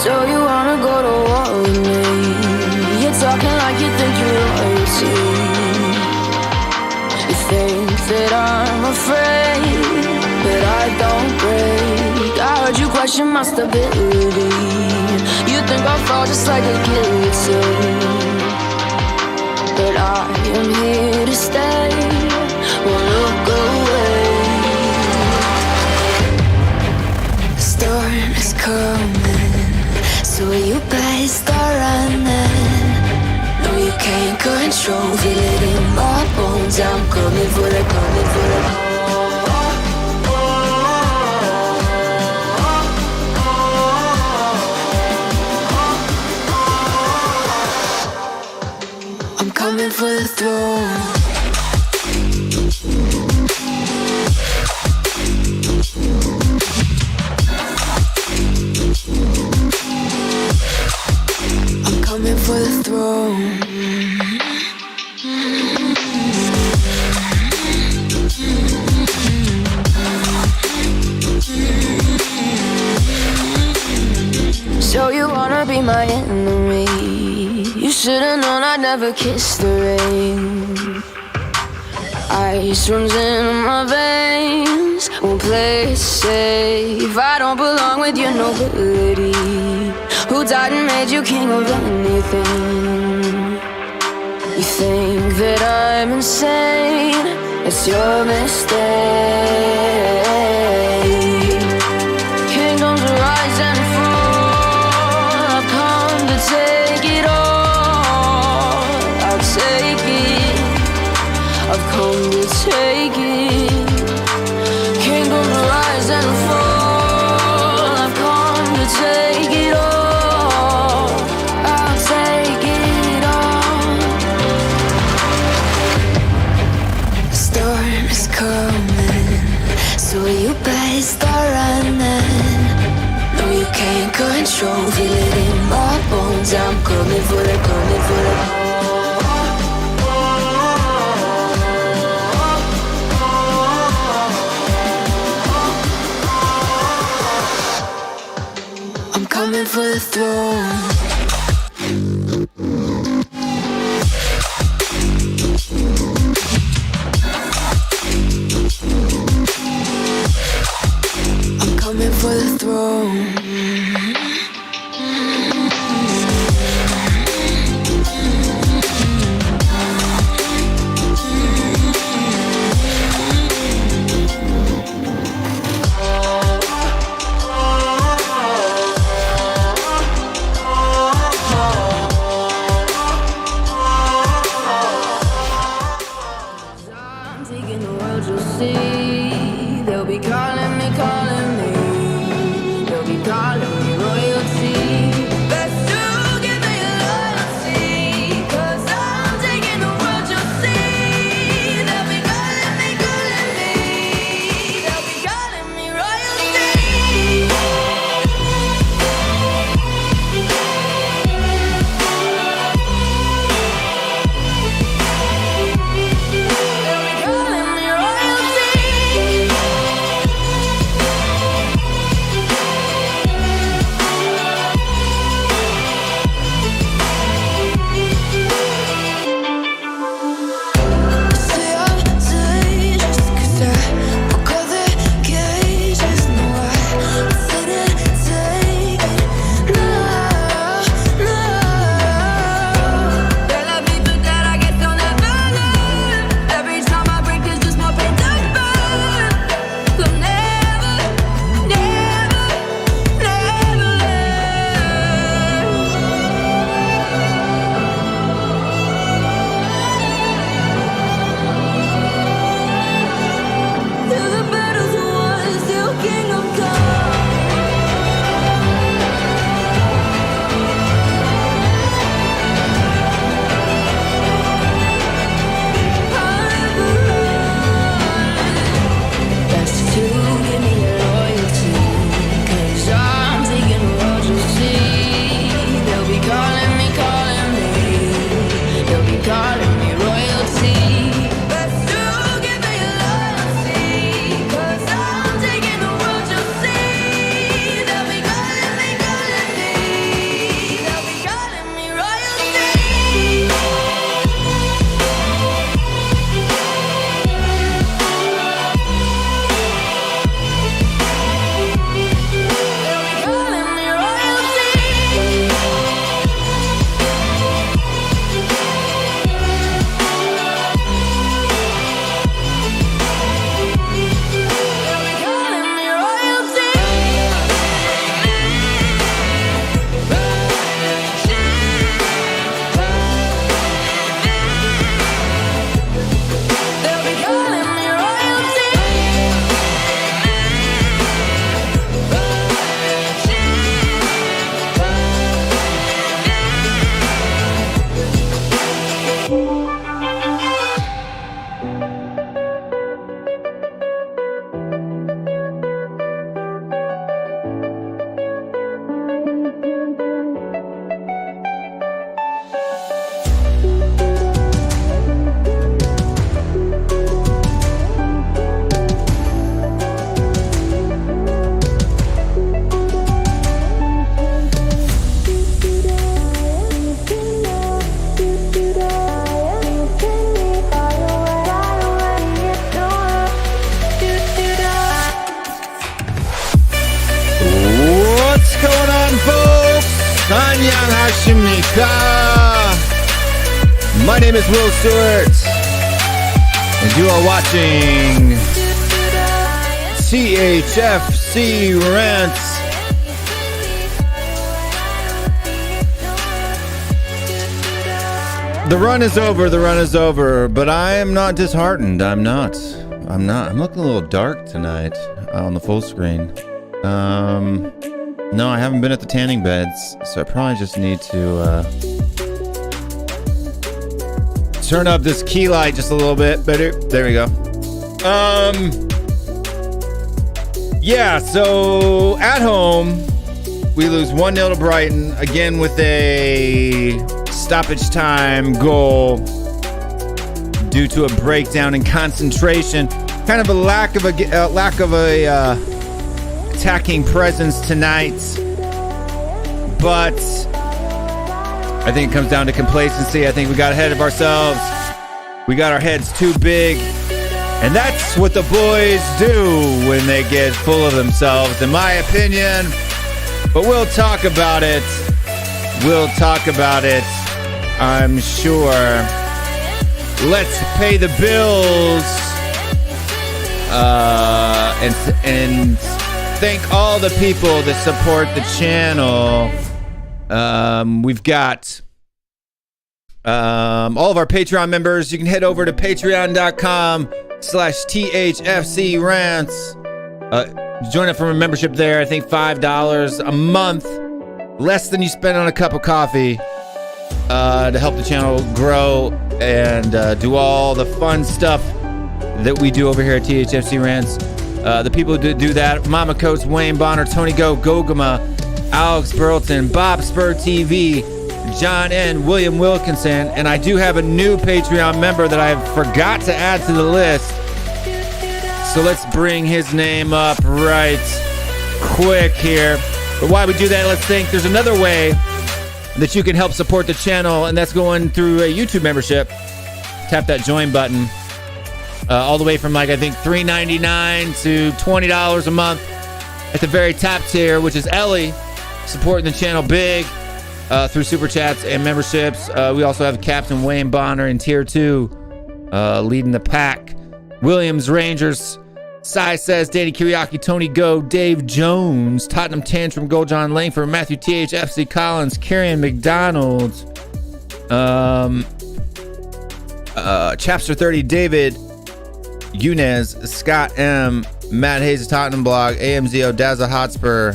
So you wanna go to war with me? You're talking like you think you're royalty. You think that I'm afraid, but I don't break. I heard you question my stability. You think I'll fall just like a guillotine, but I am here to stay. Won't look away. The storm is coming, so you better start running. No, you can't control, feel it in my bones. I'm coming for the, coming for the. I'm coming for the throne. I'm coming for the throne. So you wanna be my enemy? You should've known I'd never kiss the rain. Ice runs in my veins, won't play it safe. I don't belong with your nobility. Who died and made you king of anything? You think that I'm insane, it's your mistake. Kingdoms rise and fall, I've come to take it all. I'll take it, I've come to take it. Kingdoms rise and fall, I've come to take it all. I'll take it all. The storm is coming, so you better start running. No, you can't control, feel it in my bones. I'm coming for the, coming for the. I'm coming for the throne. I'm coming for the throne. I'm taking the world, you'll see. They'll be calling me, calling me. They'll be calling me royalty. Best to give me loyalty, 'cause I'm taking the world, you'll see. They'll be calling me, calling me. They'll be calling me royalty. They'll be calling me royalty. 안녕하십니까? My name is Will Stewart, and you are watching THFCRants. The run is over, but I am not disheartened. I'm not. I'm looking a little dark tonight on the full screen. No, I haven't been at the tanning beds, so I probably just need to turn up this key light just a little bit better. There we go. Yeah, so at home, we lose 1-0 to Brighton, again with a stoppage time goal due to a breakdown in concentration. Kind of a lack of a attacking presence tonight, but I think it comes down to complacency. I think we got ahead of ourselves. We got our heads too big, and that's what the boys do when they get full of themselves, in my opinion. But we'll talk about it. I'm sure. Let's pay the bills and thank all the people that support the channel. We've got all of our Patreon members. You can head over to patreon.com/THFCRants. Join up from a membership there. I think $5 a month, less than you spend on a cup of coffee, to help the channel grow and do all the fun stuff that we do over here at THFC Rants. The people who do that: Mama Coates, Wayne Bonner, Tony Go, Gogama, Alex Burleton, Bob Spur TV, John N, William Wilkinson, and I do have a new Patreon member that I forgot to add to the list. So let's bring his name up right quick here. But while we do that, let's think there's another way that you can help support the channel, and that's going through a YouTube membership. Tap that join button. All the way from, like, I think $3.99 to $20 a month at the very top tier, which is Ellie, supporting the channel big through super chats and memberships. We also have Captain Wayne Bonner in tier 2, leading the pack. Williams Rangers, Sai Says, Danny Kiriaki, Tony Go, Dave Jones, Tottenham Tantrum, Gold John Langford, Matthew THFC Collins, Kieran McDonald, Chapster 30, David Yunez, Scott M, Matt Hayes, Tottenham Blog, AMZO, Dazzle Hotspur,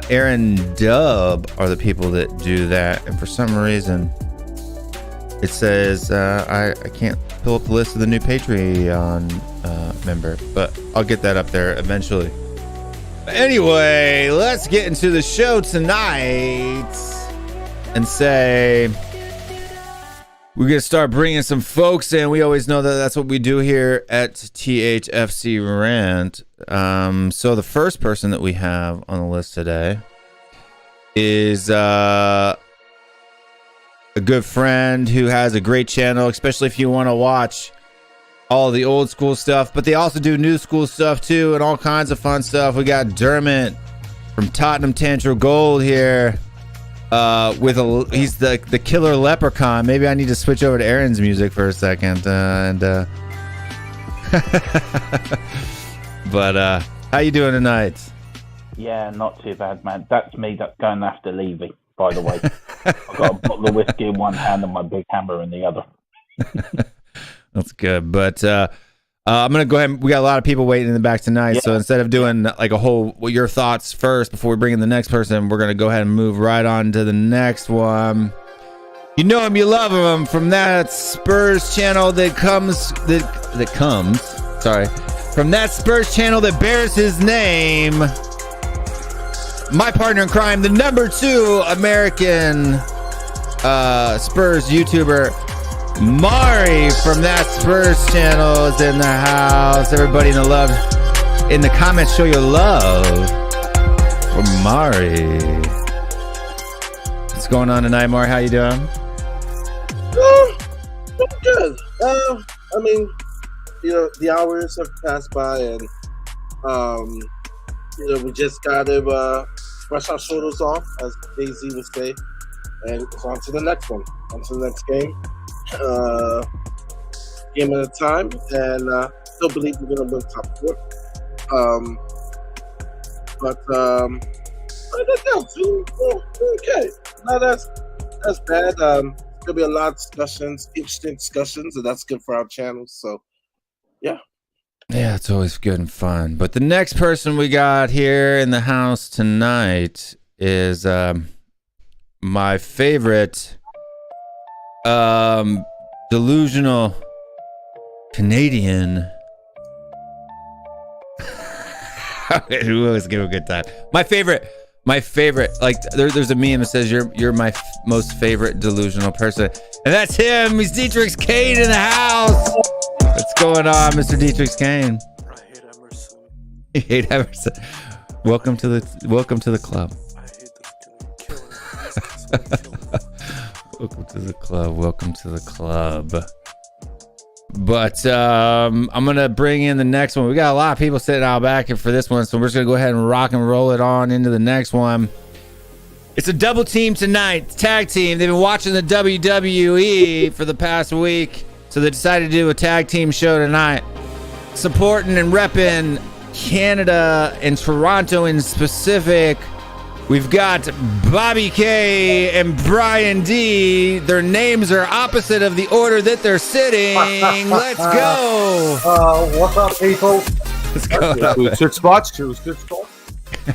Aaron Dub are the people that do that. And for some reason, it says I can't pull up the list of the new Patreon member, but I'll get that up there eventually. Anyway, let's get into the show tonight and say we're going to start bringing some folks in. We always know that that's what we do here at THFC Rant. So the first person that we have on the list today is a good friend who has a great channel, especially if you want to watch all the old school stuff, but they also do new school stuff too, and all kinds of fun stuff. We got Dermot from Tottenham Tantrum Gold here. He's the killer leprechaun. Maybe I need to switch over to Aaron's music for a second. But how you doing tonight? Yeah, not too bad, man. That's me. That's going after Levy, by the way. I've got a bottle of whiskey in one hand and my big hammer in the other. That's good. But I'm gonna go ahead. We got a lot of people waiting in the back tonight, yeah. So instead of doing like a whole your thoughts first before we bring in the next person, we're gonna go ahead and move right on to the next one. You know him, you love him, from that Spurs channel from that Spurs channel that bears his name. My partner in crime, the number 2 American Spurs YouTuber, Mari from that Spurs channel, is in the house. Everybody in the comments, show your love for Mari. What's going on tonight, Mari? How you doing? I'm good. I mean, the hours have passed by, and we just gotta brush our shoulders off, as Daisy would say, and on to the next one, on to the next game. Game at a time, and still believe we're going to win top 4. Okay, no, that's bad. There'll be a lot of discussions, interesting discussions, and that's good for our channels. So, yeah. Yeah, it's always good and fun. But the next person we got here in the house tonight is my favorite delusional Canadian. We always give a good time. My favorite. Like there's a meme that says you're my most favorite delusional person, and that's him. He's Dietrich Kane in the house. What's going on, Mr. Dietrich Kane? I hate Emerson. You hate Emerson. Welcome to the club. I hate this killing. Welcome to the club. Welcome to the club. But I'm gonna bring in the next one. We got a lot of people sitting out back here for this one, so we're just gonna go ahead and rock and roll it on into the next one. It's a double team tonight, tag team. They've been watching the WWE for the past week, so they decided to do a tag team show tonight, supporting and repping Canada and Toronto in specific. We've got Bobby K and Brian D. Their names are opposite of the order that they're sitting. Let's go. What's up, people? Let's go. Choose good spots. Choose good spots. I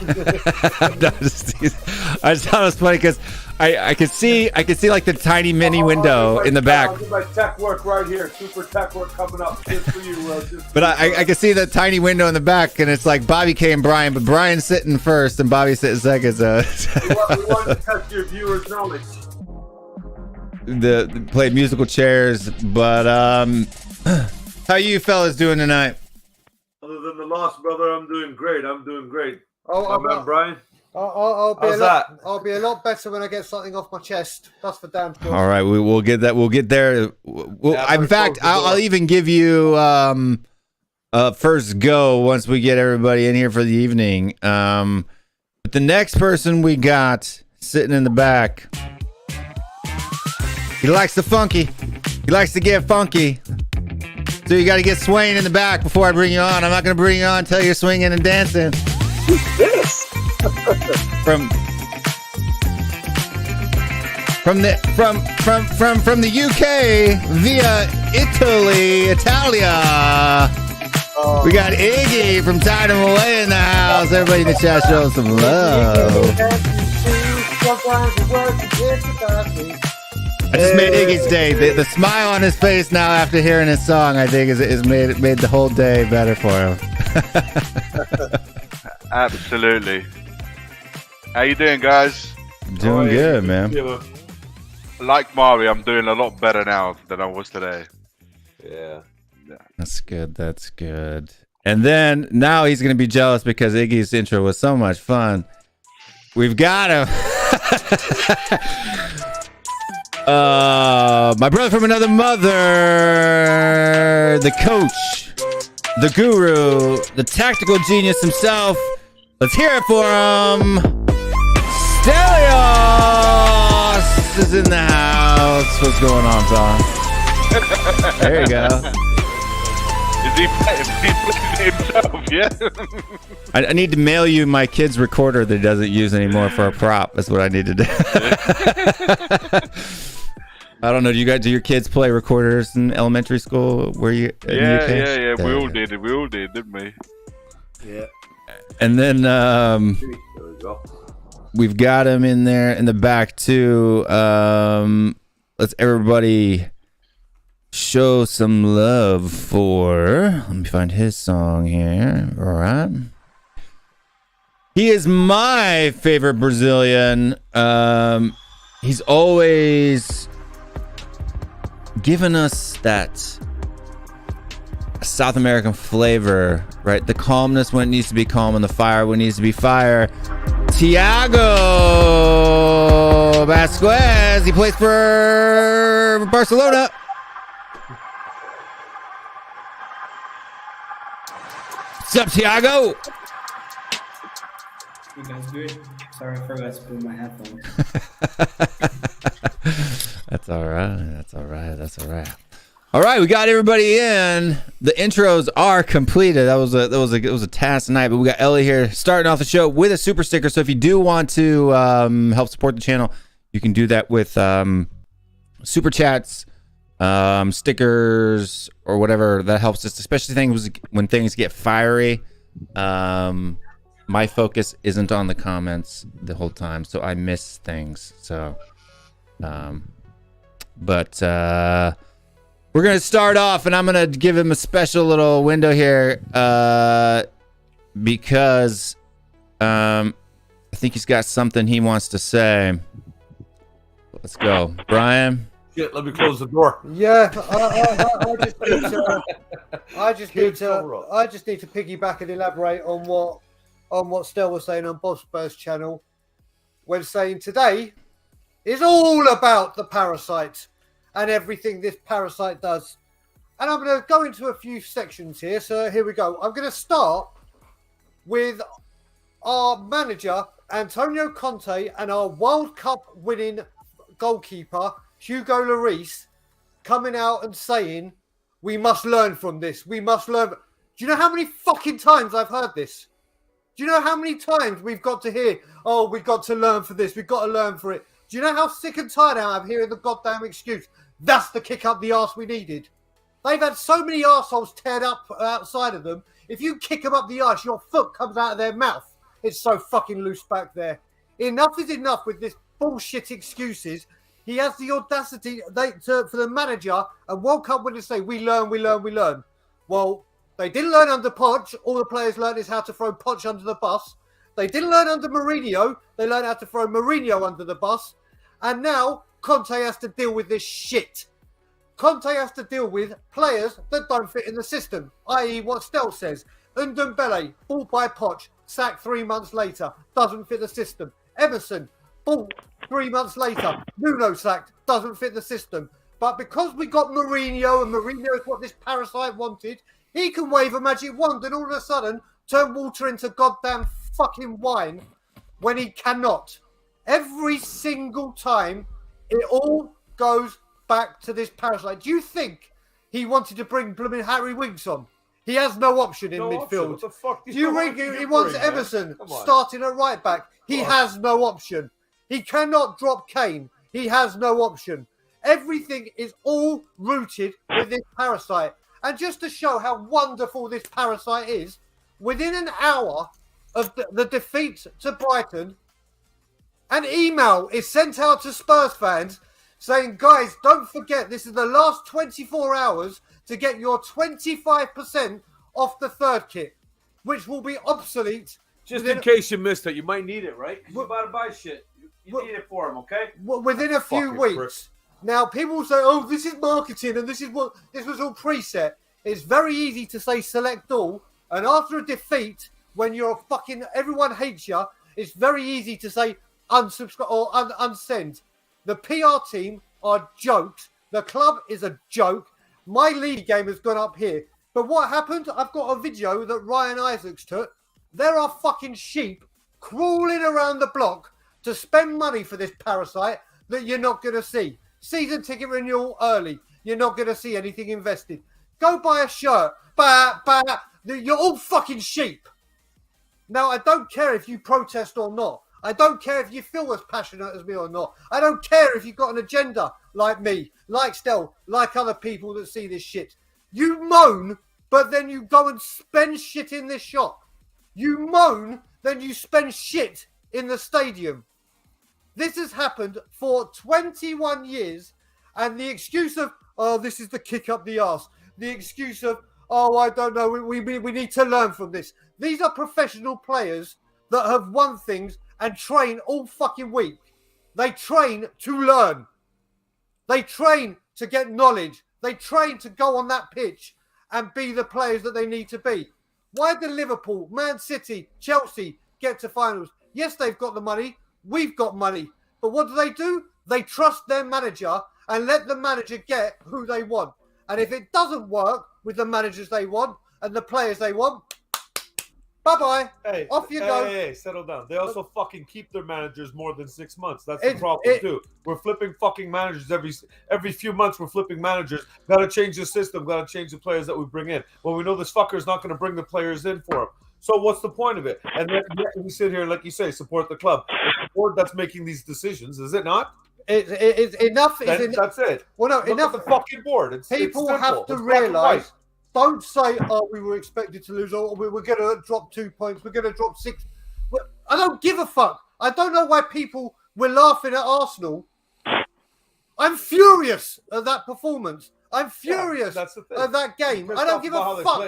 just thought it was funny because I could see like the tiny mini window in the back. I'll do my tech work right here. Super tech work coming up just for you. But I could see the tiny window in the back, and it's like Bobby K and Brian, but Brian's sitting first and Bobby's sitting second. So we want to test your viewers' knowledge. the play musical chairs. But how you fellas doing tonight? Other than the loss, brother, I'm doing great. Oh, man, Brian. I'll How's that? I'll be a lot better when I get something off my chest. That's for damn sure. All right, we'll get that. We'll get there. In fact, I'll even give you first go once we get everybody in here for the evening. But the next person we got sitting in the back, he likes the funky. He likes to get funky. So you got to get swaying in the back before I bring you on. I'm not going to bring you on until you're swinging and dancing. Yes. From the UK via Italia. We got Iggy from Tottenham Away in the house. Everybody in the chat, show some love. I just made Iggy's day. The smile on his face now after hearing his song, I think, is made the whole day better for him. Absolutely. How you doing, guys? Doing good, man. Like Mari, I'm doing a lot better now than I was today. Yeah. That's good. And then now he's going to be jealous because Iggy's intro was so much fun. We've got him. My brother from another mother, the coach, the guru, the tactical genius himself. Let's hear it for him. Stelios is in the house. What's going on, Tom? There you go. Is he playing himself? Yeah. I need to mail you my kid's recorder that he doesn't use anymore for a prop. That's what I need to do. I don't know. Do your kids play recorders in elementary school? Were you? Yeah. We all did, didn't we? Yeah. And then There we go. we've got him in there in the back too. Let's everybody show some love for. Let me find his song here. All right. He is my favorite Brazilian. He's always given us that South American flavor, right? The calmness when it needs to be calm and the fire when it needs to be fire. Thiago Vasquez. He plays for Barcelona. What's up, Thiago? You guys good? Sorry, I forgot to put my headphones. That's all right. All right, we got everybody in. The intros are completed. It was a task tonight, but we got Ellie here starting off the show with a super sticker. So if you do want to help support the channel, you can do that with super chats, stickers, or whatever. That helps us, especially things when things get fiery. My focus isn't on the comments the whole time, so I miss things. So, but we're gonna start off, and I'm gonna give him a special little window here, because I think he's got something he wants to say. Let's go, Brian. Shit, let me close the door. Yeah, I just need to piggyback and elaborate on what Stel was saying on Bob Spurs' channel, when saying today is all about the parasite and everything this parasite does. And I'm going to go into a few sections here. So here we go. I'm going to start with our manager, Antonio Conte, and our World Cup winning goalkeeper, Hugo Lloris, coming out and saying, we must learn from this. We must learn. Do you know how many fucking times I've heard this? Do you know how many times we've got to hear, oh, we've got to learn for this. We've got to learn for it. Do you know how sick and tired I am hearing the goddamn excuse? That's the kick up the arse we needed. They've had so many arseholes teared up outside of them. If you kick them up the arse, your foot comes out of their mouth. It's so fucking loose back there. Enough is enough with this bullshit excuses. He has the audacity for the manager and World Cup winners to say, we learn. Well, they didn't learn under Poch. All the players learned is how to throw Poch under the bus. They didn't learn under Mourinho. They learned how to throw Mourinho under the bus. And now Conte has to deal with this shit. Conte has to deal with players that don't fit in the system, i.e. what Stel says. Ndombele, bought by Poch, sacked 3 months later, doesn't fit the system. Emerson, bought 3 months later, Nuno sacked, doesn't fit the system. But because we got Mourinho, and Mourinho is what this parasite wanted, he can wave a magic wand and all of a sudden turn water into goddamn fucking wine when he cannot. Every single time, it all goes back to this parasite. Do you think he wanted to bring blooming Harry Winks on? He has no option in midfield. What the fuck Do you think he wants Emerson starting at right back? He has no option. He cannot drop Kane. He has no option. Everything is all rooted with this parasite. And just to show how wonderful this parasite is, within an hour of the defeat to Brighton, an email is sent out to Spurs fans saying, guys, don't forget, this is the last 24 hours to get your 25% off the third kit, which will be obsolete. Just in case you missed it, you might need it, right? Because you're about to buy shit. You need it for him, okay? Within a few weeks. Prick. Now, people will say, oh, this is marketing and this was all preset. It's very easy to say select all. And after a defeat, when you're fucking, everyone hates you, it's very easy to say unsubscribe or unsend. The PR team are jokes. The club is a joke. My league game has gone up here. But what happened? I've got a video that Ryan Isaacs took. There are fucking sheep crawling around the block to spend money for this parasite that you're not going to see. Season ticket renewal early. You're not going to see anything invested. Go buy a shirt. You're all fucking sheep. Now, I don't care if you protest or not. I don't care if you feel as passionate as me or not. I don't care if you've got an agenda like me, like Stel, like other people that see this shit. You moan, but then you go and spend shit in this shop. You moan, then you spend shit in the stadium. This has happened for 21 years, and the excuse of, oh, this is the kick up the arse. The excuse of, oh, I don't know, we need to learn from this. These are professional players that have won things and train all fucking week. They train to learn. They train to get knowledge. They train to go on that pitch and be the players that they need to be. Why did Liverpool, Man City, Chelsea get to finals? Yes, they've got the money. We've got money. But what do? They trust their manager and let the manager get who they want. And if it doesn't work with the managers they want and the players they want, Bye-bye. Hey, Off you go. Hey, settle down. They also fucking keep their managers more than 6 months. That's the problem too. We're flipping fucking managers every few months. We're flipping managers. Got to change the system. Got to change the players that we bring in. Well, we know this fucker is not going to bring the players in for him. So what's the point of it? And then we sit here, like you say, support the club. It's the board that's making these decisions, is it not? It's enough. That's it. Well, no, Look enough. at the fucking board. People it's have to it's black and white. realise. Don't say, "Oh, we were expected to lose," or "We were going to drop 2 points. We're going to drop 6." I don't give a fuck. I don't know why people were laughing at Arsenal. I'm furious at that performance. I'm furious at that game. I don't give a fuck.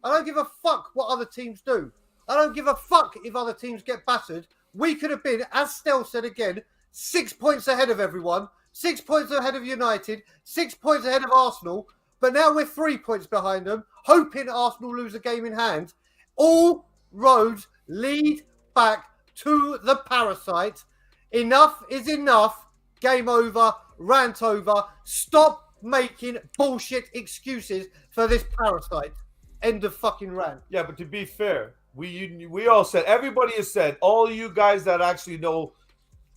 I don't give a fuck what other teams do. I don't give a fuck if other teams get battered. We could have been, as Stel said again, 6 points ahead of everyone, 6 points ahead of United, 6 points ahead of Arsenal. But now we're 3 points behind them, hoping Arsenal lose a game in hand. All roads lead back to the parasite. Enough is enough. Game over. Rant over. Stop making bullshit excuses for this parasite. End of fucking rant. Yeah, but to be fair, we all said, everybody has said, all you guys that actually know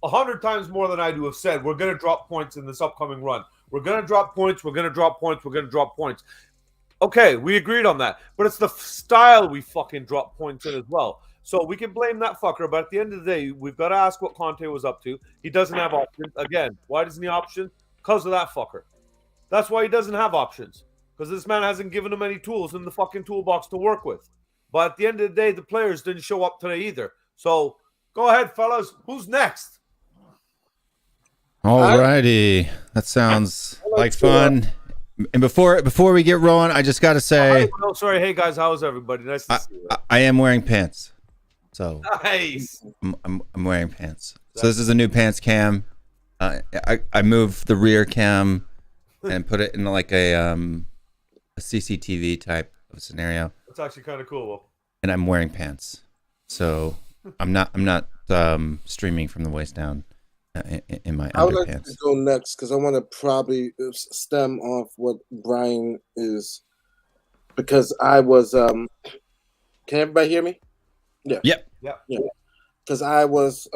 100 times more than I do have said, we're going to drop points in this upcoming run. We're going to drop points. We're going to drop points. We're going to drop points. Okay, we agreed on that. But it's the style we fucking drop points in as well. So we can blame that fucker. But at the end of the day, we've got to ask what Conte was up to. He doesn't have options. Again, why doesn't he option? Because of that fucker. That's why he doesn't have options. Because this man hasn't given him any tools in the fucking toolbox to work with. But at the end of the day, the players didn't show up today either. So go ahead, fellas. Who's next? Alrighty, that sounds like fun. And before we get rolling, I just got to say, sorry. Hey guys, how's everybody? Nice to see you. I am wearing pants, so nice. I'm wearing pants. So this is a new pants cam. I moved the rear cam and put it in like a CCTV type of scenario. That's actually kind of cool. And I'm wearing pants, so I'm not streaming from the waist down. In my underpants. I would like to go next because I want to probably stem off what Brian is, because I was can everybody hear me? Yeah. Yep. Yeah. Because I was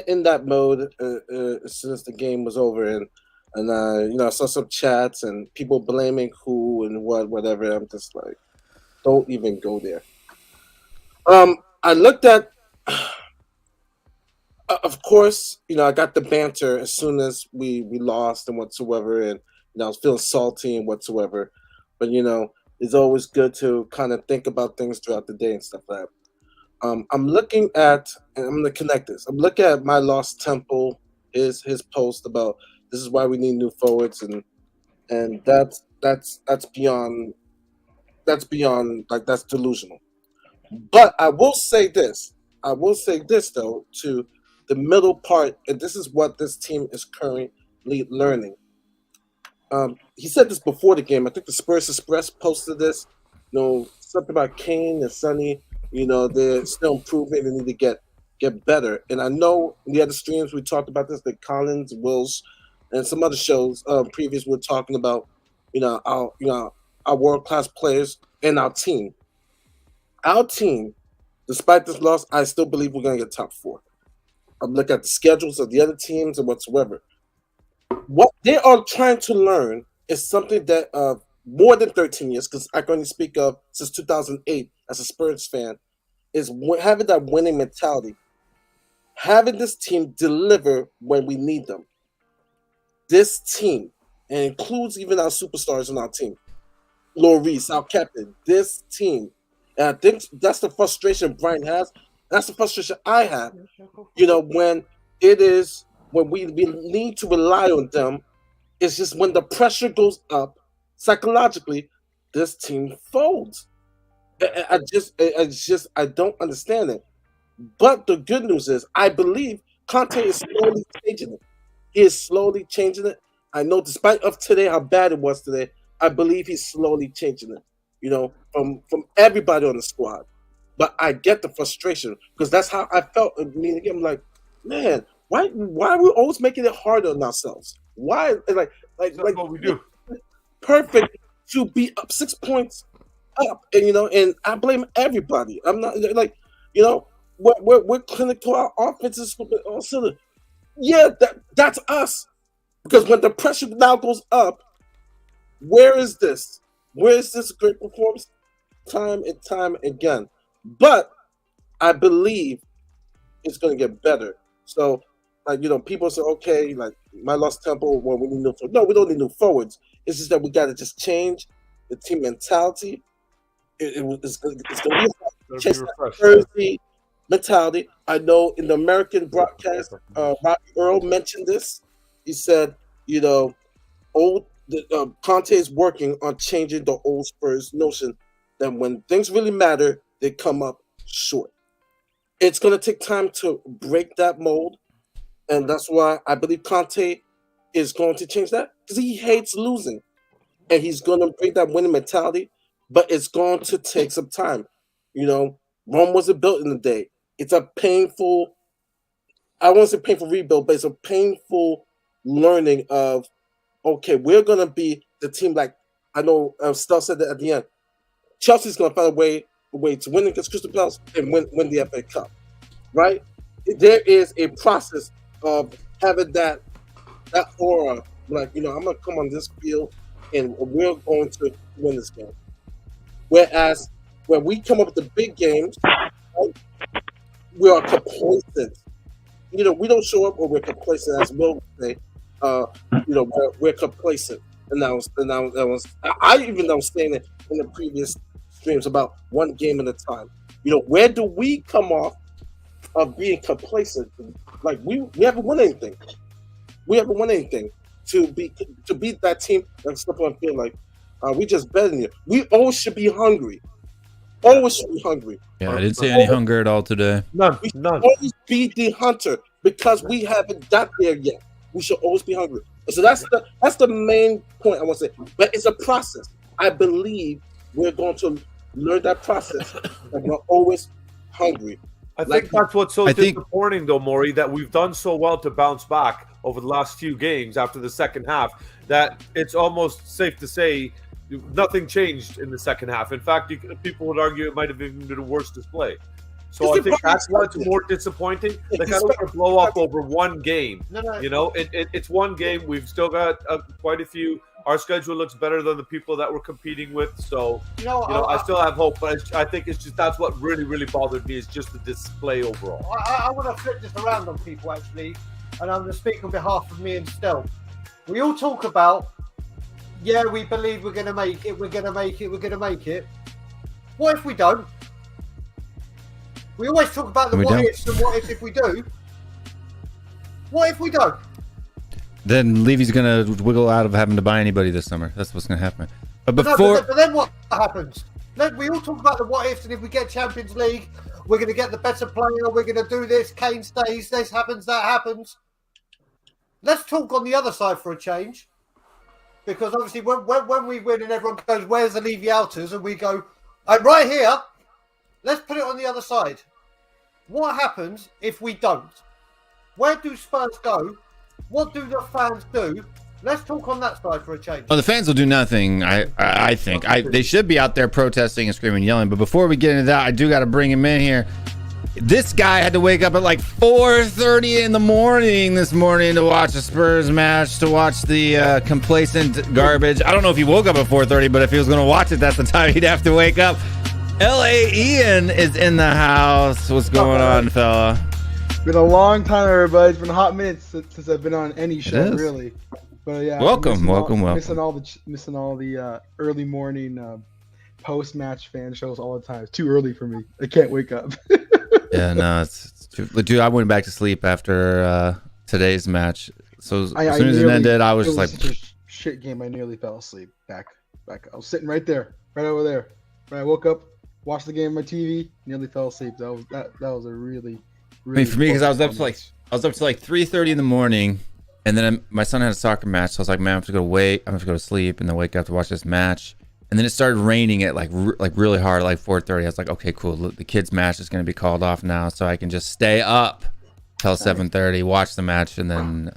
in that mode since the game was over, and I saw some chats and people blaming who and whatever. I'm just like, don't even go there. I looked at. Of course, I got the banter as soon as we lost and whatsoever, and I was feeling salty and whatsoever. But it's always good to kind of think about things throughout the day and stuff like that. I'm looking at, and I'm gonna connect this. I'm looking at my lost Temple, his post about this is why we need new forwards, and that's beyond like that's delusional. But I will say this though to the middle part, and this is what this team is currently learning. He said this before the game. I think the Spurs Express posted this. Something about Kane and Sonny. They're still improving. They need to get better. And I know in the other streams we talked about this. That Collins, Wills, and some other shows previous we're talking about. Our world class players and our team. Our team, despite this loss, I still believe we're going to get top 4. I'm looking at the schedules of the other teams and whatsoever. What they are trying to learn is something that more than 13 years, because I can only speak of since 2008 as a Spurs fan, is having that winning mentality. Having this team deliver when we need them. This team, and includes even our superstars on our team, Lloris, our captain, this team, and I think that's the frustration Brian has. That's the frustration I have. When we need to rely on them, it's just when the pressure goes up psychologically, this team folds. I don't understand it. But the good news is, I believe Conte is slowly changing it. He is slowly changing it. I know, despite of today how bad it was today, I believe he's slowly changing it. From everybody on the squad. But I get the frustration because that's how I felt. I'm like, man, why are we always making it harder on ourselves? Why? Like what we do. Perfect to be up 6 points up, and and I blame everybody. I'm not like, we're clinical. Our offense is also, yeah, that's us. Because when the pressure now goes up, where is this? Where is this great performance? Time and time again. But I believe it's going to get better. So, like, people say, okay, like, my lost tempo, well, we need new forwards. No, we don't need new forwards. It's just that we got to just change the team mentality. It's going to be change that Thursday mentality. I know in the American broadcast, Robbie Earl mentioned this. He said, Conte is working on changing the old Spurs notion that when things really matter, they come up short. It's going to take time to break that mold, and that's why I believe Conte is going to change that, because he hates losing, and he's going to bring that winning mentality, but it's going to take some time. Rome wasn't built in a day. It's a painful, I won't say painful rebuild, but it's a painful learning of, okay, we're going to be the team, like I know Stell said that at the end. Chelsea's going to find a way to win against Crystal Palace and win the FA Cup, right? There is a process of having that aura, like, I'm going to come on this field and we're going to win this game. Whereas when we come up with the big games, right, we are complacent. We don't show up or we're complacent, as Will would say. We're complacent. And that was I even was saying it in the previous streams about one game at a time. Where do we come off of being complacent? Like we haven't won anything. We haven't won anything to beat that team and stuff on field. Like we just better than you. We always should be hungry. Always should be hungry. Yeah, I didn't see any hunger at all today. None. We should always be the hunter because we haven't got there yet. We should always be hungry. So that's the main point I want to say. But it's a process. I believe we're going to learn that process. And we're always hungry. I think that's what's so disappointing, though, Maury, that we've done so well to bounce back over the last few games after the second half that it's almost safe to say nothing changed in the second half. In fact, people would argue it might have even been a worse display. So I think that's what's more disappointing. Like, I don't want to blow up over one game. No. It's one game. We've still got quite a few. Our schedule looks better than the people that we're competing with. So, I still have hope. But I think it's just that's what really, really bothered me is just the display overall. I want to flip this around on people, actually. And I'm going to speak on behalf of me and Stel. We all talk about, yeah, we believe we're going to make it. We're going to make it. We're going to make it. What if we don't? We always talk about the what ifs and what ifs if we do. What if we don't? Then Levy's gonna wiggle out of having to buy anybody this summer. That's what's gonna happen. But but then what happens? We all talk about the what ifs, and if we get Champions League, we're gonna get the better player. We're gonna do this. Kane stays. This happens. That happens. Let's talk on the other side for a change, because obviously when we win and everyone goes, "Where's the Levy outers?" and we go, "I'm right here." Let's put it on the other side. What happens if we don't? Where do Spurs go? What do the fans do? Let's talk on that side for a change. Well, the fans will do nothing. I think they should be out there protesting and screaming, yelling. But before we get into that, I do got to bring him in here. This guy had to wake up at like 4:30 in the morning this morning to watch a Spurs match, to watch the complacent garbage. I don't know if he woke up at 4:30, but if he was going to watch it, that's the time he'd have to wake up. L.A. Ian is in the house. What's going on, fella? Been a long time, everybody. It's been a hot minute since I've been on any show, really. But yeah, welcome. Missing all the early morning post-match fan shows all the time. It's too early for me. I can't wake up. Yeah, no, it's too. Dude, I went back to sleep after today's match. So as soon as it ended, I was just like, such a shit game. I nearly fell asleep. Back. I was sitting right there, right over there. When I woke up, watched the game on my TV, nearly fell asleep. That was a really I mean, for me, because I was up to like 3:30 in the morning, and then my son had a soccer match, so I was like, man, I have to go to sleep, and then wake up to watch this match. And then it started raining at like really hard, like 4:30. I was like, okay, cool. The kids' match is going to be called off now, so I can just stay up till 7:30, watch the match, and then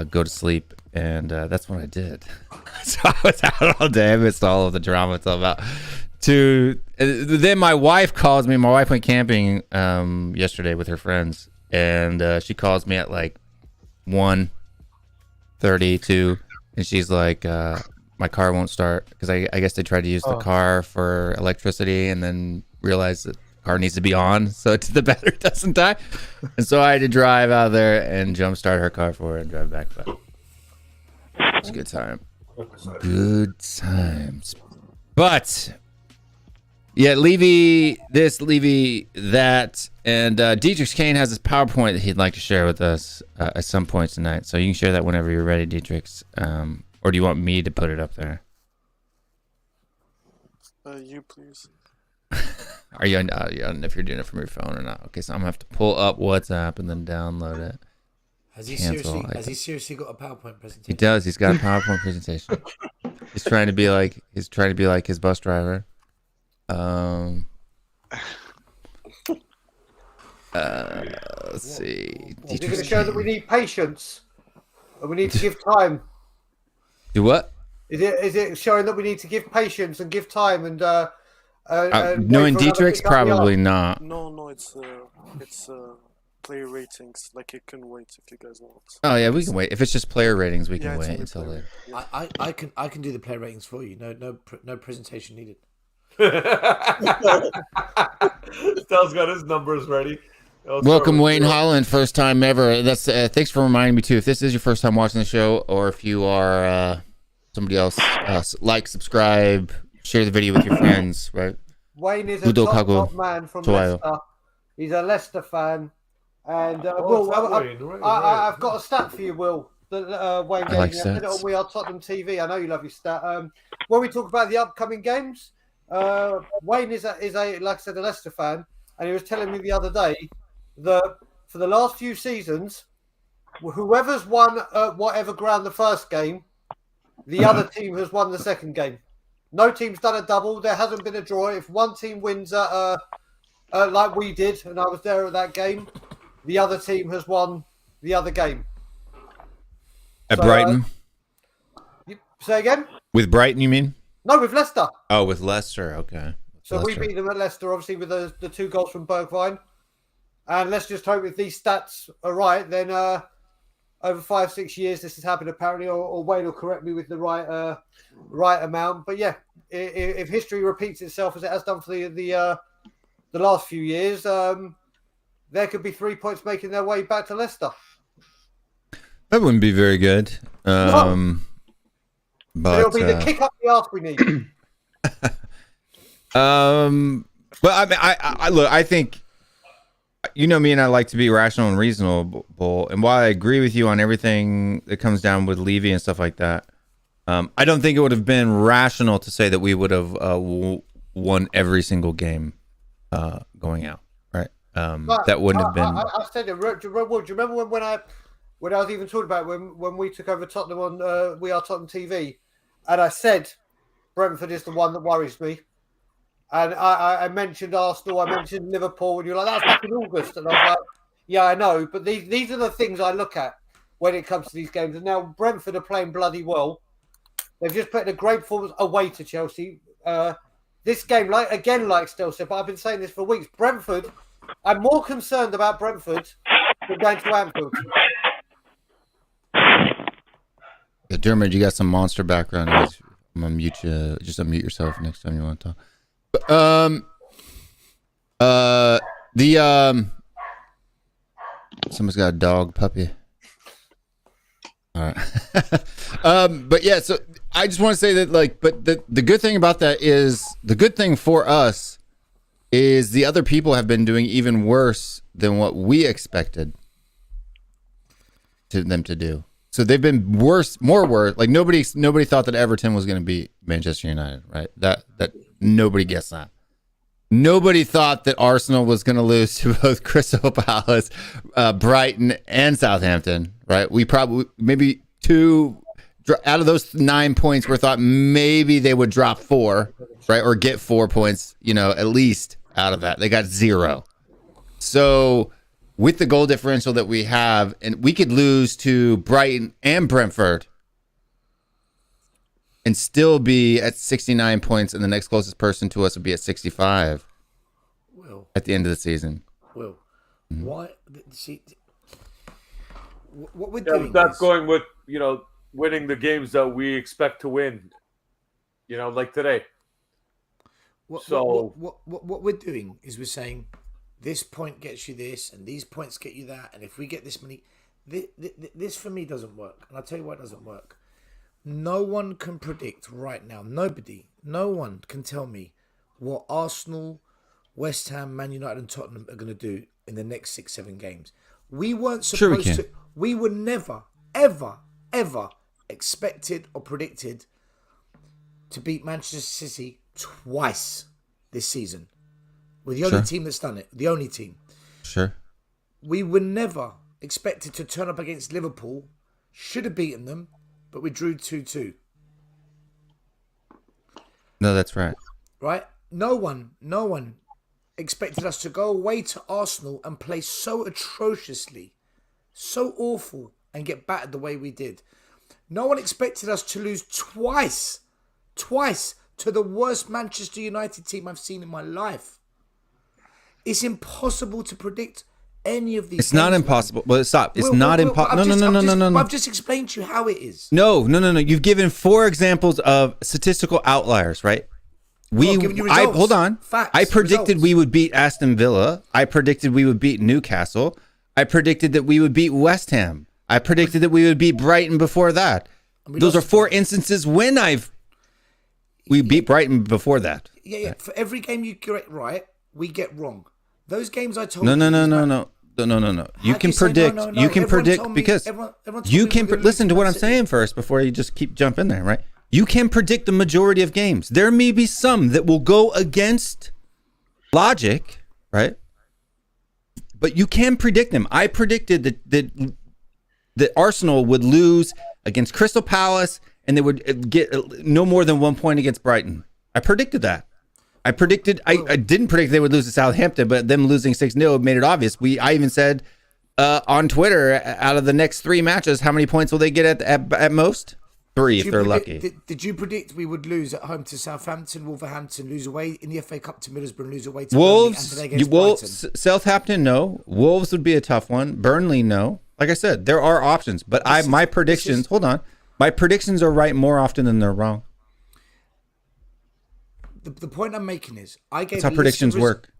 go to sleep. and that's what I did. So I was out all day. I missed all of the drama until about 2. Then my wife calls me. My wife went camping yesterday with her friends, and she calls me at like 1:32, and she's like, my car won't start because I guess they tried to use the car for electricity and then realized that the car needs to be on so the battery doesn't die. And so I had to drive out there and jumpstart her car for her and drive back. But it's a good time. Good times. But yeah, Levy this, Levy that, and Dietrich Kane has this PowerPoint that he'd like to share with us at some point tonight. So you can share that whenever you're ready, Dietrich. Or do you want me to put it up there? You please. Are you? I don't know if you're doing it from your phone or not. Okay, so I'm gonna have to pull up WhatsApp and then download it. Has he seriously got a PowerPoint presentation? He does. He's got a PowerPoint presentation. He's trying to be like his bus driver. Let's see. You're going to show that we need patience and we need to give time. Do what? Is it showing that we need to give patience and give time and knowing Dietrich's probably not. No, it's player ratings. Like, it can wait if you guys want. Oh yeah, we can wait. If it's just player ratings, we can wait until later. I can do the player ratings for you. No presentation needed. Stel's got his numbers ready. Welcome, Wayne Holland. First time ever. That's thanks for reminding me too. If this is your first time watching the show, or if you are somebody else, like, subscribe, share the video with your friends. Right. Wayne is a top man from Leicester. He's a Leicester fan, and Will, I've got a stat for you, Will. That Wayne gave me. I put it on We Are Tottenham TV. I know you love your stat. When we talk about the upcoming games, Wayne is a like I said, a Leicester fan, and he was telling me the other day that for the last few seasons, whoever's won whatever ground the first game, the other team has won the second game. No team's done a double. There hasn't been a draw. If one team wins like we did, and I was there at that game, the other team has won the other game. At Brighton? Say again? With Brighton, you mean? No, with Leicester. Oh, with Leicester. Okay. So we beat them at Leicester, obviously, with the 2 goals from Bergwijn. And let's just hope if these stats are right, then over 5-6 years this has happened apparently, or Wayne will correct me with the right amount. But yeah, if history repeats itself as it has done for the last few years, there could be 3 points making their way back to Leicester. That wouldn't be very good. No. But it'll be the kick up the arse we need. But I mean, I look. I think, you know me, and I like to be rational and reasonable. And while I agree with you on everything that comes down with Levy and stuff like that, I don't think it would have been rational to say that we would have won every single game going out. Right? That wouldn't have been. I said it. Do you remember when I was even talking about when we took over Tottenham on We Are Tottenham TV, and I said Brentford is the one that worries me. And I mentioned Arsenal, I mentioned Liverpool, and you're like, that's back in August. And I was like, yeah, I know. But these are the things I look at when it comes to these games. And now Brentford are playing bloody well. They've just put in a great performance away to Chelsea. This game, like Stel said, but I've been saying this for weeks. Brentford, I'm more concerned about Brentford than going to Anfield. Yeah, Dermot, you got some monster background noise. I'm gonna mute you. Just unmute yourself next time you want to talk. Someone's got a dog puppy. All right. But yeah, so I just want to say that, like, but the good thing about that is, the good thing for us is the other people have been doing even worse than what we expected them to do. So they've been more worse. Like nobody thought that Everton was going to beat Manchester United, right? That nobody guessed that. Nobody thought that Arsenal was going to lose to both Crystal Palace, Brighton, and Southampton, right? We probably, maybe 2 out of those 9 points, we thought maybe they would drop 4, right? Or get 4 points, at least out of that. They got 0. So with the goal differential that we have, and we could lose to Brighton and Brentford, and still be at 69 points, and the next closest person to us would be at 65 at the end of the season. Why? See, what we're Yeah, doing that's is, going with, winning the games that we expect to win, like today. What we're doing is we're saying this point gets you this, and these points get you that, and if we get this many, this for me doesn't work, and I'll tell you why it doesn't work. No one can predict right now. No one can tell me what Arsenal, West Ham, Man United, and Tottenham are going to do in the next 6-7 games. We weren't supposed to. We were never, ever, ever expected or predicted to beat Manchester City twice this season. We're the only team that's done it. The only team. Sure. We were never expected to turn up against Liverpool. Should have beaten them, but we drew 2-2. No, that's right. Right? No one expected us to go away to Arsenal and play so atrociously, so awful, and get battered the way we did. No one expected us to lose twice to the worst Manchester United team I've seen in my life. It's impossible to predict any of these. It's not impossible. Well, stop. It's not impossible. No. I've just explained to you how it is. No. You've given 4 examples of statistical outliers, right? Hold on. Facts, I predicted results. we would beat Aston Villa. I predicted we would beat Newcastle. I predicted that we would beat West Ham. I predicted that we would beat Brighton before that. Those are 4 instances when we beat Brighton before that. Yeah. For every game you get right, we get wrong. Those games I told No. you. You can predict. You can predict because you can listen to what I'm saying first before you just keep jumping there, right? You can predict the majority of games. There may be some that will go against logic, right? But you can predict them. I predicted that Arsenal would lose against Crystal Palace and they would get no more than 1 point against Brighton. I predicted that. I didn't predict they would lose to Southampton, but them losing 6-0 made it obvious. I even said on Twitter, out of the next 3 matches, how many points will they get at most? 3 if they're lucky. Did you predict we would lose at home to Southampton, Wolverhampton, lose away in the FA Cup to Middlesbrough, and lose away to Wolves? Burnley, and today against Brighton? Southampton, no. Wolves would be a tough one. Burnley, no. Like I said, there are options, but my predictions. Hold on, my predictions are right more often than they're wrong. The point I'm making is I gave that's how predictions work.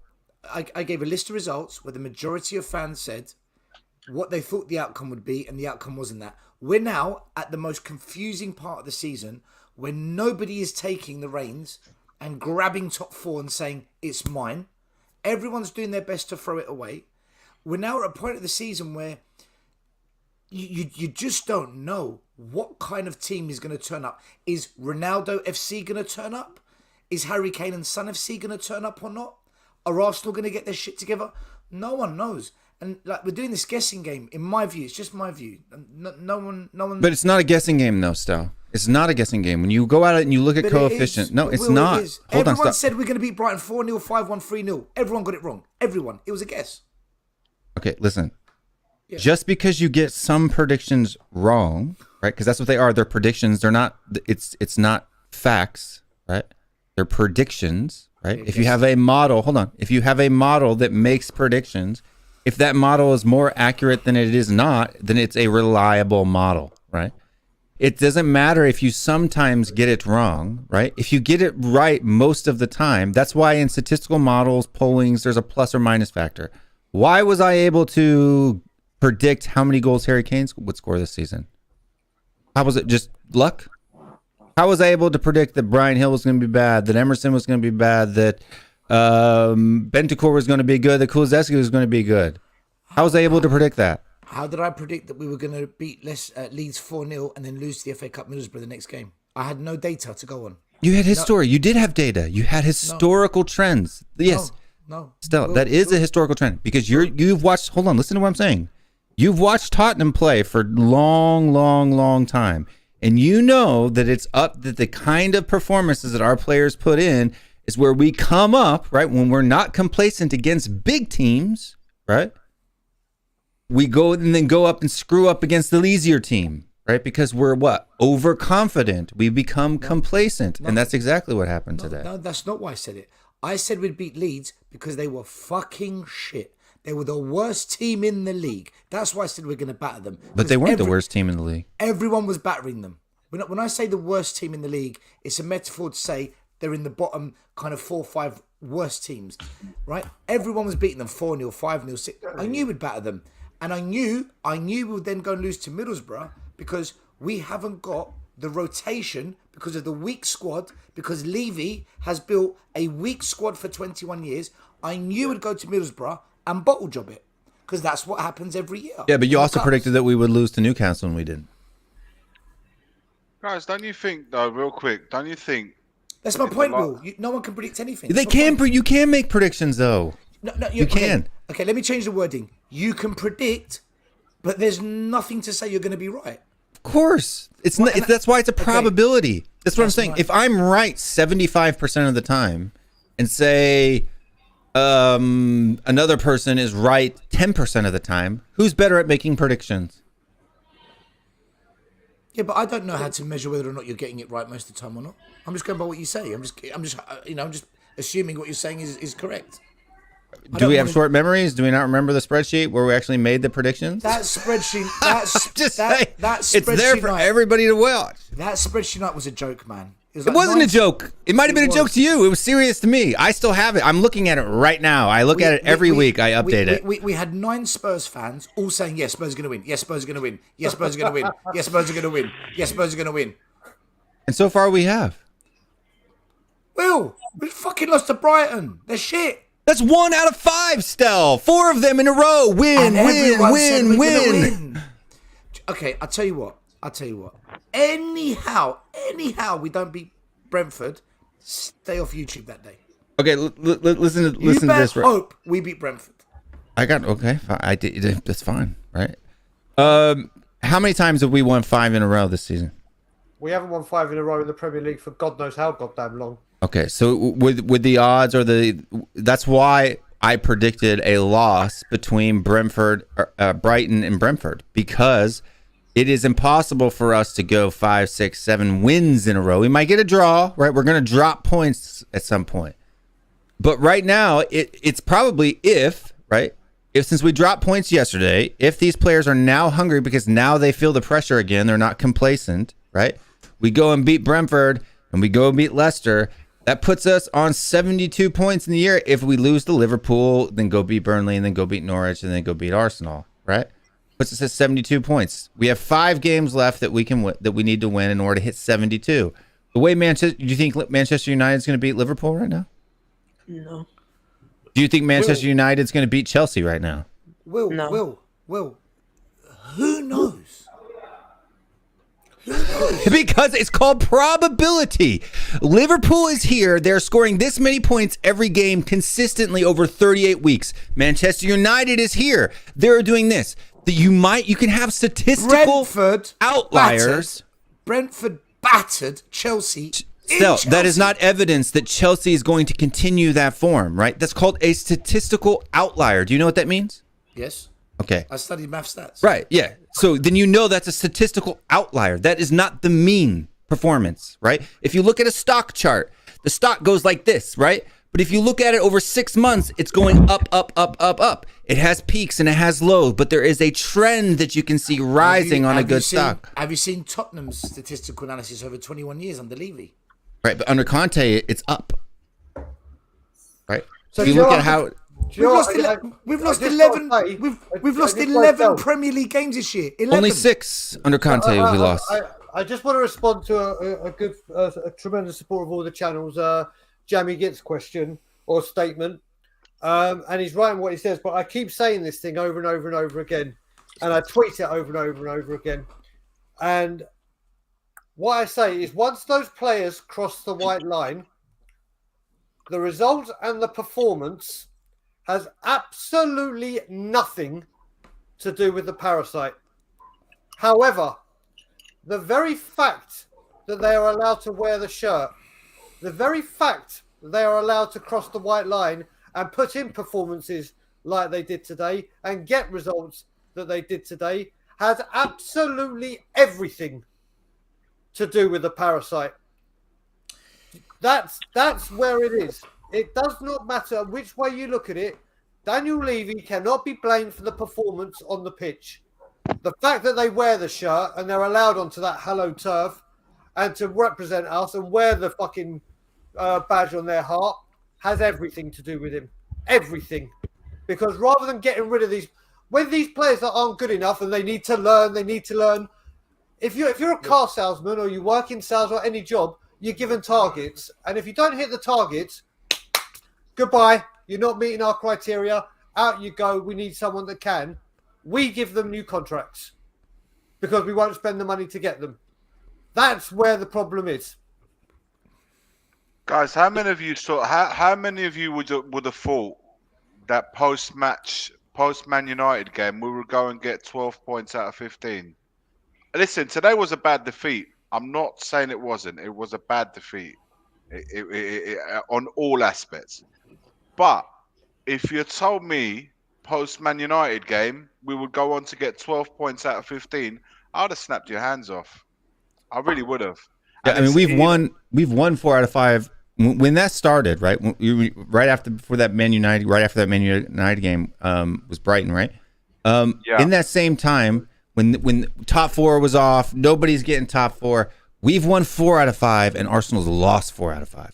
I gave a list of results where the majority of fans said what they thought the outcome would be, and the outcome wasn't that. We're now at the most confusing part of the season when nobody is taking the reins and grabbing top 4 and saying, it's mine. Everyone's doing their best to throw it away. We're now at a point of the season where you just don't know what kind of team is going to turn up. Is Ronaldo FC going to turn up? Is Harry Kane and Son FC going to turn up or not? Are Arsenal going to get their shit together? No one knows. And we're doing this guessing game. In my view, it's just my view. No one. But it's not a guessing game, though. Still, it's not a guessing game. When you go out and you look at coefficient, no, it's not. It is. Everyone said we're going to beat Brighton 4-0, 5-1, 3-0. Everyone got it wrong. Everyone. It was a guess. Okay, listen. Yeah. Just because you get some predictions wrong, right? Because that's what they are. They're predictions. They're not. It's not facts, right? They're predictions, right? If you have a model, hold on. If you have a model that makes predictions. If that model is more accurate than it is not, then it's a reliable model, right? It doesn't matter if you sometimes get it wrong, right? If you get it right most of the time, that's why in statistical models, pollings, there's a plus or minus factor. Why was I able to predict how many goals Harry Kane would score this season? How was it? Just luck? How was I able to predict that Brian Hill was going to be bad, that Emerson was going to be bad, that Bentancur was going to be good, that Kulusevski was going to be good? How was I able to predict that? How did I predict that we were going to beat Leeds 4-0 and then lose to the FA Cup Middlesbrough the next game? I had no data to go on. You had history. You did have data. You had historical trends. Yes. No. Stella, that is a historical trend because you've watched. Hold on. Listen to what I'm saying. You've watched Tottenham play for long time, and you know that it's up that the kind of performances that our players put in is where we come up, right? When we're not complacent against big teams, right? We go and then go up and screw up against the easier team, right? Because we're what? Overconfident. We become complacent. And that's exactly what happened today. No, that's not why I said it. I said we'd beat Leeds because they were fucking shit. They were the worst team in the league. That's why I said we're going to batter them. But they weren't the worst team in the league. Everyone was battering them. When I say the worst team in the league, it's a metaphor to say they're in the bottom kind of 4 or 5 worst teams, right? Everyone was beating them 4-0, 5-0, 6. I knew we'd batter them. And I knew we would then go and lose to Middlesbrough because we haven't got the rotation because of the weak squad, because Levy has built a weak squad for 21 years. I knew we'd go to Middlesbrough and bottle job it because that's what happens every year. Yeah, but you also predicted that we would lose to Newcastle and we didn't. Guys, don't you think, though, real quick, don't you think... That's my point, Will. No one can predict anything. They can. You can make predictions, though. No, you can. Okay, let me change the wording. You can predict, but there's nothing to say you're going to be right. Of course. That's why it's a probability. That's what I'm saying. If I'm right 75% of the time and say another person is right 10% of the time, who's better at making predictions? Yeah, but I don't know how to measure whether or not you're getting it right most of the time or not. I'm just going by what you say. I'm just assuming what you're saying is correct. Do we have short memories? Do we not remember the spreadsheet where we actually made the predictions? That spreadsheet, it's there for everybody to watch. That spreadsheet night was a joke, man. It wasn't a joke. It might have been a joke to you. It was serious to me. I still have it. I'm looking at it right now. I look at it every week. I update it. We had 9 Spurs fans all saying, yes, Spurs are going to win. Yes, Spurs are going to win. Yes, Spurs are going to win. Yes, Spurs are going to win. Yes, Spurs are going to win. And so far we have. Will, we fucking lost to Brighton. They're shit. That's 1 out of 5, Stel. 4 of them in a row. Win. Okay, I'll tell you what. Anyhow, we don't beat Brentford. Stay off YouTube that day. Okay, listen to this. You hope we beat Brentford. I did. That's fine, right? How many times have we won 5 in a row this season? We haven't won 5 in a row in the Premier League for God knows how goddamn long. Okay, so with the odds that's why I predicted a loss between Brighton and Brentford, because it is impossible for us to go 5, 6, 7 wins in a row. We might get a draw, right? We're going to drop points at some point. But right now, it's probably if since we dropped points yesterday, if these players are now hungry because now they feel the pressure again, they're not complacent, right? We go and beat Brentford and we go and beat Leicester. That puts us on 72 points in the year. If we lose to Liverpool, then go beat Burnley, and then go beat Norwich, and then go beat Arsenal, right? Puts us at 72 points. We have 5 games left that we can that we need to win in order to hit 72. The way do you think Manchester United is going to beat Liverpool right now? No. Do you think Manchester United is going to beat Chelsea right now? Will, who knows? Because it's called probability. Liverpool is here. They're scoring this many points every game consistently over 38 weeks. Manchester United is here. They're doing this. You can have statistical outliers. Brentford battered Chelsea. Still, that is not evidence that Chelsea is going to continue that form, right? That's called a statistical outlier. Do you know what that means? Yes. Okay. I studied math stats. Right, yeah. So then you know that's a statistical outlier. That is not the mean performance, right? If you look at a stock chart, the stock goes like this, right? But if you look at it over 6 months, it's going up, up, up, up, up. It has peaks and it has lows, but there is a trend that you can see rising on a good stock. Have you seen Tottenham's statistical analysis over 21 years under Levy? Right, but under Conte, it's up. Right? So if you look at how... We've lost 11 Premier League games this year. 11. Only 6 under Conte we lost. I just want to respond to a tremendous support of all the channels. Jamie Gitt's question or statement, and he's right in what he says. But I keep saying this thing over and over and over again, and I tweet it over and over and over again. And what I say is, once those players cross the white line, the result and the performance has absolutely nothing to do with the parasite. However, the very fact that they are allowed to wear the shirt, the very fact that they are allowed to cross the white line and put in performances like they did today and get results that they did today has absolutely everything to do with the parasite. That's where it is. It does not matter which way you look at it. Daniel Levy cannot be blamed for the performance on the pitch. The fact that they wear the shirt and they're allowed onto that Hello Turf and to represent us and wear the fucking badge on their heart has everything to do with him. Everything. Because rather than getting rid of these, when these players that aren't good enough and they need to learn. If you're a car salesman or you work in sales or any job, you're given targets. And if you don't hit the targets, goodbye. You're not meeting our criteria. Out you go. We need someone that can. We give them new contracts because we won't spend the money to get them. That's where the problem is. Guys, how many of you how many of you would have thought that post Man United game we would go and get 12 points out of 15? Listen, today was a bad defeat. I'm not saying it wasn't. It was a bad defeat on all aspects. But if you told me post Man United game we would go on to get 12 points out of 15, I would have snapped your hands off. I really would have. Yeah, I mean, we've won 4 out of 5. When that started, right? Right after that Man United game was Brighton, right? In that same time, when top 4 was off, nobody's getting top 4. We've won 4 out of 5, and Arsenal's lost 4 out of 5.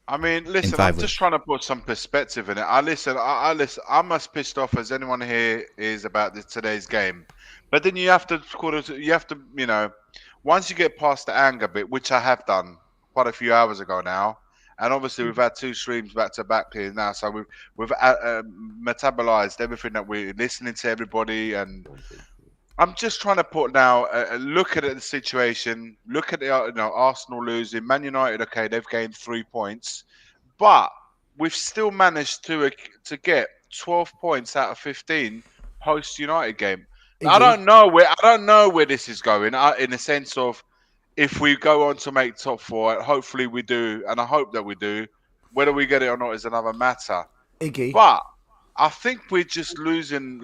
I mean, listen, I'm just trying to put some perspective in it. I'm as pissed off as anyone here is about today's game. But then you have to, once you get past the anger bit, which I have done quite a few hours ago now, and obviously we've had 2 streams back to back here now, so we've metabolized everything that we're listening to everybody, and I'm just trying to put now look at the situation, look at the Arsenal losing, Man United. Okay, they've gained 3 points, but we've still managed to get 12 points out of 15 post United game. I don't know where this is going. In the sense of, if we go on to make top 4, hopefully we do, and I hope that we do. Whether we get it or not is another matter. Iggy. But I think we're just losing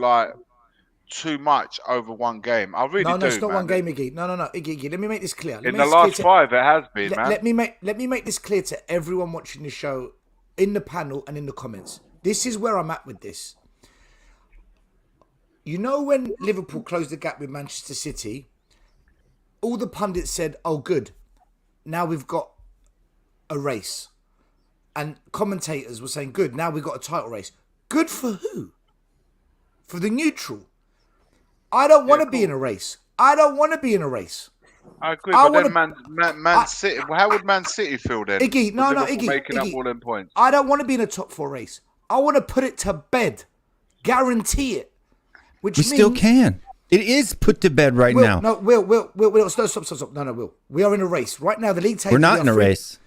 too much over one game. I really do. No, it's not man. one game, Iggy. No, Iggy. Let me make this clear. In the last 5, it has been, man. Let me make this clear to everyone watching the show, in the panel and in the comments. This is where I'm at with this. You know, when Liverpool closed the gap with Manchester City, all the pundits said, "Oh, good, now we've got a race," and commentators were saying, "Good, now we've got a title race." Good for who? For the neutral. I don't want to be in a race. I agree, but then Man City. How would Man City feel then? Iggy, Iggy. Making up all them points. I don't want to be in a top 4 race. I want to put it to bed, guarantee it. Which means, still can. It is put to bed right now. No, Will, stop. No, Will. We are in a race right now. The league table. We're not in a race.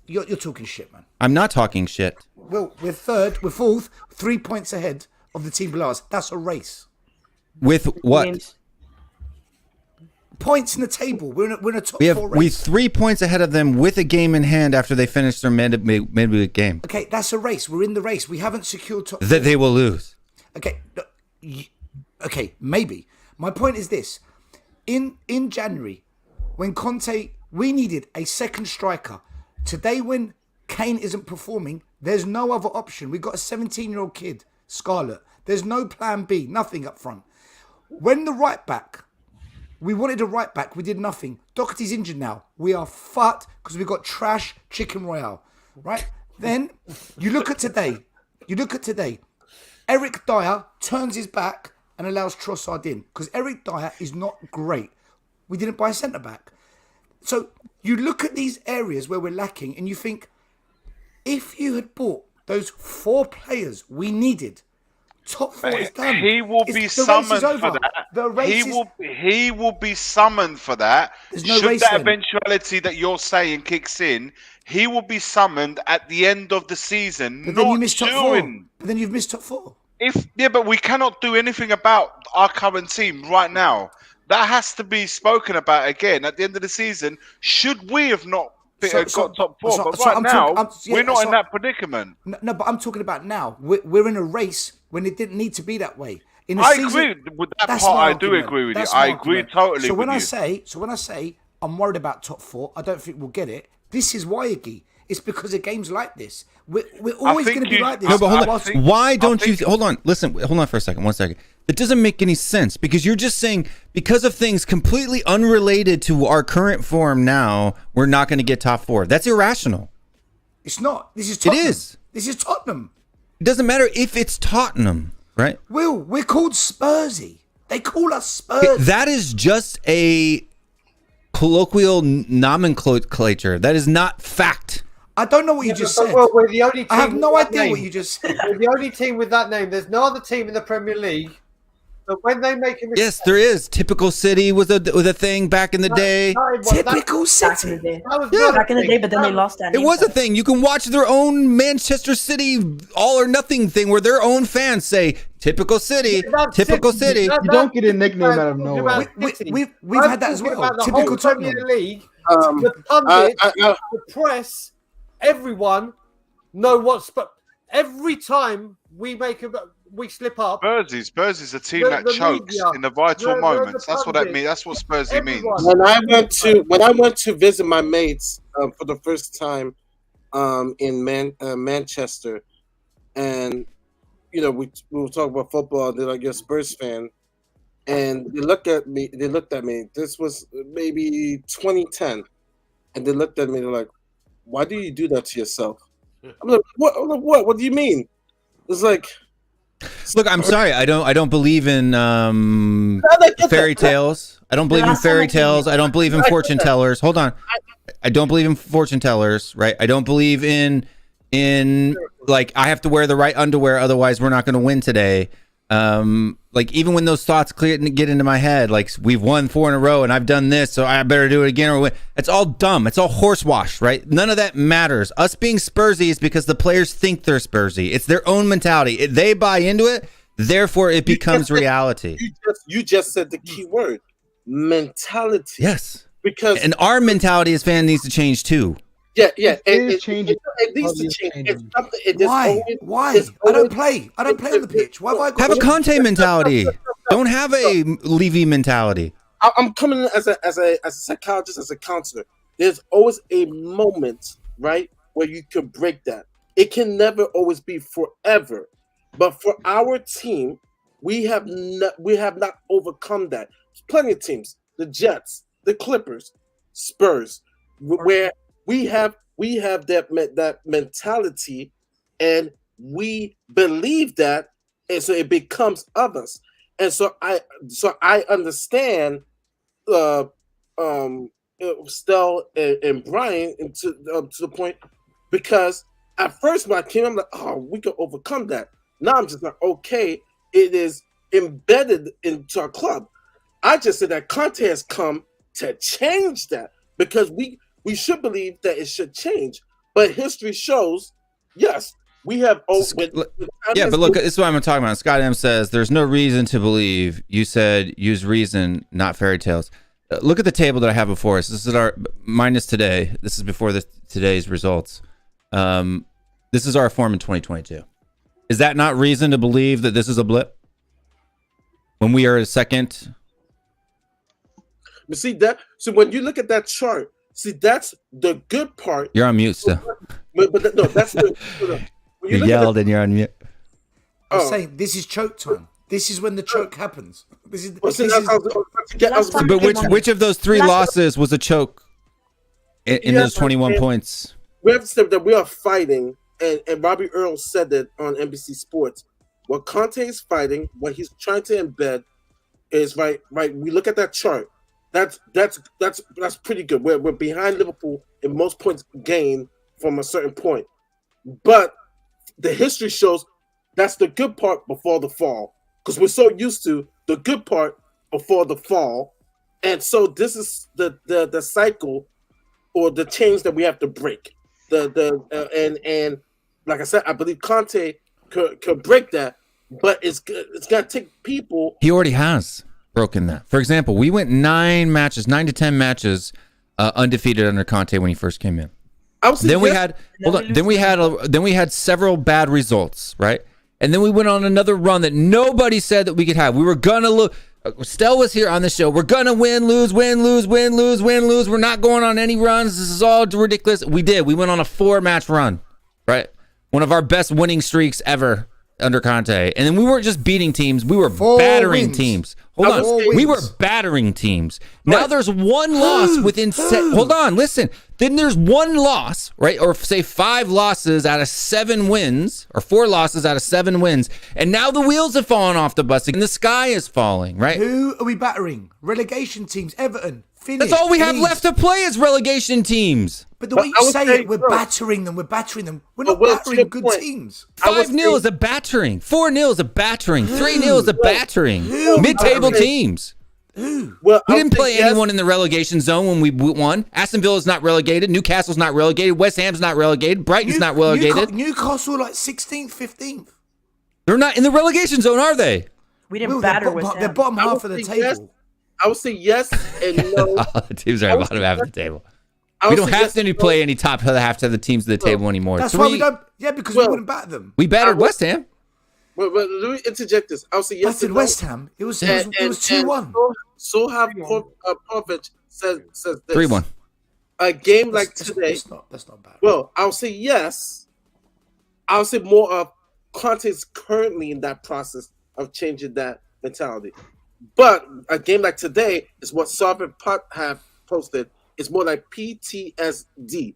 You're talking shit, man. I'm not talking shit. Will, we're 3rd, we're 4th, 3 points ahead of the team below us. That's a race. With what? Points in the table. We're in a top 4 race. We're 3 points ahead of them with a game in hand after they finish their midweek game. Okay, that's a race. We're in the race. We haven't secured top 4. That they will lose. Okay, maybe. My point is this. In January, when Conte, we needed a second striker. Today, when Kane isn't performing, there's no other option. We've got a 17-year-old kid, Scarlett. There's no plan B, nothing up front. When the right back, we wanted a right back, we did nothing. Doherty's injured now. We are fucked because we've got trash chicken royale, right? Then you look at today. Eric Dyer turns his back and allows Trossard in because Eric Dyer is not great. We didn't buy a centre-back. So you look at these areas where we're lacking and you think, if you had bought those 4 players we needed, top 4 is done. He will be summoned for that. He will be summoned for that. Should that eventuality that you're saying kicks in, he will be summoned at the end of the season. But then you missed top 4. But then you've missed top 4. But we cannot do anything about our current team right now. That has to be spoken about again at the end of the season. Should we have not got top 4? But right now, we're not in that predicament. No, but I'm talking about now. We're in a race when it didn't need to be that way. I agree with that part. I do agree with you. I agree totally. So when with I say I'm worried about top 4, I don't think we'll get it. This is why, Iggy. It's because of games like this. We're always going to be like this. No, but hold on. Why don't you? Hold on. Listen. Hold on for a second. 1 second. It doesn't make any sense because you're just saying because of things completely unrelated to our current form now, we're not going to get top 4. That's irrational. It's not. This is Tottenham. It is. This is Tottenham. It doesn't matter if it's Tottenham, right? We're called Spursy. They call us Spurs. That is just a colloquial nomenclature. That is not fact. I don't know what you just said. Well, we're the only team. I have no idea name. what you just said. We're the only team with that name. There's no other team in the Premier League. But when they make a mistake, Yes, there is. Typical City was a thing back in the day. Typical City. Back in the day, but then they lost that. It was a thing. You can watch their own Manchester City all or nothing thing where their own fans say, typical City, typical City. You don't get a nickname out of nowhere. We've had that as well. Typical Premier Tottenham. League. The pundits, the press, everyone know what's. But every time we slip up. Spurs is a team that chokes in the vital moments. That's what that means. That's what Spursy means. When I went to visit my mates for the first time in Manchester, and we were talking about football. They're like, "You're a Spurs fan," and they looked at me. This was maybe 2010, and they looked at me. They're like, "Why do you do that to yourself?" I'm like, "What? What do you mean?" It's like. Look, I'm sorry. I don't believe in fairy tales. I don't believe in fairy tales. I don't believe in fortune tellers. Hold on. I don't believe in fortune tellers, right? I don't believe in like I have to wear the right underwear, otherwise we're not going to win today. Like even when those thoughts get into my head, like we've won 4 in a row and I've done this, so I better do it again or win. It's all dumb. It's all horsewash, right? None of that matters. Us being Spursy is because the players think they're Spursy. It's their own mentality. They buy into it, therefore it becomes reality. You just said the key word, mentality. Yes. And our mentality as fans needs to change too. Yeah. It needs to change. It's something. Why? I don't play on the pitch. Why have I got Have a Conte mentality. Don't have a Levy mentality. I'm coming in as a psychologist, as a counselor. There's always a moment, right, where you can break that. It can never always be forever. But for our team, we have not overcome that. There's plenty of teams, the Jets, the Clippers, Spurs, where we have that mentality, and we believe that, and so it becomes of us. And so I understand Stell and Brian to the point, because at first when I came, I'm like, oh, we can overcome that. Now I'm just like, okay, it is embedded into our club. I just said that Conte has come to change that, because we should believe that it should change. But history shows, yes, we have. But look, this is what I'm talking about. Scott M says there's no reason to believe. You said use reason, not fairy tales. Look at the table that I have before us. This is our minus today. This is before today's results. This is our form in 2022. Is that not reason to believe that this is a blip? When we are a second. But see that. So when you look at that chart, see that's the good part. You're on mute still. But no, that's the. You yelled and you're on mute. I'm saying this is choke time. This is when the choke happens. But which of those 3 losses was a choke in those 21 points? We have to say that we are fighting, and Robbie Earl said that on NBC Sports. What Conte is fighting, what he's trying to embed, is right. We look at that chart. That's pretty good. We're behind Liverpool in most points gained from a certain point, but the history shows that's the good part before the fall, because we're so used to the good part before the fall, and so this is the cycle or the change that we have to break. And like I said, I believe Conte could break that, but it's gonna take people. He already has broken that. For example, we went 9 to 10 matches undefeated under Conte when he first came in. Then we had several bad results, right? And then we went on another run that nobody said that we could have. We were going to look. Stell was here on the show. We're going to win, lose, win, lose, win, lose, win, lose. We're not going on any runs. This is all ridiculous. We did. We went on a 4-match run, right? One of our best winning streaks ever under Conte. And then we weren't just beating teams. We were battering teams. Hold on. We were battering teams. Now there's one loss within hold on, listen. Then there's one loss, right? Or say 5 losses out of 7 wins, or 4 losses out of 7 wins. And now the wheels have fallen off the bus and the sky is falling, right? Who are we battering? Relegation teams, Everton. That's all we have left to play is relegation teams. But the way you say it, we're battering them. We're battering them. We're not battering good teams. 5-0 is a battering. 4-0 is a battering. 3-0 is a battering. Mid-table teams. Well, we didn't play anyone in the relegation zone when we won. Aston Villa's not relegated. Newcastle's not relegated. West Ham's not relegated. Brighton's not relegated. Newcastle like 16th, 15th. They're not in the relegation zone, are they? We didn't batter West Ham. They're bottom half of the table. Yes. I would say yes and no. All the teams are at the bottom half of the table. We don't have to play any top half of the teams of the table anymore. That's why we don't. Yeah, because we wouldn't batter them. We battered West Ham. But let me interject this. I would say yes and no. West Ham. It was 2-1. So have Popovic says this. 3-1. A game like today. That's not bad. Well, I'll say yes. I'll say more of Conte's currently in that process of changing that mentality. But a game like today is what Sovereign Putt have posted. It's more like PTSD.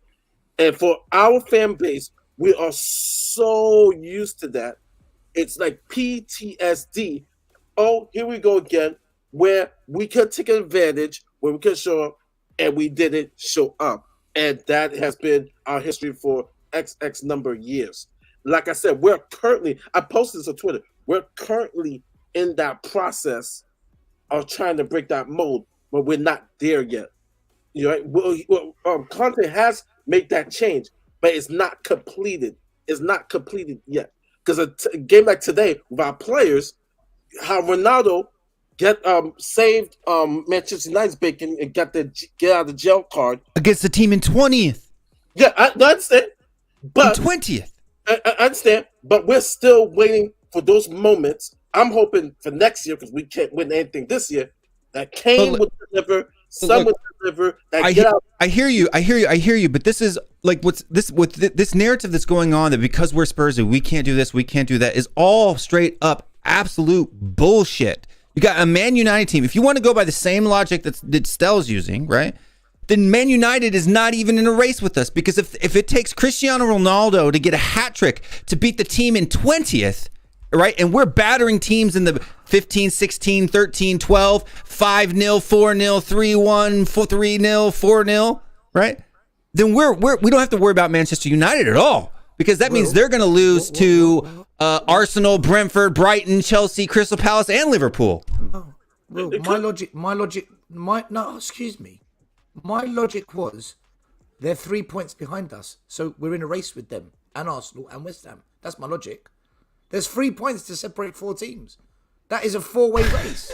And for our fan base, we are so used to that. It's like PTSD. Oh, here we go again, where we could take advantage, where we could show up, and we didn't show up. And that has been our history for XX number of years. Like I said, I posted this on Twitter, we're currently in that process of trying to break that mold, but we're not there yet. You know, Conte has made that change, but it's not completed. It's not completed yet. Because a game like today with our players, how Ronaldo saved Manchester United's bacon and got the get out of the jail card against the team in 20th. Yeah, I understand. But in 20th, I understand. But we're still waiting for those moments. I'm hoping for next year, because we can't win anything this year, that Kane would deliver, Son would deliver. I hear you. But this is like this narrative that's going on, that because we're Spurs, we can't do this, we can't do that, is all straight up absolute bullshit. You got a Man United team. If you want to go by the same logic that Stell's using, right? Then Man United is not even in a race with us, because if it takes Cristiano Ronaldo to get a hat trick to beat the team in 20th, right? And we're battering teams in the 15, 16, 13, 12, 5-0, 4-0, 3-1, 3-0, 4-0, right? Then we don't have to worry about Manchester United at all, because that means they're going to lose to Arsenal, Brentford, Brighton, Chelsea, Crystal Palace, and Liverpool. My logic was they're 3 points behind us, so we're in a race with them and Arsenal and West Ham. That's my logic. There's 3 points to separate 4 teams. That is a 4-way race.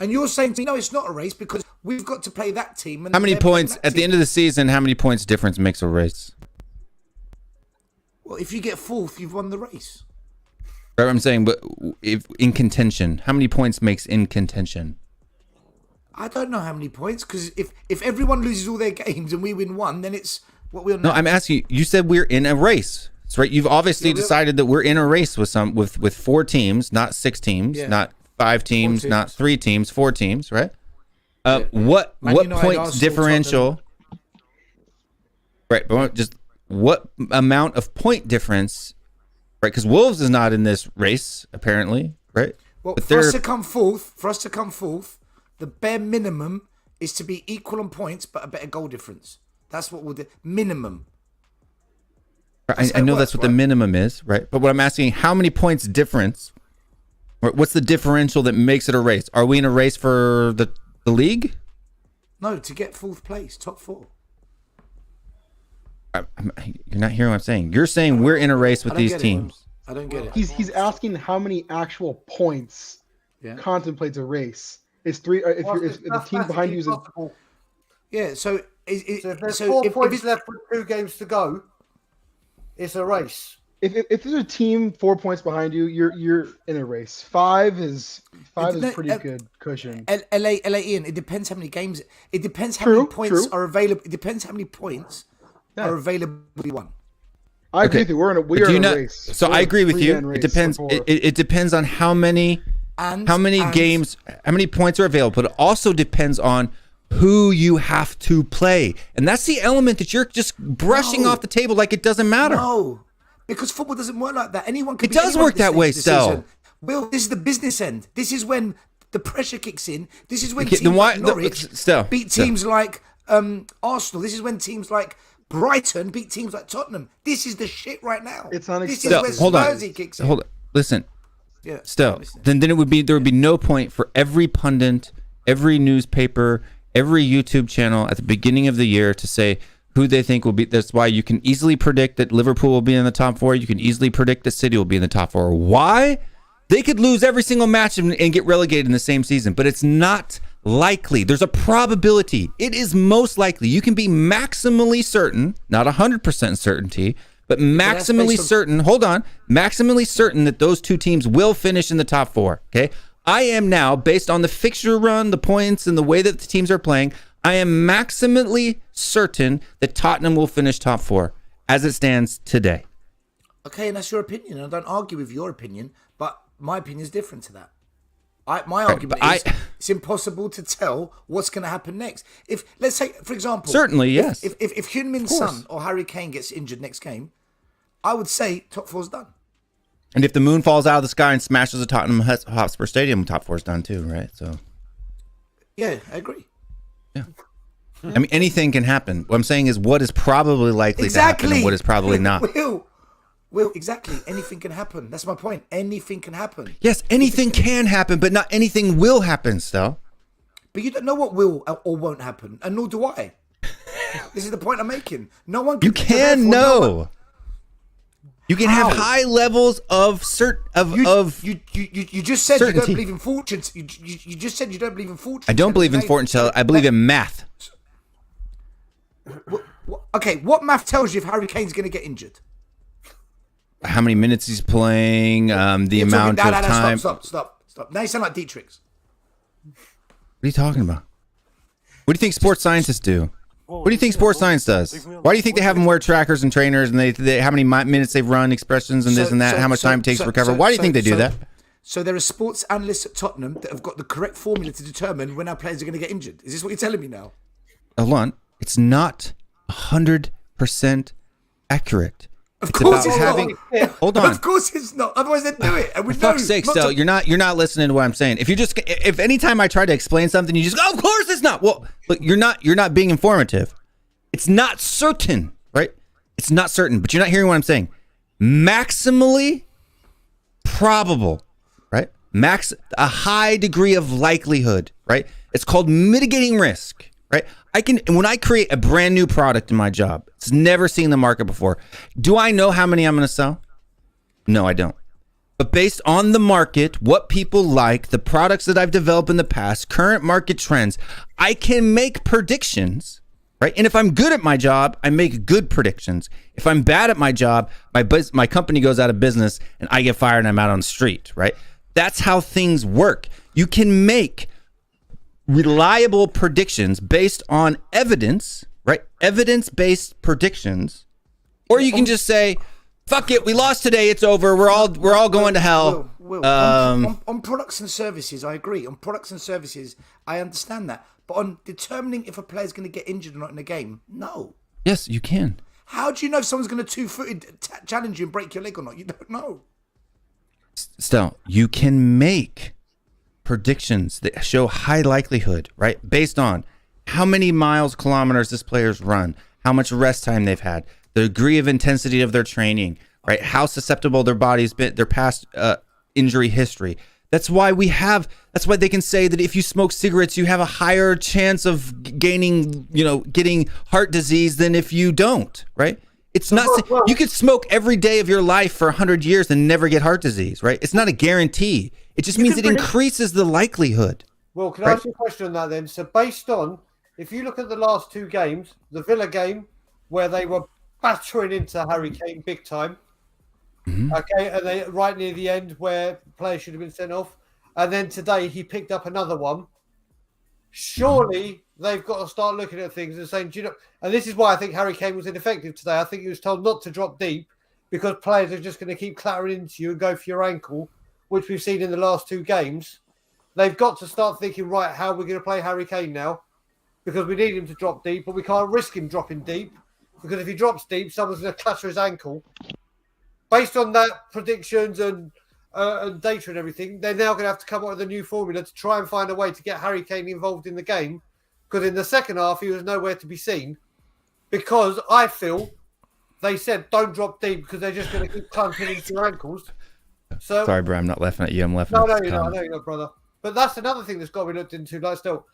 And you're saying to me, no, it's not a race because we've got to play that team. And how many points at the end of the season? How many points difference makes a race? Well, if you get 4th, you've won the race. Right, I'm saying, but if in contention, how many points makes in contention? I don't know how many points, because if everyone loses all their games and we win 1, then it's what we'll know. No, I'm asking you. You said we're in a race. That's right. You've obviously decided that we're in a race with 4 teams, not 6 teams, not 5 teams, not 3 teams, 4 teams, right? What points differential? Right, but just what amount of point difference? Right, because Wolves is not in this race apparently, right? Well, for us to come fourth, the bare minimum is to be equal on points, but a better goal difference. That's what we'll do. Minimum. I know that's what the minimum is, right? But what I'm asking, how many points difference? What's the differential that makes it a race? Are we in a race for the league? No, to get 4th place, top 4. You're not hearing what I'm saying. You're saying we're in a race with these teams. I don't get it. He's asking how many actual points contemplates a race. It's 3. If the team behind you is yeah. So if there's 4 points left with 2 games to go, it's a race. if there's a team 4 points behind you, you're in a race. Five is pretty good cushion. LA Ian, it depends how many games. It depends how many points are available. It depends how many points are available to be won. I agree with you. We are in a race. So I agree with you. It depends. It depends on how many games, how many points are available. But it also depends on who you have to play, and that's the element that you're just brushing off the table like it doesn't matter. No, because football doesn't work like that. Anyone can. It does work that way, Stel. Will, this is the business end. This is when the pressure kicks in. This is when teams like Norwich beat teams like Arsenal. This is when teams like Brighton beat teams like Tottenham. This is the shit right now. It's unacceptable. This is where Spursy kicks in. Hold on. Listen. Yeah. Still, then there would be no point for every pundit, every newspaper, every YouTube channel at the beginning of the year to say who they think will be. That's why you can easily predict that Liverpool will be in the top 4. You can easily predict that City will be in the top 4. Why? They could lose every single match and get relegated in the same season, but it's not likely. There's a probability. It is most likely. You can be maximally certain, not 100% certainty, but maximally certain. Hold on. Maximally certain that those two teams will finish in the top 4. Okay. I am now, based on the fixture run, the points, and the way that the teams are playing, I am maximally certain that Tottenham will finish top 4 as it stands today. Okay, and that's your opinion. I don't argue with your opinion, but my opinion is different to that. My argument is it's impossible to tell what's going to happen next. If, let's say, for example, certainly, yes. If Heung-min Son or Harry Kane gets injured next game, I would say top 4's done. And if the moon falls out of the sky and smashes the Tottenham Hotspur Stadium, top 4's done too, right? So, yeah, I agree. Yeah. I mean, anything can happen. What I'm saying is what is probably likely to happen and what is probably not. Will, exactly. Anything can happen. That's my point. Anything can happen. Yes, anything can happen, but not anything will happen, Stel. But you don't know what will or won't happen, and nor do I. This is the point I'm making. No one can. You can know. You can have high levels of You just said certainty. You don't believe in fortune. You just said you don't believe in fortune. I don't believe in fortune. I believe in math. Okay, what math tells you if Harry Kane's going to get injured? How many minutes he's playing, the amount of time. Stop. Now you sound like Dietrich's. What are you talking about? What do you think sports scientists do? What do you think sports science does? Why do you think they have them wear trackers and trainers and they how many minutes they've run, expressions and this and that, how much time it takes to recover? Why do you think they do that? So there are sports analysts at Tottenham that have got the correct formula to determine when our players are going to get injured. Is this what you're telling me now? Hold on. It's not 100% accurate. Of course it's not. Hold on. Of course it's not. Otherwise they'd do it. And For fuck's sake, Stel, you're not listening to what I'm saying. If anytime I try to explain something, you just go, of course it's not. Well, look, you're not being informative. It's not certain, right? It's not certain, but you're not hearing what I'm saying. Maximally probable, right? A high degree of likelihood, right? It's called mitigating risk, right? When I create a brand new product in my job, it's never seen the market before. Do I know how many I'm going to sell? No, I don't. But based on the market, what people like, the products that I've developed in the past, current market trends, I can make predictions, right? And if I'm good at my job, I make good predictions. If I'm bad at my job, my company goes out of business and I get fired and I'm out on the street, right? That's how things work. You can make reliable predictions based on evidence, right? Evidence-based predictions, or you can just say, "Fuck it, we lost today. It's over. We're all going to hell." On products and services, I agree. On products and services, I understand that. But on determining if a player's going to get injured or not in a game, no. Yes, you can. How do you know if someone's going to two-footed challenge you and break your leg or not? You don't know. Still, you can make predictions that show high likelihood, right? Based on how many kilometers this player's run, how much rest time they've had, the degree of intensity of their training, right? How susceptible their body's been, their past injury history. That's why they can say that if you smoke cigarettes, you have a higher chance of getting heart disease than if you don't, right? It's not, you could smoke every day of your life for 100 years and never get heart disease, right? It's not a guarantee. It just means it increases the likelihood. Well, can I ask you a question on that then? So based on, if you look at the last two games, the Villa game where they were battering into Harry Kane big time, Okay, and they right near the end where players should have been sent off. And then today he picked up another one. Surely they've got to start looking at things and saying, do you know? And this is why I think Harry Kane was ineffective today. I think he was told not to drop deep because players are just going to keep clattering into you and go for your ankle, which we've seen in the last 2 games. They've got to start thinking, right, how are we going to play Harry Kane now? Because we need him to drop deep, but we can't risk him dropping deep because if he drops deep, someone's going to clatter his ankle. Based on that predictions and data and everything, they're now going to have to come up with a new formula to try and find a way to get Harry Kane involved in the game. Because in the second half, he was nowhere to be seen. Because I feel they said don't drop deep because they're just going to keep clunking into your ankles. So sorry, bro, I'm not laughing at you. I'm laughing. No, at you're not. I know you're not, brother. But that's another thing that's got to be looked into. Like, still,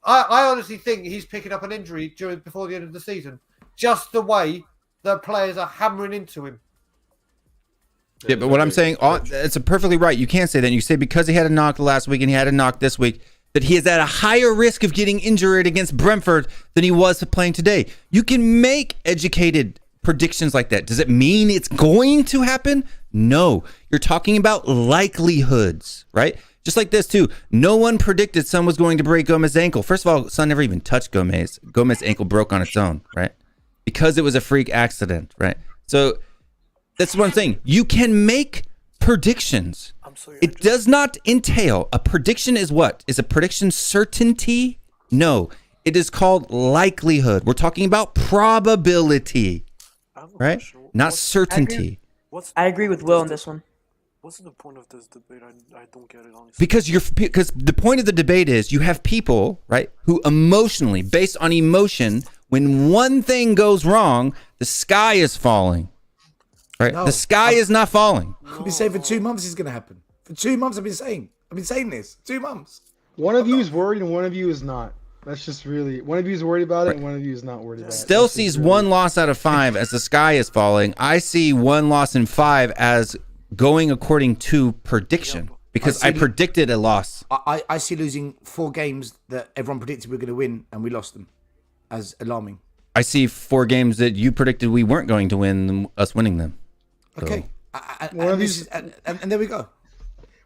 I honestly think he's picking up an injury before the end of the season. Just the way that players are hammering into him. Yeah, but what I'm saying, it's perfectly right. You can't say that. You say because he had a knock last week and he had a knock this week, that he is at a higher risk of getting injured against Brentford than he was playing today. You can make educated predictions like that. Does it mean it's going to happen? No. You're talking about likelihoods, right? Just like this, too. No one predicted Son was going to break Gomez's ankle. First of all, Son never even touched Gomez. Gomez's ankle broke on its own, right? Because it was a freak accident, right? So that's what I'm saying. You can make predictions. It does not entail. A prediction is what? Is a prediction certainty? No. It is called likelihood. We're talking about probability, right? Not certainty. I agree with Will on this one. What's the point of this debate? I don't get it, honestly. Because the point of the debate is you have people, right, who emotionally, based on emotion, when one thing goes wrong, the sky is falling. Right? No, the sky is not falling. I've been saying for 2 months it's going to happen. For 2 months I've been saying this. 2 months. One of you is worried and one of you is not. That's just really, one of you is worried about it and one of you is not worried about it. Still sees really 1 loss out of 5 as the sky is falling. I see 1 loss in 5 as going according to prediction because I predicted a loss. I see losing 4 games that everyone predicted we were going to win and we lost them as alarming. I see 4 games that you predicted we weren't going to win, us winning them. Okay, and there we go.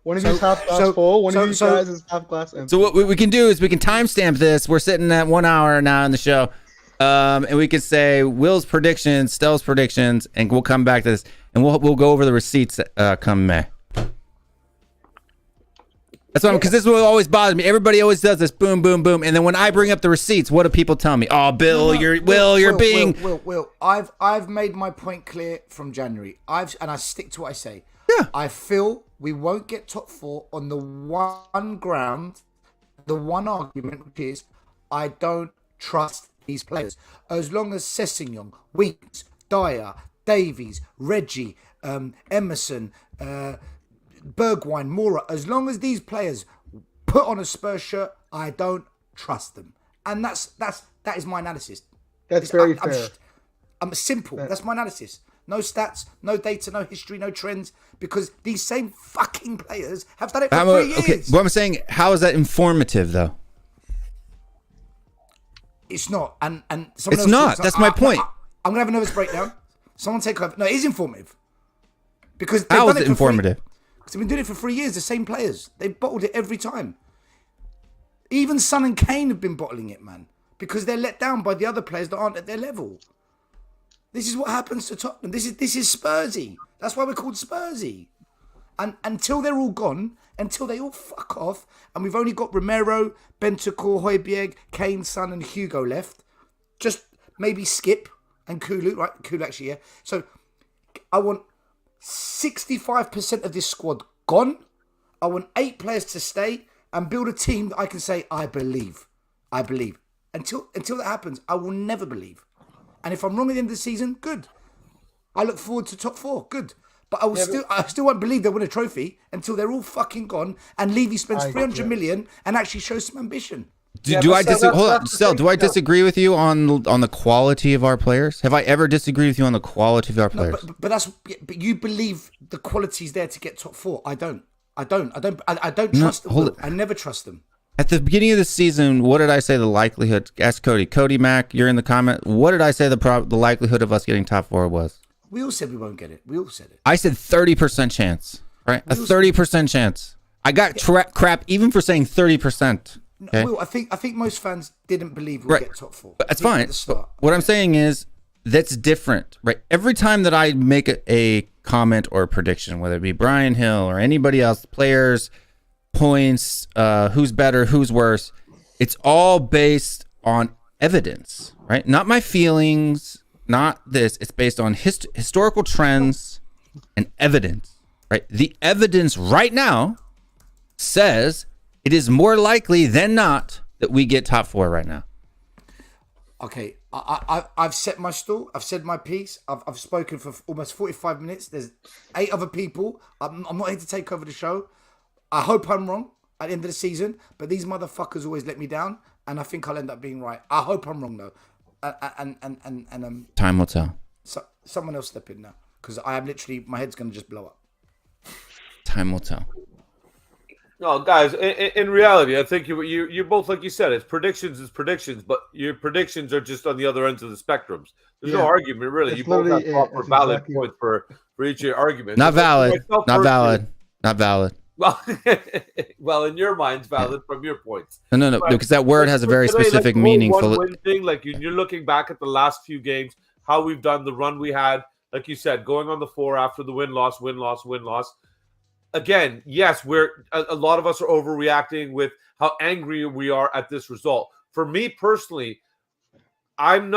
One of you is half glass full. One of you guys is half glass empty. So what we can do is we can timestamp this. We're sitting at 1 hour now in the show, and we can say Will's predictions, Stell's predictions, and we'll come back to this, and we'll go over the receipts come May. That's what because this is what always bothers me. Everybody always does this, boom, boom, boom, and then when I bring up the receipts, what do people tell me? Oh, Bill, you're being. Will. I've made my point clear from January. And I stick to what I say. Yeah. I feel we won't get top 4 on the one ground, the one argument, which is I don't trust these players. As long as Sessegnon, Winks, Dyer, Davies, Reggie, Emerson, Bergwijn, Mora, as long as these players put on a Spurs shirt, I don't trust them. And that is my analysis. That's very fair. I'm simple. That's my analysis. No stats, no data, no history, no trends, because these same fucking players have done it for 3 years. Okay, what I'm saying, how is that informative though? It's not. And it's not. That's my point. I'm gonna have a nervous breakdown. Someone take over. No, it is informative. Because how is it informative? Because they've been doing it for 3 years, the same players. They've bottled it every time. Even Son and Kane have been bottling it, man. Because they're let down by the other players that aren't at their level. This is what happens to Tottenham. This is Spursy. That's why we're called Spursy. And until they're all gone, until they all fuck off, and we've only got Romero, Bentancur, Højbjerg, Kane, Son, and Hugo left. Just maybe Skip and Kulu, right? Kulu actually, yeah. So I want 65% of this squad gone. I want 8 players to stay and build a team that I can say, I believe. Until that happens, I will never believe. And if I'm wrong at the end of the season, good. I look forward to top 4, good. But I still won't believe they'll win a trophy until they're all fucking gone and Levy spends 300 million and actually shows some ambition. Do I disagree with you on the quality of our players? Have I ever disagreed with you on the quality of our players? No, but you believe the quality's there to get top 4. I don't trust them. I never trust them. At the beginning of the season, what did I say the likelihood? Ask Cody. Cody Mack, you're in the comment. What did I say the likelihood of us getting top 4 was? We all said we won't get it. We all said it. I said 30% chance, right? A 30% chance. I got crap even for saying 30%. Okay? Will, I think most fans didn't believe we'd get top 4. But that's fine. But what I'm saying is that's different, right? Every time that I make a comment or a prediction, whether it be Brian Hill or anybody else, players, points, who's better, who's worse, it's all based on evidence, right? Not my feelings, not this. It's based on historical trends and evidence, right? The evidence right now says it is more likely than not that we get top 4 right now. Okay, I've set my stall. I've said my piece. I've spoken for almost 45 minutes. There's 8 other people. I'm not here to take over the show. I hope I'm wrong at the end of the season, but these motherfuckers always let me down, and I think I'll end up being right. I hope I'm wrong though. And time will tell. So someone else step in now, because I am literally, my head's gonna just blow up. Time will tell. No, guys. In reality, I think you both, like you said, it's predictions, but your predictions are just on the other ends of the spectrums. There's no argument really. It's you both have proper valid exactly points for each of your arguments. Not valid. Not valid. Not valid. Well, in your mind's valid from your points. No, because that word has a very specific meaning. One thing, like you're looking back at the last few games, how we've done, the run we had, like you said, going on the 4 after the win loss. Again, yes, a lot of us are overreacting with how angry we are at this result. For me personally, I'm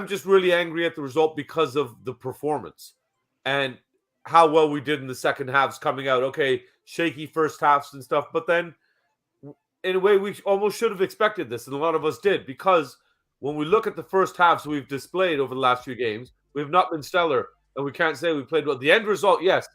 just really angry at the result because of the performance and how well we did in the second halves coming out. Okay, shaky first halves and stuff, but then in a way we almost should have expected this, and a lot of us did, because when we look at the first halves we've displayed over the last few games, we've not been stellar, and we can't say we played well. The end result, yes,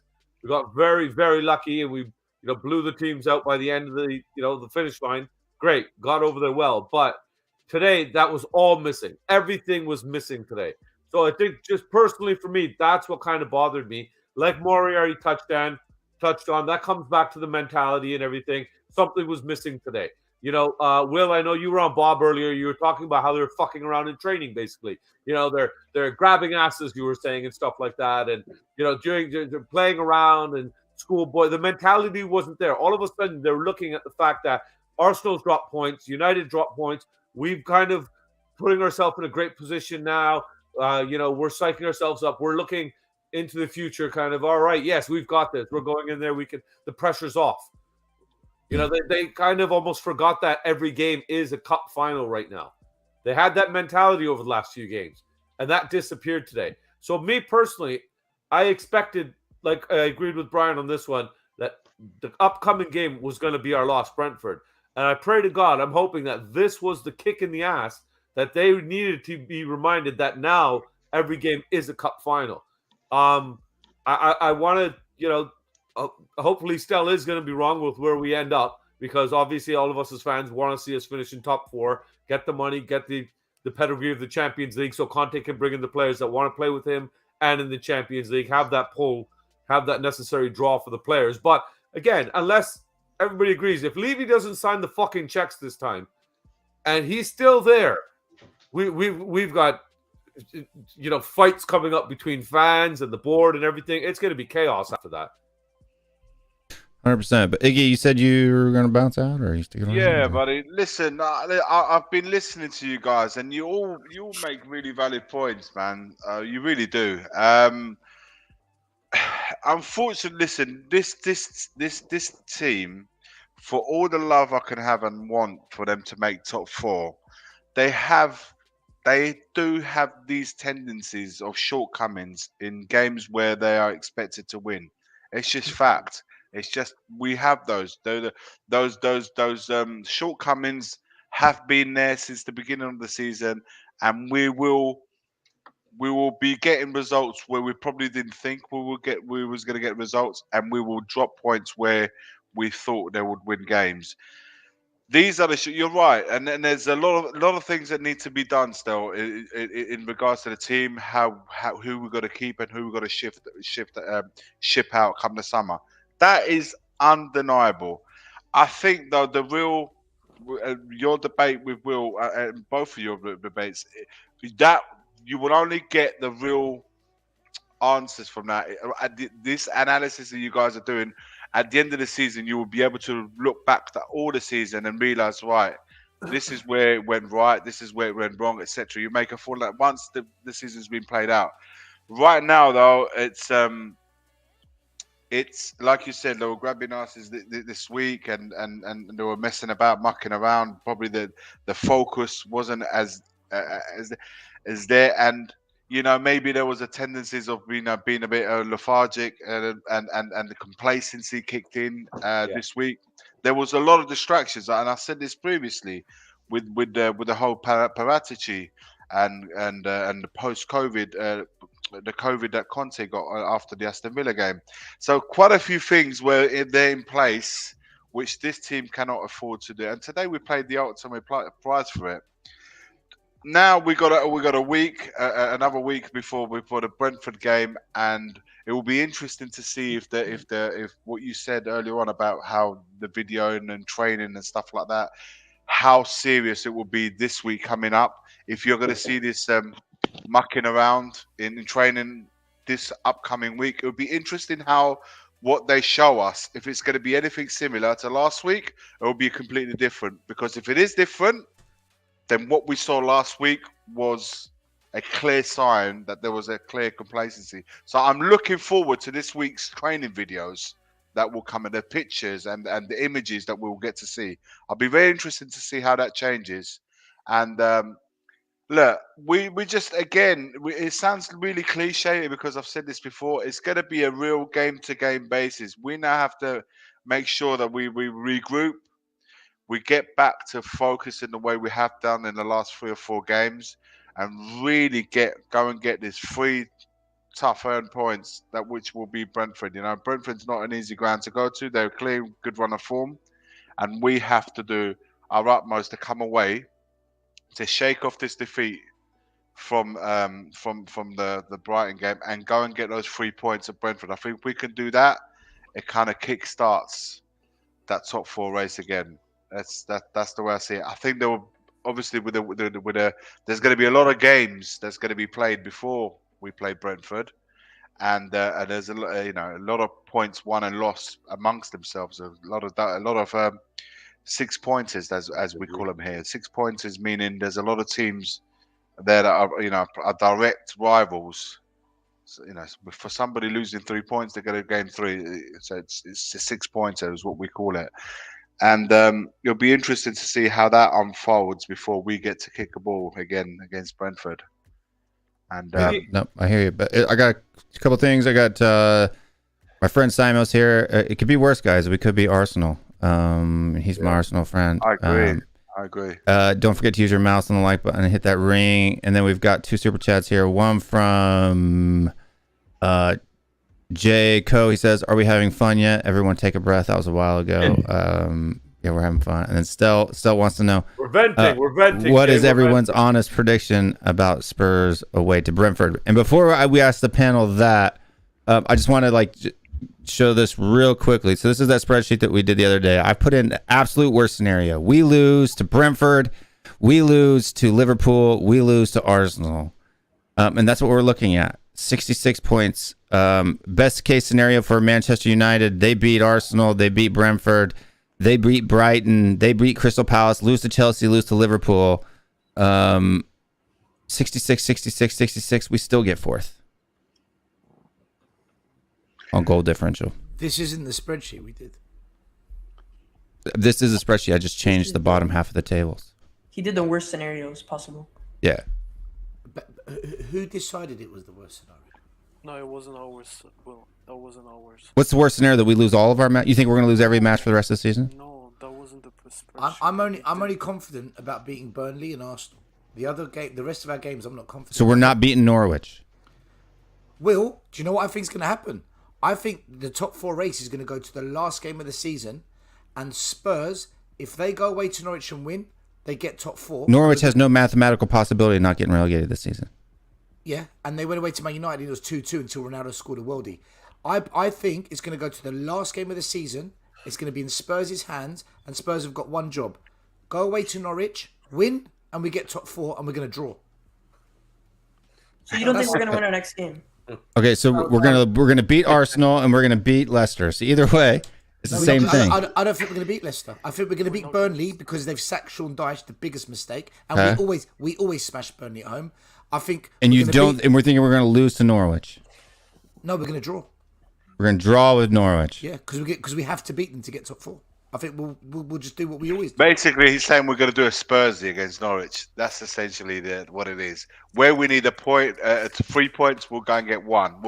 we got very, very lucky, and we blew the teams out by the end of the the finish line. Great, got over there well, but today that was all missing. Everything was missing today. So I think just personally for me, that's what kind of bothered me. Like Moriarty touched on, that comes back to the mentality and everything. Something was missing today. Will, I know you were on Bob earlier. You were talking about how they were fucking around in training, basically. They're grabbing asses, you were saying, and stuff like that. And, they're playing around and schoolboy. The mentality wasn't there. All of a sudden, they're looking at the fact that Arsenal's dropped points, United dropped points. We've kind of putting ourselves in a great position now. We're psyching ourselves up. We're looking into the future, kind of, all right, yes, we've got this. We're going in there. The pressure's off. They kind of almost forgot that every game is a cup final right now. They had that mentality over the last few games, and that disappeared today. So me personally, I expected, like I agreed with Brian on this one, that the upcoming game was going to be our loss, Brentford. And I pray to God, I'm hoping that this was the kick in the ass that they needed to be reminded that now every game is a cup final. I want to, hopefully Stell is going to be wrong with where we end up, because obviously all of us as fans want to see us finish in top 4, get the money, get the pedigree of the Champions League, so Conte can bring in the players that want to play with him, and in the Champions League have that pull, have that necessary draw for the players. But again, unless everybody agrees, if Levy doesn't sign the fucking checks this time, and he's still there, we've got fights coming up between fans and the board and everything. It's going to be chaos after that. 100%. But Iggy, you said you were going to bounce out, or are you sticking on? Yeah, buddy. Listen, I've been listening to you guys, and you all make really valid points, man. You really do. Unfortunately, listen, this team, for all the love I can have and want for them to make top 4, they do have these tendencies of shortcomings in games where they are expected to win. It's just fact. It's just we have those. Those shortcomings have been there since the beginning of the season, and we will be getting results where we probably didn't think we was going to get results, and we will drop points where we thought they would win games. These are you're right, and then there's a lot of things that need to be done still in regards to the team, who we're going to keep and who we're going to ship out come the summer. That is undeniable. I think though the real your debate with Will and both of your debates, that you will only get the real answers from that. This analysis that you guys are doing, at the end of the season, you will be able to look back at all the season and realize, right, this is where it went right, this is where it went wrong, etc. You make a full once the season's been played out. Right now, though, it's like you said, they were grabbing asses this week, and they were messing about, mucking around. Probably the focus wasn't as there, and maybe there was a tendencies of being a bit lethargic, and the complacency kicked in this week. There was a lot of distractions, and I said this previously with the whole Paratici and the post-COVID. The COVID that Conte got after the Aston Villa game. So quite a few things were there in place, which this team cannot afford to do. And today we played the ultimate prize for it. Now we got a week, another week before the Brentford game, and it will be interesting to see if what you said earlier on about how the video and training and stuff like that, how serious it will be this week coming up. If you're going to see this mucking around in training this upcoming week, it would be interesting what they show us. If it's going to be anything similar to last week, it will be completely different. Because if it is different, then what we saw last week was a clear sign that there was a clear complacency. So I'm looking forward to this week's training videos that will come, and the pictures and the images that we'll get to see. I'll be very interested to see how that changes. And look, we just, again, it sounds really cliche because I've said this before. It's going to be a real game-to-game basis. We now have to make sure that we regroup. We get back to focusing the way we have done in the last 3 or 4 games, and really go and get these 3 tough earned points, which will be Brentford. Brentford's not an easy ground to go to. They're a clear good run of form, and we have to do our utmost to come away to shake off this defeat from the Brighton game and go and get those 3 points at Brentford. I think if we can do that, it kind of kick-starts that top 4 race again. That's the way I see it. I think there will obviously there's going to be a lot of games that's going to be played before we play Brentford, and there's a lot of points won and lost amongst themselves. A lot of 6 pointers, as we call them here. 6 pointers meaning there's a lot of teams there that are direct rivals. So, for somebody losing 3 points, they're going to gain 3. So it's a 6 pointer is what we call it. And it'll be interesting to see how that unfolds before we get to kick a ball again against Brentford. And no, I hear you. But I got a couple things. I got my friend Simos here. It could be worse, guys. We could be Arsenal. He's my Arsenal friend. I agree. Don't forget to use your mouse on the like button and hit that ring. And then we've got 2 super chats here. One from J. Coe. He says, "Are we having fun yet? Everyone take a breath." That was a while ago. Yeah, we're having fun. And then Stell wants to know, We're venting. What is everyone's honest prediction about Spurs away to Brentford? And before we ask the panel that, I just want to show this real quickly. So this is that spreadsheet that we did the other day. I put in the absolute worst scenario. We lose to Brentford. We lose to Liverpool. We lose to Arsenal. And that's what we're looking at. 66 points. Best case scenario for Manchester United. They beat Arsenal. They beat Brentford. They beat Brighton. They beat Crystal Palace. Lose to Chelsea. Lose to Liverpool. 66, 66, 66. We still get 4th. On goal differential. This isn't the spreadsheet we did. This is a spreadsheet. I just changed the bottom half of the tables. He did the worst scenarios possible. Yeah. But who decided it was the worst scenario? No, it wasn't ours. Well, that wasn't ours. What's the worst scenario, that we lose all of our match? You think we're going to lose every match for the rest of the season? No, that wasn't the spreadsheet. I'm only confident about beating Burnley and Arsenal. The rest of our games, I'm not confident. So we're not beating Norwich. Will, do you know what I think is going to happen? I think the top 4 race is going to go to the last game of the season, and Spurs, if they go away to Norwich and win, they get top 4. Norwich has no mathematical possibility of not getting relegated this season. Yeah, and they went away to Man United. It was 2-2 until Ronaldo scored a worldie. I think it's going to go to the last game of the season. It's going to be in Spurs' hands, and Spurs have got one job. Go away to Norwich, win, and we get top 4, and we're going to draw. So you don't think we're going to win our next game? Okay, so we're gonna beat Arsenal and we're gonna beat Leicester. So either way, it's the same thing. I don't think we're going to beat Leicester. I think we're going to beat Burnley because they've sacked Sean Dyche, the biggest mistake, and we always smash Burnley at home. I think. And you don't, and we're thinking we're going to lose to Norwich. No, we're going to draw. We're going to draw with Norwich. Yeah, because we have to beat them to get top 4. I think we'll just do what we always do. Basically, he's saying we're going to do a Spursy against Norwich. That's essentially what it is. Where we need a point, 3 points, we'll go and get 1.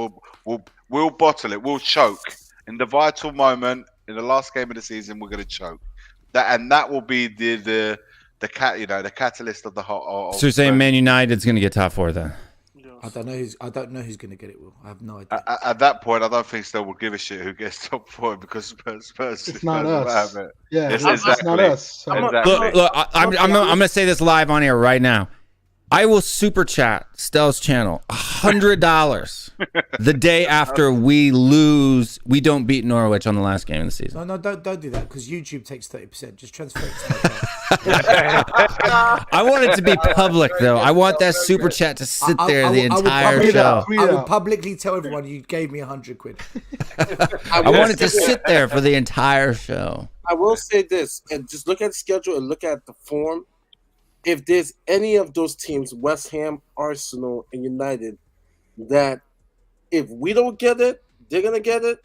We'll bottle it. We'll choke in the vital moment. In the last game of the season, we're going to choke. That will be the catalyst of the whole. So you're saying Man United's going to get top 4 then? I don't know who's going to get it. Will I have no idea. At that point, I don't think Still will give a shit who gets top 4 because Spurs it's not us. Yeah, it's exactly. not us. So. Exactly. Look, I'm going to say this live on air right now. I will super chat Stell's channel $100 the day after we don't beat Norwich on the last game of the season. No, don't do that because YouTube takes 30%. Just transfer it to my account. I want it to be public though. I want that super chat to sit there the entire show. I would publicly tell everyone you gave me £100. I want it to sit there for the entire show. I will say this, and just look at the schedule and look at the form. If there's any of those teams, West Ham, Arsenal, and United, that if we don't get it, they're going to get it,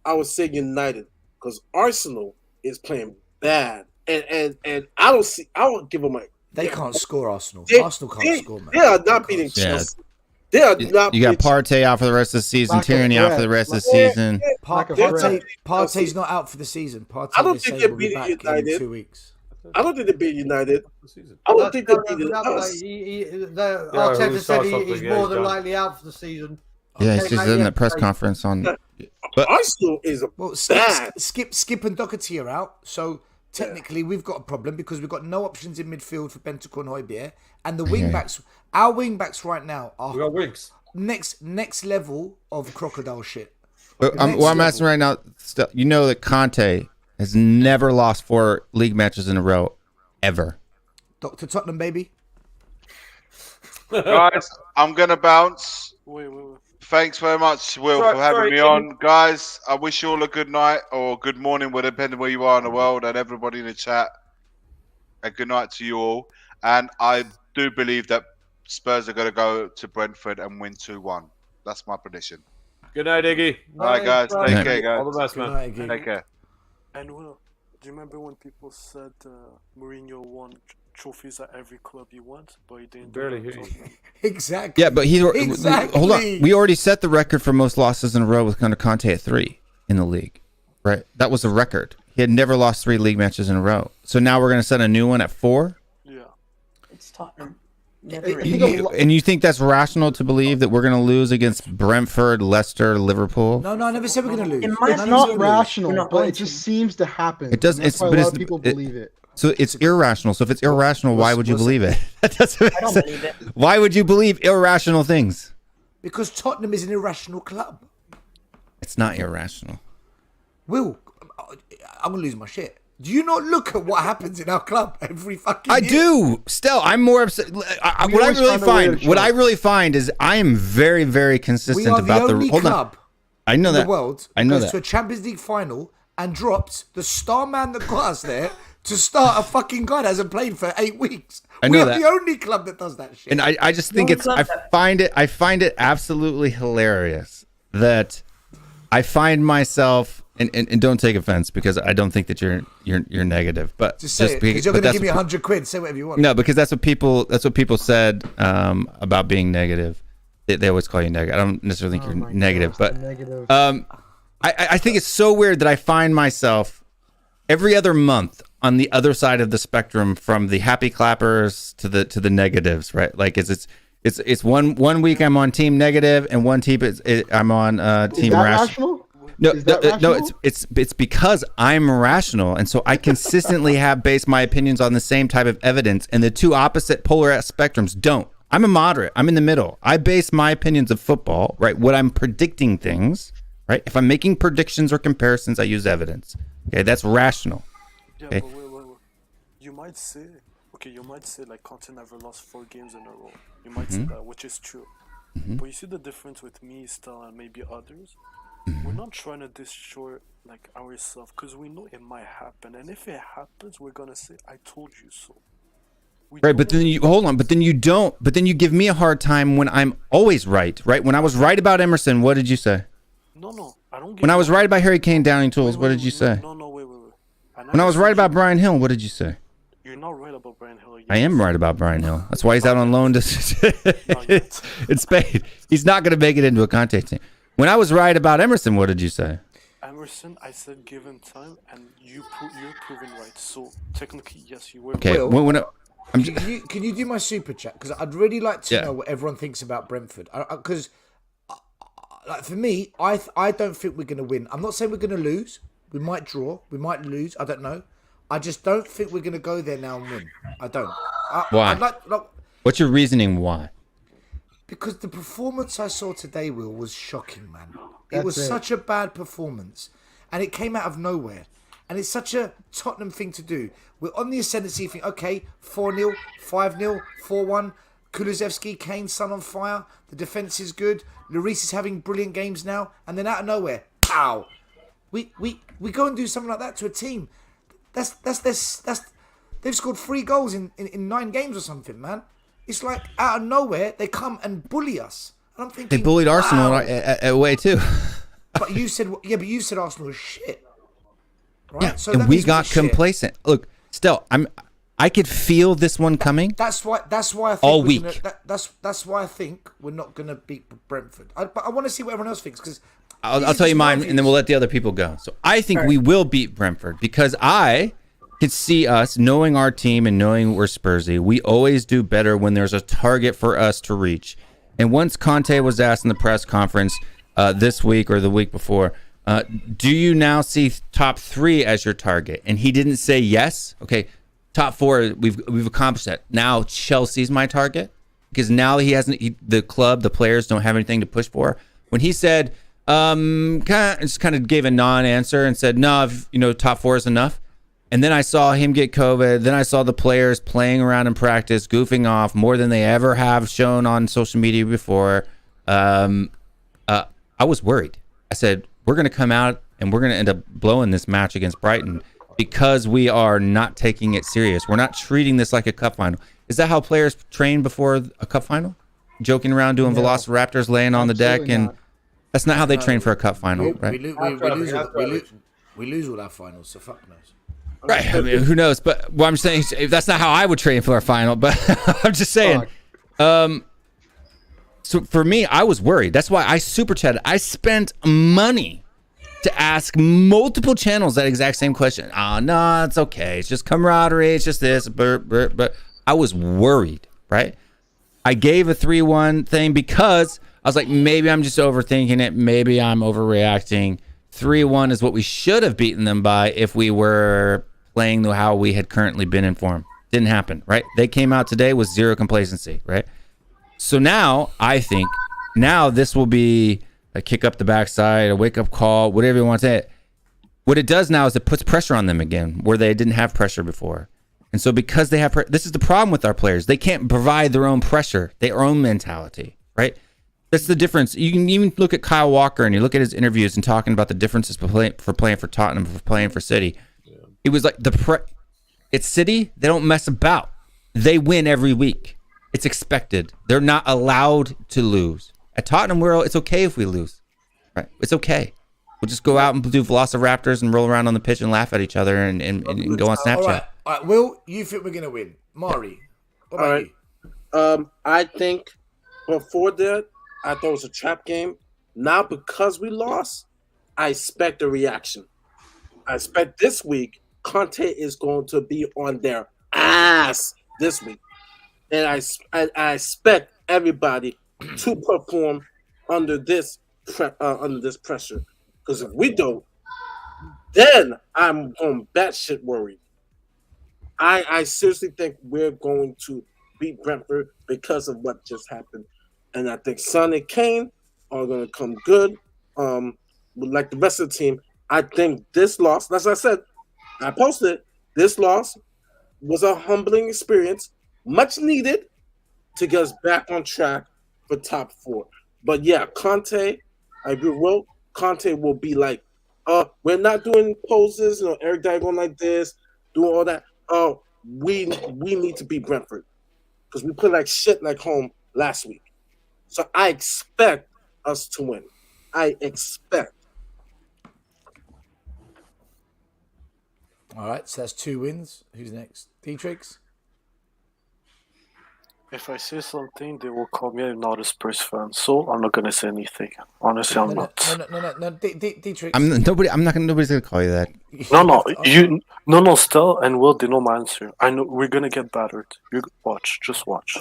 I would say United. Because Arsenal is playing bad. And I don't give them a... They can't score, Arsenal. Arsenal can't score, man. They are not beating Chelsea. They are not. You got Partey out for the rest of the season, Tierney out for the rest of the season. Partey's not out for the season. I don't think they're beating United. In 2 weeks. I don't think they beat United. I don't think they beat us. Arteta said he's more than likely out for the season. Yeah, he's just in that press conference on. But Arsenal is bad. Skip and Doherty are out, so technically we've got a problem because we've got no options in midfield for Bentancur and Højbjerg, and the wing backs. Our wing backs right now are we got wings. Next level of crocodile shit. I'm asking right now. You know that Conte has never lost 4 league matches in a row, ever. Dr. Tottenham, baby. Guys, I'm going to bounce. Wait. Thanks very much, Will, for having me on. Guys, I wish you all a good night or good morning, depending where you are in the world, and everybody in the chat. A good night to you all. And I do believe that Spurs are going to go to Brentford and win 2-1. That's my prediction. Good night, Iggy. All right, guys. Take care, guys. All the best, man. Take care. And Will, do you remember when people said Mourinho won trophies at every club he went, but he didn't? Barely hear you. Exactly. Yeah, but hold on. We already set the record for most losses in a row with Conte at 3 in the league, right? That was a record. He had never lost 3 league matches in a row. So now we're going to set a new one at 4. Yeah, it's Tottenham. And you think that's rational to believe that we're going to lose against Brentford, Leicester, Liverpool? No, I never said we're going to lose. It's not rational, but it just seems to happen. It does. That's why a lot of people believe it. So it's irrational. So if it's irrational, why would you believe it? That doesn't make I don't sense. believe it. Why would you believe irrational things? Because Tottenham is an irrational club. It's not irrational. Will, I'm going to lose my shit. Do you not look at what happens in our club every fucking I year? do. Still, I'm more upset. What I really find is I am very, very consistent We are about the only club I know in that. the world I know goes to that. a Champions League final and dropped the star man that got us there to start a fucking guy that hasn't played for 8 weeks. I know we are that. the only club that does that shit. And I just think I find it absolutely hilarious that I find myself and don't take offense because I don't think that you're negative, but just say it, because you're going to give me £100. Say whatever you want. No, because that's what people said about being negative. They always call you negative. I don't necessarily think you're negative, but I think it's so weird that I find myself every other month on the other side of the spectrum, from the happy clappers to the negatives, right? Like it's one week I'm on team negative and one team I'm on team rational. No, it's because I'm rational, and so I consistently have based my opinions on the same type of evidence, and the two opposite polar spectrums don't. I'm a moderate. I'm in the middle. I base my opinions of football, right? What I'm predicting things, right? If I'm making predictions or comparisons, I use evidence. Okay, that's rational. Yeah, but wait. You might say like Conte never lost 4 games in a row. You might say that, which is true. But you see the difference with me, Stel, and maybe others. We're not trying to destroy like ourselves because we know it might happen, and if it happens, we're gonna say, "I told you so." Right, but then you hold on. But then you don't. But then you give me a hard time when I'm always right. Right? When I was right about Emerson, what did you say? No, I don't. When I was right about Harry Kane downing tools, what did you say? No, wait. When I was right about Brian Hill, what did you say? You're not right about Brian Hill. I am right about Brian Hill. That's why he's out on loan to in Spain. He's not going to make it into a Conte team. When I was right about Emerson, what did you say? Emerson, I said give him time, and you're proven right. So technically, yes, you were. Okay. Can you do my super chat? Because I'd really like to know what everyone thinks about Brentford. Because, like for me, I don't think we're going to win. I'm not saying we're going to lose. We might draw. We might lose. I don't know. I just don't think we're going to go there now and win. I don't. Why? What's your reasoning why? Because the performance I saw today, Will, was shocking, man. It was such a bad performance. And it came out of nowhere. And it's such a Tottenham thing to do. We're on the ascendancy, you think, okay, 4-0, 5-0, 4-1. Kulusevski, Kane, Son on fire. The defence is good. Lloris is having brilliant games now. And then out of nowhere, pow. We go and do something like that to a team. That's they've scored 3 goals in 9 games or something, man. It's like out of nowhere they come and bully us. And I'm thinking they bullied Arsenal away too. But you said Arsenal was shit. Right? Yeah, so and we got complacent. Shit. Look, still, I could feel this one coming. That's why I think all week. That's why I think we're not gonna beat Brentford. But I want to see what everyone else thinks because I'll tell you mine, and then we'll let the other people go. So I think we will beat Brentford because I can see us knowing our team and knowing we're Spursy. We always do better when there's a target for us to reach. And once Conte was asked in the press conference this week or the week before, do you now see top 3 as your target? And he didn't say yes. Okay, top 4, we've accomplished that. Now Chelsea's my target because now the club, the players don't have anything to push for. When he said, just kind of gave a non-answer and said, no, top 4 is enough. And then I saw him get COVID. Then I saw the players playing around in practice, goofing off more than they ever have shown on social media before. I was worried. I said, we're going to come out and we're going to end up blowing this match against Brighton because we are not taking it serious. We're not treating this like a cup final. Is that how players train before a cup final? Joking around, doing velociraptors, laying on the deck, and that's not how they train for a cup final, right? We lose all our finals, so fuck knows. Right. I mean, who knows? But what I'm saying is that's not how I would train for a final. But I'm just saying. So for me, I was worried. That's why I super chatted. I spent money to ask multiple channels that exact same question. No, it's okay. It's just camaraderie. It's just this. But I was worried, right? I gave a 3-1 thing because I was like, maybe I'm just overthinking it. Maybe I'm overreacting. 3-1 is what we should have beaten them by if we were playing how we had currently been informed. Didn't happen, right? They came out today with 0 complacency, right? So now I think this will be a kick up the backside, a wake up call, whatever you want to say. What it does now is it puts pressure on them again where they didn't have pressure before. And so because they have this is the problem with our players. They can't provide their own pressure, their own mentality, right? That's the difference. You can even look at Kyle Walker and you look at his interviews and talking about the differences for playing for Tottenham, for playing for City. Yeah. It was like it's City. They don't mess about. They win every week. It's expected. They're not allowed to lose. At Tottenham, it's okay if we lose, right? It's okay. We'll just go out and do velociraptors and roll around on the pitch and laugh at each other and go on Snapchat. All right. Will, you think we're gonna win? Mari, what about you? I think before that, I thought it was a trap game. Now, because we lost, I expect a reaction. I expect this week, Conte is going to be on their ass this week. And I expect everybody to perform under this pressure. Because if we don't, then I'm going batshit worried. I seriously think we're going to beat Brentford because of what just happened. And I think Son and Kane are going to come good. Like the rest of the team, I think this loss, as I said, I posted, this loss was a humbling experience, much needed to get us back on track for top 4. But yeah, Conte, I agree with Will. Conte will be like, we're not doing poses, Eric Dyer going like this, doing all that. We need to beat Brentford because we played like shit like home last week. So I expect us to win. I expect. All right, so that's 2 wins. Who's next? Dietrich? If I say something, they will call me I'm not a Spurs fan, so I'm not gonna say anything. Honestly, I'm not. No, Dietrich. Nobody's gonna call you that. No, Stell and Will, they know my answer. I know we're gonna get battered. You watch, just watch.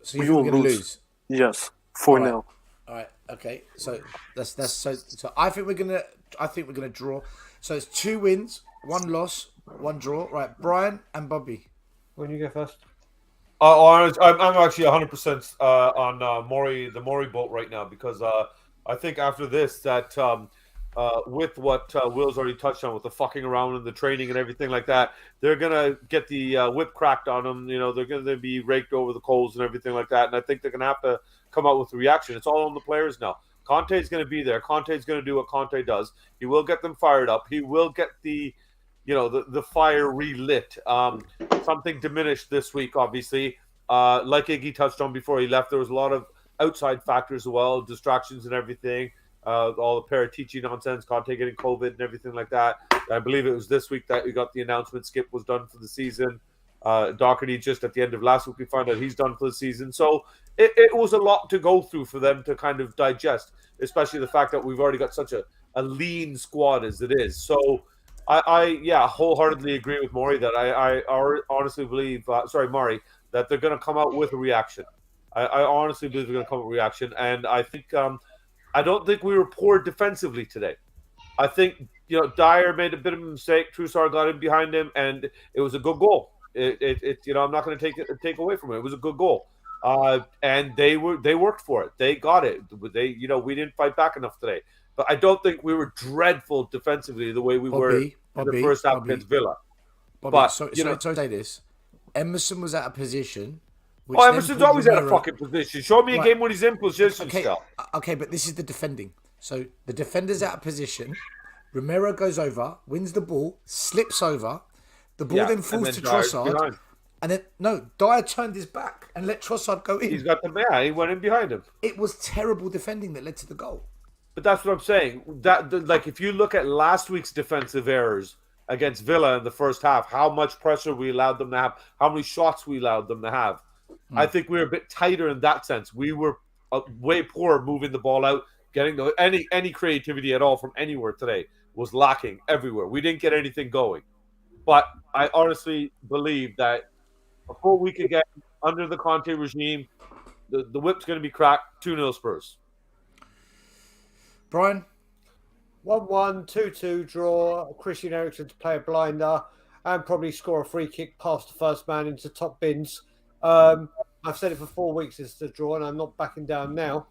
So you're gonna lose? Yes, 4-0. All right, okay. So that's so. I think we're gonna draw. So it's 2 wins, 1 loss, 1 draw. Right, Brian and Bobby. When you go first. I'm actually 100% on the Maury boat right now because I think after this that with what Will's already touched on with the fucking around and the training and everything like that, they're gonna get the whip cracked on them. They're gonna be raked over the coals and everything like that. And I think they're gonna have to come out with a reaction. It's all on the players now. Conte's gonna be there. Conte's gonna do what Conte does. He will get them fired up. He will get the fire relit. Something diminished this week, obviously. Like Iggy touched on before he left, there was a lot of outside factors as well, distractions and everything. All the Paratici nonsense, Conte getting COVID and everything like that. I believe it was this week that we got the announcement Skip was done for the season. Doherty just at the end of last week, we found out he's done for the season. So it was a lot to go through for them to kind of digest, especially the fact that we've already got such a lean squad as it is. So I wholeheartedly agree with Maury that I honestly believe, Maury, that they're going to come out with a reaction. I honestly believe they're going to come out with a reaction. And I think, I don't think we were poor defensively today. I think, Dyer made a bit of a mistake. Trossard got in behind him, and it was a good goal. I'm not going to take away from it. It was a good goal. And they worked for it. They got it. We didn't fight back enough today. But I don't think we were dreadful defensively the way we were in the first half against Villa. Sorry to say this. Emerson was at a position. Emerson's always at a fucking position. Show me a game when he's in position still. Okay, but this is the defending. So the defender's out of position. Romero goes over, wins the ball, slips over. The ball then falls to Trossard. And then, Dyer turned his back and let Trossard go in. He's got the man. He went in behind him. It was terrible defending that led to the goal. But that's what I'm saying. If you look at last week's defensive errors against Villa in the first half, how much pressure we allowed them to have, how many shots we allowed them to have. I think we were a bit tighter in that sense. We were way poorer moving the ball out, getting any creativity at all from anywhere today was lacking everywhere. We didn't get anything going. But I honestly believe that before we could get under the Conte regime, the whip's going to be cracked. 2-0 Spurs. Brian? 1-1, 2-2 draw, Christian Eriksen to play a blinder and probably score a free kick past the first man into top bins. I've said it for 4 weeks, it's a draw, and I'm not backing down now.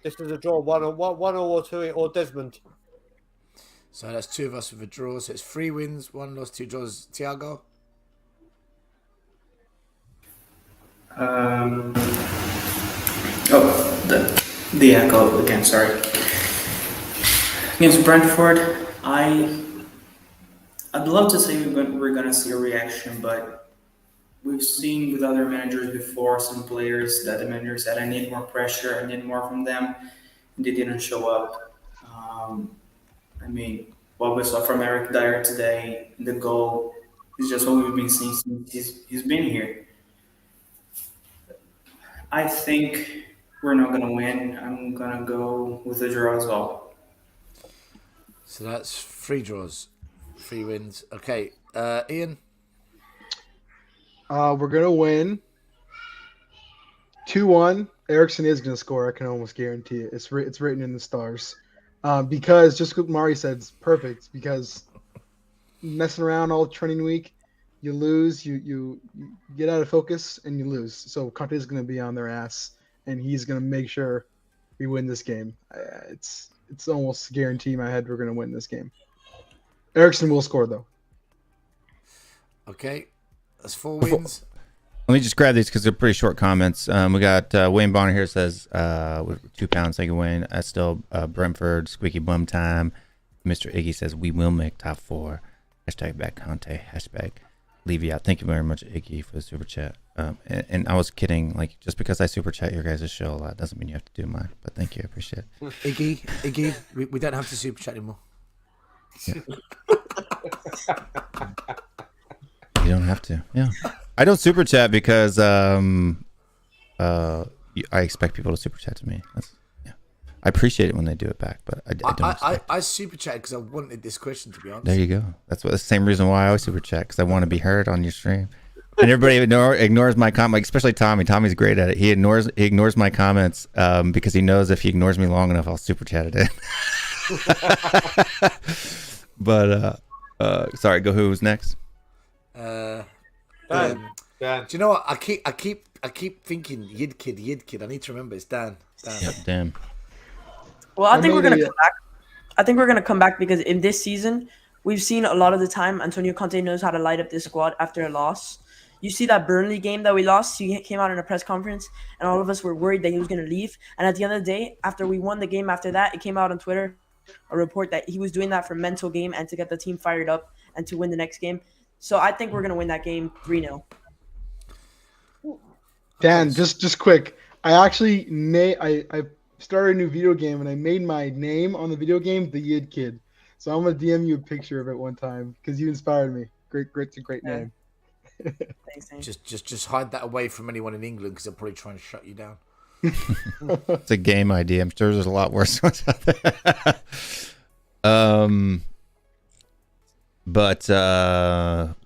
This is a draw, 1 or 2 or Desmond. So that's 2 of us with a draw. So it's 3 wins, 1 loss, 2 draws. Thiago? The echo again, sorry. Against Brentford, I'd love to say we're gonna see a reaction, but we've seen with other managers before, some players that the manager said, I need more pressure, I need more from them, and they didn't show up. What we saw from Eric Dyer today, the goal, is just what we've been seeing since he's been here. I think we're not going to win. I'm going to go with a draw as well. So that's 3 draws, 3 wins. Okay, Ian? We're going to win 2-1. Eriksen is going to score. I can almost guarantee it. It's written in the stars. Because just what Mari said, it's perfect. Because messing around all training week, you lose, you get out of focus, and you lose. So Conte is going to be on their ass, and he's going to make sure we win this game. It's almost a guarantee in my head we're going to win this game. Eriksen will score, though. Okay, that's 4 wins. Let me just grab these because they're pretty short comments. We got Wayne Bonner here says, with £2. Thank you, Wayne. That's still Brentford, squeaky bum time. Mr. Iggy says, we will make top 4. Hashtag back Conte. Hashtag leave you out. Thank you very much, Iggy, for the super chat. And I was kidding. Like, just because I super chat your guys' show a lot doesn't mean you have to do mine. But thank you. I appreciate it. Iggy, we don't have to super chat anymore. Yeah. You don't have to. Yeah. I don't super chat because I expect people to super chat to me. Yeah. I appreciate it when they do it back, but I don't. I super chatted because I wanted this question, to be honest. There you go. That's the same reason why I always super chat, because I want to be heard on your stream. And everybody ignores my comment, like, especially Tommy. Tommy's great at it. He ignores my comments because he knows if he ignores me long enough, I'll super chat it in. But sorry, go. Who's next? Dan. Dan. Do you know what? I keep thinking Yid Kid. I need to remember it's Dan. Yep, damn. Well, I think we're gonna come back. I think we're gonna come back because in this season, we've seen a lot of the time Antonio Conte knows how to light up this squad after a loss. You see that Burnley game that we lost. He came out in a press conference, and all of us were worried that he was gonna leave. And at the end of the day, after we won the game, after that, it came out on Twitter, a report that he was doing that for mental game and to get the team fired up and to win the next game. So I think we're gonna win that game 3-0. Dan, just quick. I actually I started a new video game and I made my name on the video game the Yid Kid. So I'm gonna DM you a picture of it one time because you inspired me. It's a great name. Thanks. Just hide that away from anyone in England because they'll probably try and shut you down. It's a game idea. I'm sure there's a lot worse ones out there. But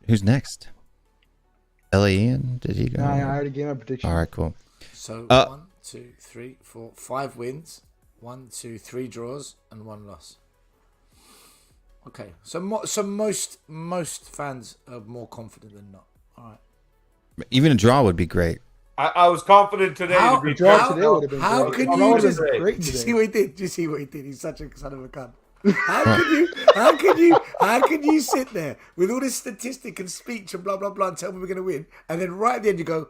who's next? Ian? Did he go? I already gave my prediction. All right, cool. So 1, 2, 3, 4, 5 wins, 1, 2, 3 draws, and 1 loss. Okay, so most fans are more confident than not. All right. Even a draw would be great. I was confident today to be draw today would have been how great. can you just great do you today. see what he did? Do you see what he did? He's such a son of a gun. How can you sit there with all this statistic and speech and blah blah blah and tell me we're going to win, and then right at the end you go,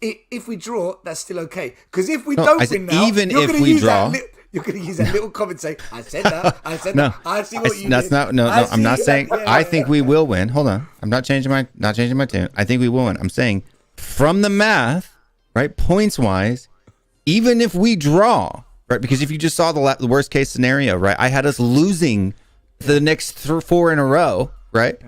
if we draw, that's still okay. Because if we don't win now, even you're if gonna we use draw, you're going to use that little comment saying, I said that. No, I see what you that's did. not. No, I'm not saying. Yeah, I think we will win. Hold on, I'm not changing my tune. I think we will win. I'm saying from the math, right, points wise, even if we draw. Right, because if you just saw the worst case scenario, right, I had us losing the next 4 in a row, right,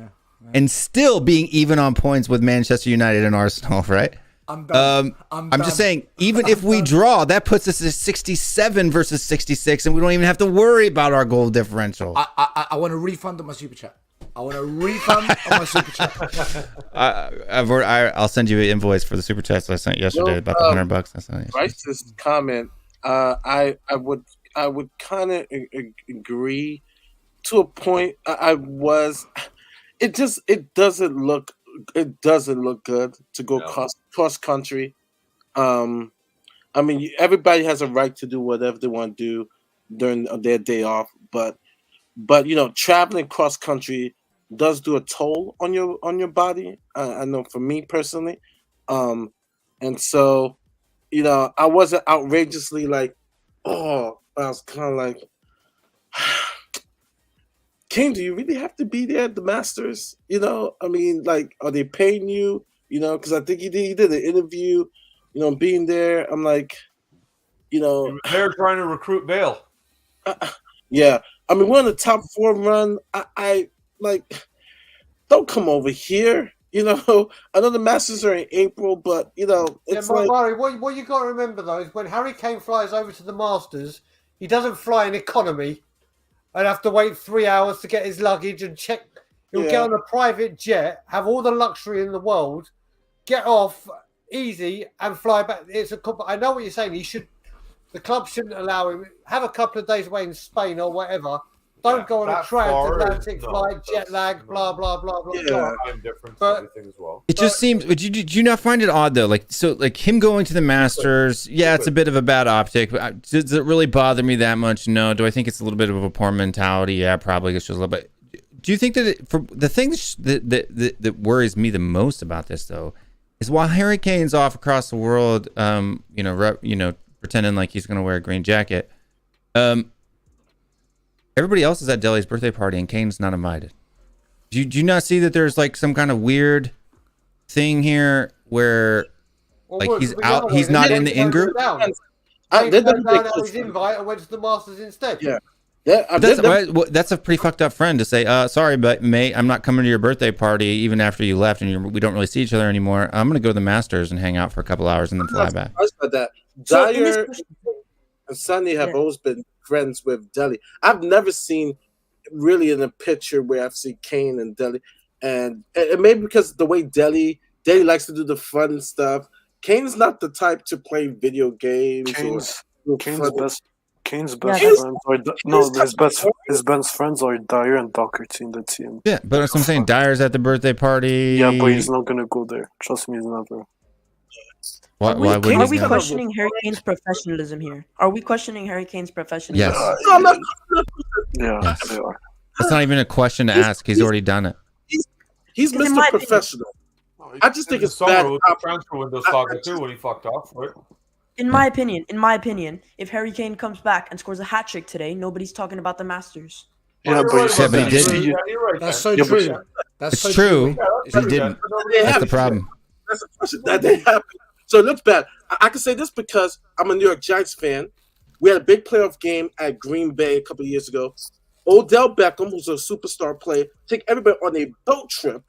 and still being even on points with Manchester United and Arsenal, right. I'm done. I'm just saying, even if we draw, that puts us at 67 versus 66, and we don't even have to worry about our goal differential. I want a refund on my super chat. On my super chat. I'll send you an invoice for the super chat I sent yesterday about the $100. That's not Bryce's comment. I would kind of agree to a point. It doesn't look good to go cross country. I mean, everybody has a right to do whatever they want to do during their day off, but traveling cross country does do a toll on your body. I know for me personally, and so. I wasn't outrageously like, I was kind of like, King, do you really have to be there at the Masters? I mean, like, are they paying you? Because I think he did an interview, being there. I'm like, they're trying to recruit Bale. Yeah. I mean, we're on the top 4 run. I like, don't come over here. I know the Masters are in April, but it's like. Murray, what you got to remember though is when Harry Kane flies over to the Masters, he doesn't fly in economy and have to wait 3 hours to get his luggage and check. He'll get on a private jet, have all the luxury in the world, get off easy and fly back. I know what you're saying. The club shouldn't allow him. Have a couple of days away in Spain or whatever. Don't go on a transatlantic flight, jet lag, blah blah blah blah. Time difference, everything as well. It just seems. But do you not find it odd though? Like him going to the Masters. Yeah, it's a bit of a bad optic. But does it really bother me that much? No. Do I think it's a little bit of a poor mentality? Yeah, probably. It's just a little bit. Do you think that for the thing that worries me the most about this though is while Harry Kane's off across the world, pretending like he's going to wear a green jacket, everybody else is at Dele's birthday party and Kane's not invited. Do you not see that there's like some kind of weird thing here where he's out, he's not in the in group? His invite and went to the Masters instead. Yeah. That's a pretty fucked up friend to say, sorry, but mate, I'm not coming to your birthday party even after you left and we don't really see each other anymore. I'm going to go to the Masters and hang out for a couple hours and then fly back. I said that. Dyer and Sonny have always been friends with Dele. I've never seen really in a picture where I've seen Kane and Dele. And maybe because the way Dele likes to do the fun stuff. Kane's not the type to play video games. Kane's best friends are Dyer and Doherty in the team. Yeah, but that's what I'm saying. Dyer's at the birthday party. Yeah, but he's not gonna go there. Trust me, he's not there. Why are we questioning Harry Kane's professionalism here? Are we questioning Harry Kane's professionalism? Yes. Yeah, they are. That's not even a question to ask. He's already done it. He's Mr. Professional. I just think it's bad. With the transfer window saga too when he fucked off, right? In my opinion, if Harry Kane comes back and scores a hat trick today, nobody's talking about the Masters. Yeah, but he didn't. That's so true. It's true. He didn't. That's the problem. That's a question that they happen. So it looks bad. I can say this because I'm a New York Giants fan. We had a big playoff game at Green Bay a couple of years ago. Odell Beckham, who's a superstar player, take everybody on a boat trip.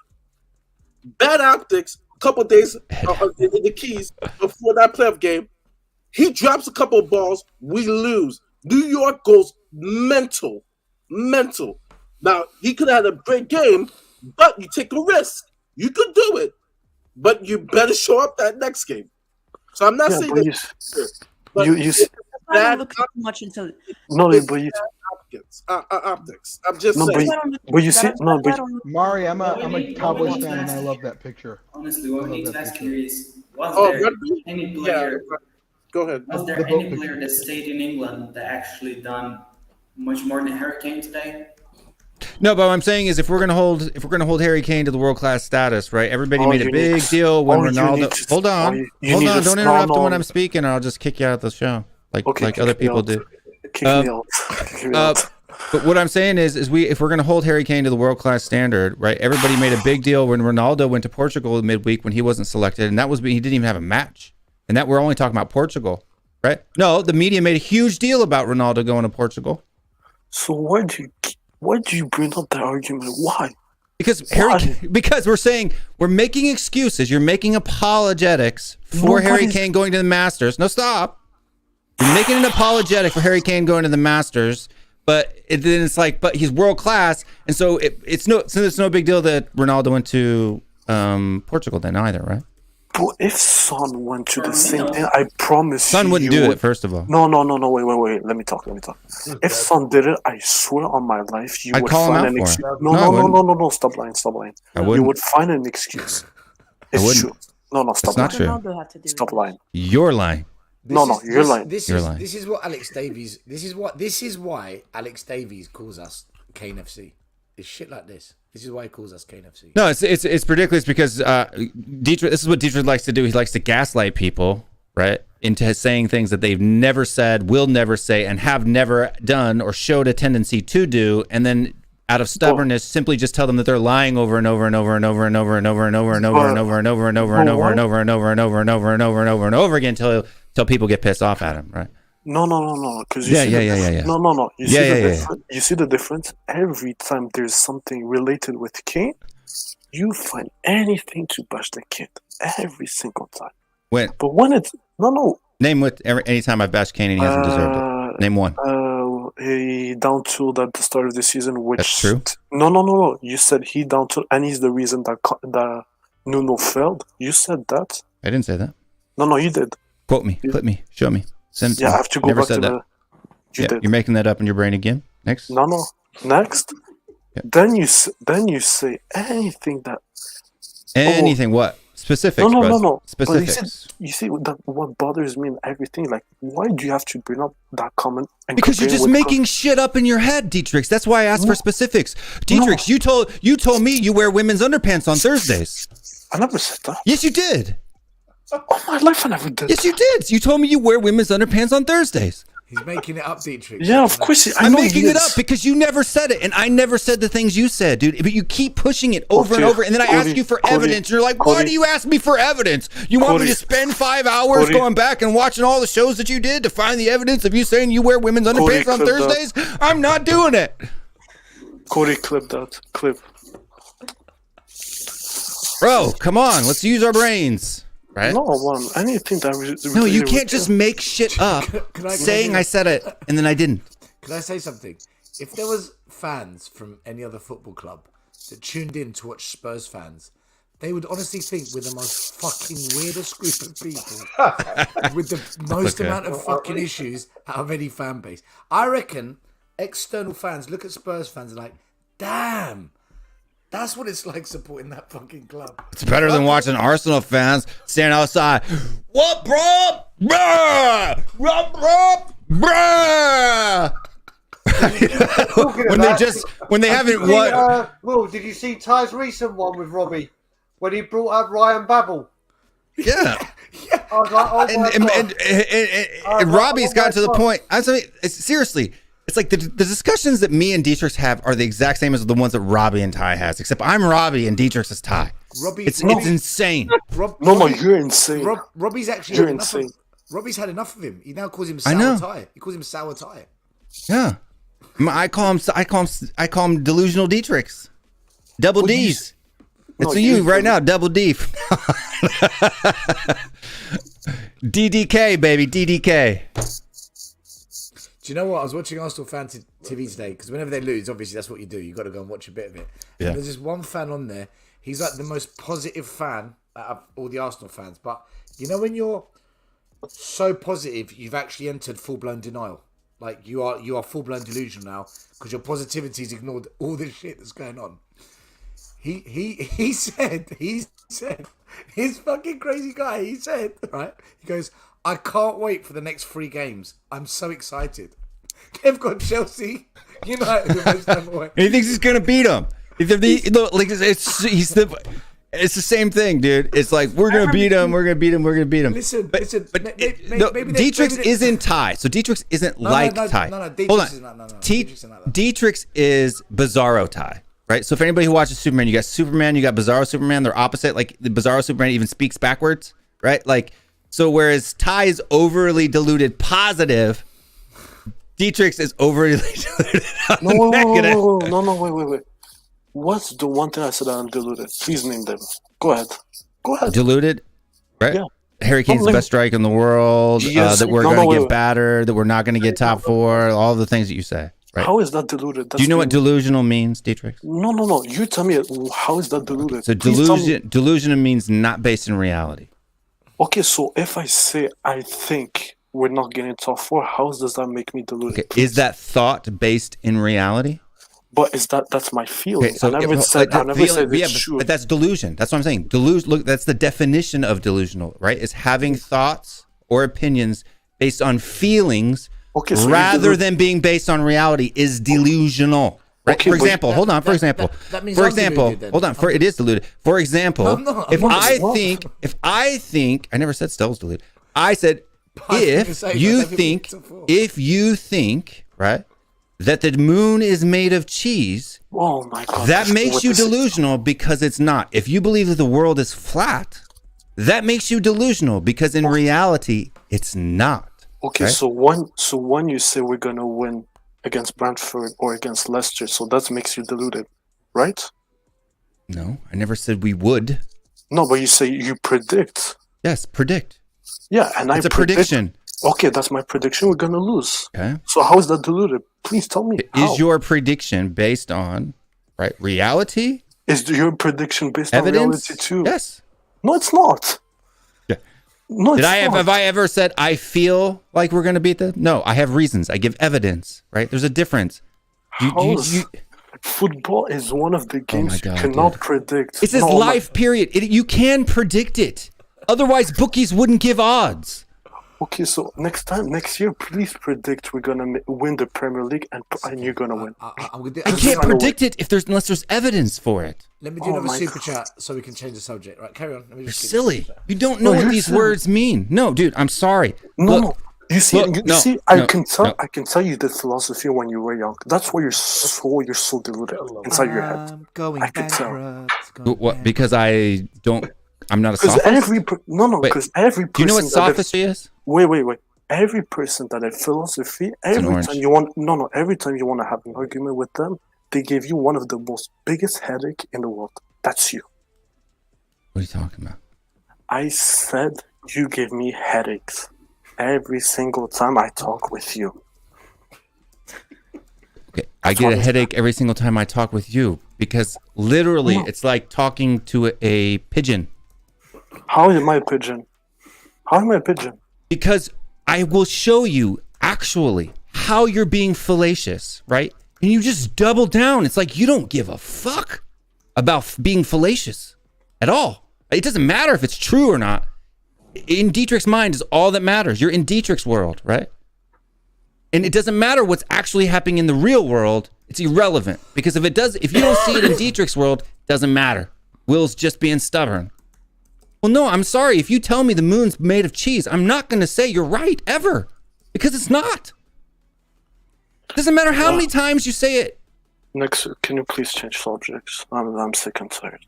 Bad optics. A couple of days in the Keys before that playoff game. He drops a couple of balls. We lose. New York goes mental. Now, he could have had a great game, but you take a risk. You could do it, but you better show up that next game. So I'm not saying that you bad much into optics. I'm just saying. But you see, Mari, I'm a Cowboys fan and I love that picture. Honestly, what we need to ask here is, was there any player? Go ahead. Was there any player that stayed in England that actually done much more than Harry Kane today? No, but what I'm saying is if we're gonna hold Harry Kane to the world class status, right? Everybody made a big deal when Ronaldo. Hold on, don't interrupt when I'm speaking, or I'll just kick you out of the show, like other people do. But what I'm saying is if we're gonna hold Harry Kane to the world class standard, right? Everybody made a big deal when Ronaldo went to Portugal midweek when he wasn't selected, and he didn't even have a match, and that we're only talking about Portugal, right? No, the media made a huge deal about Ronaldo going to Portugal. So why do you bring up that argument? Why? Because we're saying we're making excuses. You're making apologetics for Harry Kane going to the Masters. No, stop. You're making an apologetic for Harry Kane going to the Masters, but then it's like, but he's world class, and so it's no big deal that Ronaldo went to Portugal then either, right? But if Son went to the same thing, I promise Son wouldn't do it, first of all. No, wait. Let me talk. If Son did it, I swear on my life, you would find an excuse. No, stop lying. You would find an excuse. It's true. No, stop lying. It's not true. Stop lying. You're lying. You're lying. This is what Alex Davies. This is why Alex Davies calls us Kane FC. It's shit like this. This is why he calls us Kane FC. No, it's ridiculous because Dietrich. This is what Dietrich likes to do. He likes to gaslight people, right, into saying things that they've never said, will never say, and have never done or showed a tendency to do, and then out of stubbornness, simply just tell them that they're lying over and over and over and over and over and over and over and over and over and over and over and over and over and over and over and over and over and over and over again until people get pissed off at him, right? No. Because No. You see the difference? Every time there's something related with Kane, you find anything to bash the kid. Every single time. But when it's Name what anytime I've bashed Kane and he hasn't deserved it. Name one. He down tooled at the start of the season, which that's true. No. You said he down tooled, and he's the reason that Nuno failed. You said that. I didn't say that. No, you did. Quote me, clip me, show me. Send it to me. I have to go back to that. You're making that up in your brain again. Next. No. Next. Yeah. Then you say anything that. Anything what? Specifics. No. Specifics. You see what bothers me in everything. Like, why do you have to bring up that comment? Because you're just making shit up in your head, Dietrich. That's why I asked for specifics. Dietrich, you told me you wear women's underpants on Thursdays. I never said that. Yes, you did. All my life I never did. Yes, you did. You told me you wear women's underpants on Thursdays. He's making it up, Dietrich. Yeah, of course. I'm making it up because you never said it, and I never said the things you said, dude. But you keep pushing it over and over, and then I ask you for evidence, and you're like, why do you ask me for evidence? You want me to spend 5 hours going back and watching all the shows that you did to find the evidence of you saying you wear women's underpants on Thursdays? I'm not doing it. Cody, clip that. Clip. Bro, come on. Let's use our brains. Right? No, one. Anything that no, you can't just make shit up saying I said it and then I didn't. Can I say something? If there was fans from any other football club that tuned in to watch Spurs fans, they would honestly think we're the most fucking weirdest group of people with the most amount of fucking issues out of any fan base. I reckon external fans look at Spurs fans and are like, damn. That's what it's like supporting that fucking club. It's better than watching Arsenal fans stand outside. What, bro? Bruh! Bruh! when they haven't won. Will, did you see Ty's recent one with Robbie when he brought up Ryan Babel? Yeah. I was like, and Robbie's gotten to the point. I mean, seriously. It's like the discussions that me and Dietrich have are the exact same as the ones that Robbie and Ty has, except I'm Robbie and Dietrich is Ty. It's insane. You're insane. Robbie's actually you're insane. Robbie's had enough of him. He now calls him Sour Ty. He calls him Sour Ty. Yeah, I call him delusional Dietrichs. Double D's. It's you right now, double D. DDK, baby, DDK. Do you know what? I was watching Arsenal fan TV today because whenever they lose, obviously that's what you do. You got to go and watch a bit of it. Yeah. And there's this one fan on there. He's like the most positive fan out of all the Arsenal fans. But you know when you're so positive, you've actually entered full blown denial. Like you are full blown delusional now because your positivity's ignored all the shit that's going on. He said he's fucking crazy guy. He said right. He goes, I can't wait for the next 3 games. I'm so excited. They've got Chelsea, United, and West Ham away. And he thinks he's gonna beat them. It's the same thing, dude. It's like we're gonna beat him. We're gonna beat him. We're gonna beat him. Listen. Dietrich isn't Ty, so Dietrich isn't Ty. Hold on. Dietrich is Bizarro Ty. Right, so if anybody who watches Superman, you got Bizarro Superman. They're opposite. Like the Bizarro Superman even speaks backwards, right? Like. So whereas Ty is overly diluted positive, Dietrich is overly diluted negative. No, wait. What's the one thing I said I'm diluted? Please name them. Go ahead. Diluted? Right? Yeah. Harry Kane's the best striker in the world, yes. That we're going to get battered, that we're not going to get top 4, all the things that you say. Right? How is that diluted? Do you know what delusional means, Dietrich? No. You tell me, how is that diluted? So delusion means not based in reality. Okay, so if I say I think we're not getting top 4, how does that make me deluded? Okay. Is that thought based in reality? But that's my feeling. Okay, so I never said it's true. But that's delusion. That's what I'm saying. Look, that's the definition of delusional, right? Is having thoughts or opinions based on feelings rather than being based on reality is delusional. Right? Okay, for example, hold on. For example, it is diluted. For example, if I think, I never said Stell's diluted. I said if you think, right, that the moon is made of cheese, oh my God, that makes you delusional because it's not. If you believe that the world is flat, that makes you delusional because in reality, it's not. Okay, right? so when you say we're gonna win against Brentford or against Leicester, so that makes you deluded, right? No, I never said we would. No, but you say you predict. Yes, predict. Yeah, and it's a prediction. Okay, that's my prediction. We're gonna lose. Okay. So how is that deluded? Please tell me. Is your prediction based on reality? Is your prediction based evidence? On reality too? Yes. No, it's not. Yeah. No, it's have I ever said I feel like we're gonna beat them? No, I have reasons. I give evidence. Right? There's a difference. Football is one of the games you cannot predict. It's his life period. You can predict it. Otherwise, bookies wouldn't give odds. Okay, so next year, please predict we're gonna win the Premier League and you're gonna win. I can't predict it unless there's evidence for it. Let me do another super chat so we can change the subject. Right, carry on. You're silly. You don't know what these words mean. No, dude, I'm sorry. No. You see, I can tell you the philosophy when you were young. That's why you're so deluded inside your head. I can tell. What? Because I'm not a sophist. Because every person. Do you know what sophistry is? Wait. Every person that has philosophy, every time you want to have an argument with them, they give you one of the most biggest headache in the world. That's you. What are you talking about? I said you give me headaches every single time I talk with you. Okay, I get a headache every single time I talk with you because literally it's like talking to a pigeon. How am I a pigeon? Because I will show you actually how you're being fallacious, right? And you just double down. It's like you don't give a fuck about being fallacious at all. It doesn't matter if it's true or not. In Dietrich's mind is all that matters. You're in Dietrich's world, right? And it doesn't matter what's actually happening in the real world. It's irrelevant because if you don't see it in Dietrich's world, it doesn't matter. Will's just being stubborn. Well, no, I'm sorry. If you tell me the moon's made of cheese, I'm not going to say you're right ever because it's not. It doesn't matter how many times you say it. Next, can you please change subjects? I'm sick and tired.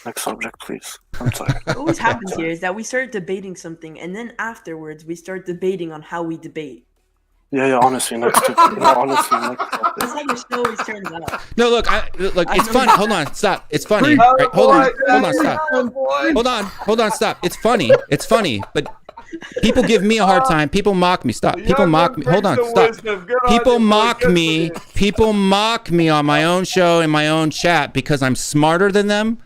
Next subject, please. I'm tired. What always happens here is that we start debating something, and then afterwards we start debating on how we debate. Yeah. Honestly, next. That's how your show always turns out. No, look, it's funny. Hold on, stop. It's funny. Right, hold on, stop. Hold on, stop. It's funny, but people give me a hard time. People mock me. Stop. People mock me. Hold on, stop. People mock me. People mock me on my own show in my own chat because I'm smarter than them.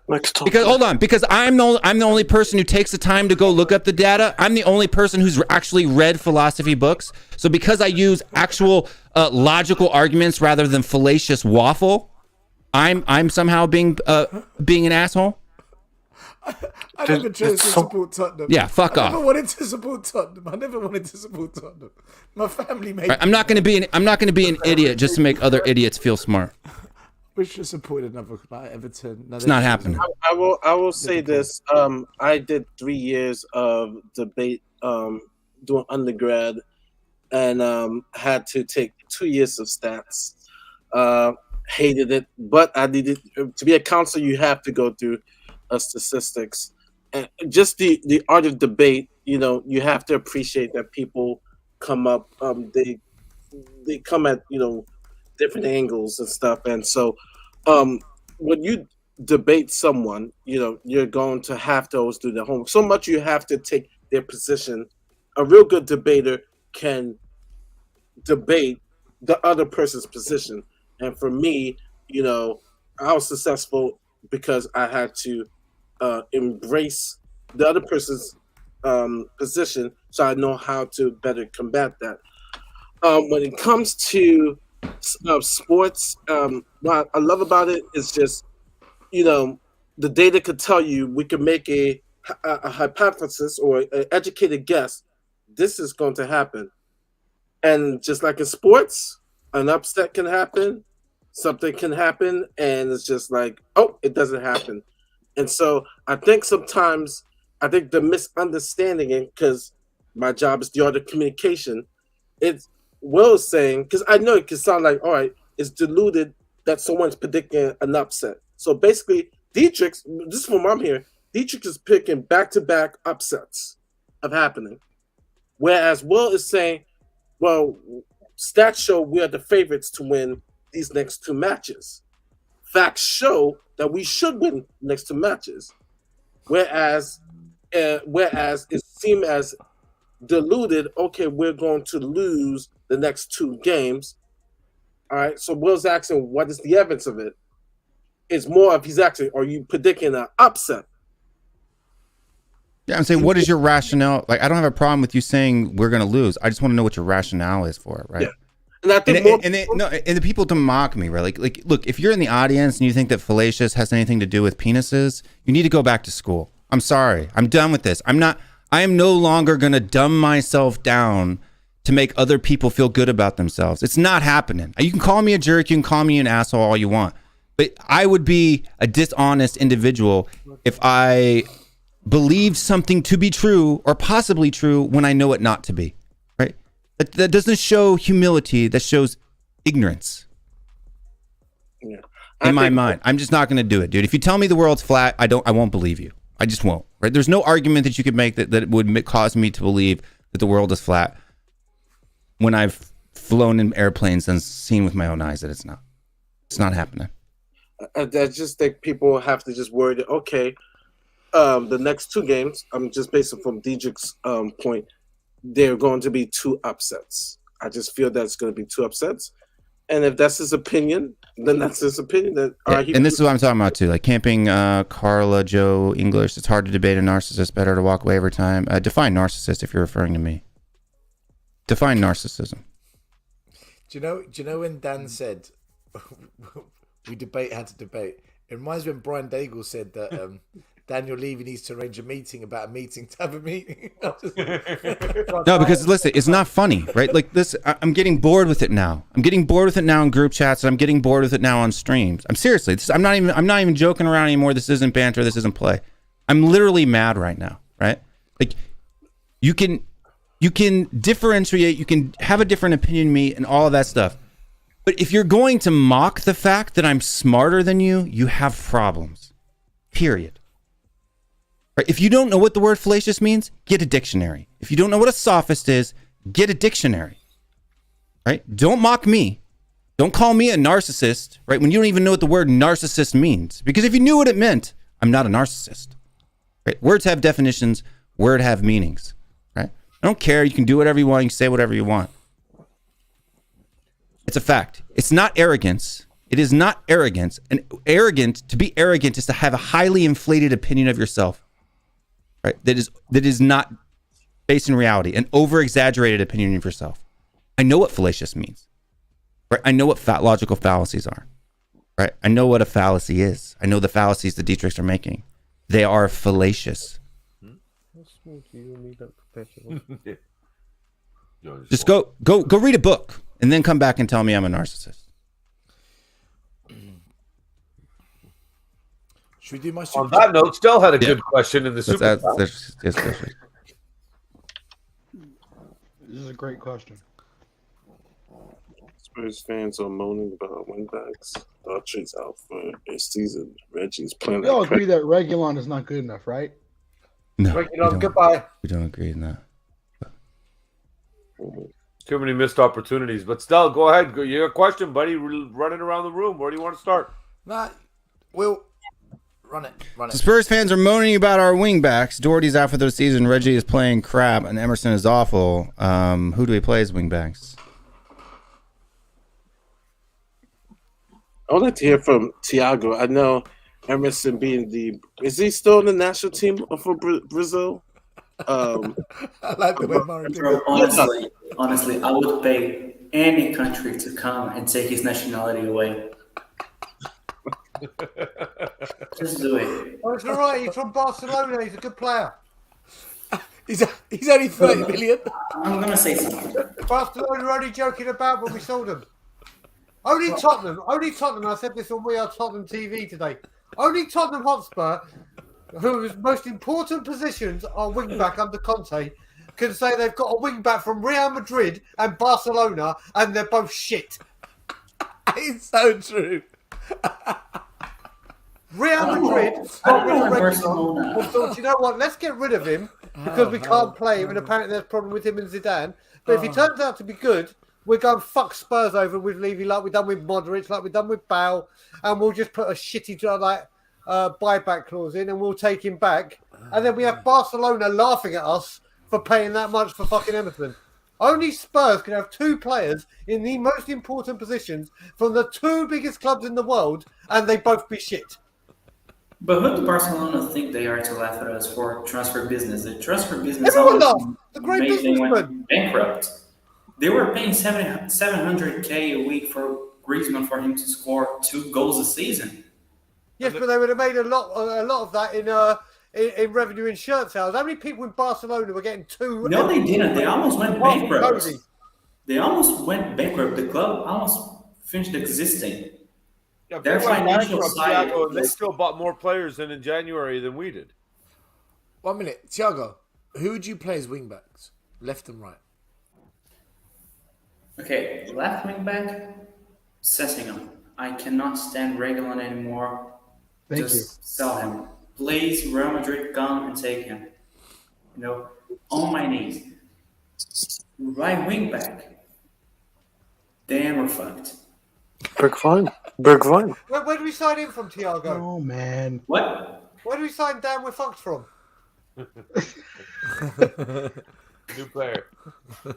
Because I'm the only person who takes the time to go look up the data. I'm the only person who's actually read philosophy books. So because I use actual logical arguments rather than fallacious waffle, I'm somehow being an asshole. I never chose to support Tottenham. Yeah, fuck off. I never wanted to support Tottenham. My family made. I'm not going to be an idiot just to make other idiots feel smart. We should support another Everton. It's not happening. I will say this. I did 3 years of debate doing undergrad, and had to take 2 years of stats. Hated it, but I needed to be a counselor. You have to go through statistics, and just the art of debate. You have to appreciate that people come up. They come at different angles and stuff, and so when you debate someone, you're going to have to always do the homework. So much you have to take their position. A real good debater can debate the other person's position, and for me, I was successful because I had to embrace the other person's position, so I know how to better combat that. When it comes to sports, what I love about it is just, the data could tell you, we can make a hypothesis or an educated guess. This is going to happen. And just like in sports, an upset can happen, something can happen, and it's just like, oh, it doesn't happen. And so I think sometimes, the misunderstanding, because my job is the art of communication, it's Will saying, because I know it can sound like, all right, it's deluded that someone's predicting an upset. So basically, Dietrich, this is from what I'm hearing, Dietrich is picking back-to-back upsets of happening. Whereas Will is saying, well, stats show we are the favorites to win these next two matches. Facts show that we should win next two matches. Whereas it seemed as deluded, okay, we're going to lose the next two games. All right, so Will's asking, what is the evidence of it? It's more of he's asking, are you predicting an upset? Yeah, I'm saying, what is your rationale? Like, I don't have a problem with you saying we're going to lose. I just want to know what your rationale is for it, right? Yeah. And I think the people to mock me, right? Like, look, if you're in the audience and you think that fallacious has anything to do with penises, you need to go back to school. I'm sorry. I'm done with this. I am no longer going to dumb myself down to make other people feel good about themselves. It's not happening. You can call me a jerk. You can call me an asshole all you want. But I would be a dishonest individual if I believed something to be true or possibly true when I know it not to be. Right? That doesn't show humility. That shows ignorance. Yeah. In my mind. I'm just not going to do it, dude. If you tell me the world's flat, I won't believe you. I just won't. Right? There's no argument that you could make that would cause me to believe that the world is flat when I've flown in airplanes and seen with my own eyes that it's not. It's not happening. I just think people have to just worry that, okay, the next 2 games, I'm just basing from Diedrich's point, they're going to be 2 upsets. I just feel that it's going to be 2 upsets. And if that's his opinion, then that's his opinion. And this is what I'm talking about too. Like camping, Carla, Joe, English. It's hard to debate a narcissist. Better to walk away every time. Define narcissist if you're referring to me. Define narcissism. Do you know when Dan said we debate how to debate? It reminds me when Brian Daigle said that Daniel Levy needs to arrange a meeting about a meeting to have a meeting. No, because listen, it's not funny, right? Like this, I'm getting bored with it now. I'm getting bored with it now in group chats, and I'm getting bored with it now on streams. I'm seriously, I'm not even joking around anymore. This isn't banter. This isn't play. I'm literally mad right now, right? Like you can differentiate, you can have a different opinion than me and all of that stuff. But if you're going to mock the fact that I'm smarter than you, you have problems. Period. Right? If you don't know what the word fallacious means, get a dictionary. If you don't know what a sophist is, get a dictionary. Right? Don't mock me. Don't call me a narcissist, right? When you don't even know what the word narcissist means. Because if you knew what it meant, I'm not a narcissist. Right? Words have definitions, words have meanings. Right? I don't care. You can do whatever you want, you can say whatever you want. It's a fact. It's not arrogance. It is not arrogance. And to be arrogant is to have a highly inflated opinion of yourself. Right? That is not based in reality. An over-exaggerated opinion of yourself. I know what fallacious means. Right? I know what logical fallacies are. Right? I know what a fallacy is. I know the fallacies the Dietrichs are making. They are fallacious. Just go read a book and then come back and tell me I'm a narcissist. Should we do my On that note, still had a good question in the super. This is a great question. Spurs fans are moaning about wingbacks. Daughtry's out for a season. Reggie's playing. We all agree that Reguilon is not good enough, right? No, Reguilon, goodbye. We don't agree on that. Too many missed opportunities. But still, go ahead. You got a question, buddy? Running around the room. Where do you want to start? Nah, Will, run it. So Spurs fans are moaning about our wingbacks. Doherty's out for the season. Reggie is playing crap, and Emerson is awful. Who do we play as wingbacks? I would like to hear from Thiago. I know Emerson being is he still in the national team for Brazil? I like the way Murray did it. Honestly, I would pay any country to come and take his nationality away. Just do it. Oh, it's all right. He's from Barcelona. He's a good player. He's only 30 million. I'm going to say something. Barcelona were only joking about when we sold him. Only Tottenham, I said this on We Are Tottenham TV today. Only Tottenham Hotspur, whose most important positions are wing-back under Conte, can say they've got a wing-back from Real Madrid and Barcelona, and they're both shit. It's so true. Real Madrid thought, you know what, let's get rid of him because we can't play him, and apparently there's a problem with him and Zidane. But if he turns out to be good, we're going to fuck Spurs over with Levy like we've done with Modric, like we've done with Bale, and we'll just put a shitty buyback clause in, and we'll take him back. And then we have Barcelona laughing at us for paying that much for fucking Emerson. Only Spurs can have 2 players in the most important positions from the 2 biggest clubs in the world, and they both be shit. But who do Barcelona think they are to laugh at us for transfer business? The transfer business Everyone laughed. The great made them businessman. Bankrupt. They were paying $700K a week for Griezmann for him to score 2 goals a season. Yes, but they would have made a lot of that in revenue in shirt sales. How many people in Barcelona were getting 2? No, they didn't. They almost went bankrupt. They almost went bankrupt. The club almost finished existing. Yeah, Their financial side. Thiago, they still bought more players in January than we did. 1 minute, Thiago. Who would you play as wing backs, left and right? Okay, left wing back, Sessingham. I cannot stand Reguilon anymore. Just sell him. Please, Real Madrid, come and take him. You know, on my knees. Right wing back. Damn, we're fucked. Bergwijn. Where do we sign in from, Thiago? Oh man. What? Where do we sign Dan we're fucked from? New player.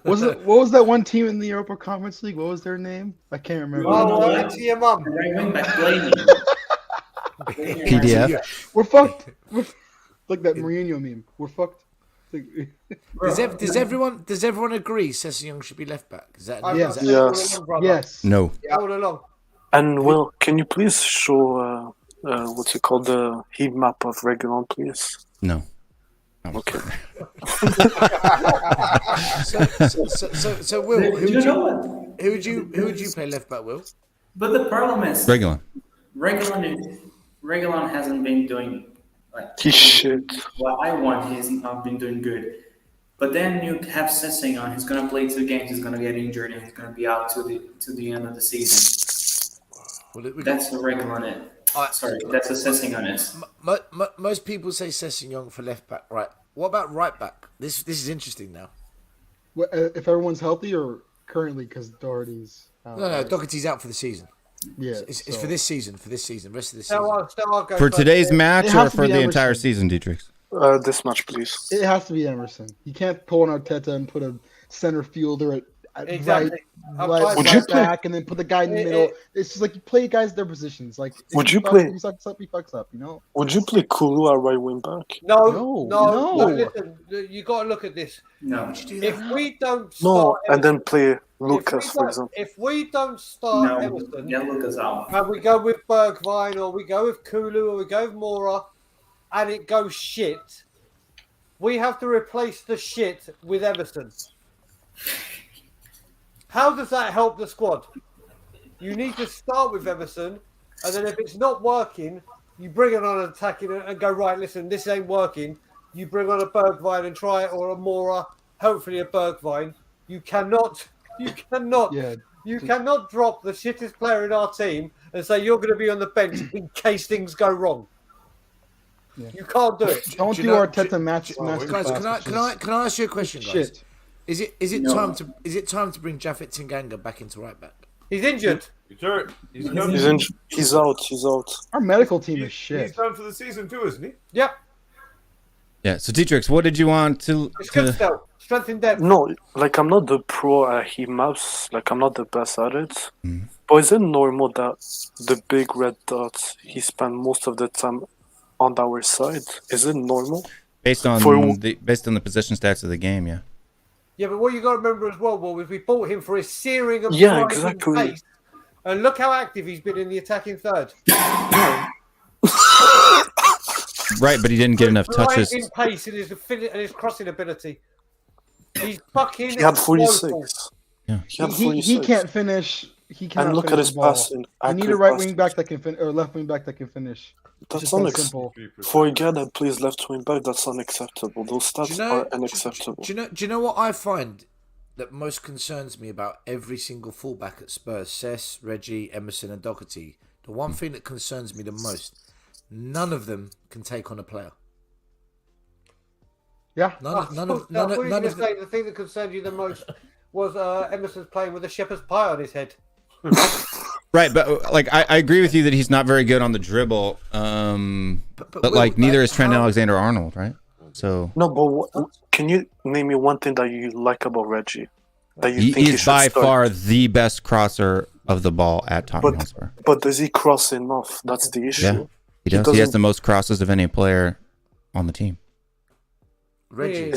What was that one team in the Europa Conference League? What was their name? I can't remember. Oh, to your mum. Right wing back, Blaney. PDF. We're fucked. Like that Mourinho meme. We're fucked. Does everyone agree Sessignon should be left back? Is that Yes. No. All along. And Will, can you please show what's it called, the heat map of Reguilon, please? No. Okay. So Will, who would you play left back, Will? But the problem is Reguilon hasn't been doing he's shit. What I want, he's not been doing good. But then you have Sessignon, he's gonna play 2 games, he's gonna get injured, and he's gonna be out to the end of the season. That's the Reguilon. Sorry, that's assessing on it. Most people say Sessignon for left back, right? What about right back? This is interesting now. If everyone's healthy or currently because Doherty's out? No, Doherty's out for the season. Yeah, it's for this season. Rest of the season. For today's match or for the entire season, Dietrich? This match, please. It has to be Emerson. You can't pull an Arteta and put a center fielder at right back and then put the guy in the middle. It's just like you play guys their positions. Like would you play? He sucks up, he fucks up. You know. Would you play Kulu at right wing back? No. Listen, you got to look at this. No. If we don't start and then play Lucas, for example. If we don't start Emerson, Lucas out. And we go with Bergwijn or we go with Kulu or we go with Mora, and it goes shit, we have to replace the shit with Emerson. How does that help the squad? You need to start with Emerson, and then if it's not working, you bring it on attacking and go, right, listen, this ain't working. You bring on a Bergwijn and try it, or a Mora, hopefully a Bergwijn. You cannot drop the shittest player in our team and say you're going to be on the bench in case things go wrong. Yeah. You can't do it. Don't do Arteta match. Guys, can I ask you a question, guys? Shit. Is it time to bring Japhet Tanganga back into right back? He's injured. He's hurt. He's injured. He's out. Our medical team is shit. He's done for the season too, isn't he? Yep. Yeah. So Dietrich, what did you want to? Strength in depth. No, like I'm not the pro at heat maps. Like I'm not the best at it. But is it normal that the big red dots he spent most of the time on our side? Is it normal? Based on the position stats of the game, yeah. Yeah, but what you got to remember as well, is we bought him for his searing and exactly. pace, and look how active he's been in the attacking third. Right, but he didn't get enough touches. In pace and his crossing ability. He's fucking. He had 46. Yeah, he can't finish. He can't. And look at his passing. I need a right wing back that can finish, or left wing back that can finish. That's unacceptable. For a guy that plays left wing back, that's unacceptable. Those stats are unacceptable. Do you know what I find that most concerns me about every single fullback at Spurs? Cess, Reggie, Emerson, and Doherty. The one thing that concerns me the most: none of them can take on a player. Yeah. The thing that concerned you the most was Emerson's playing with a shepherd's pie on his head. Right, but like I agree with you that he's not very good on the dribble. But like neither is Trent Alexander-Arnold, right? So no, but can you name me one thing that you like about Reggie? That you think he's by far the best crosser of the ball at Tottenham Hotspur. But does he cross enough? That's the issue. Yeah, he does. He has the most crosses of any player on the team. Reggie.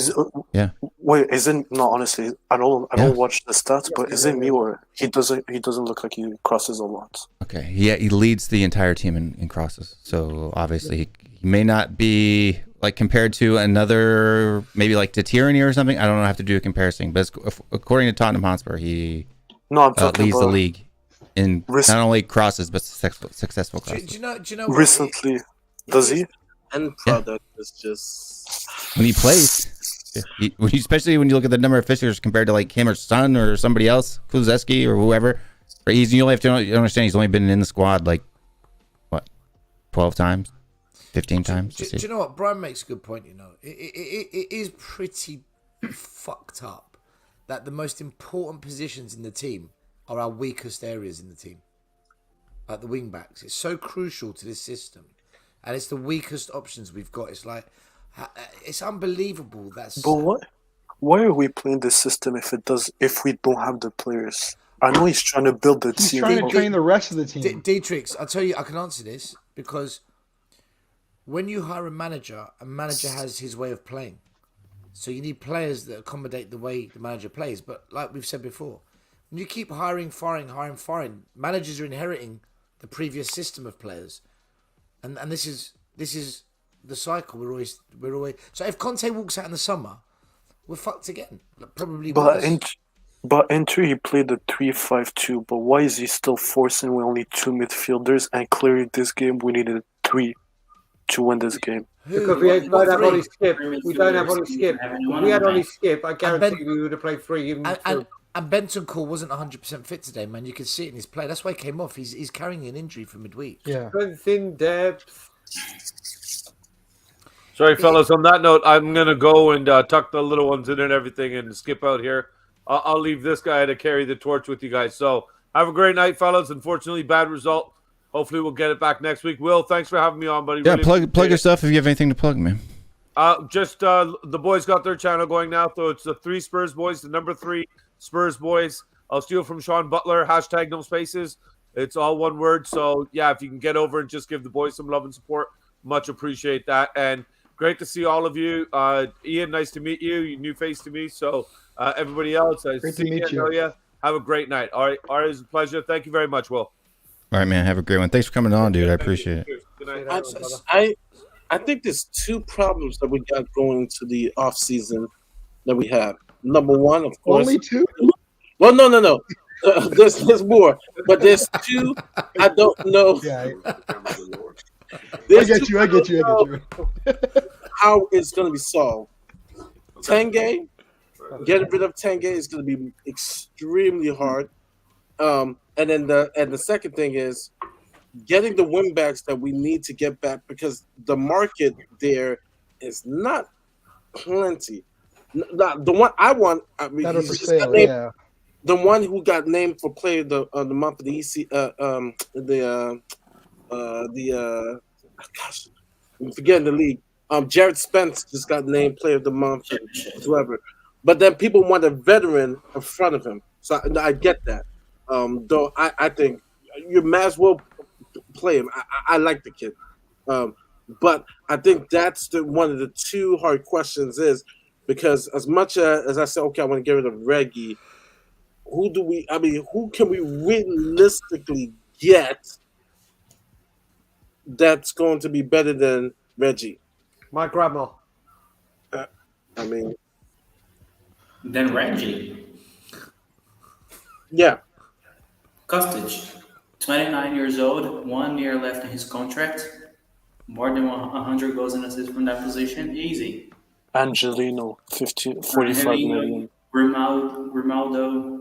Yeah. Wait, isn't no? Honestly, I don't watch the stats, but is it me or he doesn't look like he crosses a lot? Okay. Yeah, he leads the entire team in crosses. So obviously he may not be like compared to another, maybe like to Tierney or something. I don't know. I have to do a comparison, but according to Tottenham Hotspur, he leads the league in not only crosses but successful crosses. Do you know? Recently, does he? End product is just When he plays. Especially when you look at the number of fixtures compared to like him or Son or somebody else, Kuzeski or whoever. You only have to understand he's only been in the squad like what, 12 times, 15 times. Do you know what? Brian makes a good point. You know, it is pretty fucked up that the most important positions in the team are our weakest areas in the team, like the wing backs. It's so crucial to this system, and it's the weakest options we've got. It's like. It's unbelievable. But why are we playing this system if we don't have the players? I know he's trying to build the team. He's trying to train the rest of the team. Dietrich, I'll tell you, I can answer this because when you hire a manager has his way of playing. So you need players that accommodate the way the manager plays. But like we've said before, when you keep firing, managers are inheriting the previous system of players, and this is the cycle. We're always. So if Conte walks out in the summer, we're fucked again. Probably. But in two he played the 3-5-2. But why is he still forcing with only 2 midfielders? And clearly this game we needed 3 to win this game. Because we don't have Ollie Skip. We don't have Ollie Skip. If we had Ollie Skip, I guarantee we would have played 3. And Bentancur wasn't 100% fit today, man. You could see it in his play. That's why he came off. He's carrying an injury from midweek. Yeah. Thin depth. Sorry, fellas. On that note, I'm going to go and tuck the little ones in and everything and skip out here. I'll leave this guy to carry the torch with you guys. So have a great night, fellas. Unfortunately, bad result. Hopefully, we'll get it back next week. Will, thanks for having me on, buddy. Yeah, really plug your stuff if you have anything to plug, man. The boys got their channel going now. So it's the 3 Spurs boys, the number 3 Spurs boys. I'll steal from Sean Butler. # no spaces. It's all one word. So, yeah, if you can get over and just give the boys some love and support, much appreciate that. And great to see all of you. Ian, nice to meet you. You new face to me. So everybody else, I great see to meet you. Have a great night. All right, it's a pleasure. Thank you very much, Will. All right, man. Have a great one. Thanks for coming on, dude. I appreciate it. Good night. I think there's 2 problems that we got going to the off season that we have. Number one, of course. Only 2? Well, no. There's more, but there's 2. I don't know. Yeah. I get you. How it's going to be solved. Tanguy, getting rid of Tanguy is going to be extremely hard. And then the second thing is getting the wing backs that we need to get back, because the market there is not plenty. The one I want, I mean, that are for sale, yeah. The one who got named for player of the month of the EC, gosh, I'm forgetting the league. Jared Spence just got named player of the month, whoever. But then people want a veteran in front of him, so I get that. Though I think you might as well play him. I like the kid, but I think that's one of the 2 hard questions is because as much as I say, okay, I want to get rid of Reggie. Who can we realistically get that's going to be better than Reggie? My grandma. Then Reggie. Yeah. Kostic, 29 years old, 1 year left in his contract. More than 100 goals and assists from that position. Easy. Angelino, 45 million. Grimaldo,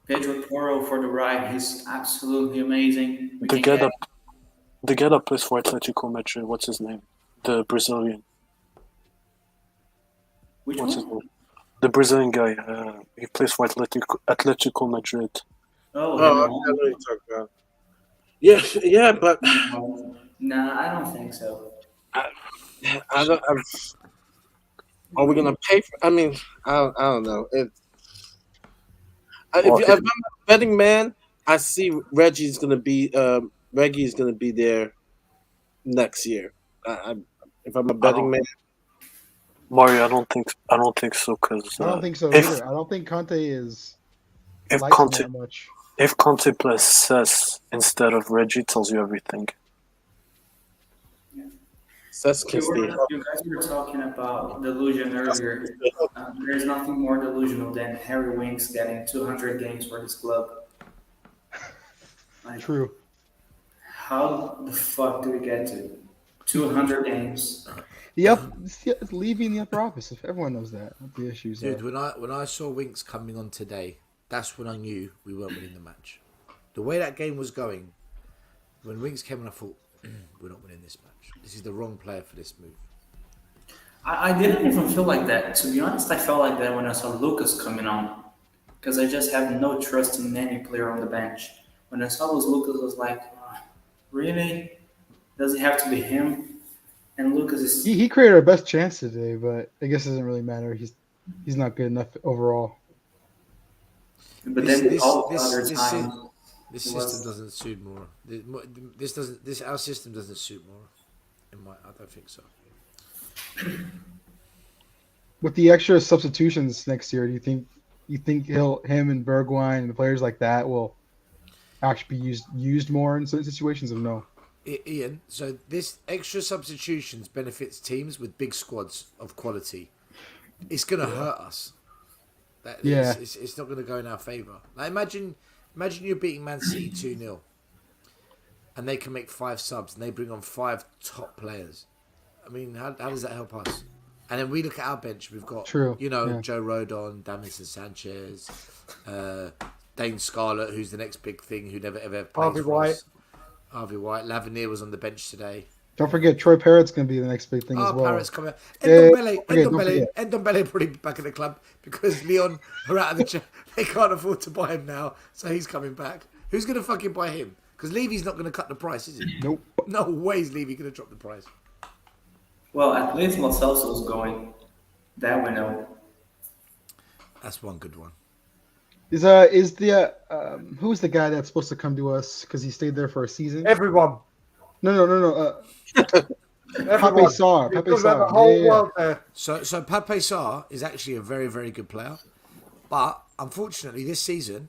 Pedro Porro for the right. He's absolutely amazing. The get up plays for Atletico Madrid. What's his name? The Brazilian. What's his name? The Brazilian guy. He plays for Atletico Madrid. I know what you're talking about. Yeah, but nah, I don't think so. Are we gonna pay for? I don't know. If I'm a betting man, I see Reggie's gonna be there next year. If I'm a betting man, Mario, I don't think so. Because I don't think so either. I don't think Conte is. If liking Conte, that much. if Conte plays Cess instead of Reggie, tells you everything. Cess can stay. You guys were talking about delusion earlier. There's nothing more delusional than Harry Winks getting 200 games for his club. Like, True. how the fuck do we get to 200 games? It's leaving the upper office. If everyone knows that, what the issues Dude, are. when I saw Winks coming on today, that's when I knew we weren't winning the match. The way that game was going, when Winks came on, I thought, we're not winning this match. This is the wrong player for this move. I didn't even feel like that. To be honest, I felt like that when I saw Lucas coming on. Because I just have no trust in any player on the bench. When I saw Lucas, I was like, really? Does it have to be him? And Lucas is... He created our best chance today, but I guess it doesn't really matter. He's not good enough overall. But then This This system doesn't suit Mora. Our system doesn't suit Mora. I don't think so. With the extra substitutions next year, do you think him and Bergwijn and the players like that will actually be used more in certain situations, or no? Ian, so this extra substitutions benefits teams with big squads of quality. It's going to hurt us. It's not going to go in our favour. Like imagine you're beating Man City 2-0 and they can make 5 subs and they bring on 5 top players. I mean, how does that help us? And then we look at our bench. We've got, Joe Rodon, Davinson Sanchez, Dane Scarlett, who's the next big thing, who never ever plays for us. Harvey White. Lavernier was on the bench today. Don't forget, Troy Parrott's going to be the next big thing as well. Parrott's coming. Ndombele probably back in the club because Lyon are out of the chair. They can't afford to buy him now, so he's coming back. Who's going to fucking buy him? Because Levy's not going to cut the price, is he? Nope. No way is Levy going to drop the price. Well, at least Lo Celso's going. That we know. That's one good one. Who's the guy that's supposed to come to us because he stayed there for a season? Everyone. No. Pape Sarr. The whole world there. So Pape Sarr is actually a very, very good player, but unfortunately this season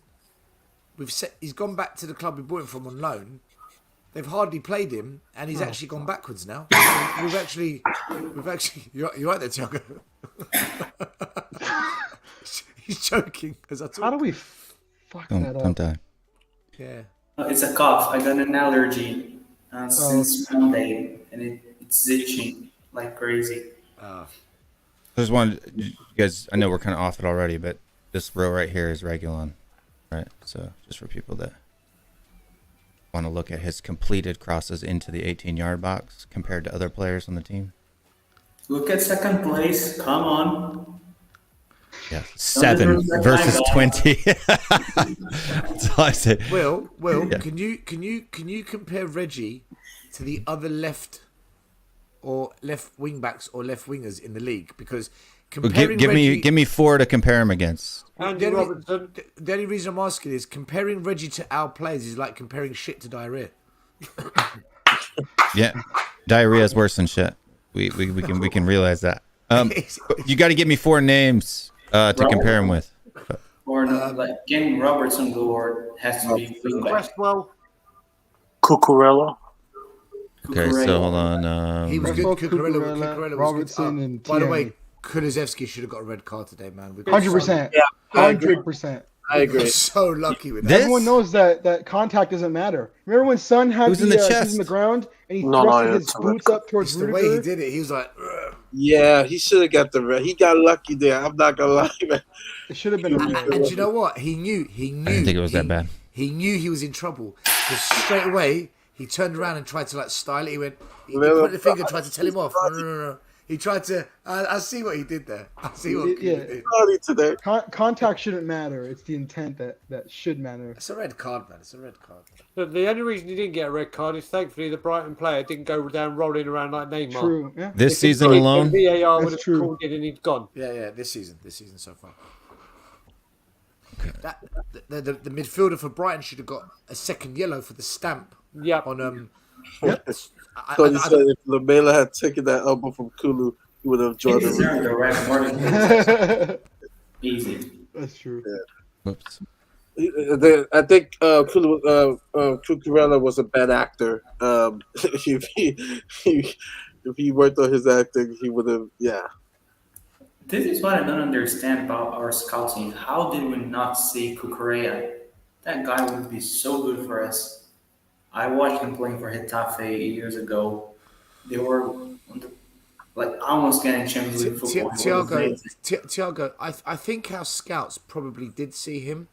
he's gone back to the club we bought him from on loan. They've hardly played him, and he's actually gone backwards now. We've actually. You're right there, Tiago. He's joking as I talk. How do we fuck that up? Don't die. Yeah. It's a cough. I got an allergy since Monday, and it's itching like crazy. There's one, you guys, I know we're kind of off it already, but this row right here is Regulon, right? So just for people that want to look at his completed crosses into the 18-yard box compared to other players on the team. Look at second place. Come on. Yeah, 7 versus 20. That's all I say. Will, yeah. can you compare Reggie to the other left wing backs or left wingers in the league? Because comparing give me 4 to compare him against. The only reason I'm asking is comparing Reggie to our players is like comparing shit to diarrhea. Yeah, diarrhea is worse than shit. We can realize that. You got to give me 4 names to compare him with. Or like getting Robertson Gore has to be Cresswell. Cucurella. Okay, so hold on. He was good. Cucurella Robertson was good. and by the way, Kulusevski should have got a red card today, man. 100%. Yeah, 100%. I agree. We're so lucky with that. Everyone knows that contact doesn't matter. Remember when Son had in the chest? He's in the ground and he thrusted his boots up towards the way he did it. He was like, ugh. Yeah, he should have got the red. He got lucky there. I'm not gonna lie, man. It should have been. And you know what? He knew. I didn't think it was that bad. He knew he was in trouble. Because straight away he turned around and tried to like style it. He pointed the finger, tried to tell him off. No. He tried to. I see what he did there. I see what he did. Today. Contact shouldn't matter. It's the intent that should matter. It's a red card, man. It's a red card. But the only reason he didn't get a red card is thankfully the Brighton player didn't go down rolling around like Neymar. True. Yeah. This season alone. VAR would have called it and he'd gone. Yeah. This season so far. Okay. The midfielder for Brighton should have got a second yellow for the stamp. Yeah. On So you said if Lamela had taken that elbow from Kulu, He would have joined the rest more than easy. That's true. Yeah. Oops. I think Cucurella was a bad actor. If he worked on his acting, he would have. Yeah. This is what I don't understand about our scouting. How did we not see Cucurella? That guy would be so good for us. I watched him playing for Getafe years ago. They were almost getting Champions League football. Tiago, I think our scouts probably did see him,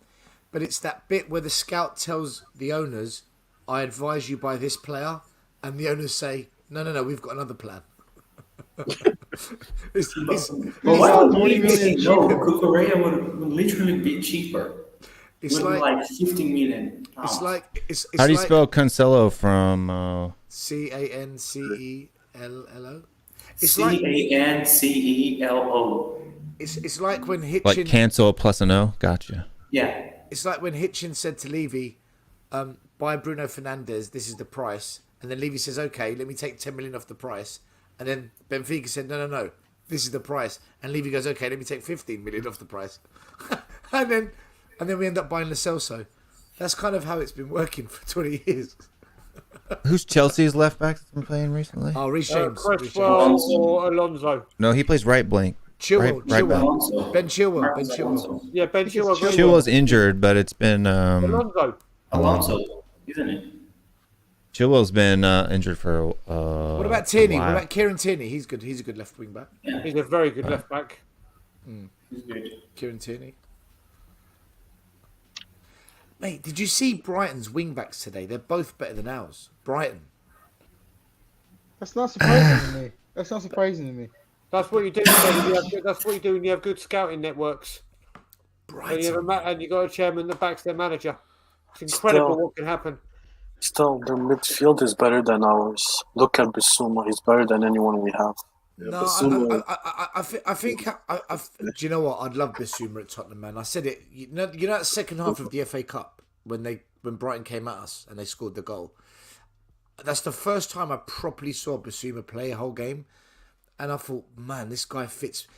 but it's that bit where the scout tells the owners, "I advise you buy this player," and the owners say, "No, we've got another plan." Cucurella would literally be cheaper. It's like 50 million. It's like how do you spell Cancelo from? Cancelo. It's Cancelo. It's like when Hitchin. Like cancel plus an O. Gotcha. Yeah. It's like when Hitchin said to Levy, "Buy Bruno Fernandes. This is the price." And then Levy says, "Okay, let me take 10 million off the price." And then Benfica said, No, this is the price. And Levy goes, "Okay, let me take 15 million off the price." and then we end up buying Lo Celso. That's kind of how it's been working for 20 years. Who's Chelsea's left back that's been playing recently? Oh, Reece James. Cresswell or Alonso. No, he plays right blank. Chilwell. Right back. Ben Chilwell. Yeah, Ben Chilwell. Chilwell's injured, but it's been Alonso, isn't it? Chilwell's been injured for What about Tierney? What about Kieran Tierney? He's good. He's a good left wing back. Yeah. He's a very good left back. He's good. Kieran Tierney. Mate, did you see Brighton's wing backs today? They're both better than ours. Brighton. That's not surprising to me. That's what you do. That's what you do when you have good scouting networks. Brighton. And you got a chairman that backs their manager. It's incredible what can happen. Still, their midfield is better than ours. Look at Bissouma; he's better than anyone we have. No, I think. Do you know what? I'd love Bissouma at Tottenham, man. I said it. You know that second half of the FA Cup when Brighton came at us and they scored the goal. That's the first time I properly saw Bissouma play a whole game, and I thought, man, this guy fits.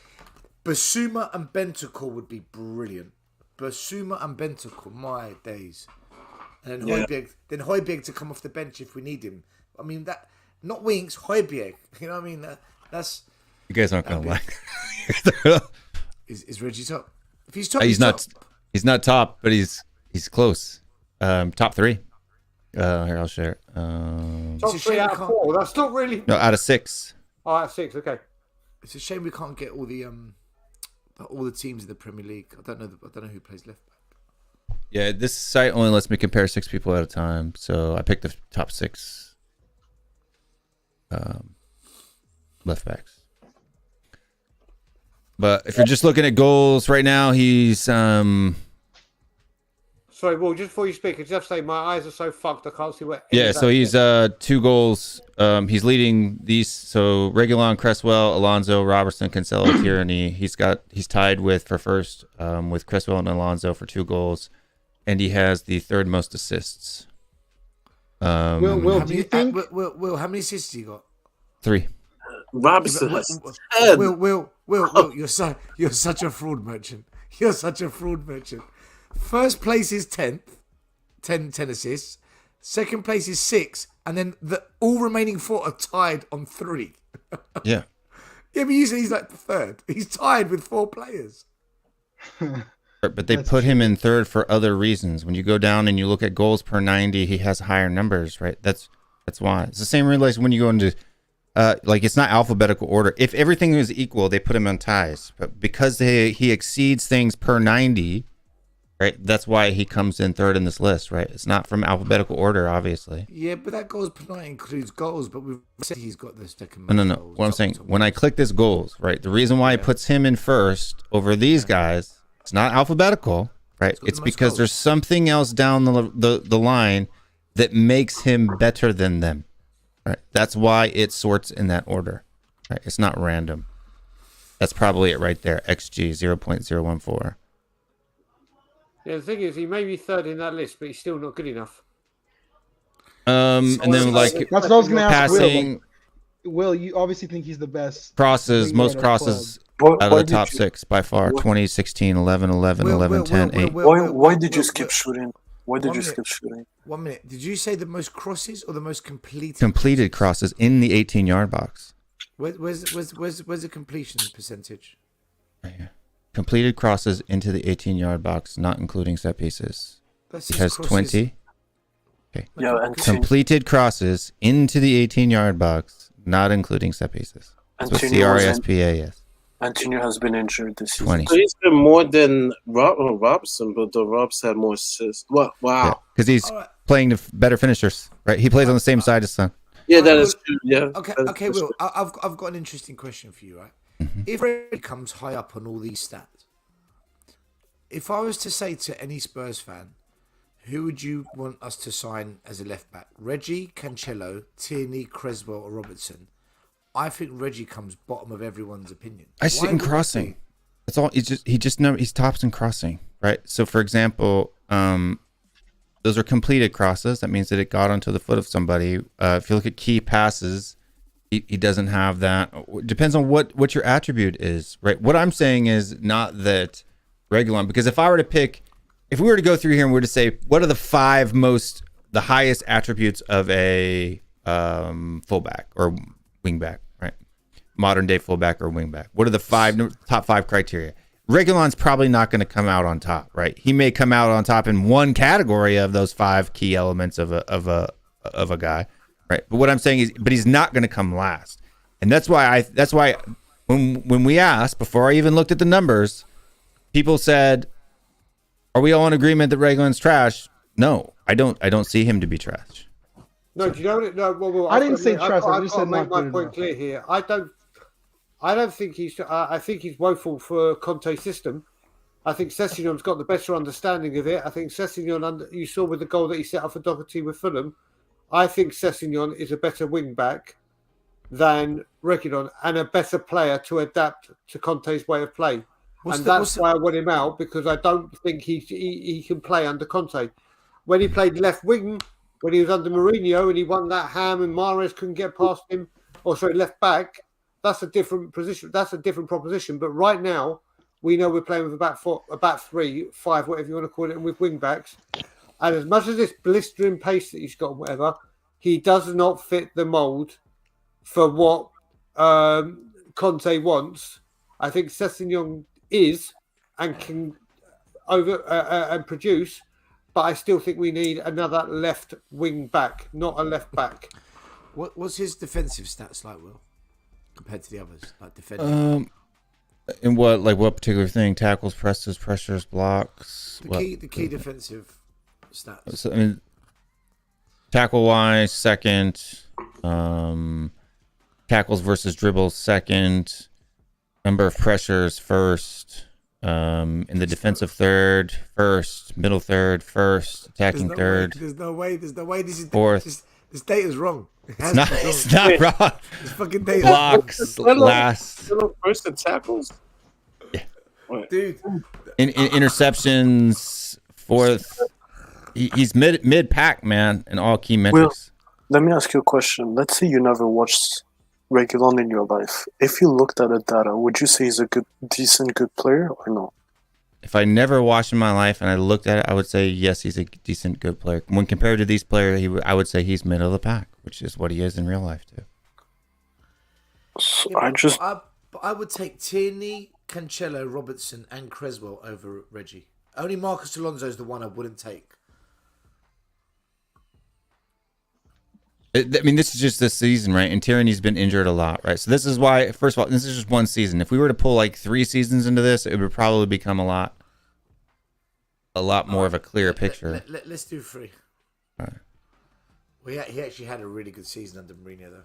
Bissouma and Bentancur would be brilliant. Bissouma and Bentancur, my days. And then Højbjerg to come off the bench if we need him. I mean that. Not Winks, Højbjerg. You know what I mean? That's. You guys aren't gonna like. Is Reggie top? If he's top, he's not. Top. He's not top, but he's close. Top 3. Here I'll share. Top 3 out of 4. That's not really. No, out of 6. Oh, out of 6. Okay. It's a shame we can't get all the teams in the Premier League. I don't know who plays left back. Yeah, this site only lets me compare 6 people at a time, so I picked the top 6 left backs. But if you're just looking at goals right now, he's Sorry, well, just before you speak, I just have to say my eyes are so fucked I can't see where. Yeah, so he's 2 goals. He's leading these. So Reguilon, Cresswell, Alonso, Robertson, Cancelo, Tierney. He's tied for first with Cresswell and Alonso for 2 goals. And he has the 3rd most assists. Will, do you think? Will, how many assists you got? 3. Robertson. Will, you're such a fraud merchant. You're such a fraud merchant. First place is 10th, 10 assists. Second place is 6, and then the all remaining 4 are tied on 3. Yeah. Yeah, but you said he's like the 3rd. He's tied with 4 players. But they put him in 3rd for other reasons. When you go down and you look at goals per 90, he has higher numbers, right? That's why. It's the same realization when you go into it's not alphabetical order. If everything is equal, they put him on ties. But because he exceeds things per 90, right? That's why he comes in 3rd in this list, right? It's not from alphabetical order, obviously. Yeah, but that goals per 90 includes goals. But we've said he's got the second. No. What I'm saying, when I click this goals, right? The reason why it puts him in 1st over these guys. It's not alphabetical, right? It's because there's something else down the line that makes him better than them, right? That's why it sorts in that order, right? It's not random. That's probably it right there. XG 0.014. Yeah, the thing is, he may be 3rd in that list, but he's still not good enough. And then that's what I was going to ask. Passing. Will, you obviously think he's the best. Crosses, most crosses out of the top 6 by far. 20, 16, 11, 11, 11, 10, 8. Why did you skip shooting? Why did you skip shooting? 1 minute. Did you say the most crosses or the most completed? Completed crosses in the 18-yard box. Where's the completion percentage? Right here. Completed crosses into the 18-yard box, not including set pieces. It has 20. Okay. Yeah, and completed crosses into the 18-yard box, not including set pieces. That's what CRSPA is. Antonio has been injured this season. 20. So he's been more than Robson, but the Robs had more assists. What? Wow. Because he's playing the better finishers, right? He plays on the same side as Son. Yeah, that is true. Yeah. Okay, Will. I've got an interesting question for you, right? Mm-hmm. If Reggie comes high up on all these stats, if I was to say to any Spurs fan, who would you want us to sign as a left back? Reggie, Cancelo, Tierney, Creswell, or Robertson? I think Reggie comes bottom of everyone's opinion. I see him crossing. That's all. He's tops in crossing, right? So, for example, those are completed crosses. That means that it got onto the foot of somebody. If you look at key passes, he doesn't have that. It depends on what your attribute is, right? What I'm saying is not that Reguilon, because if we were to go through here and we were to say, what are the highest attributes of a fullback or wingback, right? Modern day fullback or wingback. What are the top 5 criteria? Reguilon's probably not going to come out on top, right? He may come out on top in one category of those 5 key elements of a guy, right? But what I'm saying is, but he's not going to come last, and that's why when we asked before I even looked at the numbers, people said, "Are we all in agreement that Reguilon's trash?" No, I don't see him to be trash. No, do you know what? No, well, I didn't say trash. I just said make my point clear here. I don't think he's. I think he's woeful for Conte's system. I think Sessegnon's got the better understanding of it. I think Sessegnon, you saw with the goal that he set up for Doherty with Fulham. I think Sessegnon is a better wing back than Reguilon and a better player to adapt to Conte's way of play. That's why I want him out, because I don't think he can play under Conte. When he played left wing, when he was under Mourinho and he won that ham and Mahrez couldn't get past him, left back, that's a different position. That's a different proposition. But right now, we know we're playing with about 3, 5, whatever you want to call it, and with wing backs. And as much as this blistering pace that he's got, whatever, he does not fit the mould for what Conte wants. I think Sessegnon is and can and produce, but I still think we need another left wing back, not a left back. What's his defensive stats like, Will, compared to the others? Like defending? In what particular thing? Tackles, presses, pressures, blocks. The key defensive stats. So, I mean, tackle wise, second. Tackles versus dribbles, second. Number of pressures, first. In the defensive third, first. Middle third, first. Attacking third. There's no way this is fourth. This data's wrong. It's not wrong. This fucking data. Blocks last. First and tackles. Yeah. Dude. In interceptions, fourth. He's mid pack, man, in all key metrics. Well, let me ask you a question. Let's say you never watched Reguilon in your life. If you looked at the data, would you say he's a decent good player or no? If I never watched in my life and I looked at it, I would say yes, he's a decent good player. When compared to these players, I would say he's middle of the pack, which is what he is in real life too. So I would take Tierney, Cancelo, Robertson, and Creswell over Reggie. Only Marcus Alonso is the one I wouldn't take. I mean, this is just this season, right? And Tierney's been injured a lot, right? So this is why, first of all, this is just one season. If we were to pull like 3 seasons into this, it would probably become a lot more of a clear picture. Let's do 3. All right. Well, he actually had a really good season under Mourinho, though.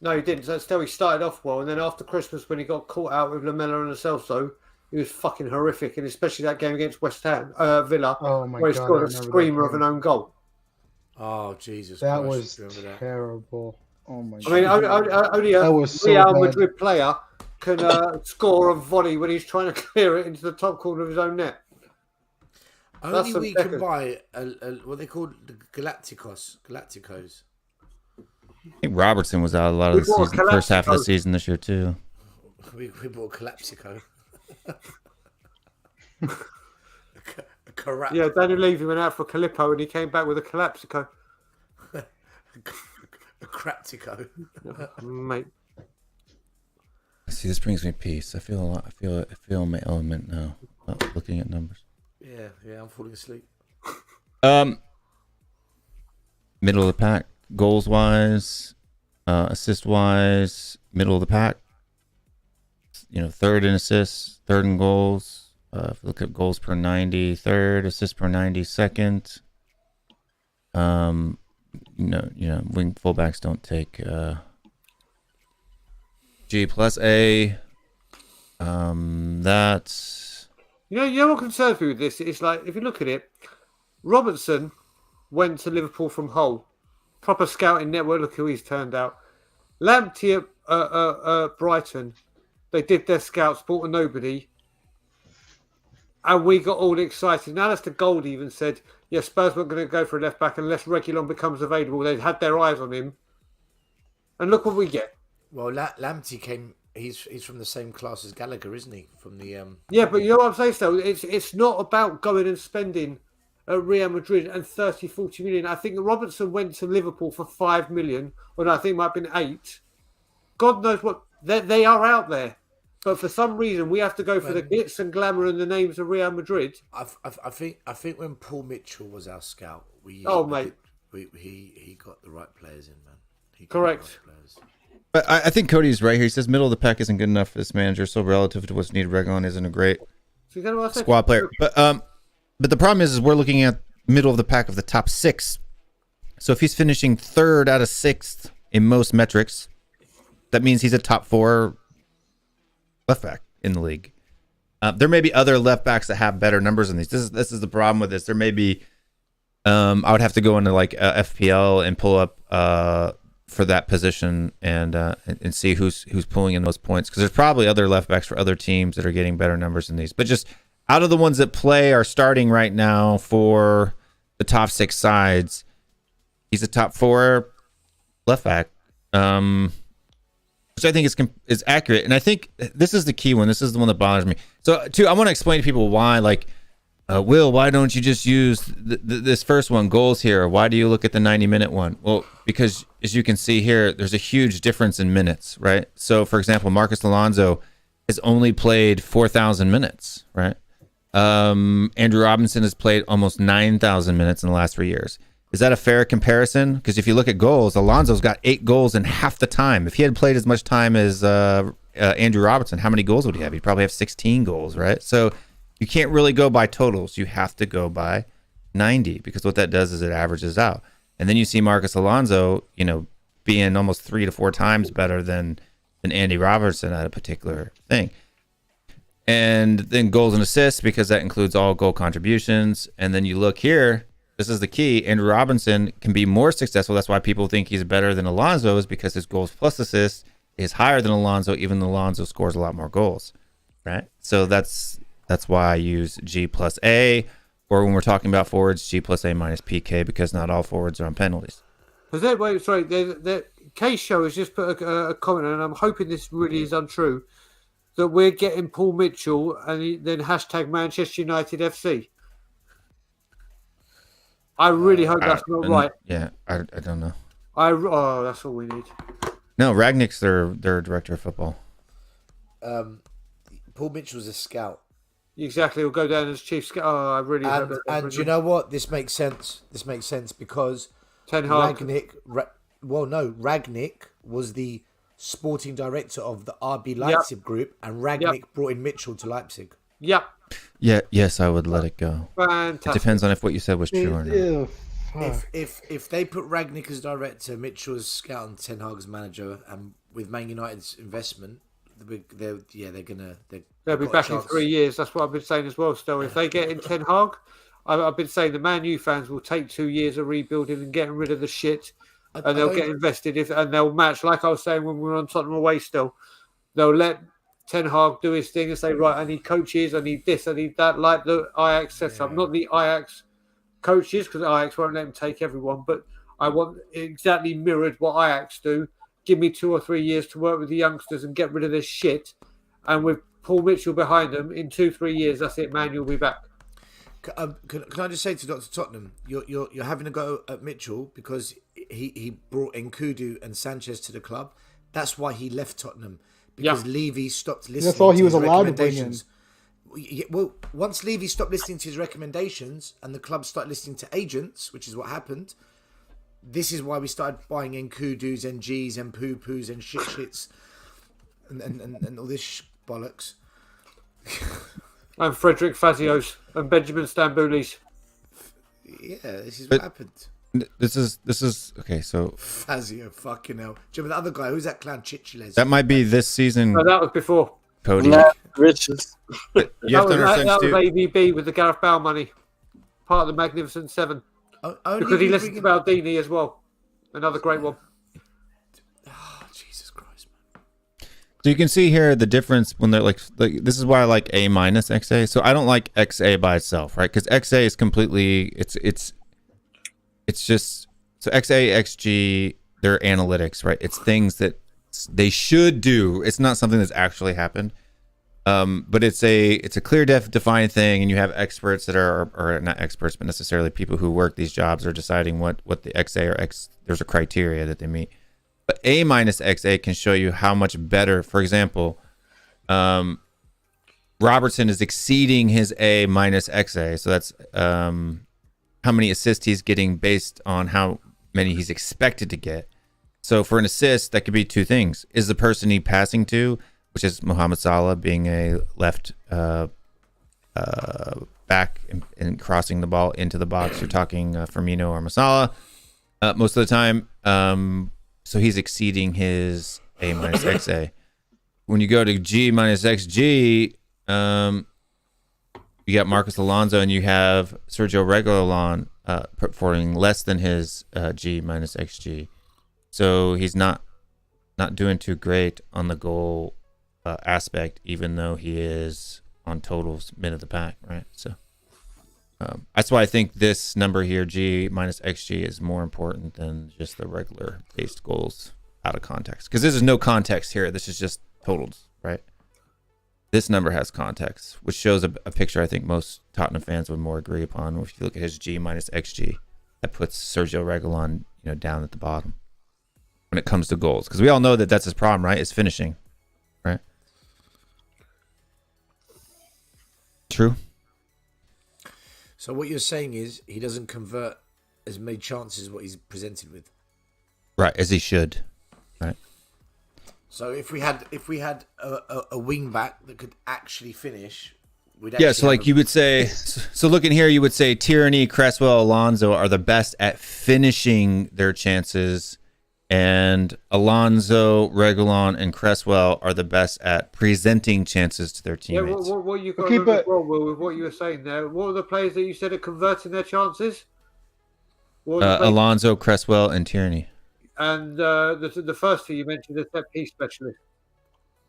No, he didn't. So still, he started off well, and then after Christmas, when he got caught out with Lamella and Celso, he was fucking horrific, and especially that game against West Ham, Villa, where he scored a screamer of an own goal. Oh, Jesus that Christ. Was terrible. Oh my god. I mean, only a Real Madrid player can score a volley when he's trying to clear it into the top corner of his own net. Only we can buy what they call the Galacticos. I think Robertson was out a lot of the season, first half of the season this year too. We bought Calapsico. Yeah, Danny Levy went out for Calippo and he came back with a Calapsico. A Craptico. Mate. See, this brings me peace. I feel in my element now. Looking at numbers. Yeah, I'm falling asleep. Middle of the pack, goals wise, assist wise, middle of the pack. Third in assists, third in goals. If you look at goals per 90, third, assists per 90, second. Wing fullbacks don't take G plus A. That's what concerns me with this? It's like if you look at it, Robertson went to Liverpool from Hull, proper scouting network. Look who he's turned out. Lamptey at Brighton, they did their scouts, bought a nobody, and we got all excited. Now, Alistair Gold even said, "Yeah, Spurs weren't going to go for a left back unless Reguilon becomes available." They had their eyes on him, and look what we get. Well, Lamptey came. He's from the same class as Gallagher, isn't he? From the Yeah, but you know what I'm saying, still? It's not about going and spending at Real Madrid and 30, 40 million. I think Robertson went to Liverpool for 5 million, or I think it might have been 8. God knows what. They are out there. But for some reason, we have to go for the glitz and glamour and the names of Real Madrid. I think when Paul Mitchell was our scout, he got the right players in, man. Correct. But I think Cody's right here. He says middle of the pack isn't good enough for this manager, so relative to what's needed, Reguilon isn't a great squad player. But the problem is we're looking at middle of the pack of the top 6. So if he's finishing 3rd out of 6th in most metrics, that means he's a top 4 left back in the league. There may be other left backs that have better numbers than these. This is the problem with this. There may be. I would have to go into like FPL and pull up for that position and see who's pulling in those points, because there's probably other left backs for other teams that are getting better numbers than these. But just out of the ones that are starting right now for the top 6 sides, he's a top 4 left back. Which I think is accurate. And I think this is the key one. This is the one that bothers me. So, I want to explain to people why, like, Will, why don't you just use this first one, goals here? Why do you look at the 90-minute one? Well, because as you can see here, there's a huge difference in minutes, right? So, for example, Marcus Alonso has only played 4,000 minutes, right? Andrew Robinson has played almost 9,000 minutes in the last 3 years. Is that a fair comparison? Because if you look at goals, Alonso's got 8 goals in half the time. If he had played as much time as Andrew Robertson, how many goals would he have? He'd probably have 16 goals, right? So you can't really go by totals. You have to go by 90, because what that does is it averages out. And then you see Marcus Alonso, being almost 3 to 4 times better than Andy Robertson at a particular thing. And then goals and assists, because that includes all goal contributions. And then you look here. This is the key. Andrew Robinson can be more successful. That's why people think he's better than Alonso, is because his goals plus assists is higher than Alonso, even though Alonso scores a lot more goals, right? So that's why I use G plus A, or when we're talking about forwards, G plus A minus PK, because not all forwards are on penalties. The Case Show has just put a comment, and I'm hoping this really is untrue, that we're getting Paul Mitchell and then hashtag Manchester United FC. I really hope that's not right. Yeah, I don't know. That's all we need. No, Ragnick's their director of football. Paul Mitchell's a scout. Exactly, he'll go down as chief scout. Oh, I really hope that. And you know what? This makes sense. Because Ten Hag. Ragnick was the sporting director of the RB Leipzig group, and Ragnick brought in Mitchell to Leipzig. Yep. Yeah, yes, I would let it go. Fantastic. It depends on if what you said was true or not. If they put Ragnick as director, Mitchell as scout, and Ten Hag as manager, and with Man United's investment, they'll be back in 3 years. That's what I've been saying as well. Still, if they get in Ten Hag, I've been saying the Man U fans will take 2 years of rebuilding and getting rid of the shit, and they'll get invested and they'll match. Like I was saying when we were on Tottenham away, still they'll let Ten Hag do his thing and say, right, I need coaches, I need this, I need that, like the Ajax setup. Not the Ajax coaches, because Ajax won't let them take everyone, but I want exactly mirrored what Ajax do. Give me 2 or 3 years to work with the youngsters and get rid of this shit. And with Paul Mitchell behind them, in 2-3 years, that's it, man. You'll be back. Can I just say to Dr. Tottenham, you're having a go at Mitchell because he brought Nkudu and Sanchez to the club. That's why he left Tottenham, because Levy stopped listening. That's all he to was his allowed to bring in. Well, once Levy stopped listening to his recommendations and the club started listening to agents, which is what happened, this is why we started buying Nkudus and Gs and poo-poos and shits and all this bollocks. And Frederick Fazios and Benjamin Stamboulis. Yeah, this is what happened. This is okay. So Fazio, fucking hell. Do you remember the other guy? Who's that clown? Chichiles. That might be this season. No, that was before. Cody. Riches. You have to understand, that Stu. was AVB with the Gareth Bale money. Part of the Magnificent Seven. Because he listened to Baldini as well. Another great one. Oh, Jesus Christ, man. So you can see here the difference when they're like this is why I like A minus XA. So I don't like XA by itself, right? Because XA is completely it's just so XA, XG, they're analytics, right? It's things that they should do. It's not something that's actually happened. But it's a clear defined thing, and you have experts that are not experts, but necessarily people who work these jobs are deciding what the XA or X. There's a criteria that they meet. But A minus XA can show you how much better. For example, Robertson is exceeding his A minus XA, so that's how many assists he's getting based on how many he's expected to get. So for an assist, that could be two things: is the person he passing to, which is Mohamed Salah being a left back and crossing the ball into the box. You're talking Firmino or Masala most of the time. So he's exceeding his A minus XA. When you go to G minus XG, you got Marcus Alonso and you have Sergio Reguilon performing less than his G minus XG. So he's not doing too great on the goal aspect, even though he is on totals mid of the pack, right? So that's why I think this number here, G minus XG, is more important than just the regular based goals out of context. Because this is no context here. This is just totals, right? This number has context, which shows a picture I think most Tottenham fans would more agree upon. If you look at his G minus XG, that puts Sergio Reguilon, down at the bottom when it comes to goals. Because we all know that that's his problem, right? Is finishing, right? True. So what you're saying is he doesn't convert as many chances as what he's presented with. Right, as he should. Right. So if we had a wing back that could actually finish, we'd so like you would say, so looking here, you would say Tierney, Cresswell, Alonso are the best at finishing their chances, and Alonso, Reguilon, and Cresswell are the best at presenting chances to their teammates. Yeah, what you got with what you were saying there? What were the players that you said are converting their chances? Alonso, Cresswell, and Tierney. And the first two you mentioned, the set piece specialist.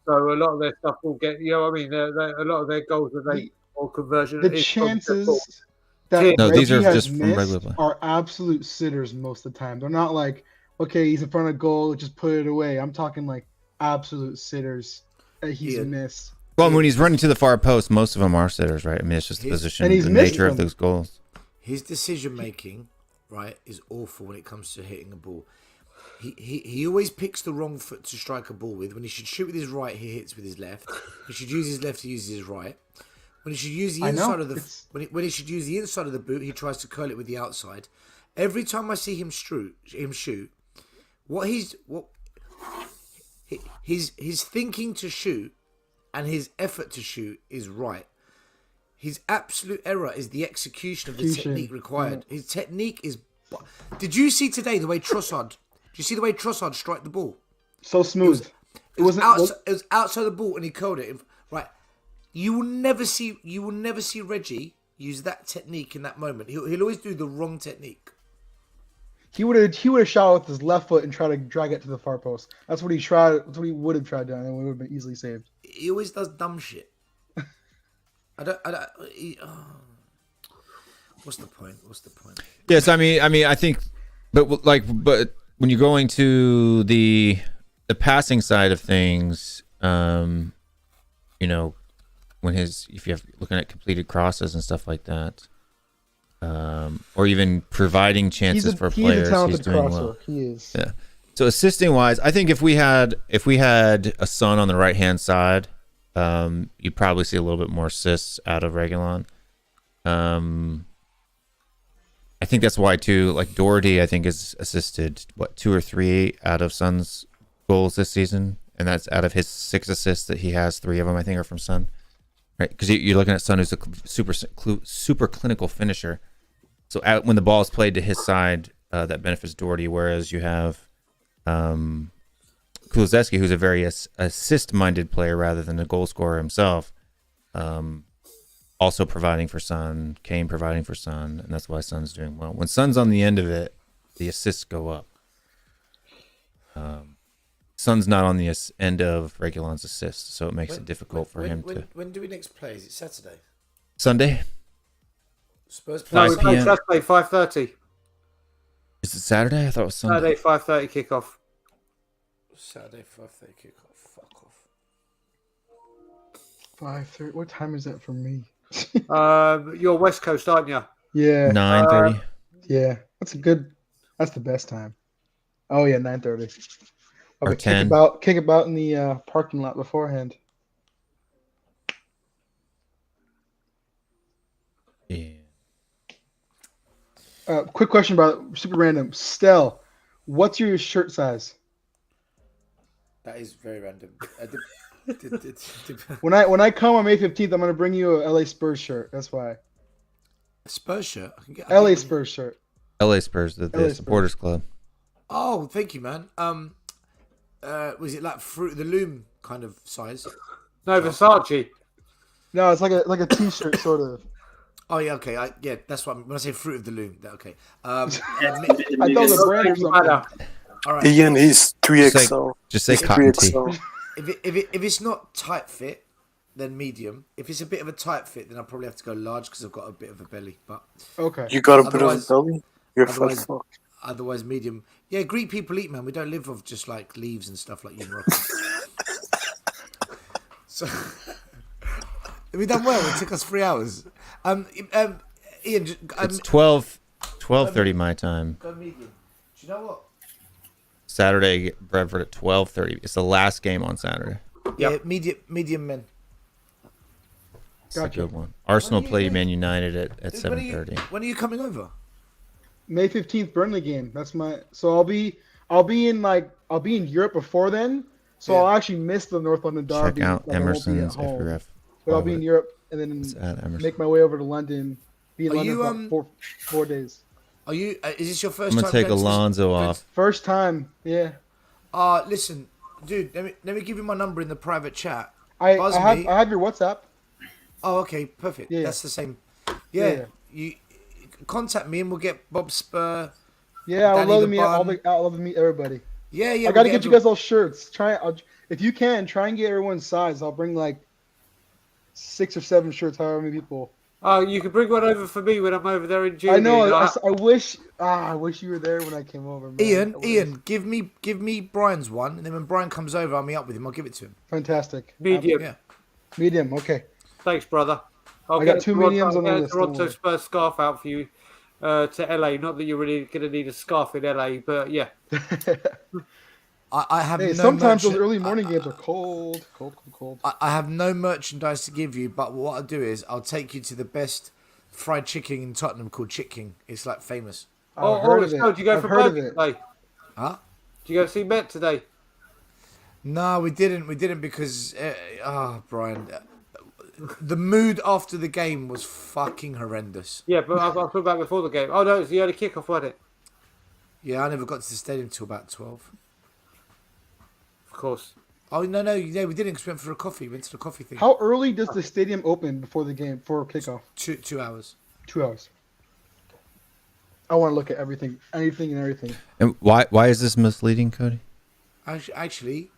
So a lot of their stuff will get, a lot of their goals are late or conversion. The chances that these are has just from regular play. Are absolute sitters most of the time. They're not like, okay, he's in front of goal, just put it away. I'm talking like absolute sitters that he's missed. Well, when he's running to the far post, most of them are sitters, right? I mean, it's just the position, the nature of those goals. His decision making, right, is awful when it comes to hitting a ball. He always picks the wrong foot to strike a ball with. When he should shoot with his right, he hits with his left. He should use his left, he uses his right. When he should use the inside of the when he should use the inside of the boot, he tries to curl it with the outside. Every time I see him shoot, his thinking to shoot and his effort to shoot is right. His absolute error is the execution of the technique required. Yeah. His technique is. Did you see today the way Trossard? Did you see the way Trossard struck the ball? So smooth. It was outside the ball and he curled it. Right. You will never see Reggie use that technique in that moment. He'll always do the wrong technique. He would have shot with his left foot and tried to drag it to the far post. That's what he tried. That's what he would have tried doing, and it would have been easily saved. He always does dumb shit. What's the point? Yes, I mean, I think But when you're going to the passing side of things, when if you're looking at completed crosses and stuff like that, or even providing chances for players, he's doing well. He is. Yeah. So assisting wise, I think if we had a Son on the right hand side, you'd probably see a little bit more assists out of Reguilon. I think that's why too. Like Doherty, I think has assisted 2 or 3 out of Son's goals this season, and that's out of his 6 assists that he has. 3 of them I think are from Son, right? Because you're looking at Son, who's a super clinical finisher. So when the ball is played to his side, that benefits Doherty. Whereas you have Kulusevski, who's a very assist-minded player rather than a goal scorer himself. Also providing for Son, Kane providing for Son, and that's why Son's doing well. When Son's on the end of it, the assists go up. Son's not on the end of Reguilon's assists, so it makes it difficult for him to... When do we next play? Is it Saturday? Sunday? Spurs play Saturday, 5:30. Is it Saturday? I thought it was Sunday. Saturday, 5:30 kickoff. Saturday, 5:30 kickoff. Fuck off. 5:30. What time is that for me? You're West Coast, aren't you? Yeah. 9:30. Yeah, that's the best time. Oh yeah, 9:30. Or 10. Kick about in the parking lot beforehand. Yeah. Quick question about super random. Stell, what's your shirt size? That is very random. When I come on May 15th, I'm gonna bring you a LA Spurs shirt. That's why. A Spurs shirt. LA Spurs shirt. LA Spurs, the supporters club. Oh, thank you, man. Was it like Fruit of the Loom kind of size? No, Versace. No, it's like a t-shirt sort of. Oh yeah, okay. That's what when I say Fruit of the Loom. Okay. I thought the brand was something. All right. Ian, he's 3XL. Just say cotton tee. If it's not tight fit, then medium. If it's a bit of a tight fit, then I'll probably have to go large because I've got a bit of a belly. But okay, you got a bit of a belly. You're fat fuck. Otherwise, medium. Yeah, Greek people eat, man. We don't live off just like leaves and stuff like you in Morocco. So we done well. It took us 3 hours. Ian, it's 12:30 my time. Go medium. Do you know what? Saturday, Brentford at 12:30. It's the last game on Saturday. Yeah, medium men. It's a good one. Arsenal play Man United at 7:30. When are you coming over? May 15th, Burnley game. That's my. So I'll be in Europe before then. So I'll actually miss the North London derby. Check out Emerson's FRF. But I'll be in Europe and then make my way over to London. Be in London for 4 days. Are you? Is this your first time? I'm gonna take Alonso off. First time, yeah. Listen, dude. Let me give you my number in the private chat. I have your WhatsApp. Oh, okay, perfect. Yeah, that's the same. Yeah, you contact me and we'll get Bob Spur. Yeah, I would love to meet. I'll love to meet everybody. Yeah. I gotta get you guys all shirts. If you can, try and get everyone's size. I'll bring like 6 or 7 shirts. However many people. Oh, you can bring one over for me when I'm over there in June. I know. I wish you were there when I came over. Man. Ian, give me Brian's one, and then when Brian comes over, I'll meet up with him. I'll give it to him. Fantastic. Medium. Yeah. Medium. Okay. Thanks, brother. I got 2 mediums on the list. Toronto Spurs scarf out for you to LA. Not that you're really going to need a scarf in LA, but yeah. I have. Sometimes those early morning games are cold. I have no merchandise to give you, but what I'll do is I'll take you to the best fried chicken in Tottenham called Chick King. It's like famous. Did you go for burger today? Huh? Did you go see Met today? No, we didn't. We didn't because Brian, the mood after the game was fucking horrendous. Yeah, but I flew back before the game. Oh no, it was the early kickoff, wasn't it? Yeah, I never got to the stadium till about 12. Of course. Oh no, we didn't. Because we went for a coffee. We went to the coffee thing. How early does the stadium open before the game for kickoff? 2 hours. 2 hours. I want to look at anything and everything. And why is this misleading, Cody? Actually,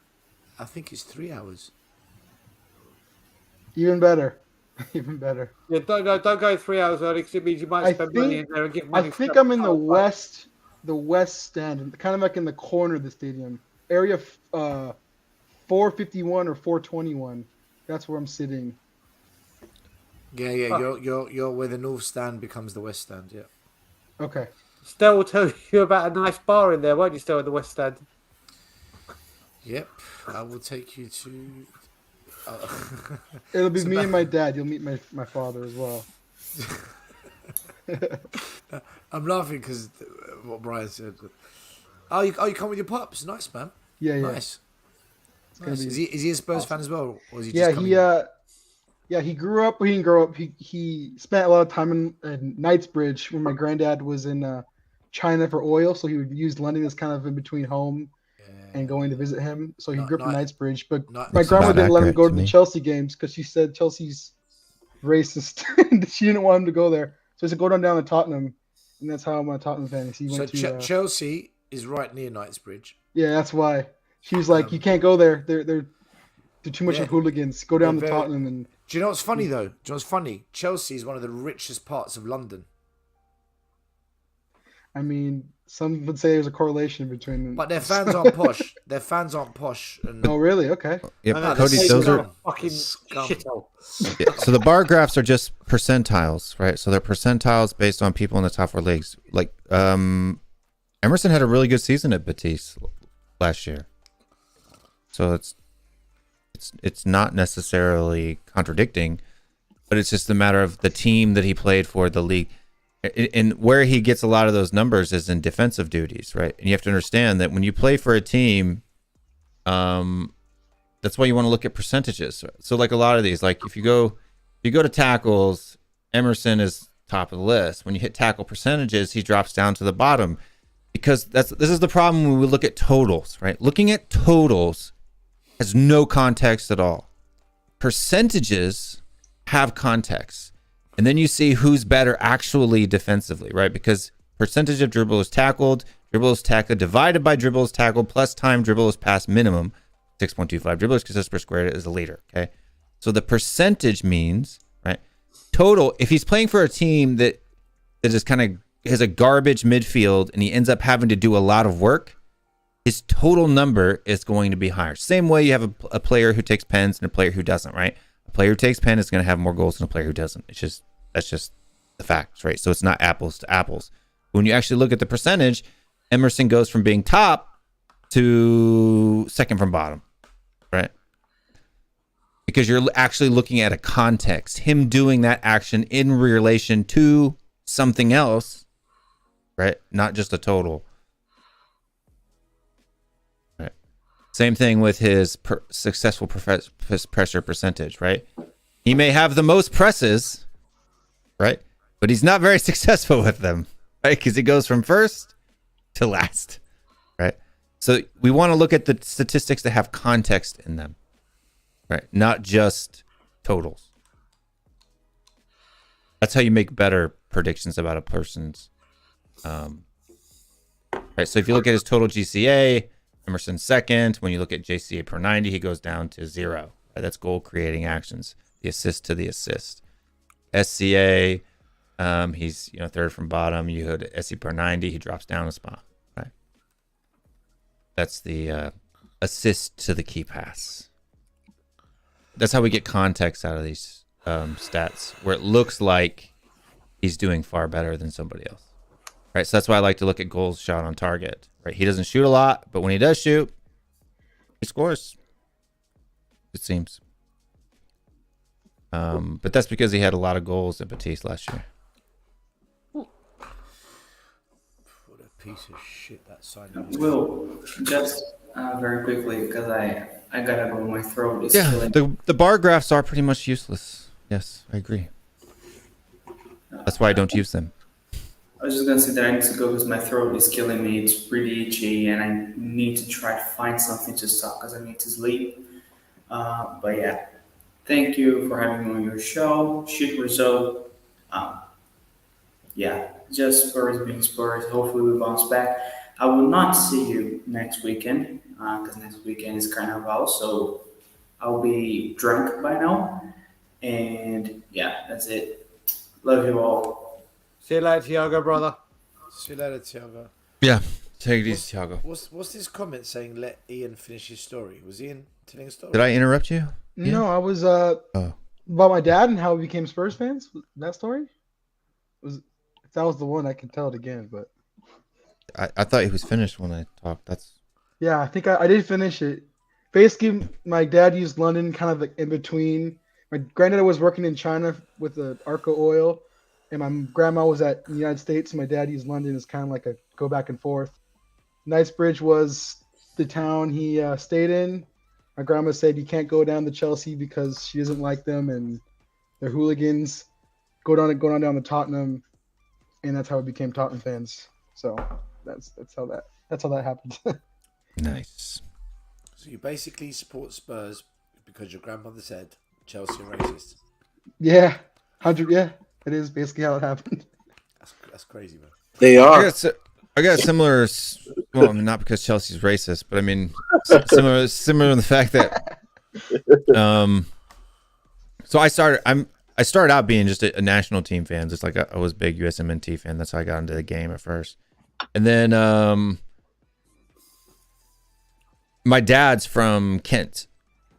I think it's 3 hours. Even better. Even better. Yeah, don't go 3 hours early because it means you might spend money in there and give money. I think I'm in the west. the west stand, kind of like in the corner of the stadium, area 451 or 421. That's where I'm sitting. Yeah. You're where the north stand becomes the west stand. Yeah. Okay. Stel will tell you about a nice bar in there, won't you, Stel, at the west stand? Yep. I will take you to. It'll be me and my dad. You'll meet my father as well. I'm laughing because what Brian said. Oh, you come with your pops? Nice, man. Yeah. Nice. Is he a Spurs fan as well, or is he? Just he grew up. He didn't grow up. He spent a lot of time in Knightsbridge when my granddad was in China for oil, so he would use London as kind of in between home and going to visit him. So he grew up in Knightsbridge. But my grandma didn't let him go to the Chelsea games because she said Chelsea's racist. She didn't want him to go there. So he said, go down to Tottenham. And that's how I'm a Tottenham fan. He went to Chelsea is right near Knightsbridge. Yeah, that's why. She was like, you can't go there. They're too much of hooligans. Go down to Tottenham. And do you know what's funny, though? Do you know what's funny? Chelsea is one of the richest parts of London. I mean, some would say there's a correlation between them. But their fans aren't posh. Their fans aren't posh. Oh, really? Okay. Yeah, Cody, those are fucking shithole. Yeah, so the bar graphs are just percentiles, right? So they're percentiles based on people in the top 4 leagues. Like Emerson had a really good season at Betis last year. So it's not necessarily contradicting, but it's just a matter of the team that he played for, the league. And where he gets a lot of those numbers is in defensive duties, right? And you have to understand that when you play for a team, that's why you want to look at percentages. So like a lot of these, like if you go to tackles, Emerson is top of the list. When you hit tackle percentages, he drops down to the bottom, because this is the problem when we look at totals, right? Looking at totals has no context at all. Percentages have context. And then you see who's better actually defensively, right? Because percentage of dribbles tackled divided by dribbles tackled plus time dribbles past minimum, 6.25 dribbles consists per square is a leader, okay? So the percentage means, right, total, if he's playing for a team that is kind of has a garbage midfield and he ends up having to do a lot of work, his total number is going to be higher. Same way you have a player who takes pens and a player who doesn't, right? A player who takes pen is going to have more goals than a player who doesn't. That's just the facts, right? So it's not apples to apples. When you actually look at the percentage, Emerson goes from being top to second from bottom, right? Because you're actually looking at a context. Him doing that action in relation to something else, right? Not just a total. Right. Same thing with his successful pressure percentage, right? He may have the most presses, right? But he's not very successful with them, right? Because he goes from first to last, right? So we want to look at the statistics that have context in them, right? Not just totals. That's how you make better predictions about a person's, right? So if you look at his total GCA, Emerson's second. When you look at JCA per 90, he goes down to 0. Right? That's goal creating actions, the assist to the assist. SCA, he's third from bottom. You go to SC per 90, he drops down a spot. Right? That's the assist to the key pass. That's how we get context out of these stats, where it looks like he's doing far better than somebody else. Right, so that's why I like to look at goals shot on target. Right, he doesn't shoot a lot, but when he does shoot, he scores. It seems. But that's because he had a lot of goals at Betis last year. What a piece of shit that side. Will, just very quickly, because I gotta go. My throat is the bar graphs are pretty much useless. Yes, I agree. That's why I don't use them. I was just gonna say that I need to go because my throat is killing me. It's really itchy, and I need to try to find something to stop because I need to sleep. But yeah, thank you for having me on your show. Shit result. Yeah, just Spurs being Spurs. Hopefully we bounce back. I will not see you next weekend because next weekend is Carnival, so I'll be drunk by now. And yeah, that's it. Love you all. See you later, Thiago, brother. See you later, Thiago. Yeah. Take it easy, Thiago. What's this comment saying? Let Ian finish his story. Was Ian telling a story? Did I interrupt you? Yeah. No, I was about my dad and how we became Spurs fans. That story was if that was the one. I can tell it again, but I thought he was finished when I talked. I think I did finish it. Basically, my dad used London kind of like in between. My granddad was working in China with the Arco oil, and my grandma was at the United States. And my dad used London as kind of like a go back and forth. Knightsbridge was the town he stayed in. My grandma said you can't go down to Chelsea because she doesn't like them and they're hooligans. Go down down to Tottenham, and that's how we became Tottenham fans. So that's how that happened. Nice. So you basically support Spurs because your grandmother said Chelsea are racist. Yeah, 100. Yeah, it is basically how it happened. That's crazy, man. They are. I got a similar. Well, I mean, not because Chelsea's racist, but I mean similar in the fact that. So I started out being just a national team fan, just like I was a big USMNT fan. That's how I got into the game at first, and then my dad's from Kent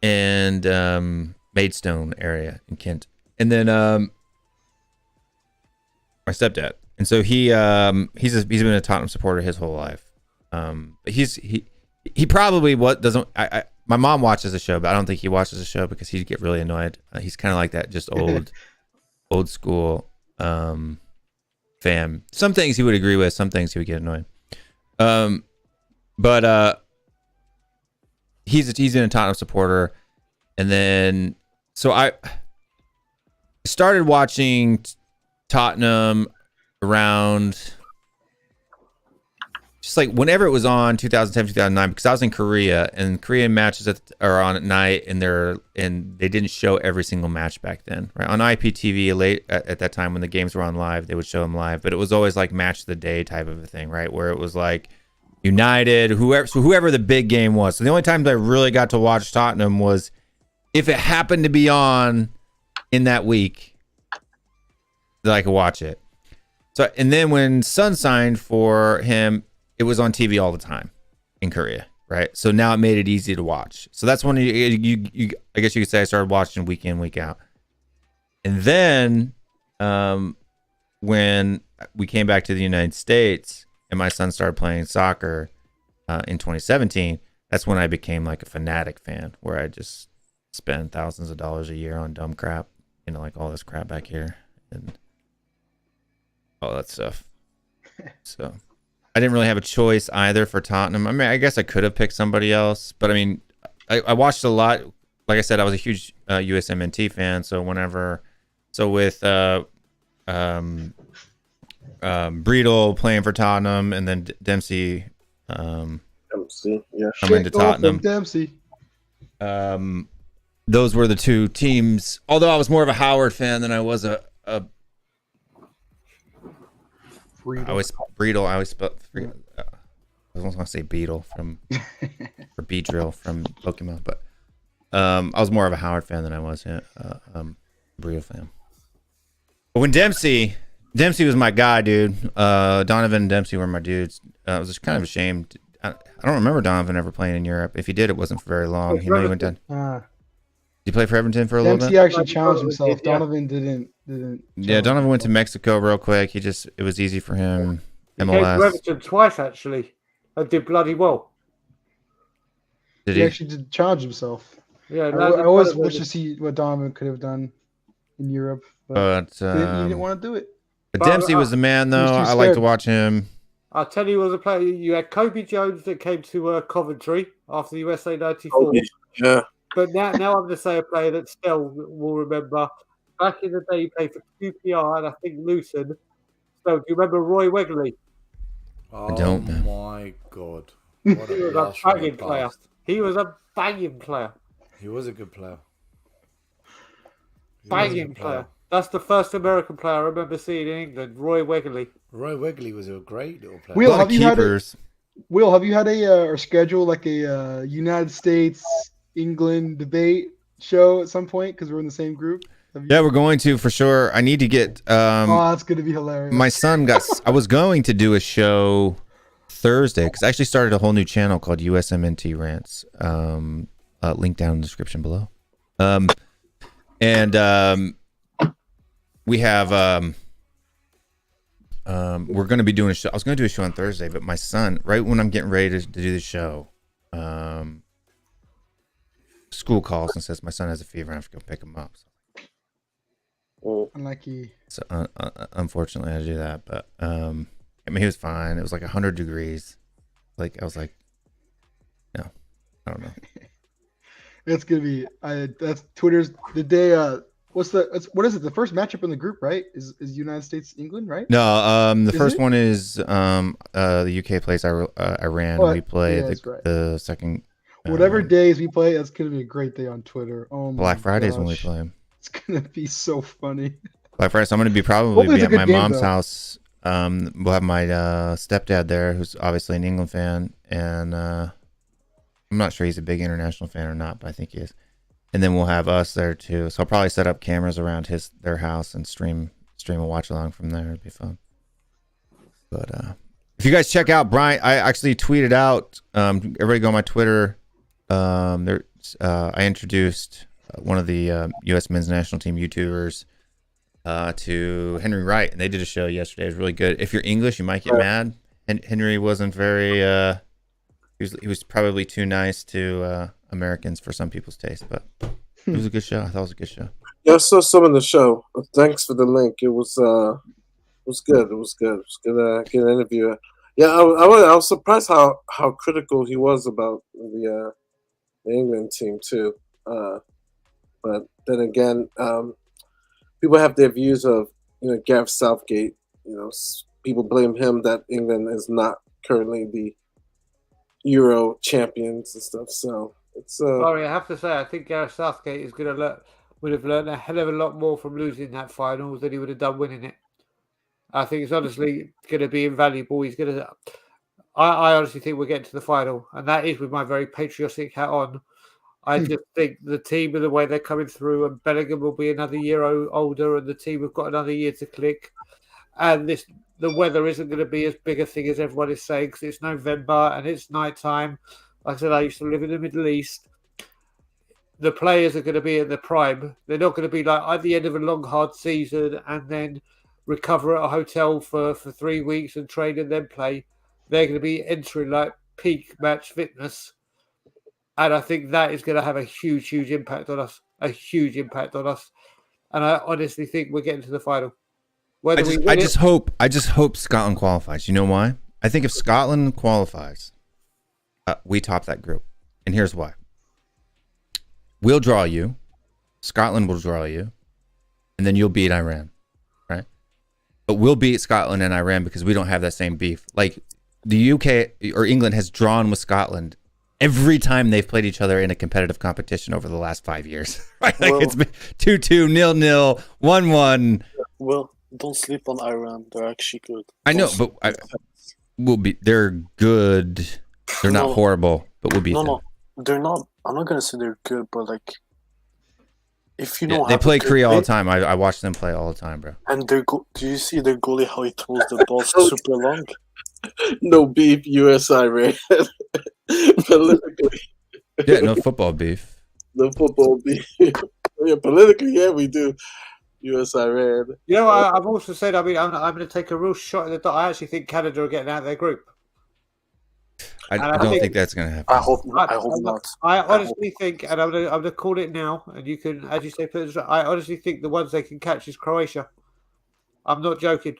and Maidstone area in Kent, and then my stepdad. And so he's been a Tottenham supporter his whole life. But he probably doesn't. My mom watches the show, but I don't think he watches the show because he'd get really annoyed. He's kind of like that, just old school fan. Some things he would agree with, some things he would get annoyed. But he's been a Tottenham supporter, and then so I started watching Tottenham around just like whenever it was on 2010 2009 because I was in Korea and Korean matches are on at night and they didn't show every single match back then, right? On IPTV late at that time when the games were on live, they would show them live, but it was always like match of the day type of a thing, right? Where it was like United, whoever the big game was. So the only times I really got to watch Tottenham was if it happened to be on in that week that I could watch it. So, and then when Son signed for him, it was on TV all the time in Korea, right? So now it made it easy to watch. So that's when you I guess you could say I started watching week in, week out. And then when we came back to the United States and my son started playing soccer in 2017, that's when I became like a fanatic fan where I just spend thousands of dollars a year on dumb crap, like all this crap back here and all that stuff. So I didn't really have a choice either for Tottenham. I mean, I guess I could have picked somebody else, but I mean, I watched a lot. Like I said, I was a huge USMNT fan. So with Breedle playing for Tottenham and then Dempsey, coming to Tottenham. Dempsey. Those were the two teams. Although I was more of a Howard fan than I was a Breedle. I always spelled. I was going to say Beetle or Beedrill from Pokemon, but I was more of a Howard fan than I was a Breedle fan. But when Dempsey was my guy, dude. Donovan and Dempsey were my dudes. I was just kind of ashamed. I don't remember Donovan ever playing in Europe. If he did, it wasn't for very long. He maybe went down. Did he play for Everton for a little bit? Dempsey actually challenged himself. Donovan didn't. Yeah, Donovan went to Mexico real quick. It was easy for him. He came to Everton twice actually, and did bloody well. Did he actually did challenge himself? Yeah, I always wish to see what Donovan could have done in Europe, but he didn't want to do it. But Dempsey was the man, though. I like to watch him. I'll tell you, was a player. You had Kobe Jones that came to Coventry after the USA '94. Yeah. But now I'm going to say a player that still will remember. Back in the day, he played for QPR and I think Luton. So do you remember Roy Wegley? I don't. Oh my God! What He was a banging player. He was a banging player. He was a good player. Banging player. That's the first American player I remember seeing in England, Roy Wegley. Roy Wegley was a great little player. Will, have you had or schedule like a United States England debate show at some point because we're in the same group? Yeah, we're going to for sure. I need to get. That's going to be hilarious. My son I was going to do a show Thursday, because I actually started a whole new channel called USMNT Rants. Link down in the description below. We have we're going to be doing a show. I was going to do a show on Thursday, but my son, right when I'm getting ready to do the show, school calls and says my son has a fever and I have to go pick him up. Unlucky. So unfortunately I had to do that, but I mean, he was fine. It was like 100 degrees. Like I was like, no, I don't know. It's gonna be. That's Twitter's the day. What is it? The first matchup in the group, right? Is United States England, right? No, the first one is the UK plays Iran. We play the second. Whatever days we play, that's gonna be a great day on Twitter. Oh my Black Fridays gosh. when we play them. It's gonna be so funny. Black Friday. So I'm gonna be probably at my mom's house. We'll have my stepdad there, who's obviously an England fan, and I'm not sure he's a big international fan or not, but I think he is. And then we'll have us there too. So I'll probably set up cameras around their house and stream a watch along from there. It'd be fun. But if you guys check out Brian, I actually tweeted out. Everybody go on my Twitter. I introduced one of the U.S. men's national team YouTubers to Henry Wright, and they did a show yesterday. It was really good. If you're English, you might get mad. And Henry wasn't very. He was probably too nice to Americans for some people's taste, but it was a good show. I thought it was a good show. Yeah, I saw some of the show. Thanks for the link. It was good. It was good. It was good interview. Yeah, I was surprised how critical he was about the England team too. But then again, people have their views of Gareth Southgate. People blame him that England is not currently the Euro champions and stuff. So it's. Sorry, I have to say, I think Gareth Southgate is going to would have learned a hell of a lot more from losing that final than he would have done winning it. I think it's honestly going to be invaluable. He's going to. I honestly think we're getting to the final, and that is with my very patriotic hat on. I just think the team and the way they're coming through, and Bellingham will be another year older, and the team have got another year to click. And the weather isn't going to be as big a thing as everyone is saying, because it's November and it's nighttime. Like I said, I used to live in the Middle East. The players are going to be at their prime. They're not going to be like at the end of a long, hard season and then recover at a hotel for 3 weeks and train and then play. They're going to be entering like peak match fitness. And I think that is going to have a huge, huge impact on us. A huge impact on us. And I honestly think we're getting to the final. I just hope Scotland qualifies. You know why? I think if Scotland qualifies, we top that group. And here's why. We'll draw you. Scotland will draw you. And then you'll beat Iran. Right? But we'll beat Scotland and Iran because we don't have that same beef. Like the UK or England has drawn with Scotland every time they've played each other in a competitive competition over the last 5 years. Right? Like it's been 2-2, 0-0, 1-1. Well, don't sleep on Iran. They're actually good. I know, but they're good. They're not horrible, but we'll beat them. No, they're not. I'm not gonna say they're good, but like, if you know, they play Korea all the time. I watch them play all the time, bro. And do you see their goalie how he throws the ball super long? No beef, US Iran. Politically. Yeah, no football beef. No football beef. Yeah, politically, yeah, we do. US Iran. I've also said, I'm going to take a real shot in the dark. I actually think Canada are getting out of their group. I don't think that's going to happen. I hope not. I honestly think, and I'm going to call it now, and you can, as you say, I honestly think the ones they can catch is Croatia. I'm not joking.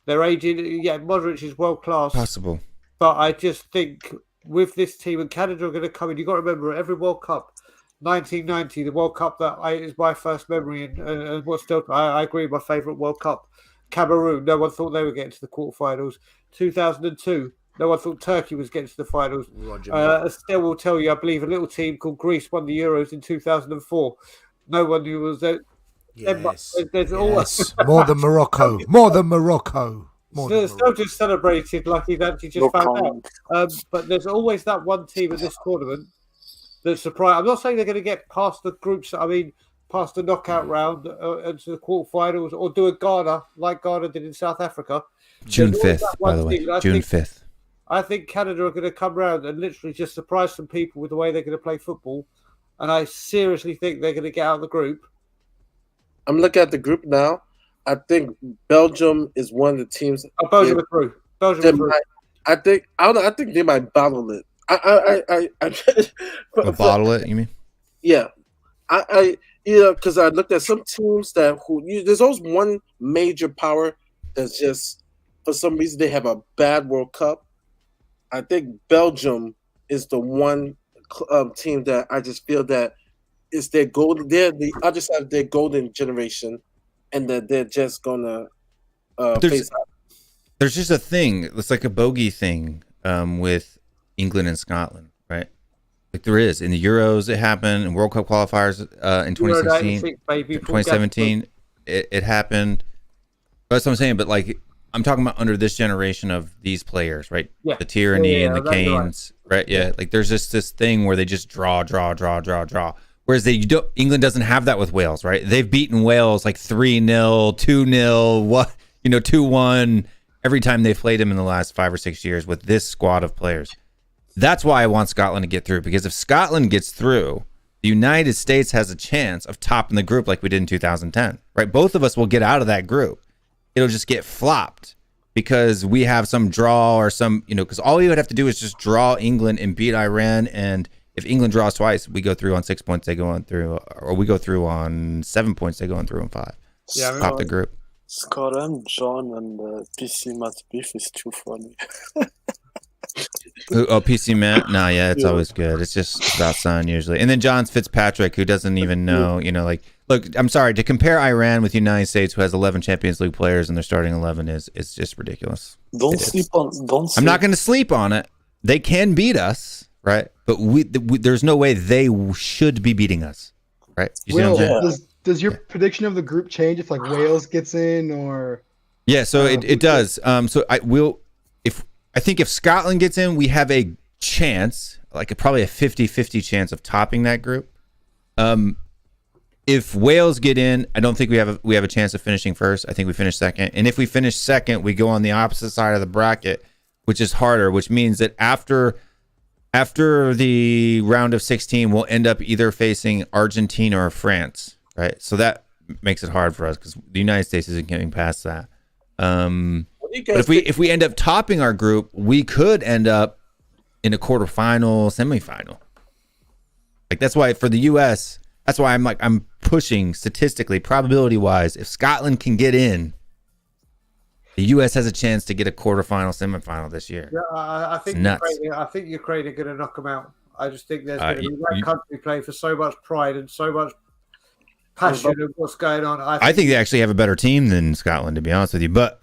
They're aging. Yeah, Modric is world class. Possible. But I just think with this team, and Canada are going to come in, you've got to remember, every World Cup, 1990, the World Cup is my first memory, and what's still, I agree, my favourite World Cup. Cameroon, no one thought they were getting to the quarterfinals. 2002, no one thought Turkey was getting to the finals. Estelle will tell you, I believe a little team called Greece won the Euros in 2004. No one knew was there. Yes. Always more than Morocco. More than Morocco. Still just celebrated like he's actually just found out. But there's always that one team in this tournament that's surprised. I'm not saying they're going to get past the groups. I mean, past the knockout round into the quarterfinals, or do a Ghana like Ghana did in South Africa. June 5th, by the way. June 5th. I think Canada are going to come around and literally just surprise some people with the way they're going to play football. And I seriously think they're going to get out of the group. I'm looking at the group now. I think Belgium is one of the teams. Oh, Belgium are through. Belgium are through. I think they might bottle it. Bottle it, you mean? Yeah. Because I looked at some teams there's always one major power that's just, for some reason, they have a bad World Cup. I think Belgium is the one team that I just feel that is their golden. They're the other side of their golden generation, and that they're just gonna face out. There's just a thing. It's like a bogey thing with England and Scotland, right? Like there is in the Euros, it happened in World Cup qualifiers in 2016, 2017. It happened. That's what I'm saying. But like, I'm talking about under this generation of these players, right? Yeah. The Tierney and the Kanes, right? Yeah. Like there's just this thing where they just draw. Whereas England doesn't have that with Wales, right? They've beaten Wales like 3-0, 2-0, 2-1 every time they've played them in the last 5 or 6 years with this squad of players. That's why I want Scotland to get through, because if Scotland gets through, the United States has a chance of topping the group like we did in 2010, right? Both of us will get out of that group. It'll just get flopped because we have some draw or some, because all we would have to do is just draw England and beat Iran. And if England draws twice, we go through on 6 points, they go on through, or we go through on 7 points, they go on through on 5. Yeah, top the group. Scotland, John, and PC Matt's beef is too funny. PC Matt? No, yeah, it's always good. It's just about Son usually. And then John's Fitzpatrick, who doesn't even know, look, I'm sorry, to compare Iran with the United States, who has 11 Champions League players and their starting 11 is just ridiculous. I'm not going to sleep on it. They can beat us, right? But there's no way they should be beating us, right? You see what I'm saying? Does your prediction of the group change if like Wales gets in or? Yeah, so it does. So I think if Scotland gets in, we have a chance, like probably a 50-50 chance of topping that group. If Wales get in, I don't think we have a chance of finishing first. I think we finish second. And if we finish second, we go on the opposite side of the bracket, which is harder, which means that after the round of 16, we'll end up either facing Argentina or France, right? So that makes it hard for us because the United States isn't getting past that. But if we end up topping our group, we could end up in a quarterfinal, semifinal. Like that's why for the U.S., that's why I'm pushing statistically, probability wise, if Scotland can get in, the U.S. has a chance to get a quarterfinal, semifinal this year. Yeah, I think Ukraine are going to knock them out. I just think there's going to be one country playing for so much pride and so much passion of what's going on. I think they actually have a better team than Scotland, to be honest with you. But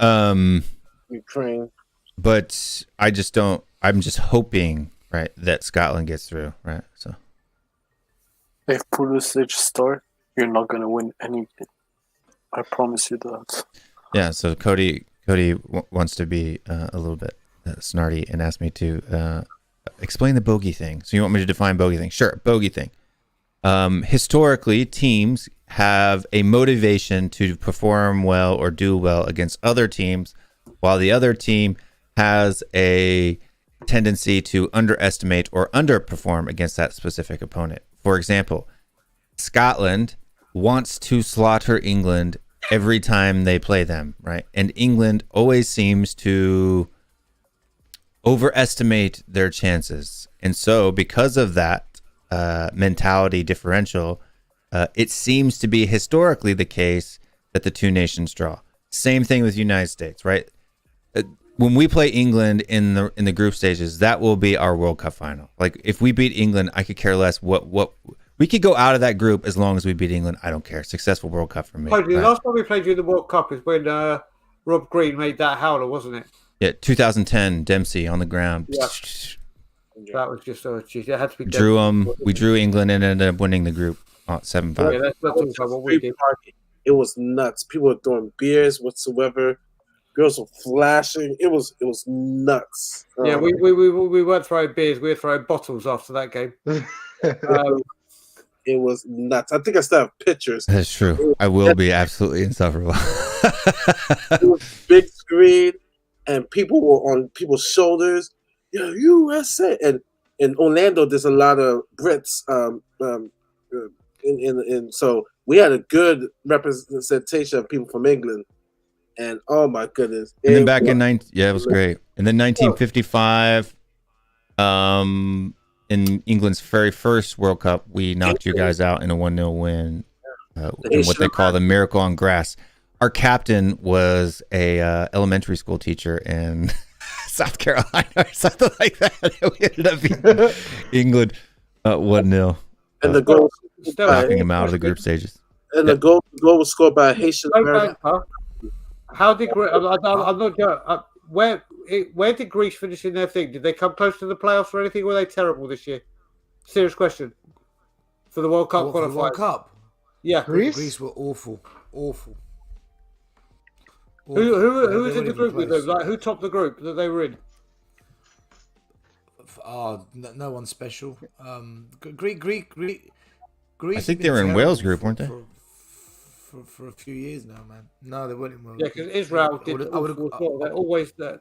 Ukraine. But I just don't. I'm just hoping, right, that Scotland gets through, right? So if Pulisic start, you're not going to win anything. I promise you that. Yeah. So Cody wants to be a little bit snarty and asked me to explain the bogey thing. So you want me to define bogey thing? Sure, bogey thing. Historically, teams have a motivation to perform well or do well against other teams, while the other team has a tendency to underestimate or underperform against that specific opponent. For example, Scotland wants to slaughter England every time they play them, right? And England always seems to overestimate their chances. And so because of that mentality differential, it seems to be historically the case that the two nations draw. Same thing with the United States, right? When we play England in the group stages, that will be our World Cup final. Like if we beat England, I could care less what we could go out of that group as long as we beat England. I don't care. Successful World Cup for me. The last time we played you in the World Cup is when Rob Green made that howler, wasn't it? Yeah, 2010, Dempsey on the ground. Yeah. That was just it had to be. We drew England and ended up winning the group 7-5. Yeah, that's what we did. It was nuts. People were throwing beers whatsoever. Girls were flashing. It was nuts. Yeah, we weren't throwing beers. We were throwing bottles after that game. It was nuts. I think I still have pictures. That's true. I will be absolutely insufferable. It was big screen, and people were on people's shoulders. yeah, USA. And in Orlando, there's a lot of Brits. So we had a good representation of people from England. And oh my goodness! And then back in it was great. And then 1955, in England's very first World Cup, we knocked you guys out in a 1-0 win, in what they call the Miracle on Grass. Our captain was a elementary school teacher in South Carolina or something like that. We ended up beating England 1-0. And the goal, knocking him out of the group stages. And the goal was scored by a Haitian American. How did I'm not where did Greece finish in their thing? Did they come close to the playoffs or anything? Were they terrible this year? Serious question. For the World Cup qualifiers. World Cup? Yeah. Greece were awful. Who was in the group with them? Like, who topped the group that they were in? No one special. Greece. I think they were in Wales grought, weren't they? For a few years now, man. No, they weren't in Wales. Yeah, because Israel did. They're always they're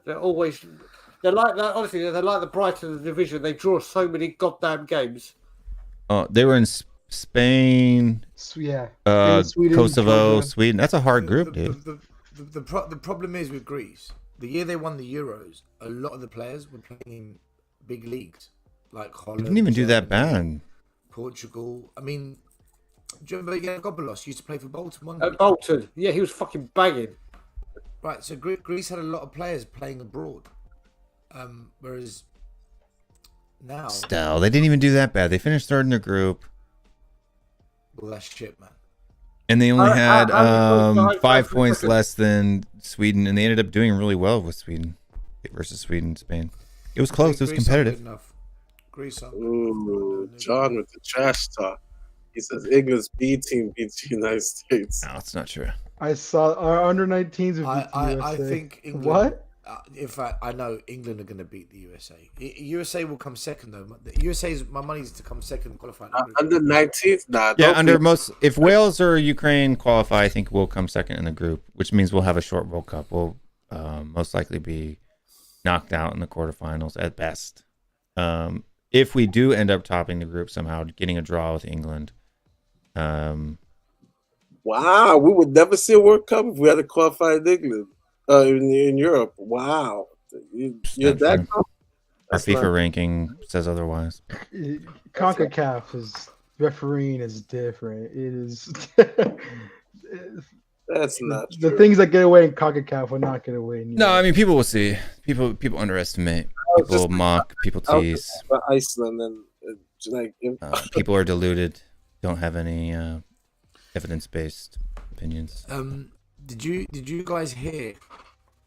like that. Honestly, they're like the Brighton of the division. They draw so many goddamn games. Oh, they were in Spain. Yeah. Sweden, Kosovo, Sweden. That's a hard group, dude. The problem is with Greece. The year they won the Euros, a lot of the players were playing in big leagues like Holland. They didn't even do that bad. Portugal. I mean, do you remember Gobolos used to play for Bolton? Bolton. Yeah, he was fucking banging. Right, so Greece had a lot of players playing abroad. Whereas now... Still, they didn't even do that bad. They finished third in their group. Well, that's shit, man. And they only had 5 points less than Sweden, and they ended up doing really well with Sweden versus Sweden and Spain. It was close. It was competitive. Greece. Ooh, John with the trash talk. He says England's B team beats the United States. No, it's not true. I saw our under 19s. I think England. What? In fact, I know England are going to beat the USA. USA will come second though. The USA's my money's to come second qualifying. Under 19th, nah. Yeah, under most. If Wales or Ukraine qualify, I think we'll come second in the group, which means we'll have a short World Cup. We'll most likely be knocked out in the quarterfinals at best. If we do end up topping the group somehow, getting a draw with England. Wow, we would never see a World Cup if we had to qualify in England, in Europe. Wow, you're that. Our FIFA ranking says otherwise. CONCACAF is refereeing is different. It is. That's not the true. Things that get away in CONCACAF will not get away in Europe. No, I mean people will see. People underestimate. People mock. People tease. Iceland and like people are deluded. Don't have any evidence-based opinions. Did you guys hear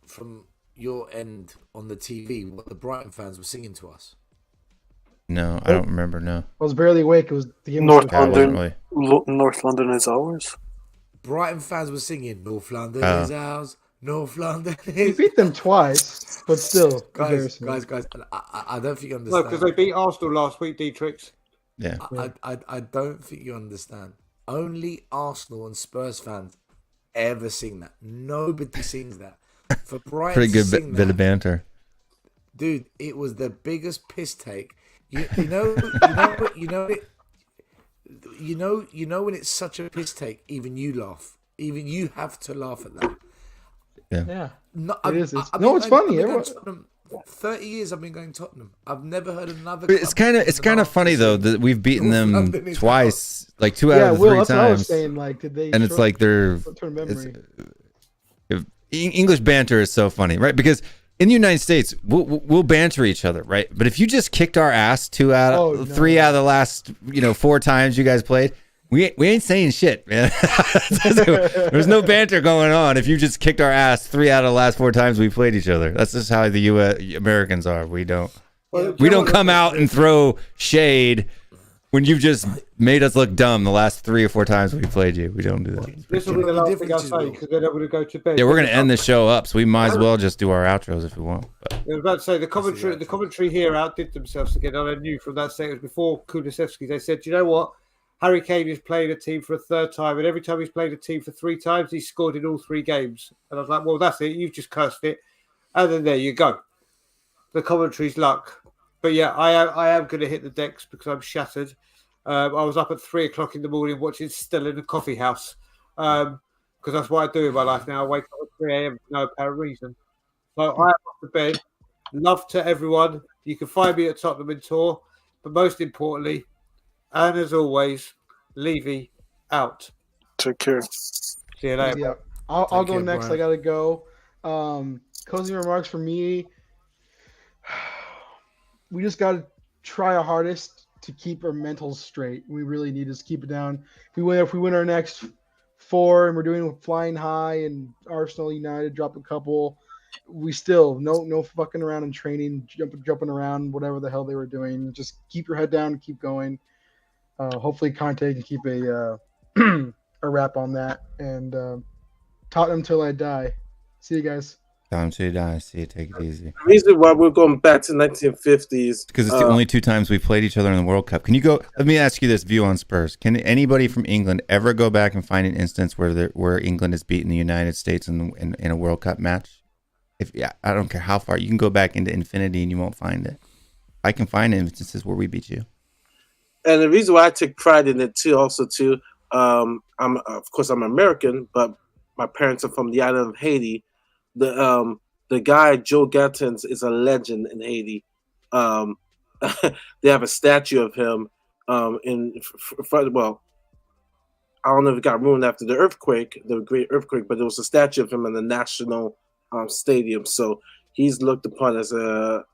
from your end on the TV what the Brighton fans were singing to us? No, I don't remember. No, I was barely awake. It was the North London. North London is ours. Brighton fans were singing North London is ours. North London is. We beat them twice, but still, guys. I don't think you understand. No, because they beat Arsenal last week, Dietrich. Yeah. I don't think you understand. Only Arsenal and Spurs fans ever sing that. Nobody sings that. For Brighton, pretty good bit of banter, dude. It was the biggest piss take. You know when it's such a piss take, even you laugh. Even you have to laugh at that. Yeah. It's funny. 30 years I've been going Tottenham. I've never heard another. But it's kind of funny though that we've beaten them twice, like 2 out of the 3 that's times. What I was saying, like, did they? And it's like they're English banter is so funny, right? Because in the United States, we'll banter each other, right? But if you just kicked our ass 3 out of the last 4 times you guys played, we ain't saying shit, man. There's no banter going on if you just kicked our ass 3 out of the last 4 times we played each other. That's just how the Americans are. We don't come out and throw shade when you've just made us look dumb the last 3 or 4 times we played you. We don't do that. This will be the last thing I say because then I'm going to go to bed. Yeah, we're going to end the show up, so we might as well just do our outros if we want. But. I was about to say the commentary here outdid themselves again. And I knew from that segment before Kulusevski, they said, you know what? Harry Kane is playing a team for a 3rd time, and every time he's played a team for 3 times, he's scored in all 3 games. And I was like, well, that's it. You've just cursed it. And then there you go. the commentary's luck. But yeah, I am going to hit the decks because I'm shattered. I was up at 3 o'clock in the morning watching Still in the Coffee House because that's what I do in my life now. I wake up at 3 a.m. for no apparent reason. So I am off to bed. Love to everyone. You can find me at Tottenham in Tour. But most importantly, and as always, Levy out. Take care. See you later. Yeah. I'll go next. Brian. I gotta go. Closing remarks for me. We just gotta try our hardest to keep our mentals straight. We really need to just keep it down. If we win our next 4 and we're doing flying high and Arsenal United drop a couple, we still no fucking around in training, jumping around, whatever the hell they were doing. Just keep your head down and keep going. Hopefully Conte can keep a wrap on that. And Tottenham till I die. See you guys. Tottenham till you die. See you. Take it easy. The reason why we're going back to 1950s because it's the only 2 times we've played each other in the World Cup. Can you go? Let me ask you this view on Spurs. Can anybody from England ever go back and find an instance where England has beaten the United States in a World Cup match? I don't care how far you can go back into infinity and you won't find it. I can find instances where we beat you. And the reason why I take pride in it too, I'm American, but my parents are from the island of Haiti. The guy Joe Gattens is a legend in Haiti. They have a statue of him in front. Well, I don't know if it got ruined after the great earthquake, but there was a statue of him in the national stadium. So he's looked upon as a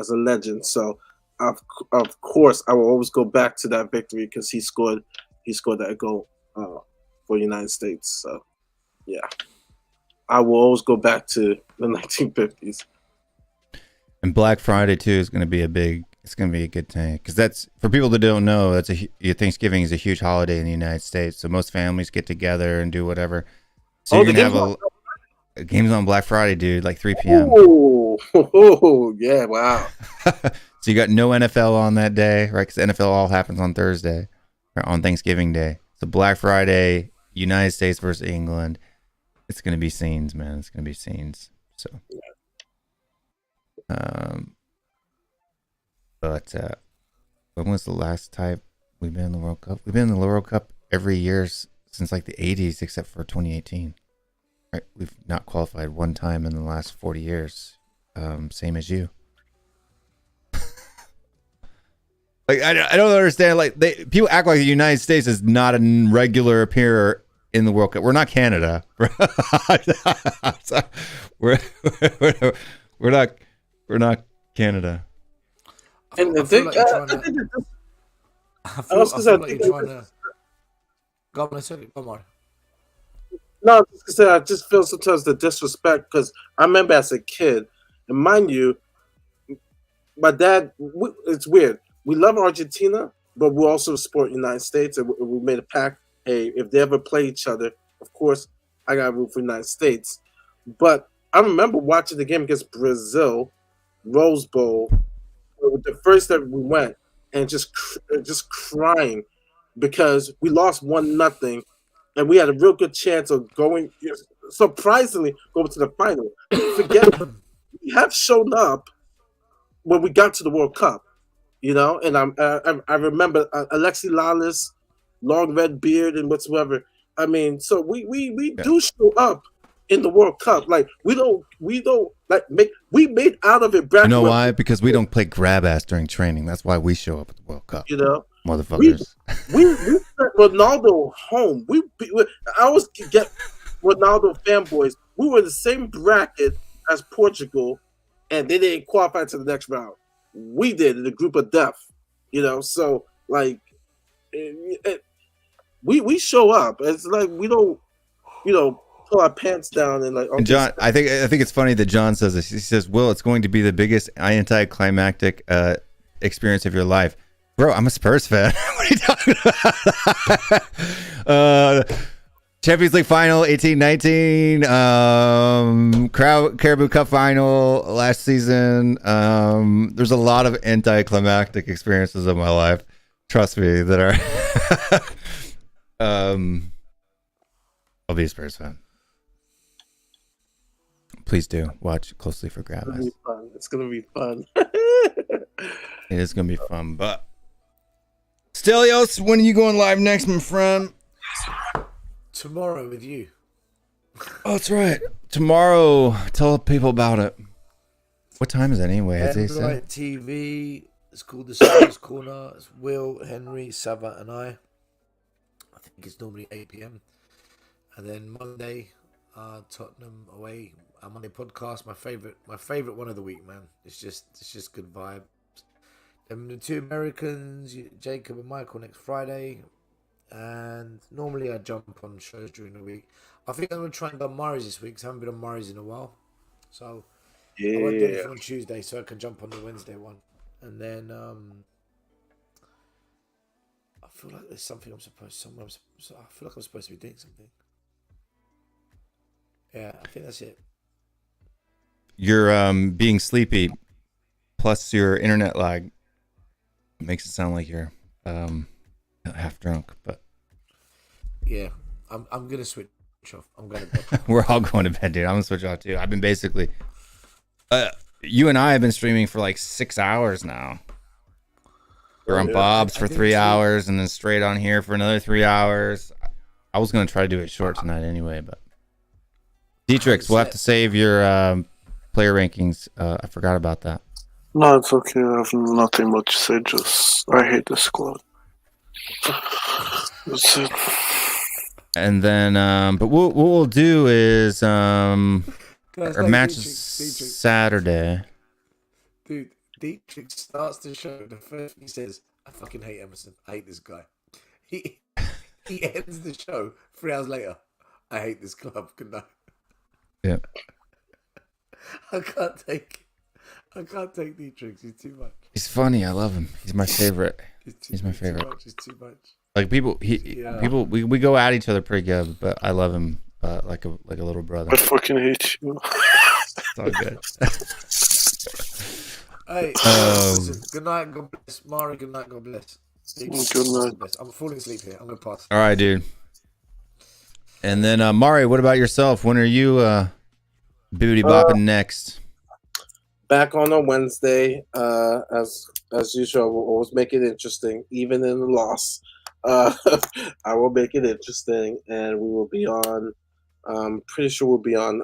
legend. So of course I will always go back to that victory because he scored that goal for the United States. So yeah, I will always go back to the 1950s. And Black Friday too is going to be it's going to be a good thing because that's, for people that don't know, Thanksgiving is a huge holiday in the United States. So most families get together and do whatever. So you're going to have games on Black Friday, dude, like 3 p.m. Oh, yeah, wow. So you got no NFL on that day, right? Because NFL all happens on Thursday, or on Thanksgiving Day. So Black Friday, United States versus England. It's going to be scenes, man. It's going to be scenes. So, when was the last time we've been in the World Cup? We've been in the World Cup every year since like the 80s, except for 2018. Right, we've not qualified one time in the last 40 years. Same as you. Like I don't understand. Like people act like the United States is not a regular appearer in the World Cup. We're not Canada. we're not Canada. And the thing, No, I just feel sometimes the disrespect because I remember as a kid, and mind you, my dad. It's weird. We love Argentina, but we also support the United States, and we made a pact. Hey, if they ever play each other, of course, I got to root for the United States. But I remember watching the game against Brazil, Rose Bowl, the first that we went, and just crying because we lost 1-0. And we had a real good chance of surprisingly, going to the final. Forget, we have shown up when we got to the World Cup, And I remember Alexi Lalas, long red beard and whatsoever. I mean, so we do show up in the World Cup. Like we don't we made out of it. You know why? Because we don't play grab ass during training. That's why we show up at the World Cup. Motherfuckers. We sent Ronaldo home. I always get Ronaldo fanboys. We were in the same bracket as Portugal, and they didn't qualify to the next round. We did in the group of death. So like, we show up. It's like we don't, pull our pants down and like. And John, I think it's funny that John says this. He says, "Will, it's going to be the biggest anticlimactic experience of your life." Bro, I'm a Spurs fan. What are you talking about? Champions League final, 18-19. Carabao Cup final last season. There's a lot of anticlimactic experiences in my life. Trust me, that are. I'll be a Spurs fan. Please do watch closely for Gravis. It's gonna be fun. It is gonna be fun, but Stelios, when are you going live next, my friend? Tomorrow with you. Oh, that's right. Tomorrow. Tell people about it. What time is it anyway? As they say. TV. It's called the Sports Corner. It's Will, Henry, Sava, and I. I think it's normally 8 p.m. And then Monday, Tottenham away. Our Monday podcast, my favorite one of the week, man. It's just good vibes. And the two Americans, Jacob and Michael, next Friday. And normally I jump on shows during the week. I think I'm gonna try and go on Murray's this week because I haven't been on Murray's in a while. So I won't do anything on Tuesday, so I can jump on the Wednesday one. And then I feel like there's something I feel like I'm supposed to be doing something. Yeah, I think that's it. You're being sleepy, plus your internet lag makes it sound like you're half drunk. But yeah, I'm gonna switch off. I'm gonna go. We're all going to bed, dude. I'm gonna switch off too. I've been basically. You and I have been streaming for like 6 hours now. We're on Bob's for 3 hours and then straight on here for another 3 hours. I was going to try to do it short tonight anyway, but Dietrich, we'll have to save your player rankings. I forgot about that. No, it's okay. I have nothing much to say. Just I hate this squad. That's it. And then, but what we'll do is our match is Saturday. Dude, Dietrich starts the show. The first thing he says, "I fucking hate Emerson. I hate this guy." He ends the show 3 hours later. I hate this club. Good night. Yeah. I can't take Dietrich. He's too much. He's funny. I love him. He's my favorite. He's my favorite. He's too much. Like people, we go at each other pretty good, but I love him like a little brother. I fucking hate you. It's all good. Hey, listen, good night, God bless. Mari, good night, God bless. Good night. I'm falling asleep here. I'm gonna pass. All right, dude. And then Mari, what about yourself? When are you booty bopping next? Back on a Wednesday, as usual. We'll always make it interesting, even in the loss. I will make it interesting, and we will be on. Pretty sure we'll be on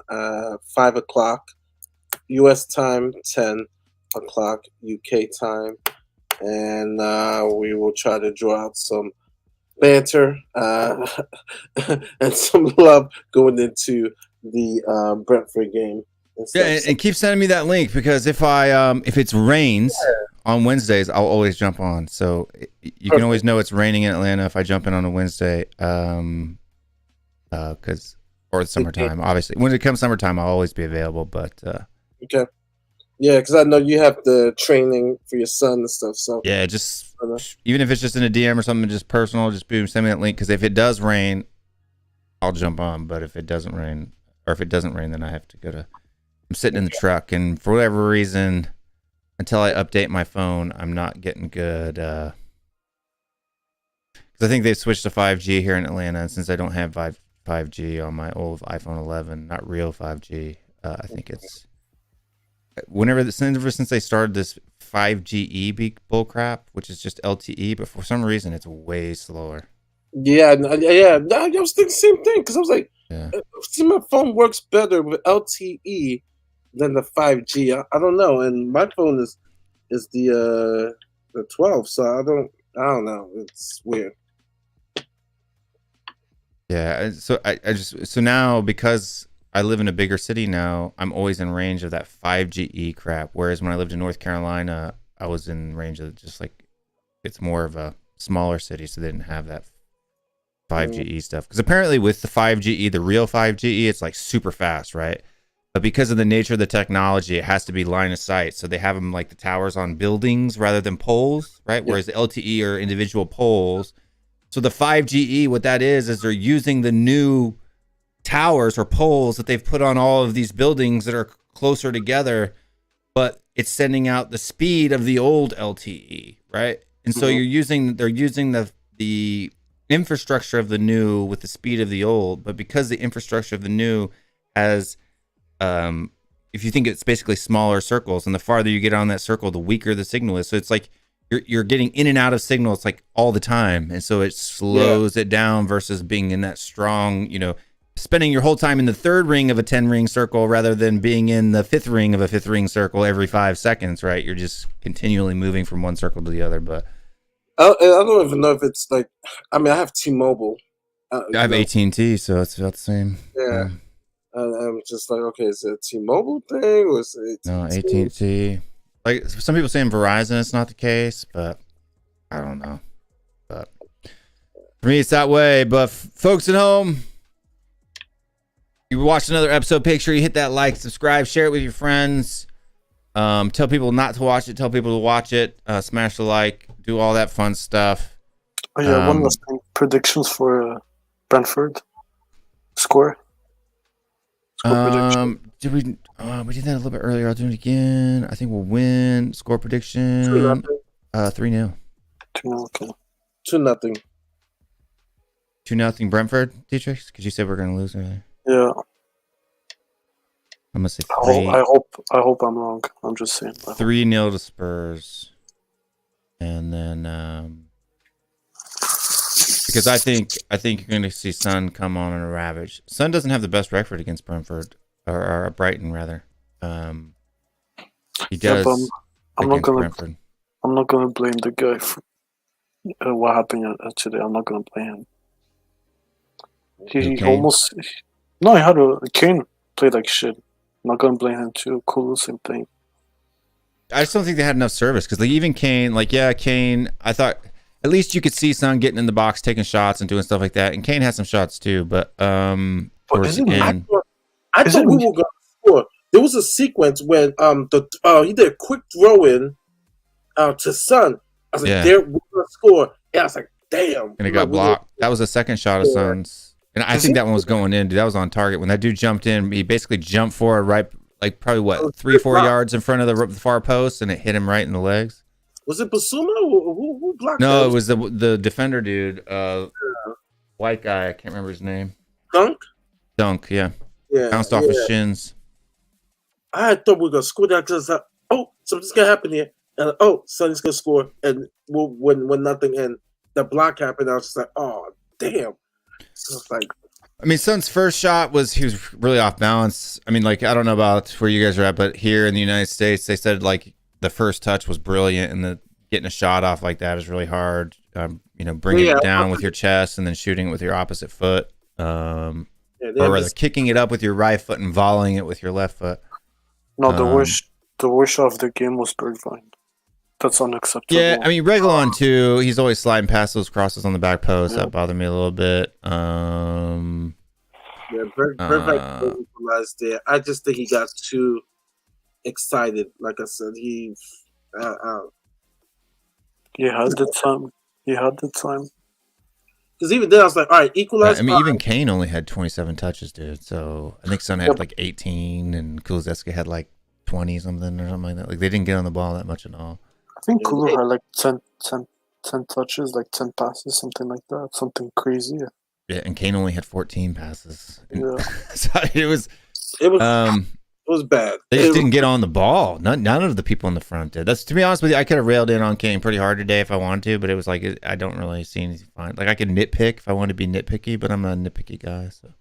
5 o'clock U.S. time, 10 o'clock UK time, and we will try to draw out some banter and some love going into the Brentford game. Yeah, and keep sending me that link because if it rains on Wednesdays, I'll always jump on. So you can always know it's raining in Atlanta if I jump in on a Wednesday, because or summertime. Obviously, when it comes summertime, I'll always be available. But okay, yeah, because I know you have the training for your son and stuff. So yeah, just even if it's just in a DM or something, just personal, just boom, send me that link. Because if it does rain, I'll jump on. But if it doesn't rain, then I have to go to. I'm sitting in the truck, and for whatever reason, until I update my phone, I'm not getting good. Because I think they've switched to 5G here in Atlanta, and since I don't have 5G on my old iPhone 11, not real 5G, I think it's since they started this 5GE bullcrap, which is just LTE, but for some reason it's way slower. Yeah. I was thinking the same thing because I was like, see, my phone works better with LTE than the 5G. I don't know, and my phone is the 12, so I don't know. It's weird. Yeah, so so now because I live in a bigger city now, I'm always in range of that 5GE crap. Whereas when I lived in North Carolina, I was in range of just like it's more of a smaller city, so they didn't have that 5GE stuff. Because apparently with the 5GE, the real 5GE, it's like super fast, right? But because of the nature of the technology, it has to be line of sight. So they have them like the towers on buildings rather than poles, right? Whereas the LTE are individual poles. So the 5GE, what that is they're using the new towers or poles that they've put on all of these buildings that are closer together, but it's sending out the speed of the old LTE, right? And so they're using the infrastructure of the new with the speed of the old, but because the infrastructure of the new has if you think it's basically smaller circles, and the farther you get on that circle, the weaker the signal is. So it's like you're getting in and out of signals like all the time, and so it slows it down versus being in that strong, spending your whole time in the third ring of a 10-ring circle rather than being in the fifth ring of a fifth-ring circle every 5 seconds, right? You're just continually moving from one circle to the other. But I don't even know if it's like, I mean, I have T-Mobile. I have AT&T, so it's about the same. Yeah. I'm just like, okay, is it a T-Mobile thing? Or is it no, AT&T. Like some people saying Verizon, it's not the case, but I don't know. But for me, it's that way. But folks at home, you watched another episode, make sure you hit that like, subscribe, share it with your friends. Tell people not to watch it. Tell people to watch it. Smash the like. Do all that fun stuff. Oh yeah, one last thing. Predictions for Brentford score. Did we did that a little bit earlier. I'll do it again. I think we'll win. Score prediction. 3-0. 2-0. Okay. 2-0. 2-0 Brentford, Dietrich? Because you said we're gonna lose earlier. Yeah. I'm gonna say 3. I hope I'm wrong. I'm just saying. 3-0 to Spurs. And then because I think you're gonna see Son come on in a ravage. Son doesn't have the best record against Brentford or Brighton rather. He does. Yeah, I'm not gonna Brentford. I'm not gonna blame the guy for what happened today. I'm not gonna blame him. He almost he had Kane played like shit. I'm not gonna blame him too. Cool, same thing. I just don't think they had enough service because even Kane, Kane, I thought at least you could see Son getting in the box, taking shots and doing stuff like that. And Kane had some shots too, but towards the end. I thought we were gonna score. There was a sequence when he did a quick throw in to Son. I was like, we're gonna score. And I was like, damn. And it got blocked. That was the second shot of Son's. And I think that one was going in, dude. That was on target. When that dude jumped in, he basically jumped forward right, like probably 3-4 yards in front of the far post, and it hit him right in the legs. Was it Basuma? Who blocked No, that? it was the defender dude, white guy. I can't remember his name. Dunk, yeah. Bounced off his shins. I thought we were gonna score that because something's gonna happen here, and Sonny's gonna score, and we'll win nothing. And the block happened. I was just like, oh damn. So it's like, I mean, Son's first shot he was really off balance. I mean, like, I don't know about where you guys are at, but here in the United States, they said like the first touch was brilliant, and getting a shot off like that is really hard. Bringing it down with your chest and then shooting it with your opposite foot, or rather kicking it up with your right foot and volleying it with your left foot. No, the worst shot of the game was Bergwijn. That's unacceptable. Yeah, I mean, Reguilon too. He's always sliding past those crosses on the back post. That bothered me a little bit. Bergwijn equalized there. I just think he got too excited. Like I said, he had the time. He had the time. Because even then, I was like, all right, equalize. I mean, even Kane only had 27 touches, dude. So I think Son had like 18, and Kulusevski had like 20 something or something like that. Like they didn't get on the ball that much at all. I think Kulu had like 10 touches, like 10 passes, something like that. Something crazy. Yeah, and Kane only had 14 passes. Yeah. So it was bad. They just didn't get on the ball. None of the people in the front did. That's, to be honest with you, I could have railed in on Kane pretty hard today if I wanted to, but it was like I don't really see anything fine. Like I could nitpick if I wanted to be nitpicky, but I'm not a nitpicky guy. So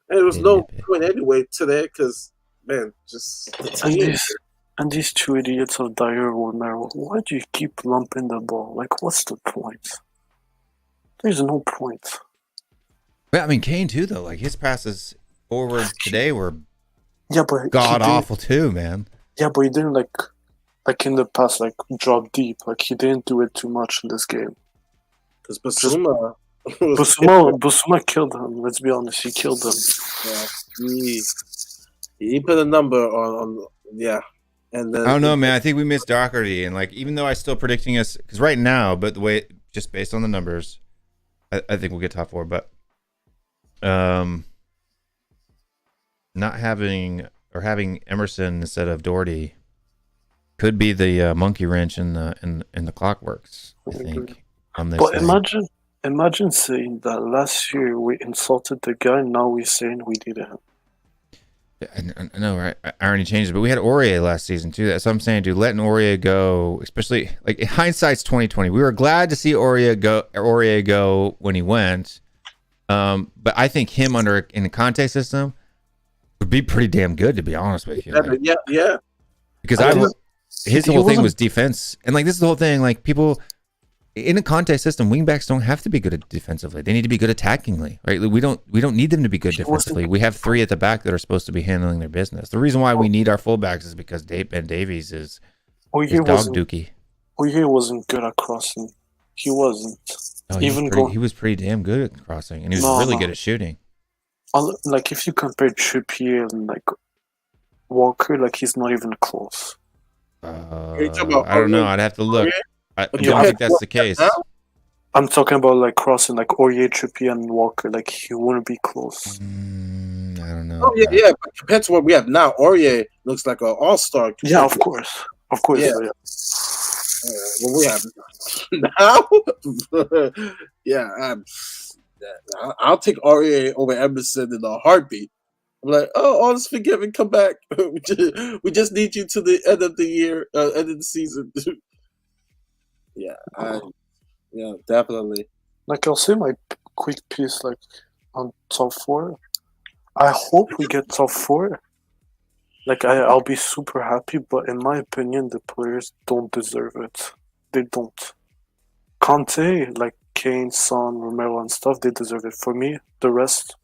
there was no point anyway today because man, just and these two idiots of Dyer or Merrill, why do you keep lumping the ball? Like, what's the point? There's no point. But I mean, Kane too, though. Like his passes forward today were but god awful too, man. Yeah, but he didn't like in the past drop deep. Like he didn't do it too much in this game. Because Basuma killed him. Let's be honest, he killed him. Yeah, he put a number on and then I don't know, man. I think we missed Doherty, and like even though I'm still predicting us, because right now, but the way just based on the numbers, I think we'll get top 4. But not having Emerson instead of Doherty could be the monkey wrench in the clockworks. I think on this. But imagine saying that last year we insulted the guy. Now we're saying we did him. I know, right? I already changed it, but we had Aurier last season too. That's what I'm saying, dude. Letting Aurier go, especially like in hindsight's 2020. We were glad to see Aurier go when he went. But I think him in the Conte system would be pretty damn good, to be honest with you. Like, yeah. Because his whole thing was defense, and like this is the whole thing. Like people in a Conte system, wingbacks don't have to be good at defensively. They need to be good attackingly, right? We don't need them to be good defensively. We have three at the back that are supposed to be handling their business. The reason why we need our fullbacks is because Ben Davies is dog dookie. He wasn't good at crossing. He wasn't. Oh, he was pretty damn good at crossing, and he was really good at shooting. Like if you compare Trippier and like Walker, like he's not even close. I don't know. I'd have to look. I don't think that's the case. I'm talking about like crossing, like Aurier, Trippier, and Walker. Like he wouldn't be close. I don't know. Oh yeah. But compared to what we have now, Aurier looks like an all-star. Yeah, of course. Yeah. What we have now, yeah, I'll take Aurier over Emerson in a heartbeat. I'm like, all is forgiven. Come back. We just need you to the end of the year, end of the season. Yeah, definitely. Like I'll say my quick piece, like on top 4. I hope we get top 4. Like I'll be super happy, but in my opinion, the players don't deserve it. They don't. Conte, like Kane, Son, Romero, and stuff, they deserve it. For me, the rest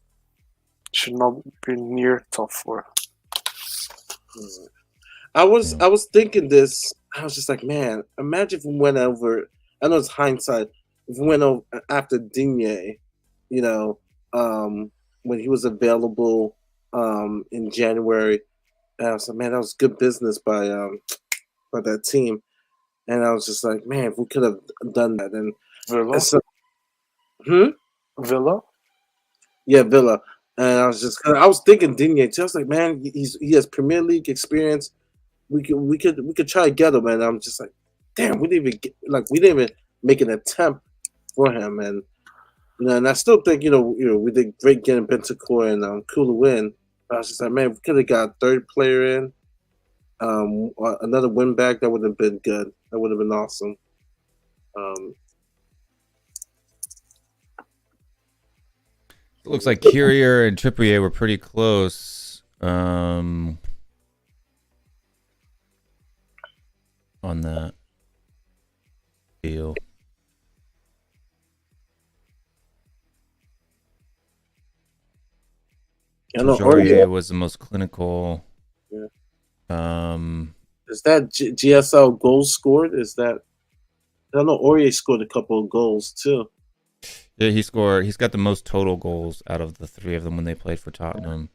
should not be near top 4. I was thinking this. I was just like, man, imagine if we went over. I know it's hindsight. If we went over after Digne, when he was available in January. And I was like, man, that was good business by that team. And I was just like, man, if we could have done that. And Villa? Yeah, Villa. And I was thinking Digne too. I was like, man, he has Premier League experience. We could try to get him. And I'm just like, damn, we didn't even make an attempt for him. And and I still think we did great getting Bentancur and Koulibaly. I was just like, man, we could have got a third player in, another win back. That would have been good. That would have been awesome. It looks like Courier and Trippier were pretty close on that deal. Aurier was the most clinical. Yeah. Is that GSL goals scored? I don't know. Aurier scored a couple of goals too. Yeah, he scored. He's got the most total goals out of the three of them when they played for Tottenham,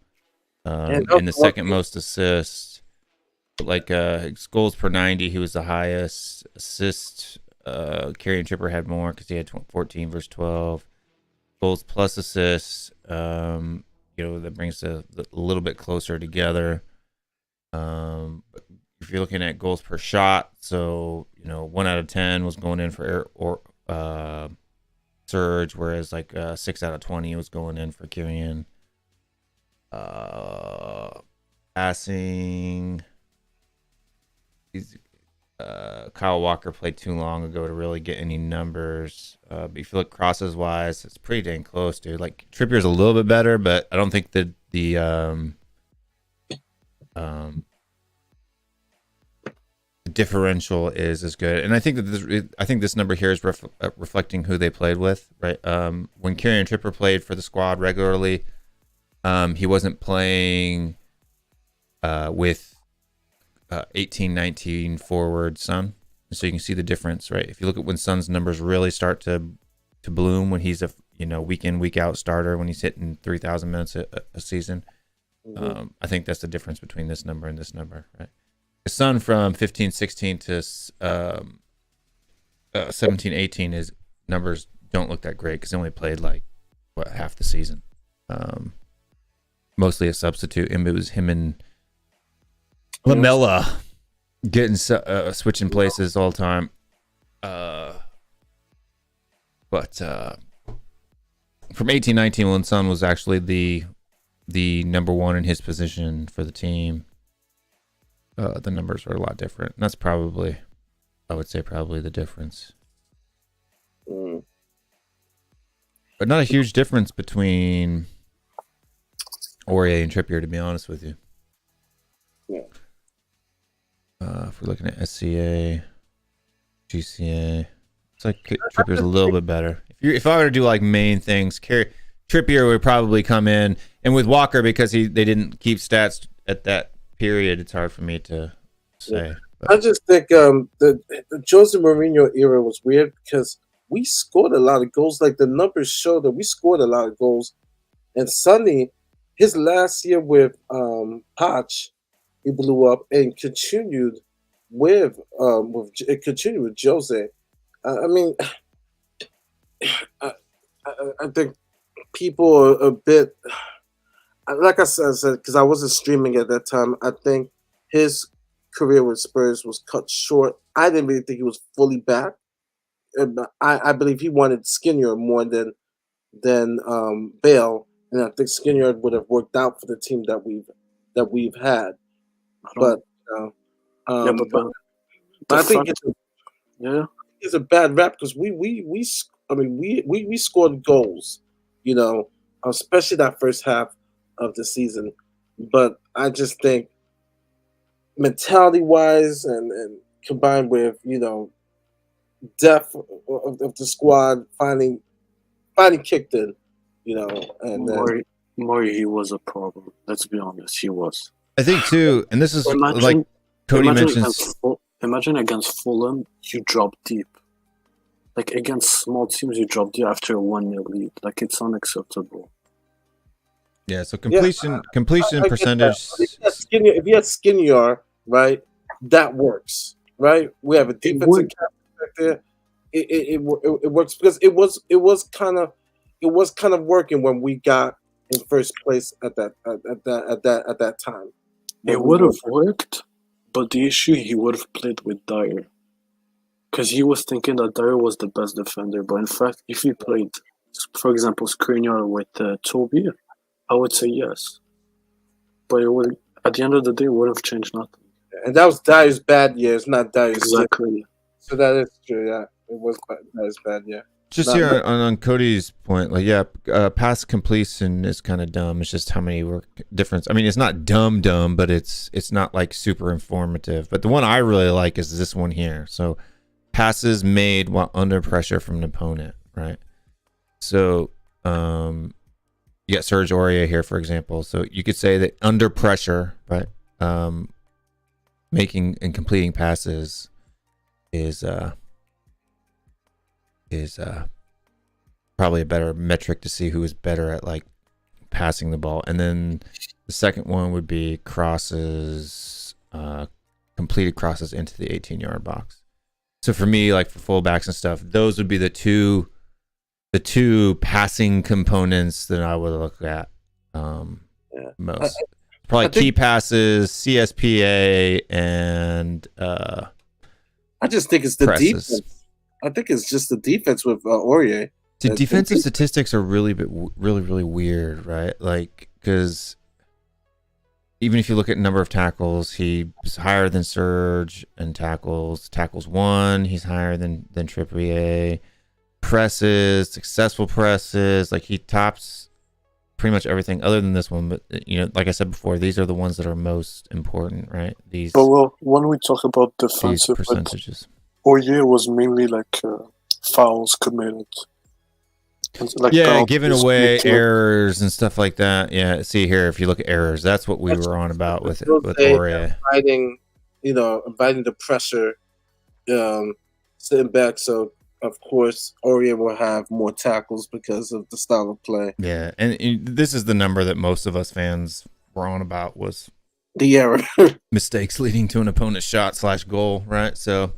and the second most assists. Like goals per 90, he was the highest. Assists, Kieran Trippier had more because he had 14 versus 12. Goals plus assists. That brings a little bit closer together. If you're looking at goals per shot, so 1 out of 10 was going in for Serge, whereas like 6 out of 20 was going in for Kieran. Passing, Kyle Walker played too long ago to really get any numbers. But if you look crosses wise, it's pretty dang close, dude. Like Trippier's a little bit better, but I don't think that the differential is as good. And I think that this number here is reflecting who they played with, right? When Kieran Trippier played for the squad regularly, he wasn't playing with 18, 19 forward Son. So you can see the difference, right? If you look at when Son's numbers really start to bloom, when he's a week in, week out starter, when he's hitting 3,000 minutes a season, I think that's the difference between this number and this number, right? His Son from 15, 16 to 17, 18, his numbers don't look that great because he only played half the season. Mostly a substitute, and it was him and Lamella getting switching places all the time. But from 18-19, when Son was actually the the number one in his position for the team, the numbers are a lot different. And that's probably, I would say, probably the difference. But not a huge difference between Aurier and Trippier, to be honest with you. Yeah. If we're looking at SCA, GCA, it's like Trippier's a little bit better. If I were to do like main things, Trippier would probably come in, and with Walker, because they didn't keep stats at that period, it's hard for me to say. Yeah. I just think the Jose Mourinho era was weird because we scored a lot of goals. Like the numbers show that we scored a lot of goals. And Sonny, his last year with Poch, he blew up and continued with Jose. I mean, I think people are a bit, like I said, because I wasn't streaming at that time. I think his career with Spurs was cut short. I didn't really think he was fully back. I believe he wanted Skinner more than Bale, and I think Skinner would have worked out for the team that we've had. But I think it's a bad rap because we scored goals, you know, especially that first half of the season. But I just think mentality-wise and combined with, you know, depth of the squad finally kicked in, you know, and Murray, he was a problem. Let's be honest, he was. I think too, and this is like Cody mentions. Imagine against Fulham, you drop deep. Like against small teams, you drop deep after a 1-0 lead. Like it's unacceptable. Yeah, so completion percentage. If you had Skinner, right, that works, right? We have a defensive captain there. It works because it was kind of working when we got in first place at that time. It would have worked, but the issue, he would have played with Dyer, because he was thinking that Dyer was the best defender. But in fact, if he played, for example, Skriniar with Toby, I would say yes. But it would, at the end of the day, it would have changed nothing. And that was Dyer's bad years, not Dyer's exactly. Year. So that is true. Yeah, it was Dyer's bad year. Just here on Cody's point, like pass completion is kind of dumb. It's just how many work difference. I mean, it's not dumb, but it's not like super informative. But the one I really like is this one here. So passes made while under pressure from an opponent, right? So you got Serge Aurier here, for example. So you could say that under pressure, right? Making and completing passes is probably a better metric to see who is better at like passing the ball. And then the second one would be crosses, completed crosses into the 18-yard box. So for me, like for fullbacks and stuff, those would be the two passing components that I would look at most. Probably key passes, CSPA, and I just think it's the presses. Defense. I think it's just the defense with Aurier. The defensive statistics are really weird, right? Like, because even if you look at number of tackles, he's higher than Serge in tackles. Tackles won, he's higher than Trippier. Presses, successful presses, like he tops pretty much everything other than this one. But you know, like I said before, these are the ones that are most important, right? These. But well, when we talk about defensive percentages, Aurier was mainly like fouls committed. Like giving away errors and stuff like that. Yeah, see here, if you look at errors, that's what we were on about with Aurier. Inviting the pressure, sitting back. So of course, Aurier will have more tackles because of the style of play. Yeah, and this is the number that most of us fans were on about, was the error. Mistakes leading to an opponent's shot / goal, right? So,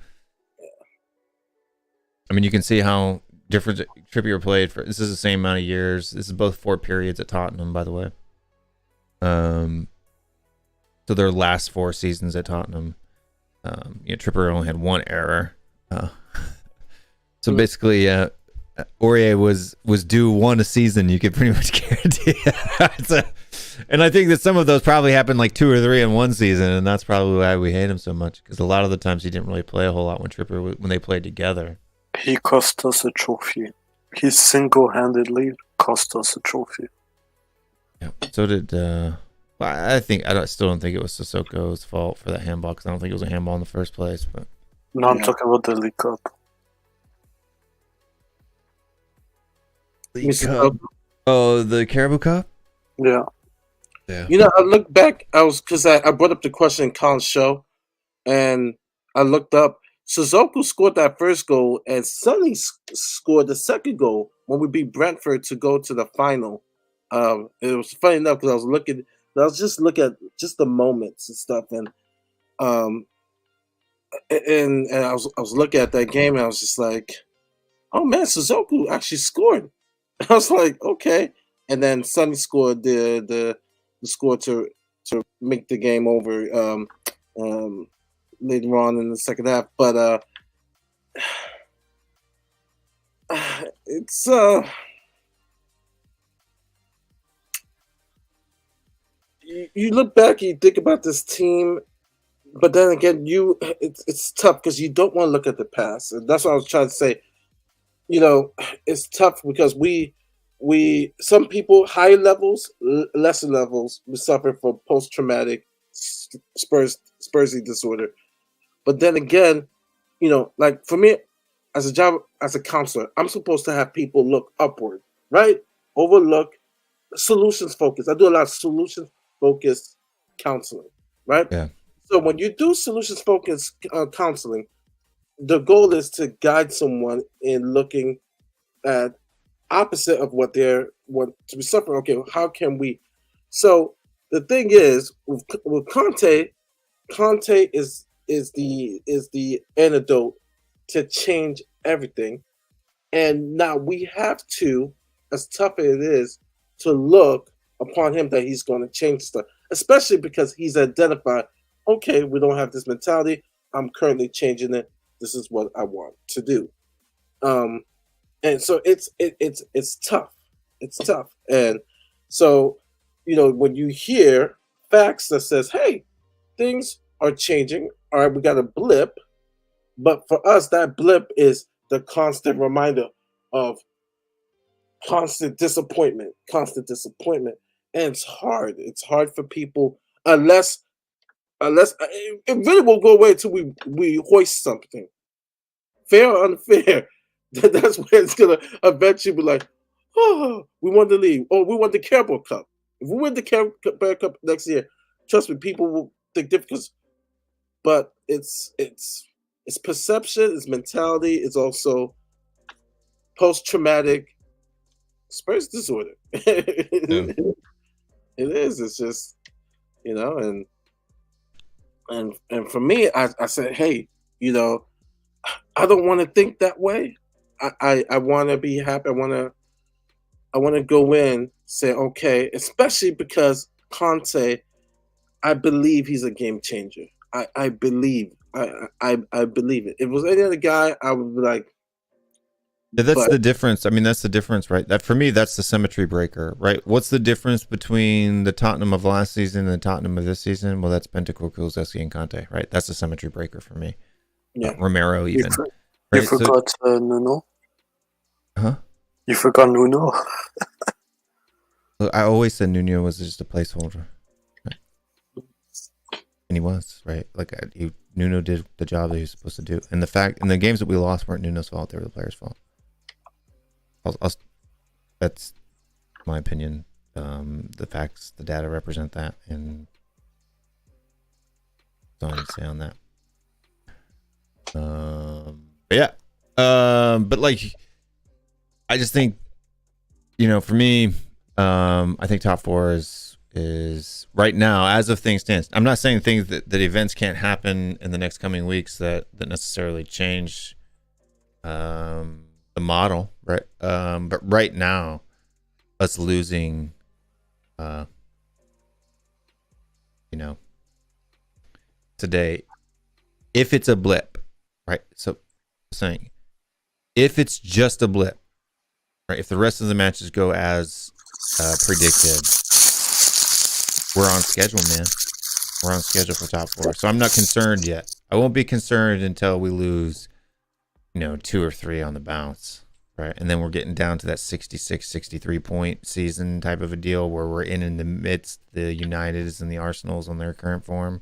I mean, you can see how different Trippier played for. This is the same amount of years. This is both 4 periods at Tottenham, by the way. So their last 4 seasons at Tottenham, Trippier only had 1 error. So basically, Aurier was due 1 a season. You could pretty much guarantee. And I think that some of those probably happened like 2 or 3 in one season, and that's probably why we hate him so much. Because a lot of the times he didn't really play a whole lot when they played together. He cost us a trophy. He single-handedly cost us a trophy. Yeah. So did. I still don't think it was Sissoko's fault for that handball, because I don't think it was a handball in the first place. But no, I'm talking about the League Cup. League Cup. Oh, the Caribou Cup. Yeah. You know, I look back. Because I brought up the question in Colin's show, and I looked up. Sissoko scored that first goal, and Sonny scored the second goal when we beat Brentford to go to the final. It was funny enough because I was just looking at just the moments and stuff, and I was looking at that game, and I was just like, oh man, Sissoko actually scored. I was like, okay, and then Sonny scored the score to make the game over later on in the second half, but it's you look back and you think about this team, but then again, it's tough because you don't want to look at the past, and that's what I was trying to say. You know, it's tough because we some people higher levels, lesser levels, we suffer from post-traumatic Spursy disorder. But then again, you know, like for me, as a counselor, I'm supposed to have people look upward, right? Overlook, solutions focused. I do a lot of solutions focused counseling, right? Yeah. So when you do solutions focused counseling, the goal is to guide someone in looking at opposite of what to be suffering. Okay, how can we? So the thing is, with Conte is the antidote to change everything, and now we have to, as tough as it is, to look upon him that he's going to change stuff, especially because he's identified. Okay, we don't have this mentality. I'm currently changing it. This is what I want to do. And so it's tough. It's tough. And so, you know, when you hear facts that says, hey, things are changing. All right, we got a blip. But for us, that blip is the constant reminder of constant disappointment. And it's hard. It's hard for people unless it really won't go away until we hoist something. Fair or unfair, that's where it's going to eventually be like, oh, we won the league. Oh, we won the Carabao Cup. If we win the Carabao Cup next year, trust me, people will think different. But it's perception, it's mentality, it's also post-traumatic Spurs disorder. It is. It's just, you know, and for me, I said, hey, you know, I don't want to think that way. I want to be happy. I want to go in, say, okay, especially because Conte, I believe he's a game changer. I believe it. If it was any other guy, I would be like. Yeah, that's the difference. I mean, that's the difference, right? That for me, that's the symmetry breaker, right? What's the difference between the Tottenham of last season and the Tottenham of this season? Well, that's Bentancur, Kulusevski, and Conte, right? That's the symmetry breaker for me. Yeah, Romero even. You forgot Nuno. Huh? You forgot Nuno. Look, I always said Nuno was just a placeholder, right? And he was, right? Like Nuno did the job that he was supposed to do, and the games that we lost weren't Nuno's fault; they were the players' fault. That's my opinion. The facts, the data represent that, and that's all I need to say on that. But yeah, but like, I just think, you know, for me, I think top 4 is right now, as of things stand. I'm not saying things that events can't happen in the next coming weeks that necessarily change the model, right? But right now, us losing, you know, today, if it's a blip, right? So saying, if it's just a blip, right? If the rest of the matches go as predicted, we're on schedule, man. We're on schedule for top 4. So I'm not concerned yet. I won't be concerned until we lose, 2 or 3 on the bounce, right? And then we're getting down to that 66, 63 point season type of a deal where we're in the midst, the Uniteds and the Arsenals on their current form.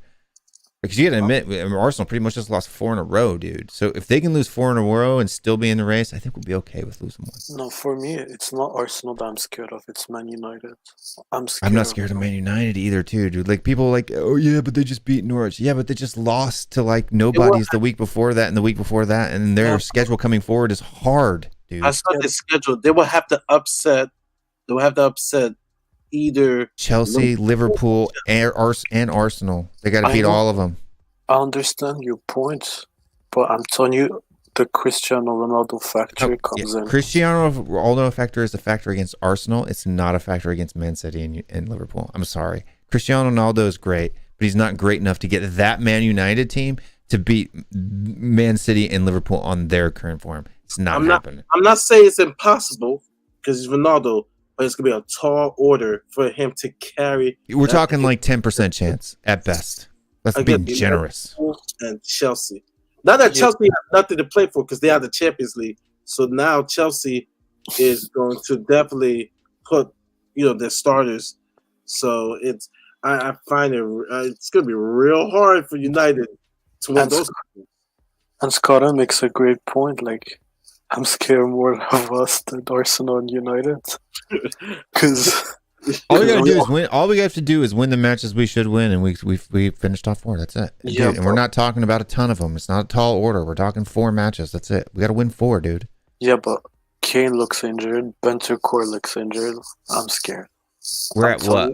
Because you got to admit, Arsenal pretty much just lost 4 in a row, dude. So if they can lose 4 in a row and still be in the race, I think we'll be okay with losing 1. No, for me, it's not Arsenal that I'm scared of. It's Man United. I'm not scared of Man United either, too, dude. Like, people are like, oh, yeah, but they just beat Norwich. Yeah, but they just lost to, like, nobody's the week before that and the week before that. And their schedule coming forward is hard, dude. I saw the schedule. They will have to upset. Either Chelsea, Liverpool, and Arsenal. They got to beat all of them. I understand your point, but I'm telling you, the Cristiano Ronaldo factor comes in. Cristiano Ronaldo factor is a factor against Arsenal. It's not a factor against Man City and Liverpool. I'm sorry. Cristiano Ronaldo is great, but he's not great enough to get that Man United team to beat Man City and Liverpool on their current form. It's not happening. I'm not saying it's impossible because he's Ronaldo. But it's going to be a tall order for him to carry. We're talking like 10% chance at best. Let's be generous. And Chelsea. Now that Chelsea have nothing to play for because they have the Champions League. So now Chelsea is going to definitely put, their starters. So I find it's going to be real hard for United to win those. And Scott makes a great point. Like, I'm scared more of us than Arsenal and United. Because all we gotta do is win. All we have to do is win the matches we should win, and we finished top 4. That's it. Yeah, dude, and we're not talking about a ton of them. It's not a tall order. We're talking 4 matches. That's it. We got to win 4, dude. Yeah, but Kane looks injured. Bentancur looks injured. I'm scared. We're at what?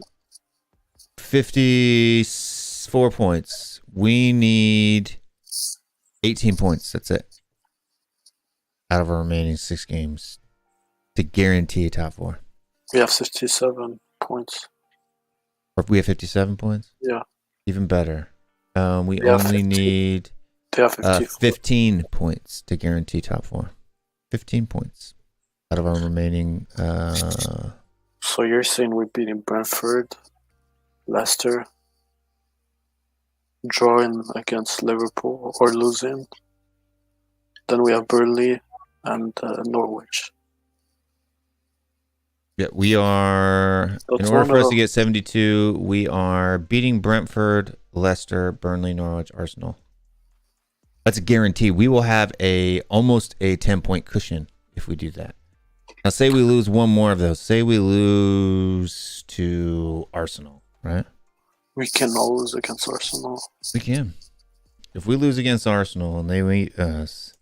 54 points. We need 18 points. That's it. Out of our remaining 6 games to guarantee top 4. We have 57 points. Or we have 57 points? Yeah. Even better. We only need 15 points to guarantee top 4. 15 points out of our remaining. So you're saying we're beating Brentford, Leicester, drawing against Liverpool, or losing? Then we have Burnley and Norwich. Yeah, we are. In order for us to get 72, we are beating Brentford, Leicester, Burnley, Norwich, Arsenal. That's a guarantee. We will have almost a 10-point cushion if we do that. Now, say we lose one more of those. Say we lose to Arsenal, right? We can all lose against Arsenal. We can. If we lose against Arsenal and they beat us,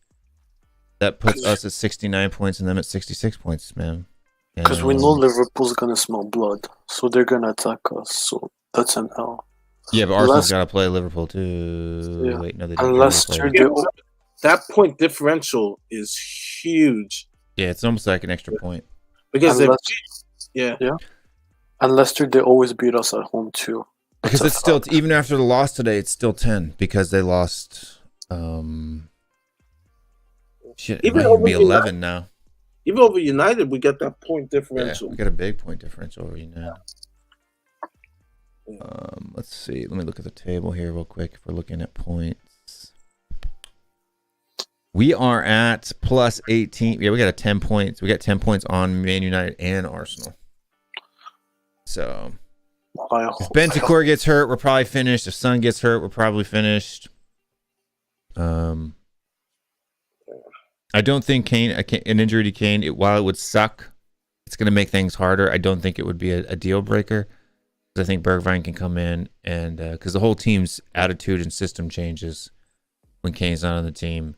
that puts us at 69 points and them at 66 points, man. Because we know Liverpool's going to smell blood, so they're going to attack us. So that's an L. Yeah, but Arsenal's got to play Liverpool too. Yeah. Wait, no, they don't. Unless that point differential is huge. Yeah, it's almost like an extra point. Because yeah. And Leicester, they always beat us at home too. Because it's still, even after the loss today, it's still 10 because they lost. Shit, it might be 11 now. Even over United, we got that point differential. Yeah, we got a big point differential over United. Let's see. Let me look at the table here real quick. If we're looking at points, we are at plus 18. Yeah, we got 10 points. We got 10 points on Man United and Arsenal. So if Bentancur gets hurt, we're probably finished. If Son gets hurt, we're probably finished. I don't think an injury to Kane, while it would suck, it's going to make things harder. I don't think it would be a deal breaker. I think Bergwijn can come in and because the whole team's attitude and system changes when Kane's not on the team.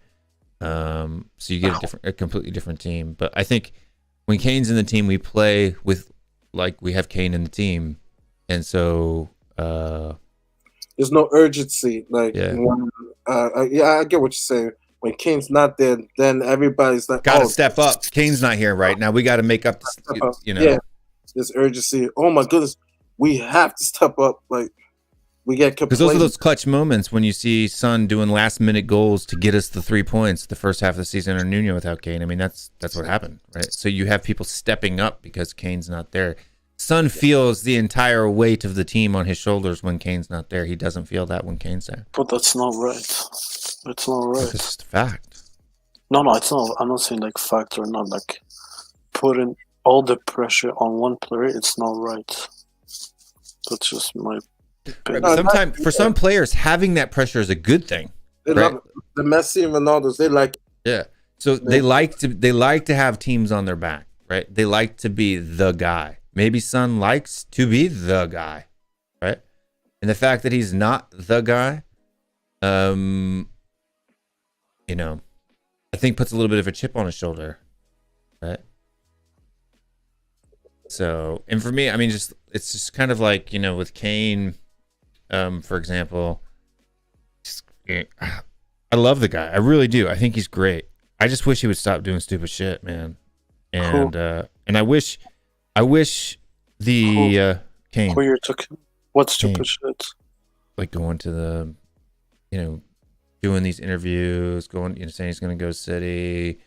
So you get a completely different team. But I think when Kane's in the team, we play with like we have Kane in the team, and so there's no urgency. Like I get what you're saying. When Kane's not there, then everybody's like, got to step up. Kane's not here right now. We got to make up. Yeah, there's urgency. Oh my goodness, we have to step up. Like we get because those are those clutch moments when you see Son doing last minute goals to get us the 3 points the first half of the season, or Nuno without Kane. I mean, that's what happened, right? So you have people stepping up because Kane's not there. Son feels the entire weight of the team on his shoulders when Kane's not there. He doesn't feel that when Kane's there. But that's not right. It's not right. It's just a fact. No, it's not. I'm not saying like fact or not. Like putting all the pressure on one player, it's not right. That's just my opinion. Sometimes for some players, having that pressure is a good thing. They right? love the Messi and Ronaldo's. They like. Yeah. So they like to have teams on their back, right? They like to be the guy. Maybe Son likes to be the guy, right? And the fact that he's not the guy, you know, I think puts a little bit of a chip on his shoulder, right? So, and for me, I mean, it's just kind of like, you know, with Kane, for example, I love the guy. I really do. I think he's great. I just wish he would stop doing stupid shit, man. And and I wish the Kane. Who you're talking? What stupid shit? Like going to the, you know, doing these interviews, going, you know, saying he's going to go City,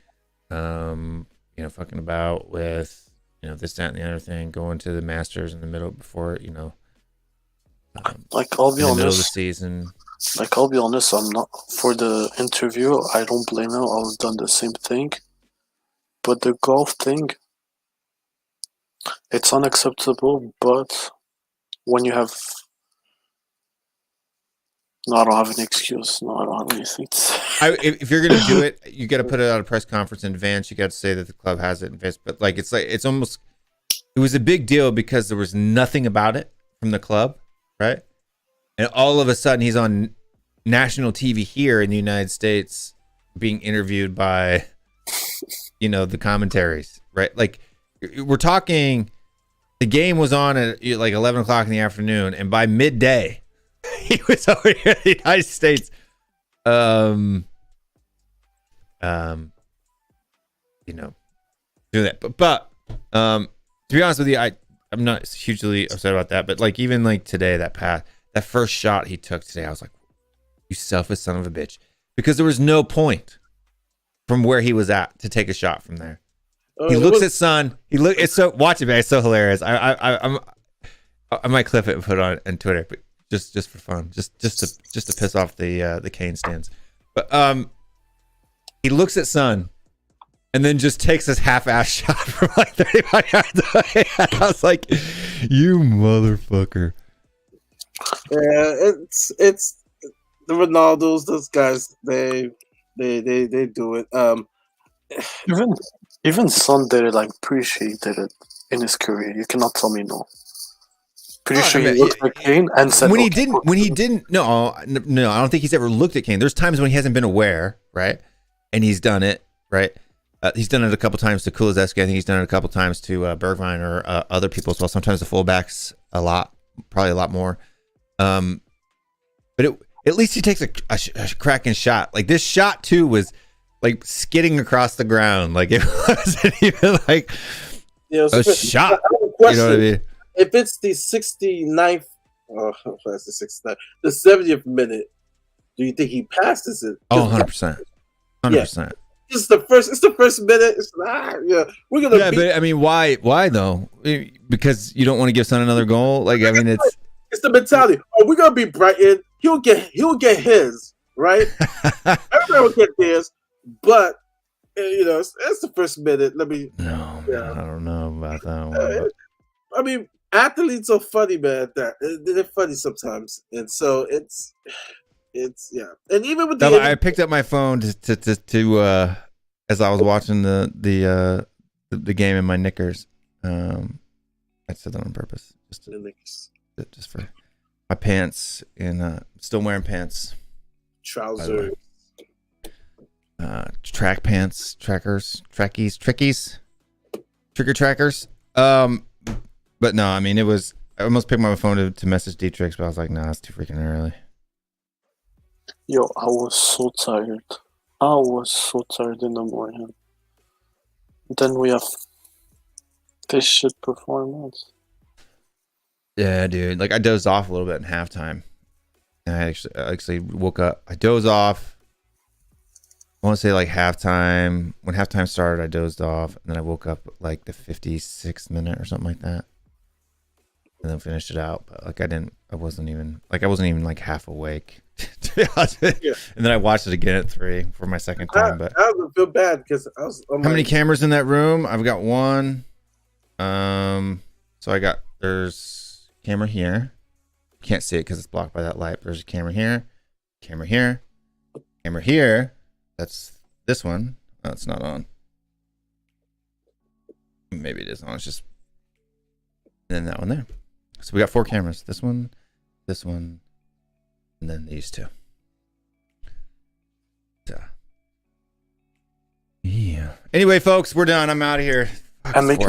you know, fucking about with, you know, this, that, and the other thing, going to the Masters in the middle before, you know, like I'll be in the honest, middle of the season. Like I'll be honest, I'm not for the interview. I don't blame him. I would have done the same thing. But the golf thing, it's unacceptable. But when you have, no, I don't have an excuse. No, I don't have anything to say. If you're gonna do it, you got to put it out a press conference in advance. You got to say that the club has it in advance. But like it's almost, it was a big deal because there was nothing about it from the club, right? And all of a sudden he's on national TV here in the United States being interviewed by, you know, the commentaries, right? Like we're talking, the game was on at like 11 o'clock in the afternoon, and by midday he was over here in the United States. You know, doing that. But to be honest with you, I'm not hugely upset about that. But like even like today, that first shot he took today, I was like, you selfish son of a bitch. Because there was no point from where he was at to take a shot from there. He looks at Son. It's so, watch it, man. It's so hilarious. I might clip it and put it on Twitter, but just for fun, just to piss off the Kane stands. But he looks at Son and then just takes this half-ass shot from like 35 yards away. I was like, you motherfucker. Yeah, it's the Ronaldos, those guys, they do it. Even Son did it, like appreciated it in his career. You cannot tell me no. Pretty sure he looked at Kane and said when he didn't. No, I don't think he's ever looked at Kane. There's times when he hasn't been aware, right? And he's done it, right? He's done it a couple times to Kulizeski. I think he's done it a couple times to Bergwijn or other people as well. Sometimes the fullbacks probably a lot more. But at least he takes a cracking shot. Like this shot too was like skidding across the ground. Like it wasn't even like a shot. You know what I mean? If it's the 69th, that's the 69th, the 70th minute, do you think he passes it? Oh, 100%. 100%. It's the first minute. It's we're gonna. Yeah, but I mean, why though? Because you don't want to give Son another goal. Like I mean, it's the mentality. Oh, we're gonna beat Brighton. He'll get his right. Everybody will get theirs, but you know, it's the first minute. Let me. No, I don't know about that one. I mean, athletes are funny, man. They're funny sometimes, and so it's yeah. And even with I picked up my phone to as I was watching the game in my knickers. I said that on purpose, just for my pants, and still wearing pants, trousers, track pants, trickies, trigger trackers. But no, I mean I almost picked my phone to message Dietrich, but I was like, nah, it's too freaking early. Yo, I was so tired. I was so tired in the morning. Then we have this shit performance. Yeah, dude. Like I dozed off a little bit in halftime. And I actually woke up. I dozed off. I want to say like halftime. When halftime started, I dozed off, and then I woke up like the 56th minute or something like that. and then finished it out. But like I wasn't even like half awake. To be honest with you. And then I watched it again at 3 for my second time. But I don't feel bad because I was. How many cameras in that room? I've got one. So there's camera here. Can't see it because it's blocked by that light. There's a camera here, camera here, camera here. That's this one. Oh, it's not on. Maybe it is on. It's just, and then that one there. So we got 4 cameras. This one, and then these 2. So, yeah. Anyway, folks, we're done. I'm out of here. And make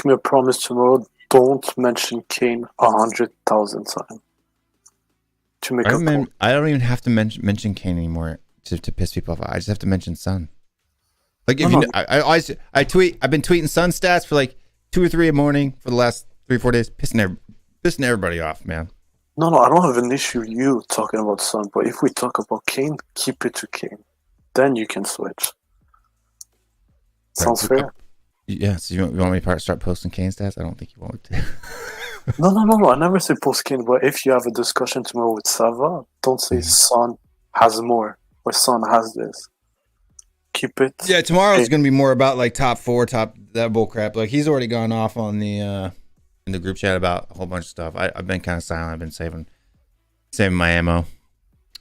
me a promise tomorrow. Don't mention Kane 100,000 times. I don't even have to mention Kane anymore to piss people off. I just have to mention Son. Like if I tweet. I've been tweeting Son stats for like 2 or 3 in the morning for the last 3-4 days, pissing everybody off, man. No, I don't have an issue with you talking about Son, but if we talk about Kane, keep it to Kane. Then you can switch. Sounds fair. Yeah, so you want me to start posting Kane stats? I don't think you want me to. No. I never say post Kane, but if you have a discussion tomorrow with Sava, don't say Son has more or Son has this. Keep it. Yeah, tomorrow is going to be more about like top 4, that bull crap. Like he's already gone off on the in the group chat about a whole bunch of stuff. I've been kind of silent. I've been saving my ammo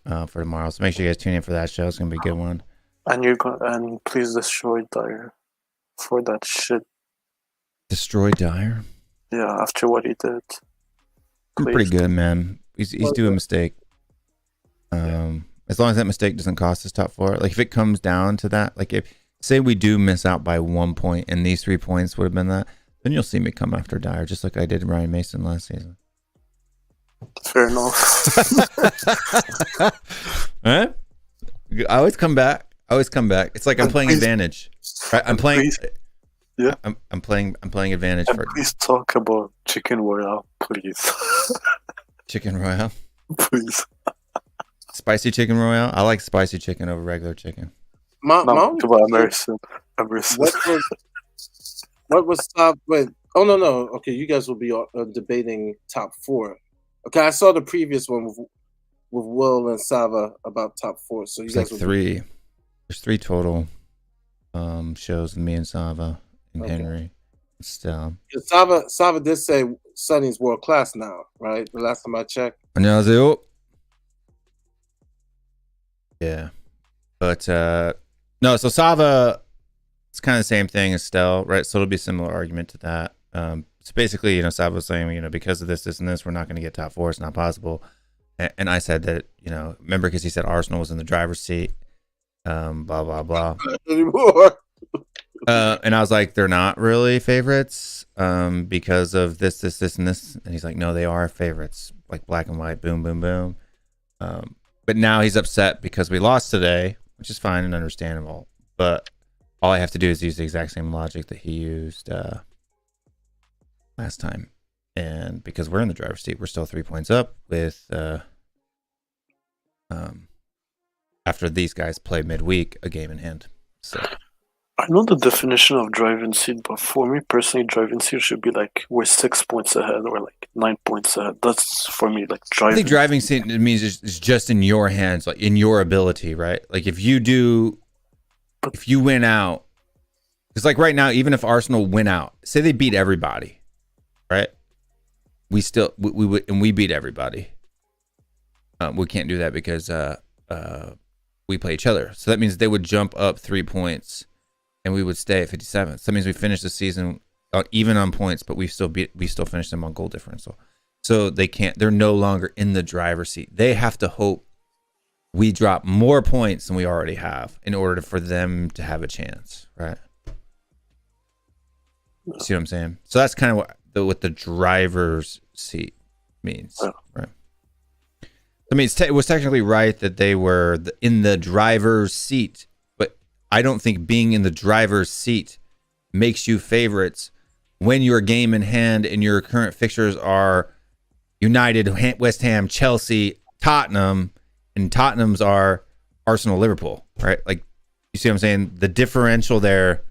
for tomorrow. So make sure you guys tune in for that show. It's going to be a good one. And please destroy Dyer for that shit. Destroy Dyer? Yeah, after what he did. He's pretty good, man. He's doing a mistake. As long as that mistake doesn't cost us top 4. Like if it comes down to that, like if say we do miss out by 1 point and these 3 points would have been that, then you'll see me come after Dyer just like I did Ryan Mason last season. Fair enough. Huh? I always come back. It's like I'm playing advantage. Right? I'm playing. Yeah. I'm playing advantage for. Please talk about Chicken Royale, please. Chicken Royale. Please. Spicy Chicken Royale. I like spicy chicken over regular chicken. Emerson. What was top? Wait. Oh no. Okay, you guys will be debating top 4. Okay, I saw the previous one with Will and Sava about top 4. So you guys will 3. There's 3 total shows with me and Sava and Henry. Still, Sava did say Sonny's world class now, right? The last time I checked. 안녕하세요. Yeah, but no. So Sava, it's kind of the same thing as Stell, right? So it'll be a similar argument to that. So basically, Sava was saying, because of this, and this, we're not going to get top 4. It's not possible. And I said that, remember, because he said Arsenal was in the driver's seat. Blah blah blah. And I was like, they're not really favorites because of this, and this. And he's like, no, they are favorites, like black and white, boom, boom, boom. But now he's upset because we lost today, which is fine and understandable. But all I have to do is use the exact same logic that he used last time. And because we're in the driver's seat, we're still 3 points up with after these guys play midweek, a game in hand. So I know the definition of driving seat, but for me personally, driving seat should be like we're 6 points ahead or like 9 points ahead. That's for me like driving. I think driving seat means it's just in your hands, like in your ability, right? Like if you win out, because like right now, even if Arsenal win out, say they beat everybody, right? We would, and we beat everybody. We can't do that because we play each other. So that means they would jump up 3 points, and we would stay at 57. So that means we finish the season even on points, but we still finish them on goal differential. So they're no longer in the driver's seat. They have to hope we drop more points than we already have in order for them to have a chance, right? See what I'm saying? So that's kind of what the driver's seat means, right? I mean, it was technically right that they were in the driver's seat, but I don't think being in the driver's seat makes you favorites when your game in hand and your current fixtures are United, West Ham, Chelsea, Tottenham, and Tottenham's are Arsenal, Liverpool, right? Like, you see what I'm saying? The differential there,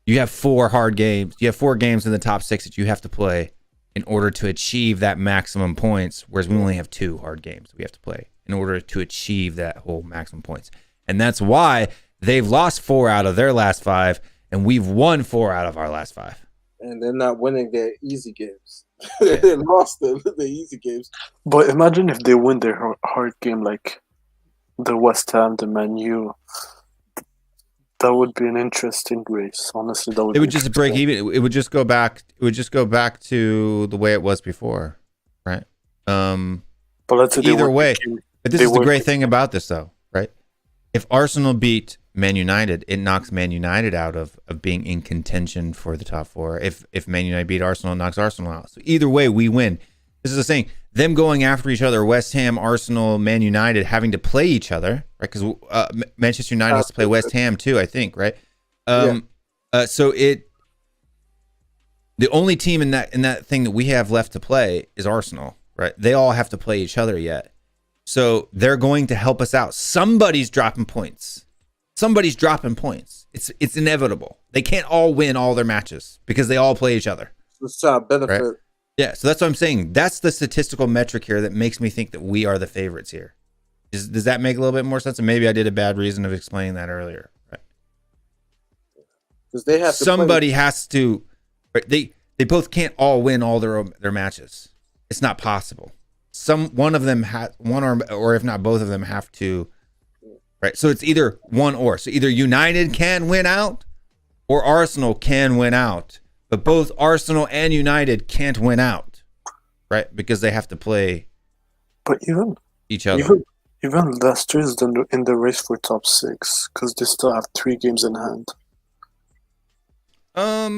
you have 4 hard games. You have 4 games in the top 6 that you have to play in order to achieve that maximum points, whereas we only have 2 hard games we have to play in order to achieve that whole maximum points. And that's why they've lost 4 out of their last 5, and we've won 4 out of our last 5. And they're not winning their easy games. They lost the easy games. But imagine if they win their hard game, like the West Ham, the Man U. That would be an interesting race. Honestly, that would. It would just break even. It would just go back. It would just go back to the way it was before, right? But let's say either way. But this is the great thing about this, though, right? If Arsenal beat Man United, it knocks Man United out of being in contention for the top 4. If Man United beat Arsenal, it knocks Arsenal out. So either way, we win. This is the thing. Them going after each other, West Ham, Arsenal, Man United having to play each other, right? Because Manchester United has to play West Ham too, I think, right? So the only team in that thing that we have left to play is Arsenal, right? They all have to play each other yet. So they're going to help us out. Somebody's dropping points. It's inevitable. They can't all win all their matches because they all play each other. It's a benefit. Right? Yeah, so that's what I'm saying. That's the statistical metric here that makes me think that we are the favorites here. Does that make a little bit more sense? And maybe I did a bad reason of explaining that earlier. Right? Because they have to somebody has to. Right? They both can't all win all their matches. It's not possible. One of them or if not both of them have to. Right. So it's either one or. So either United can win out, or Arsenal can win out. But both Arsenal and United can't win out, right? Because they have to play. But each other. Even Leicester is in the race for top 6 because they still have 3 games in hand. But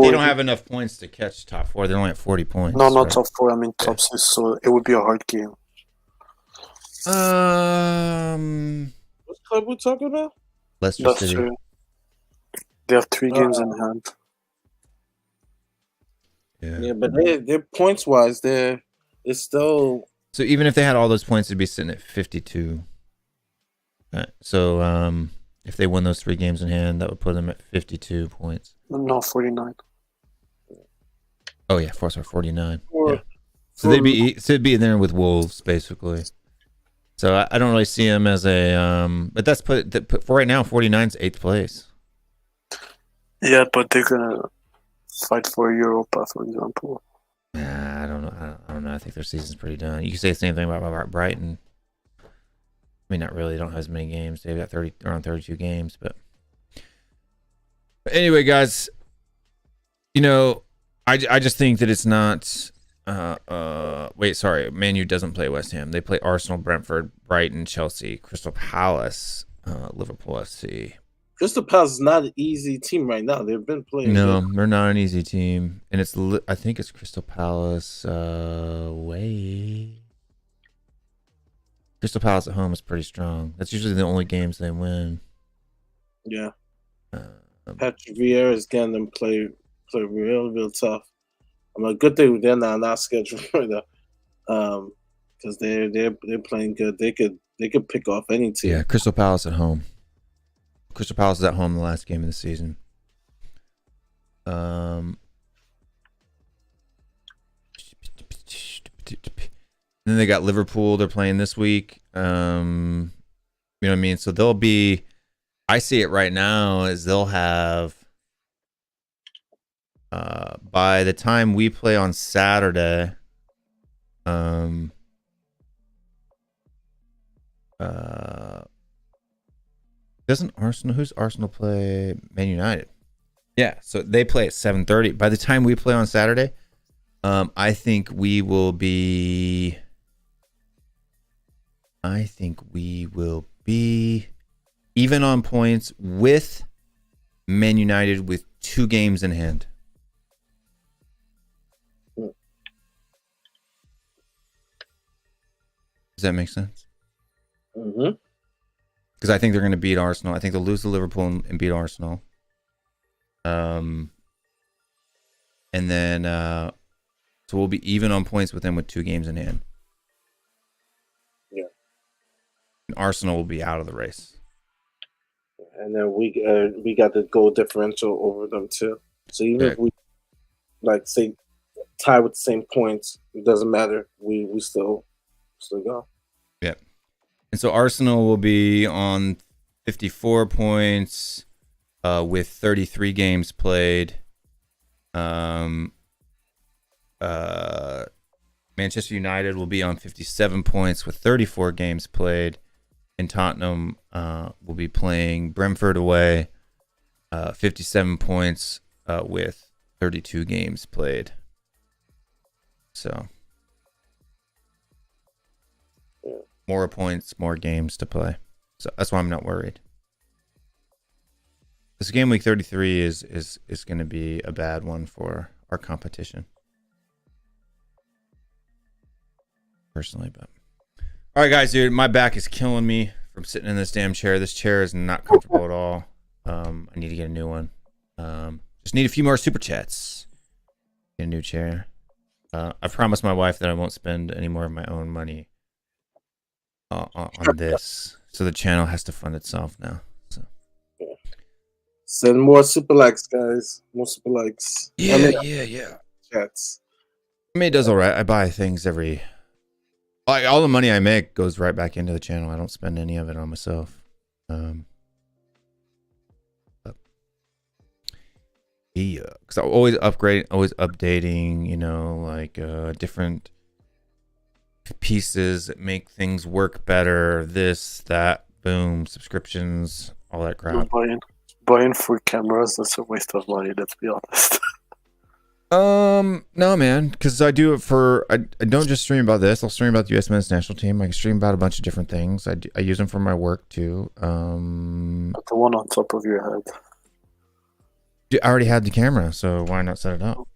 they don't have enough points to catch top 4. They're only at 40 points. No, not top 4. I mean top 6. So it would be a hard game. What club we talking about? Leicester City. They have 3 games in hand. Yeah, but they're points wise, it's still. So even if they had all those points, it'd be sitting at 52. Right. So if they won those 3 games in hand, that would put them at 52 points. No, 49. Oh yeah, 49. Yeah. So they'd be in there with Wolves basically. So I don't really see them as a but that's put for right now. 49's 8th place. Yeah, but they're gonna fight for Europa, for example. I don't know. I think their season's pretty done. You can say the same thing about Brighton. I mean, not really. They don't have as many games. They've got around 32 games. But anyway, guys, I just think that it's not. Wait, sorry. Man U doesn't play West Ham. They play Arsenal, Brentford, Brighton, Chelsea, Crystal Palace, Liverpool FC. Crystal Palace is not an easy team right now. They've been playing. No, they're not an easy team, and I think it's Crystal Palace away. Crystal Palace at home is pretty strong. That's usually the only games they win. Yeah. Patrick Vieira is getting them play real tough. I mean, good thing they're not on our schedule right now, because they're playing good. They could pick off any team. Yeah, Crystal Palace at home. Crystal Palace is at home the last game of the season. Then they got Liverpool. They're playing this week. You know what I mean? So they'll be. I see it right now as they'll have. By the time we play on Saturday, who's Arsenal play? Man United. Yeah, so they play at 7:30. By the time we play on Saturday, I think we will be even on points with Man United with 2 games in hand. Does that make sense? Mm-hmm. Because I think they're going to beat Arsenal. I think they'll lose to Liverpool and beat Arsenal. And then, so we'll be even on points with them with 2 games in hand. Yeah. And Arsenal will be out of the race. And then we got the goal differential over them too. So even if we like say tie with the same points, it doesn't matter. We still go. Yeah. And so Arsenal will be on 54 points with 33 games played. Manchester United will be on 57 points with 34 games played. And Tottenham will be playing Brentford away, 57 points with 32 games played. So more points, more games to play. So that's why I'm not worried. This game week 33 is going to be a bad one for our competition. Personally, but all right, guys, dude, my back is killing me from sitting in this damn chair. This chair is not comfortable at all. I need to get a new one. Just need a few more super chats. Get a new chair. I've promised my wife that I won't spend any more of my own money on this, so the channel has to fund itself now. So send more super likes, guys. More super likes. Yeah. Chats. I mean, it does all right. I buy things every. Like all the money I make goes right back into the channel. I don't spend any of it on myself. Yeah, because I'm always upgrading, always updating. You know, like different pieces that make things work better. This, that, boom, subscriptions, all that crap. Buying free cameras, that's a waste of money. Let's be honest. No, man, because I do it for. I don't just stream about this. I'll stream about the U.S. men's national team. I can stream about a bunch of different things. I use them for my work too. But the one on top of your head. I already had the camera, so why not set it up?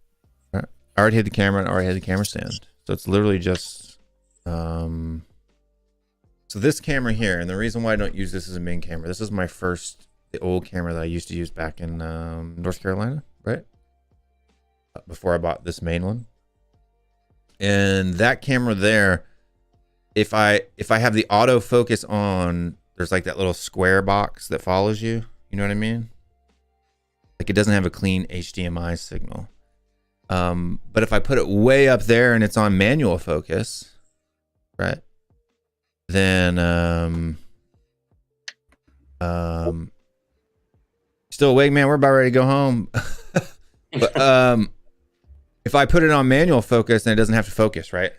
I already had the camera and I already had the camera stand, so it's literally just. So this camera here, and the reason why I don't use this as a main camera. This is my the old camera that I used to use back in North Carolina, right? Before I bought this main one. And that camera there, if I have the autofocus on, there's like that little square box that follows you. You know what I mean? Like it doesn't have a clean HDMI signal. But if I put it way up there and it's on manual focus, right? Then still awake, man. We're about ready to go home. But if I put it on manual focus, then it doesn't have to focus, right?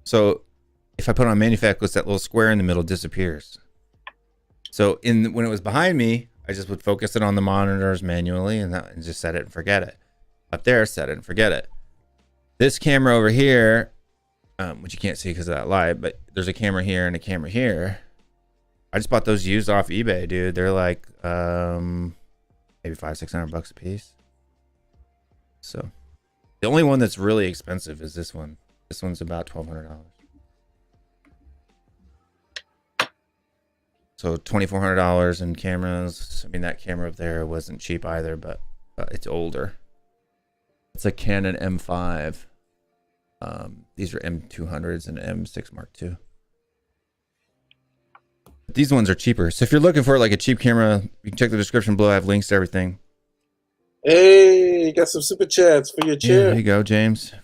So if I put it on manual focus, that little square in the middle disappears. So when it was behind me, I just would focus it on the monitors manually and just set it and forget it. Up there, set it and forget it. This camera over here, which you can't see because of that light, but there's a camera here and a camera here. I just bought those used off eBay, dude. They're like maybe $500-600 a piece. So the only one that's really expensive is this one. This one's about $1,200. So $2,400 in cameras. I mean, that camera up there wasn't cheap either, but it's older. It's a Canon M5. These are M200s and M6 Mark II. These ones are cheaper. So if you're looking for like a cheap camera, you can check the description below. I have links to everything. Hey, you got some super chats for your chair. Yeah, there you go, James.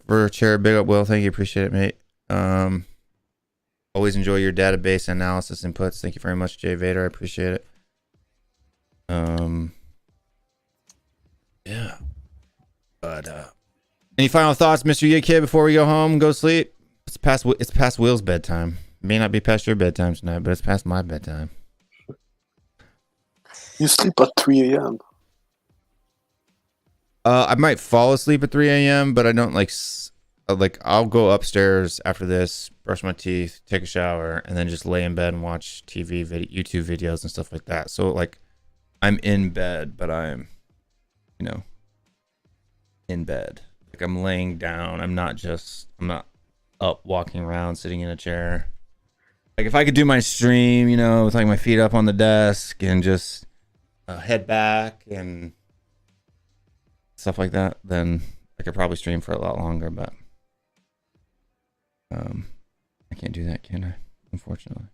For a chair, big up, Will. Thank you. Appreciate it, mate. Always enjoy your database analysis inputs. Thank you very much, Jay Vader. I appreciate it. Yeah. But any final thoughts, Mr. Yik, before we go home and go sleep? It's past Will's bedtime. It may not be past your bedtime tonight, but it's past my bedtime. You sleep at 3 a.m. I might fall asleep at 3 a.m., but I don't like I'll go upstairs after this, brush my teeth, take a shower, and then just lay in bed and watch YouTube videos and stuff like that. So like I'm in bed, but I'm, in bed. Like I'm laying down. I'm not up walking around, sitting in a chair. Like if I could do my stream, with like my feet up on the desk and just head back and stuff like that, then I could probably stream for a lot longer, but I can't do that, can I? Unfortunately.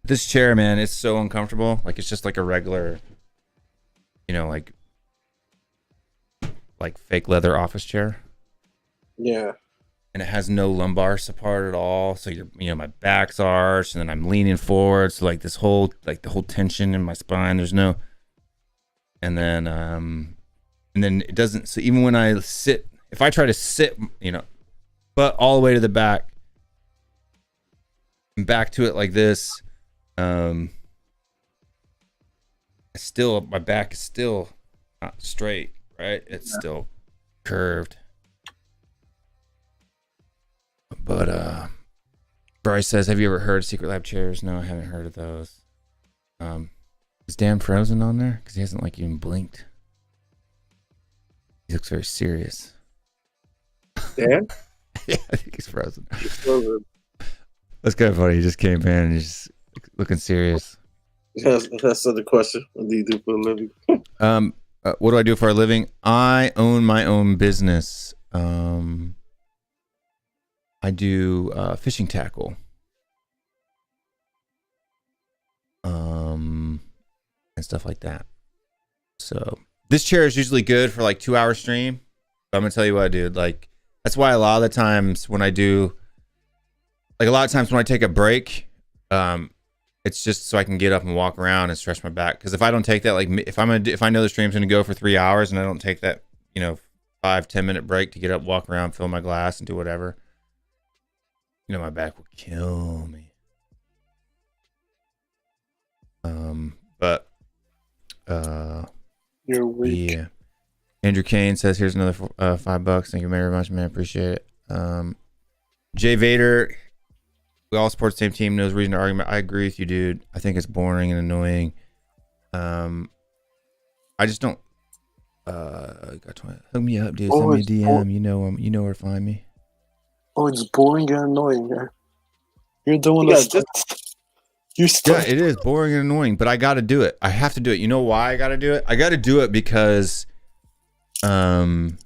This chair, man, it's so uncomfortable. Like it's just like a regular, like like fake leather office chair. Yeah. And it has no lumbar support at all. So my back's arched, and then I'm leaning forward. So like the whole tension in my spine, there's no. And then it doesn't. So even when I sit, if I try to sit, butt all the way to the back, and back to it like this, my back is still not straight, right? It's still curved. But Bryce says, have you ever heard of Secret Lab chairs? No, I haven't heard of those. Is Dan frozen on there? Because he hasn't even blinked. He looks very serious. Dan? Yeah, I think he's frozen. He's frozen. That's kind of funny. He just came in and he's just looking serious. Yes, that's the question. What do you do for a living? What do I do for a living? I own my own business. I do fishing tackle. And stuff like that. So this chair is usually good for 2-hour stream. But I'm gonna tell you what, dude. That's why a lot of the times when I do, a lot of times when I take a break, it's just so I can get up and walk around and stretch my back. Because if I don't take that, if I know the stream's gonna go for 3 hours and I don't take that, 5-10 minute break to get up, walk around, fill my glass, and do whatever, my back will kill me. But you're weak. Yeah. Andrew Kane says, here's another $5. Thank you very much, man. Appreciate it. Jay Vader, we all support the same team. No reason to argue. I agree with you, dude. I think it's boring and annoying. I just don't. Hook me up, dude. Send me a DM. You know where to find me. Oh, it's boring and annoying. You're doing this. Yeah, it is boring and annoying, but I got to do it. I have to do it. You know why I got to do it? I got to do it because, one,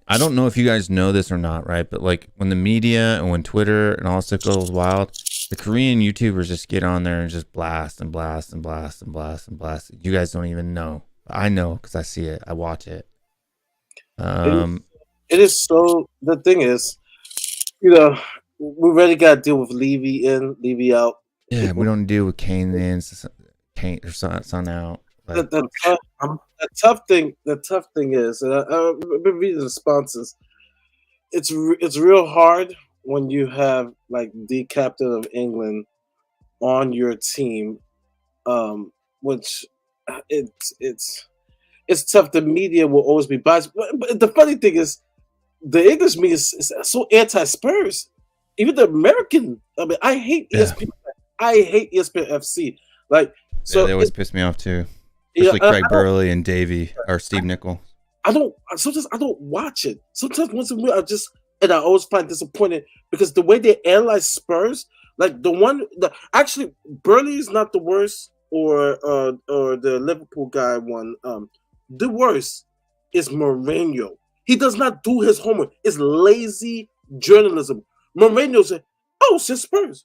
I don't know if you guys know this or not, right? But when the media and when Twitter and all this stuff goes wild, the Korean YouTubers just get on there and just blast and blast and blast and blast and blast. You guys don't even know. I know because I see it. I watch it. It is so. The thing is, we already got to deal with Levy in, Levy out. Yeah, we don't deal with Kane in, Kane or son out. The tough thing is, and I've been reading the sponsors. It's real hard when you have the captain of England on your team, which it's tough. The media will always be biased. But the funny thing is, the English media is so anti-Spurs. Even the American. I mean, I hate ESPN. I hate ESPN FC. So they always piss me off too. Especially Craig Burley and Steve Nicol. Sometimes I don't watch it. Sometimes once in a while I always find disappointed because the way they analyze Spurs, actually Burley is not the worst, or the Liverpool guy one. The worst is Mourinho. He does not do his homework. It's lazy journalism. Mourinho said, "Oh, it's just Spurs."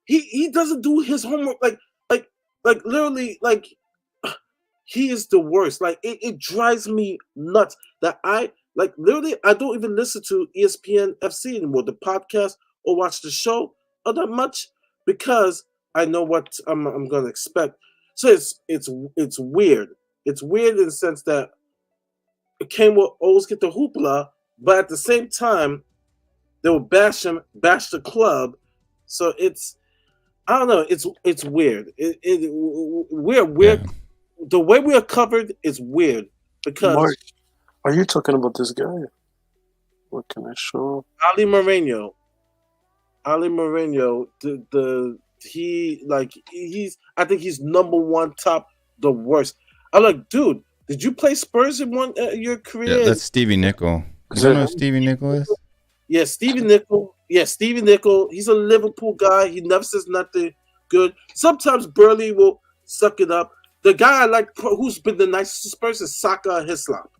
He doesn't do his homework. Literally, he is the worst. It drives me nuts that literally I don't even listen to ESPN FC anymore, the podcast, or watch the show or that much, because I know what I'm gonna expect. So it's weird. It's weird in the sense that Kane will always get the hoopla, but at the same time they will bash the club. So I don't know. It's weird. We're weird. Yeah. The way we are covered is weird because. Mark, are you talking about this guy? What can I show? Ali Mourinho. He's. I think he's number one top. The worst. I'm like, dude, did you play Spurs in your career? Yeah, that's Stevie Nicol. You don't know who Stevie Nicol is? Yeah, Stevie Nicol. He's a Liverpool guy. He never says nothing good. Sometimes Burley will suck it up. The guy I like who's been the nicest to Spurs is Saka Hislop,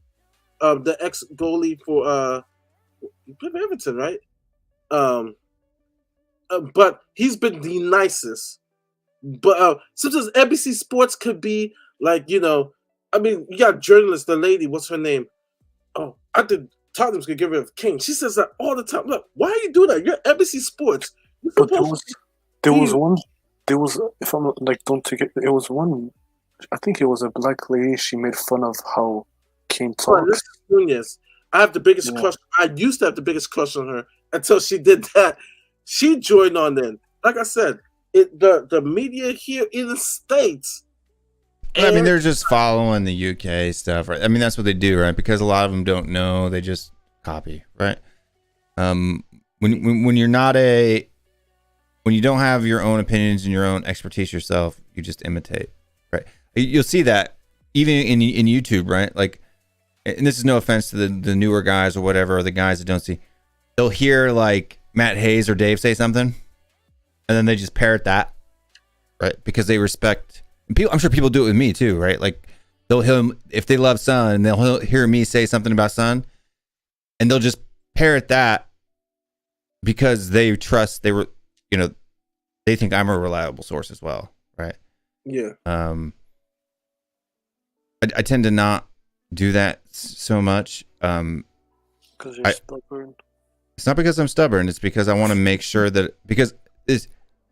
the ex goalie for Everton, right? But he's been the nicest. But sometimes NBC Sports could be I mean, you got journalists, the lady, what's her name? Oh, I think Tottenham's gonna get rid of King. She says that all the time. Look, why do you do that? You're NBC Sports. But there was one. There was, if I'm like, don't take it. It was one. I think it was a black lady. She made fun of how Kane talks. Nunez. I have the biggest crush. I used to have the biggest crush on her until she did that. She joined on then. Like I said, the media here in the States. I mean, they're just following the UK stuff, right? I mean, that's what they do, right? Because a lot of them don't know, they just copy, right? When you're not when you don't have your own opinions and your own expertise yourself, you just imitate, right? You'll see that even in YouTube, right? Like, and this is no offense to the newer guys or whatever, or the guys that don't see. They'll hear like Matt Hayes or Dave say something, and then they just parrot that, right? Because they respect. People, I'm sure people do it with me too, right? Like they'll hear, if they love Son, they'll hear me say something about Son, and they'll just parrot that because they trust they think I'm a reliable source as well, right? Yeah. I tend to not do that so much. Because you're stubborn. It's not because I'm stubborn. It's because I want to make sure that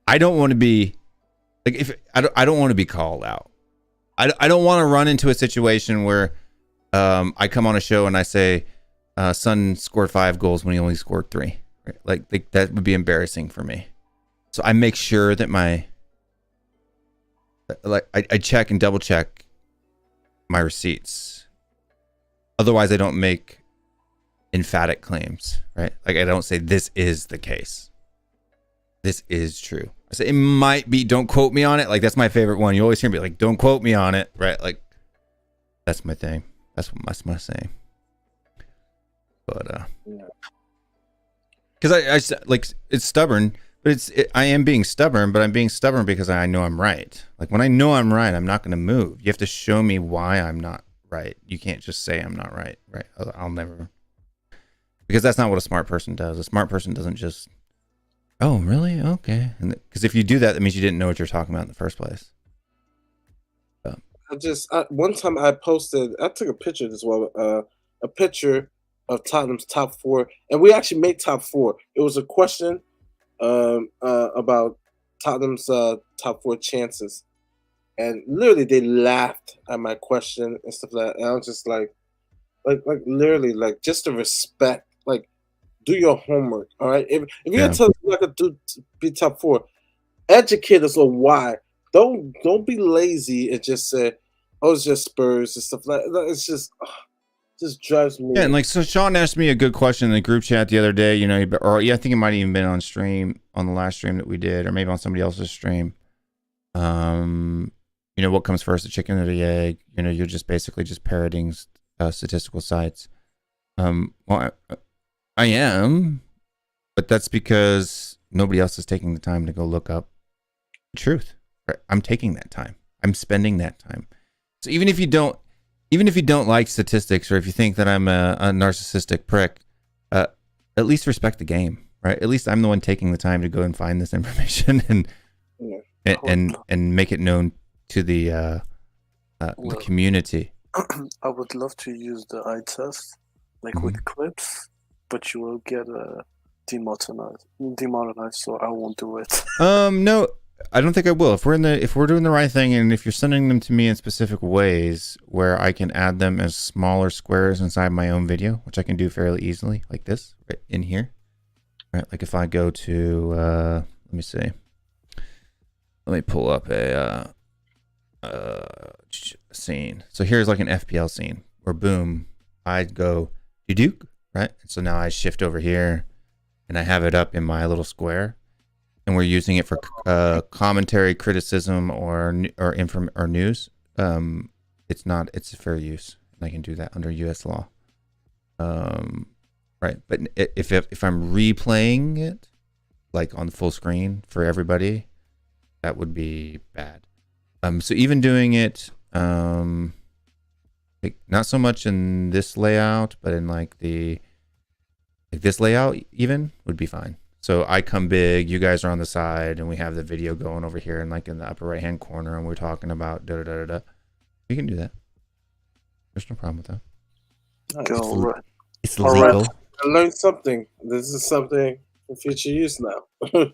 I don't want to be. Like I don't want to be called out. I don't want to run into a situation where I come on a show and I say Son scored 5 goals when he only scored 3. Right? Like that would be embarrassing for me. So I make sure that I check and double check my receipts. Otherwise, I don't make emphatic claims, right? Like I don't say this is the case. This is true. I say it might be. Don't quote me on it. Like that's my favorite one. You always hear me like, "Don't quote me on it," right? Like that's my thing. That's my saying. But because I like it's stubborn, but I am being stubborn. But I'm being stubborn because I know I'm right. Like when I know I'm right, I'm not going to move. You have to show me why I'm not right. You can't just say I'm not right. Right? I'll never. Because that's not what a smart person does. A smart person doesn't just. Oh, really? Okay. Because if you do that, that means you didn't know what you're talking about in the first place. One time I took a picture as well, a picture of Tottenham's top 4, and we actually made top 4. It was a question about Tottenham's top 4 chances, and literally they laughed at my question and stuff like that. And I was just like literally, like just the respect, like. Do your homework, all right? If you're gonna tell us you're not gonna be top 4, educate us on why. Don't be lazy and just say, "Oh, it's just Spurs" and stuff like that. It's just drives me. Yeah, and like so, Sean asked me a good question in the group chat the other day. You know, I think it might have even been on stream on the last stream that we did, or maybe on somebody else's stream. You know, what comes first, the chicken or the egg? You know, you're just basically just parroting statistical sites. Well. I am, but that's because nobody else is taking the time to go look up the truth. Right? I'm taking that time. I'm spending that time. So even if you don't like statistics, or if you think that I'm a narcissistic prick, at least respect the game, right? At least I'm the one taking the time to go and find this information and make it known to the community. I would love to use the eye test, like with clips. But you will get demonetized, so I won't do it. No, I don't think I will. If we're doing the right thing, and if you're sending them to me in specific ways where I can add them as smaller squares inside my own video, which I can do fairly easily, like this, right in here. Right, like if I go to let me see. Let me pull up a scene. So here's like an FPL scene where boom, I'd go Duke. Right, so now I shift over here, and I have it up in my little square, and we're using it for commentary, criticism, or news. It's a fair use, and I can do that under U.S. law. Right, but if I'm replaying it, like on full screen for everybody, that would be bad. So even doing it, like not so much in this layout, but in like this layout even would be fine. So I come big, you guys are on the side, and we have the video going over here and like in the upper right hand corner, and we're talking about da da da da. We can do that. There's no problem with that. It's All legal. right. I learned something. This is something for future use now.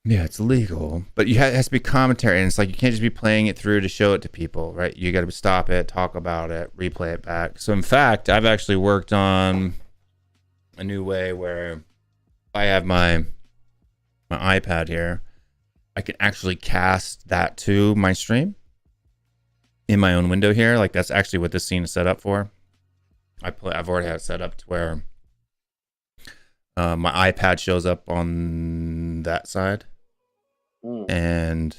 Yeah, it's legal, but it has to be commentary, and it's like you can't just be playing it through to show it to people, right? You got to stop it, talk about it, replay it back. So in fact, I've actually worked on a new way where I have my iPad here. I can actually cast that to my stream in my own window here. Like that's actually what this scene is set up for. I've already had it set up to where my iPad shows up on that side. And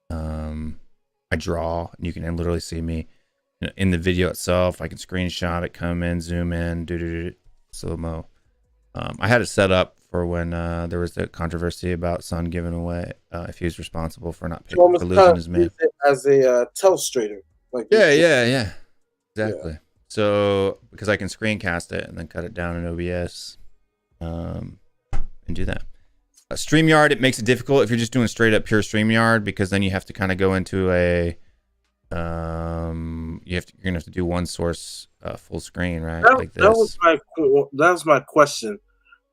I draw, and you can literally see me in the video itself. I can screenshot it, come in, zoom in, slow-mo. I had it set up for when there was the controversy about Son giving away if he was responsible for not picking for losing his man. As a telestrator. Like Yeah. Exactly. Yeah. So because I can screencast it and then cut it down in OBS and do that. StreamYard, it makes it difficult if you're just doing straight up pure StreamYard, because then you have to kind of go into a you're gonna have to do one source full screen, right? Like this. That was my question.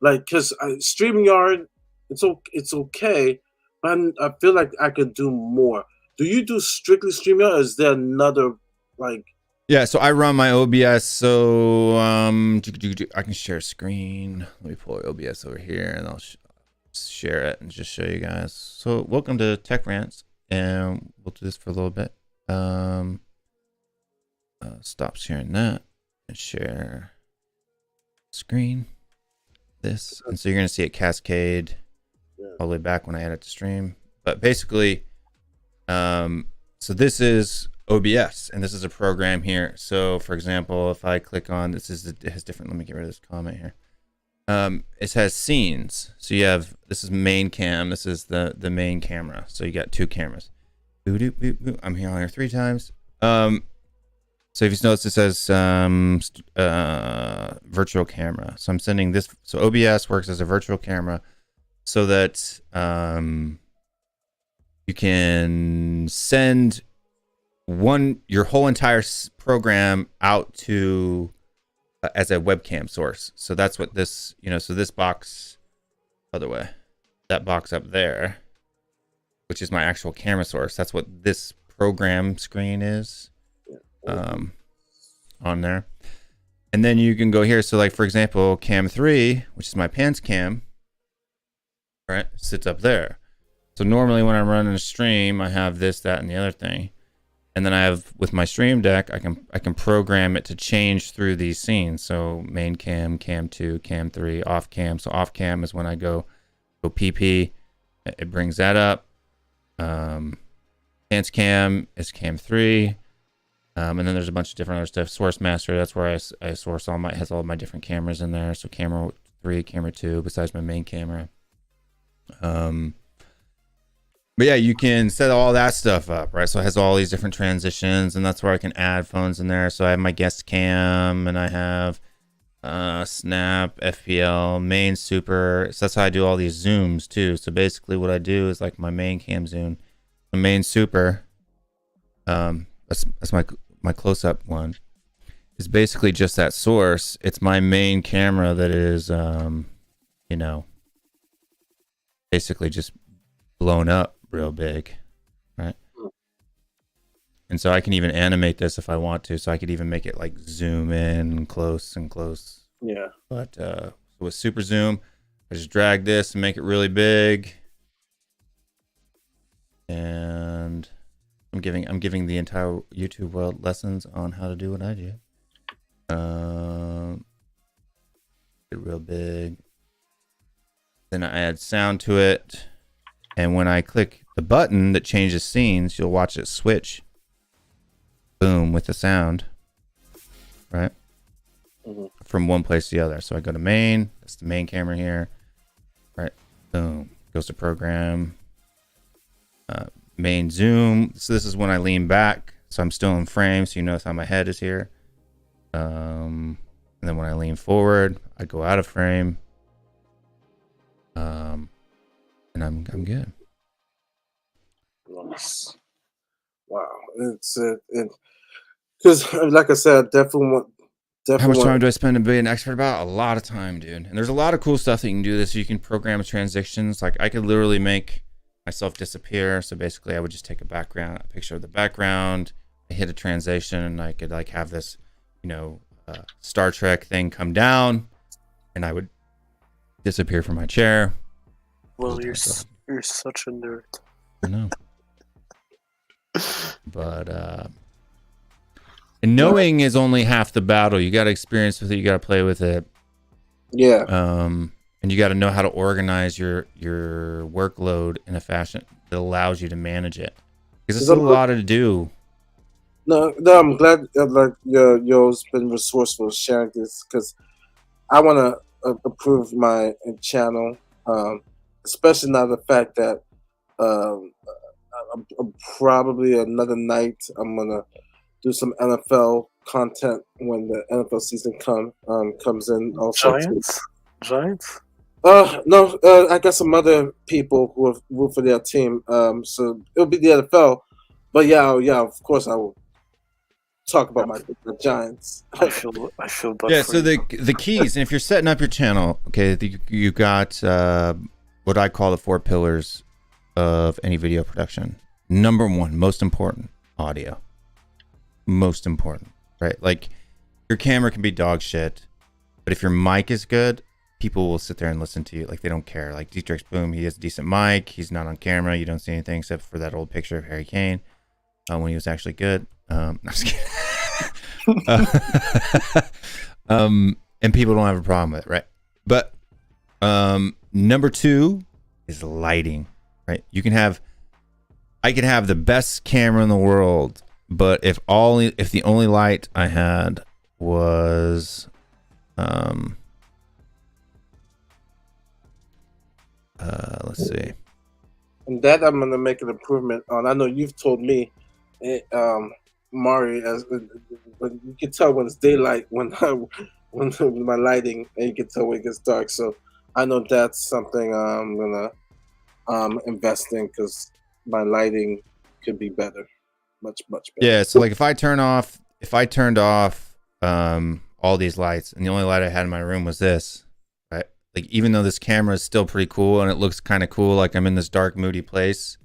Like, because StreamYard, it's okay, but I feel like I could do more. Do you do strictly StreamYard, or is there another like? Yeah, so I run my OBS, so I can share screen. Let me pull OBS over here, and I'll share it and just show you guys. So welcome to Tech Rants, and we'll do this for a little bit. Stop sharing that and share screen. This, and so you're gonna see it cascade all the way back when I add it to stream. But basically, so this is OBS, and this is a program here. So for example, if I click on it has different. Let me get rid of this comment here. It has scenes. So you have, this is main cam. This is the main camera. So you got two cameras. I'm here on here 3 times. So if you notice, it says virtual camera. So I'm sending this. So OBS works as a virtual camera, so that you can send your whole entire program out to as a webcam source. So that's what this, so this box, other way, that box up there, which is my actual camera source. That's what this program screen is on there. And then you can go here. So like, for example, cam 3, which is my pants cam, right, sits up there. So normally when I'm running a stream, I have this, that, and the other thing. And then I have, with my stream deck, I can program it to change through these scenes. So main cam, cam 2, cam 3, off cam. So off cam is when I go PP, it brings that up. Pants cam is cam 3. And then there's a bunch of different other stuff. Source master, that's where I source has all my different cameras in there. So camera 3, camera 2, besides my main camera. But yeah, you can set all that stuff up, right? So it has all these different transitions, and that's where I can add phones in there. So I have my guest cam, and I have Snap, FPL, main super. So that's how I do all these zooms too. So basically what I do is like my main cam zoom, the main super, that's my close-up one, is basically just that source. It's my main camera that is, basically just blown up real big, right? And so I can even animate this if I want to. So I could even make it like zoom in close and close. Yeah. But with super zoom, I just drag this and make it really big. And I'm giving the entire YouTube world lessons on how to do what I do. Get real big. Then I add sound to it. And when I click the button that changes scenes, you'll watch it switch. Boom, with the sound. Right? Mm-hmm. From one place to the other. So I go to main. That's the main camera here. Right? Boom. Goes to program. Main zoom. So this is when I lean back. So I'm still in frame. So you notice how my head is here. And then when I lean forward, I go out of frame. And I'm good. Nice. Wow, Because, like I said, I definitely want. How much time do I spend being an expert about? A lot of time, dude. And there's a lot of cool stuff that you can do this. You can program transitions. Like I could literally make myself disappear. So basically I would just take a picture of the background, I hit a transition, and I could like have this, Star Trek thing come down, and I would disappear from my chair. Well, you're such a nerd. I know. But and knowing is only half the battle. You got to experience with it. You got to play with it. Yeah. And you got to know how to organize your workload in a fashion that allows you to manage it. Because it's a lot to do. No, I'm glad yo's been resourceful sharing this, because I want to improve my channel, especially now the fact that I'm probably another night I'm gonna do some NFL content when the NFL season comes in. Also, Giants. No, I got some other people who have root for their team. So it'll be the NFL, but yeah, of course I will talk about my Giants. I feel bad. Yeah. So the keys, and if you're setting up your channel, okay, you got what I call the 4 pillars of any video production. Number 1, most important, audio. Most important, right? Like your camera can be dog shit, but if your mic is good, people will sit there and listen to you. Like they don't care. Like Dietrich's boom, he has a decent mic. He's not on camera. You don't see anything except for that old picture of Harry Kane when he was actually good. I'm just kidding. And people don't have a problem with it, right? But number 2 is lighting, right? I could have the best camera in the world, but if the only light I had was let's see. And that I'm gonna make an improvement on. I know you've told me, Mari, but you can tell when it's daylight when my lighting, and you can tell when it gets dark. So I know that's something I'm gonna invest in, because my lighting could be better, much better. Yeah. So like if I turned off all these lights, and the only light I had in my room was this, right? Like even though this camera is still pretty cool and it looks kind of cool, like I'm in this dark, moody place.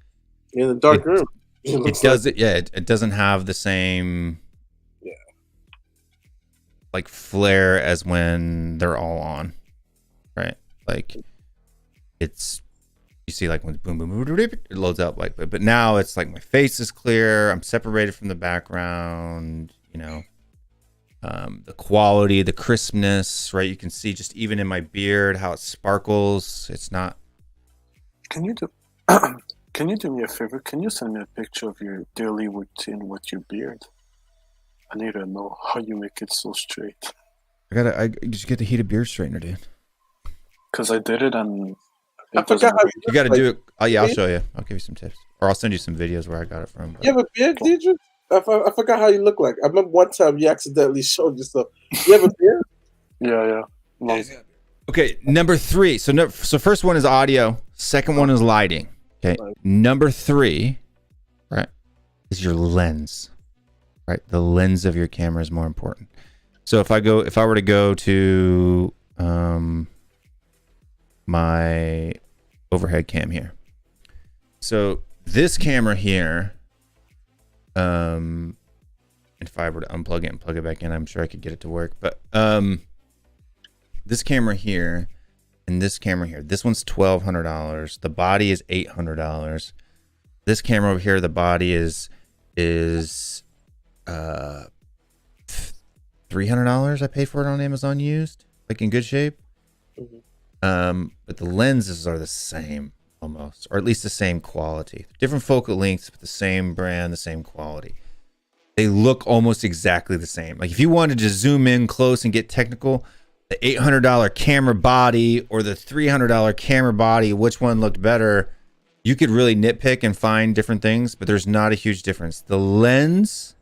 In the dark room. It doesn't have the same like flare as when they're all on, right? Like it's, you see like when boom boom boom it loads up like, but now it's like my face is clear, I'm separated from the background, the quality, the crispness, right? You can see just even in my beard how it sparkles. It's not. Can you do me a favor? Can you send me a picture of your daily routine with your beard? I need to know how you make it so straight. I just get the heated beard straightener, dude. Because I did it, and I forgot how you got to do it. Oh yeah, I'll show you. I'll give you some tips, or I'll send you some videos where I got it from. But... You have a beard, did you? I forgot how you look like. I remember one time you accidentally showed yourself. You have a beard? Yeah. No. Okay, number 3. So first one is audio. Second one is lighting. Okay, number 3, right, is your lens. Right, the lens of your camera is more important. So if I were to go to my overhead cam here. So this camera here, if I were to unplug it and plug it back in, I'm sure I could get it to work. But this camera here and this camera here, this one's $1,200. The body is $800. This camera over here, the body is $300. I paid for it on Amazon used, like in good shape. But the lenses are the same almost, or at least the same quality. Different focal lengths, but the same brand, the same quality. They look almost exactly the same. Like if you wanted to zoom in close and get technical, the $800 camera body or the $300 camera body, which one looked better? You could really nitpick and find different things, but there's not a huge difference. The lens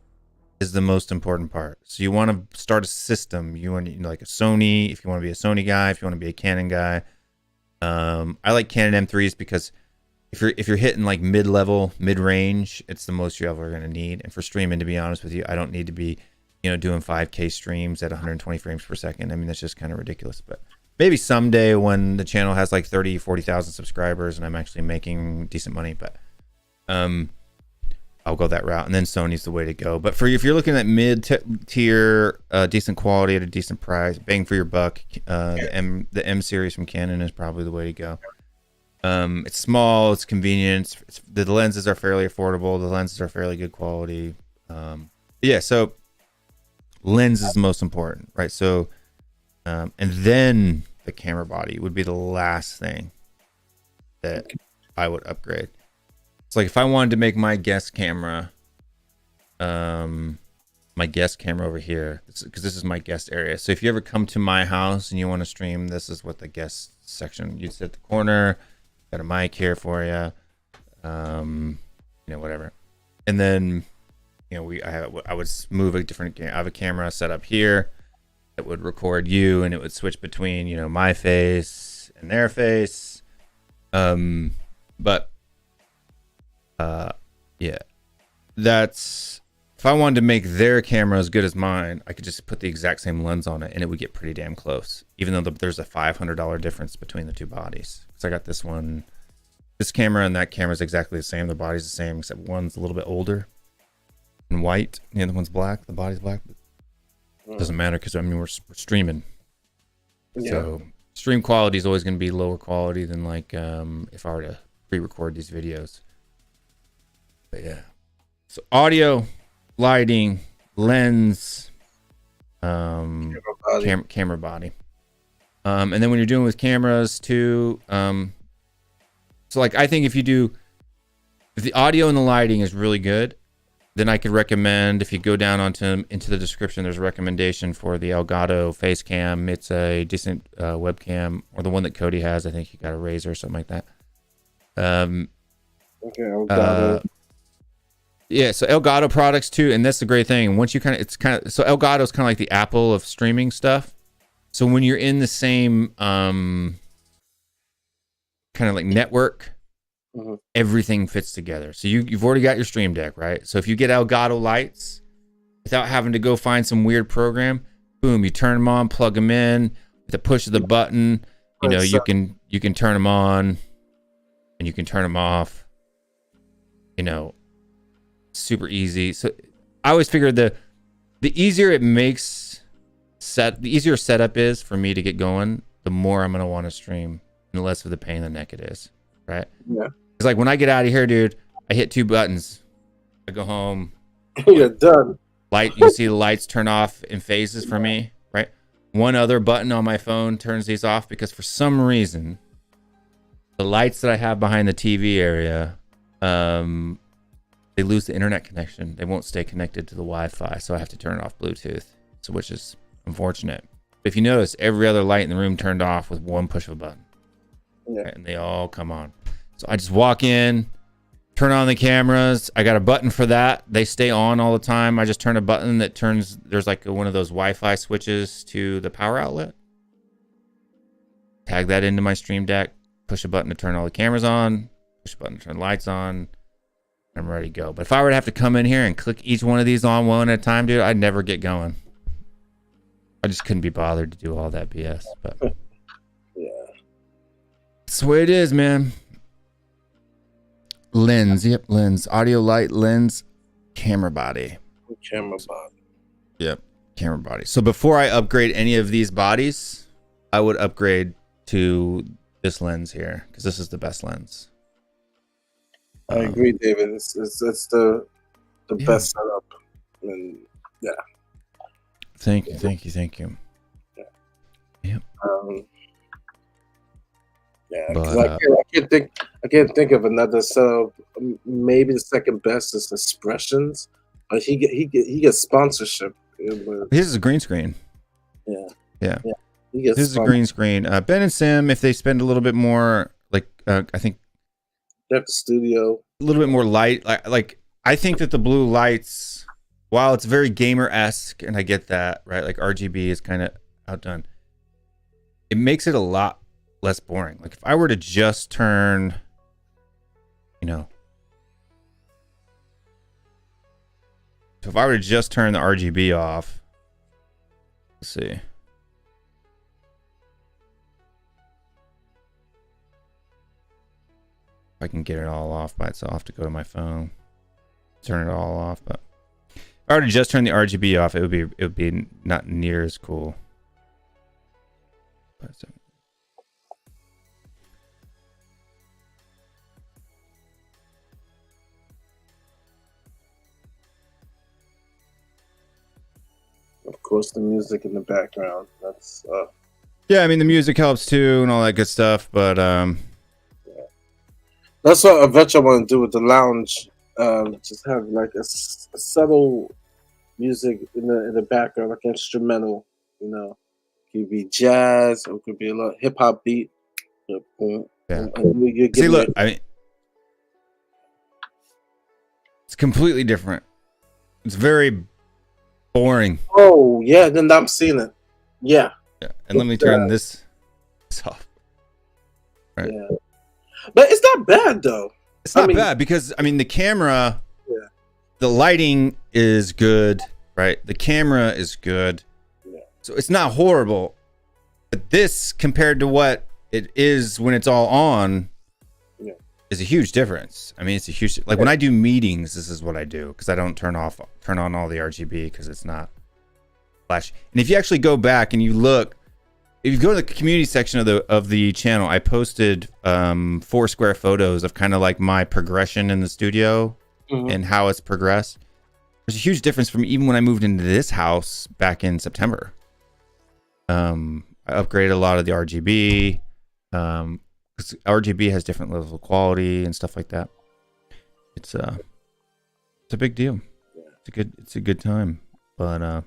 is the most important part. So you want to start a system. You want like a Sony, if you want to be a Sony guy, if you want to be a Canon guy. I like Canon M3s because if you're hitting like mid-level, mid-range, it's the most you're ever going to need. And for streaming, to be honest with you, I don't need to be, doing 5K streams at 120 frames per second. I mean, that's just kind of ridiculous. But maybe someday when the channel has like 40,000 subscribers and I'm actually making decent money, but I'll go that route. And then Sony's the way to go. But if you're looking at mid-tier, decent quality at a decent price, bang for your buck, the M series from Canon is probably the way to go. It's small, it's convenient, the lenses are fairly affordable, the lenses are fairly good quality. Yeah, so lens is the most important, right? So and then the camera body would be the last thing that I would upgrade. It's like if I wanted to make my guest camera over here, because this is my guest area. So if you ever come to my house and you want to stream, this is what the guest section, you'd sit at the corner. Got a mic here for you, whatever. And then, I would move I have a camera set up here that would record you, and it would switch between, my face and their face. But yeah, that's, if I wanted to make their camera as good as mine, I could just put the exact same lens on it and it would get pretty damn close, even though there's a $500 difference between the two bodies. So I got this camera and that camera is exactly the same. The body's the same, except one's a little bit older and white. The other one's black. The body's black. It doesn't matter because we're streaming. Yeah. So stream quality is always going to be lower quality than like if I were to pre-record these videos. But yeah. So audio, lighting, lens, camera body. And then when you're doing with cameras too, so like I think if the audio and the lighting is really good, then I could recommend, if you go down into the description, there's a recommendation for the Elgato face cam. It's a decent webcam, or the one that Cody has. I think he got a Razer or something like that. Okay, Elgato. Yeah, so Elgato products too, and that's the great thing. Once you so Elgato is kind of like the Apple of streaming stuff. So when you're in the same kind of like network, everything fits together. So you've already got your stream deck, right? So if you get Elgato lights without having to go find some weird program, boom, you turn them on, plug them in with a push of the button. You can turn them on and you can turn them off. Super easy. So I always figured the easier it makes the easier setup is for me to get going, the more I'm gonna want to stream, and the less of the pain in the neck it is, right? Yeah. It's like when I get out of here, dude, I hit 2 buttons, I go home, you're done. You see the lights turn off in phases for me, right? One other button on my phone turns these off because for some reason the lights that I have behind the TV area, they lose the internet connection. They won't stay connected to the Wi-Fi, so I have to turn it off Bluetooth, which is unfortunate. But if you notice, every other light in the room turned off with one push of a button. Yeah. Right? And they all come on. So I just walk in, turn on the cameras. I got a button for that. They stay on all the time. I just turn a button that there's like one of those Wi-Fi switches to the power outlet. Tag that into my stream deck, push a button to turn all the cameras on, push a button to turn the lights on. I'm ready to go. But if I were to have to come in here and click each one of these on one at a time, dude, I'd never get going. I just couldn't be bothered to do all that BS. But yeah, that's the way it is, man. Lens, yep, lens, audio, light, lens, camera body. Yep, camera body. So before I upgrade any of these bodies, I would upgrade to this lens here because this is the best lens. I agree, David. It's the best setup, and yeah. Thank you. Yeah. Yep. Yeah, because I can't think of another setup. Maybe the second best is Expressions, but he gets sponsorship. His is a green screen. Yeah. This is a green screen. Ben and Sim, if they spend a little bit more, like I think. At the studio, a little bit more light. Like I think that the blue lights, while it's very gamer-esque, and I get that, right? Like RGB is kind of outdone. It makes it a lot less boring. Like if I were to just turn you know. So if I were to just turn the RGB off, let's see. If I can get it all off by itself, I'll have to go to my phone, turn it all off. But if I were to just turn the RGB off, it would be not near as cool. But, of course, the music in the background. That's yeah, I mean the music helps too and all that good stuff, but yeah. That's what eventually I want to do with the lounge. Just have like a subtle music in the background, like instrumental. You know, it could be jazz, or it could be a lot hip hop beat. Yeah. See, look, I mean, it's completely different. It's very boring. Oh yeah, then I'm seeing it. Yeah. Yeah, and let me turn this off. Right. Yeah, but it's not bad though. It's not bad because I mean the camera, yeah, the lighting is good, right? The camera is good, yeah. So it's not horrible. But this compared to what it is when it's all on, yeah, is a huge difference. I mean, it's a huge like when I do meetings, this is what I do because I don't turn on all the RGB because it's not flash. And if you actually go back and you look, if you go to the community section of the channel, I posted 4 square photos of kind of like my progression in the studio and how it's progressed. There's a huge difference from even when I moved into this house back in September. I upgraded a lot of the RGB because RGB has different levels of quality and stuff like that. It's a big deal. It's a good time, but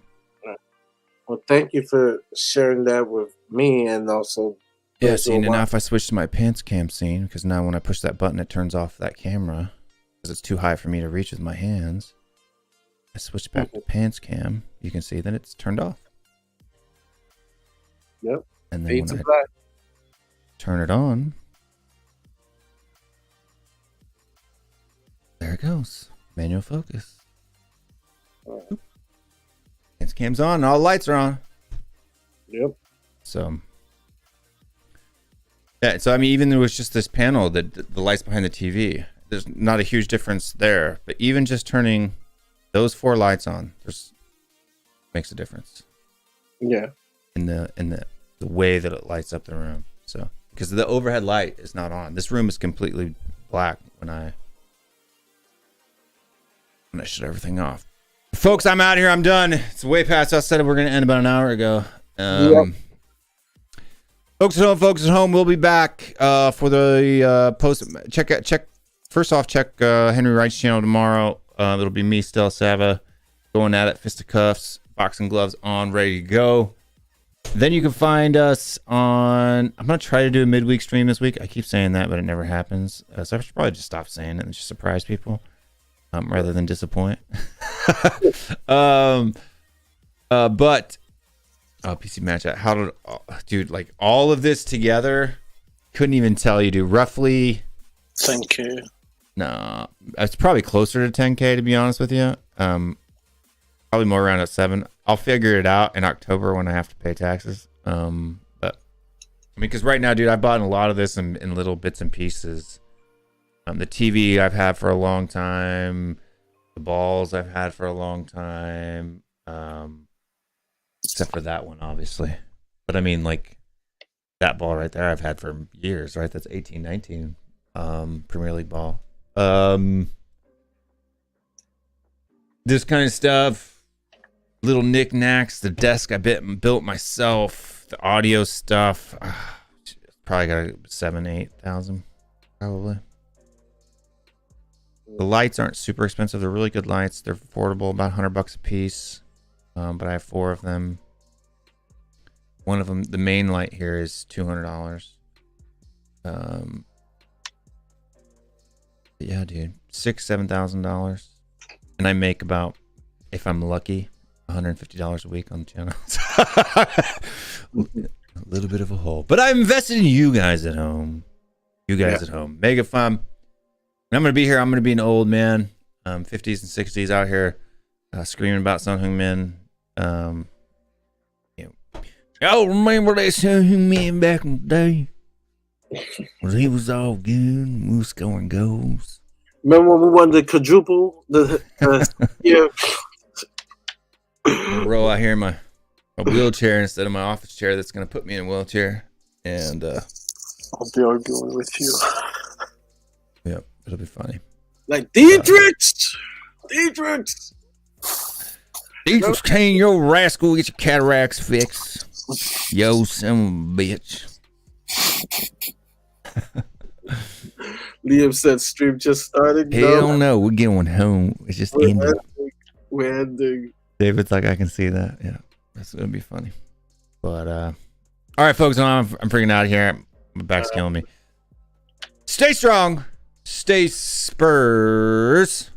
well, thank you for sharing that with me and also. Yeah, see, and now if I switch to my pants cam scene, because now when I push that button, it turns off that camera because it's too high for me to reach with my hands. I switch back to pants cam. You can see that it's turned off. Yep. And then when I turn it on, there it goes. Manual focus. Pants cam's on and all the lights are on. Yep. So yeah, so I mean, even though it was just this panel, the lights behind the TV, there's not a huge difference there. But even just turning those 4 lights on, makes a difference. Yeah. In the way that it lights up the room. So because the overhead light is not on. This room is completely black when I shut everything off. Folks, I'm out of here. I'm done. It's way past us. Said we're going to end about an hour ago. Yep. Folks at home, we'll be back for the post. Check Henry Wright's channel tomorrow. It'll be me, Stel Sava, going at it, fisticuffs, boxing gloves on, ready to go. Then you can find us on. I'm gonna try to do a midweek stream this week. I keep saying that, but it never happens. So I should probably just stop saying it and just surprise people, rather than disappoint. But PC match out. How did, dude? Like all of this together, couldn't even tell you, dude. Roughly. Thank you. No, it's probably closer to 10K to be honest with you. Probably more around at 7. I'll figure it out in October when I have to pay taxes. But I mean, because right now, dude, I bought a lot of this in little bits and pieces. The TV I've had for a long time, the balls I've had for a long time, except for that one, obviously. But I mean, like that ball right there, I've had for years, right? That's 18-19 Premier League ball. This kind of stuff. Little knickknacks, the desk I built myself, the audio stuff, probably got 7,000-8,000, probably. The lights aren't super expensive. They're really good lights. They're affordable, about $100 a piece. But I have 4 of them. One of them, the main light here, is $200. Yeah, dude, $6,000-7,000, and I make about, if I'm lucky, $150 a week on the channel. A little bit of a hole, but I'm invested in you guys at home. At home. Mega fun. I'm gonna be here. I'm gonna be an old man, 50s and 60s out here, screaming about something, man. Y'all remember that something man back in the day? Well, he was all good. We was scoring goals. Remember when we won the quadruple? Yeah. Roll out here in my wheelchair instead of my office chair. That's gonna put me in a wheelchair, and I'll be arguing with you. Yep, it'll be funny. Like Dietrich, Kane, yo rascal, get your cataracts fixed. Yo, son of a bitch. Liam said stream just started. Hell no, we're going home. It's just ending. We're ending. David's like, I can see that. Yeah, that's gonna be funny. But all right, folks, I'm freaking out of here. My back's killing me. Stay strong. Stay Spurs.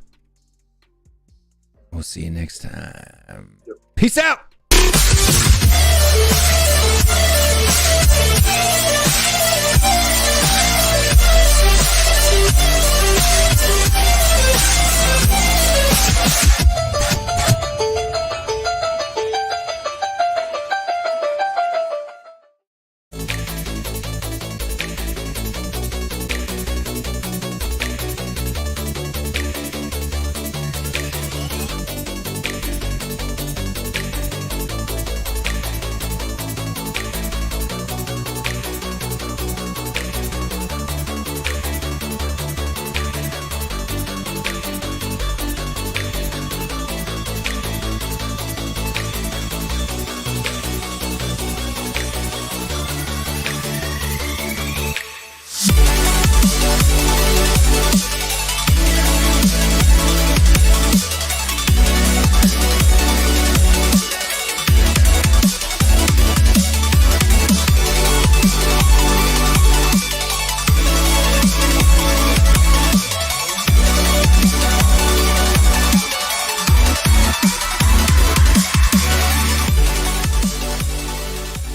We'll see you next time. Peace out.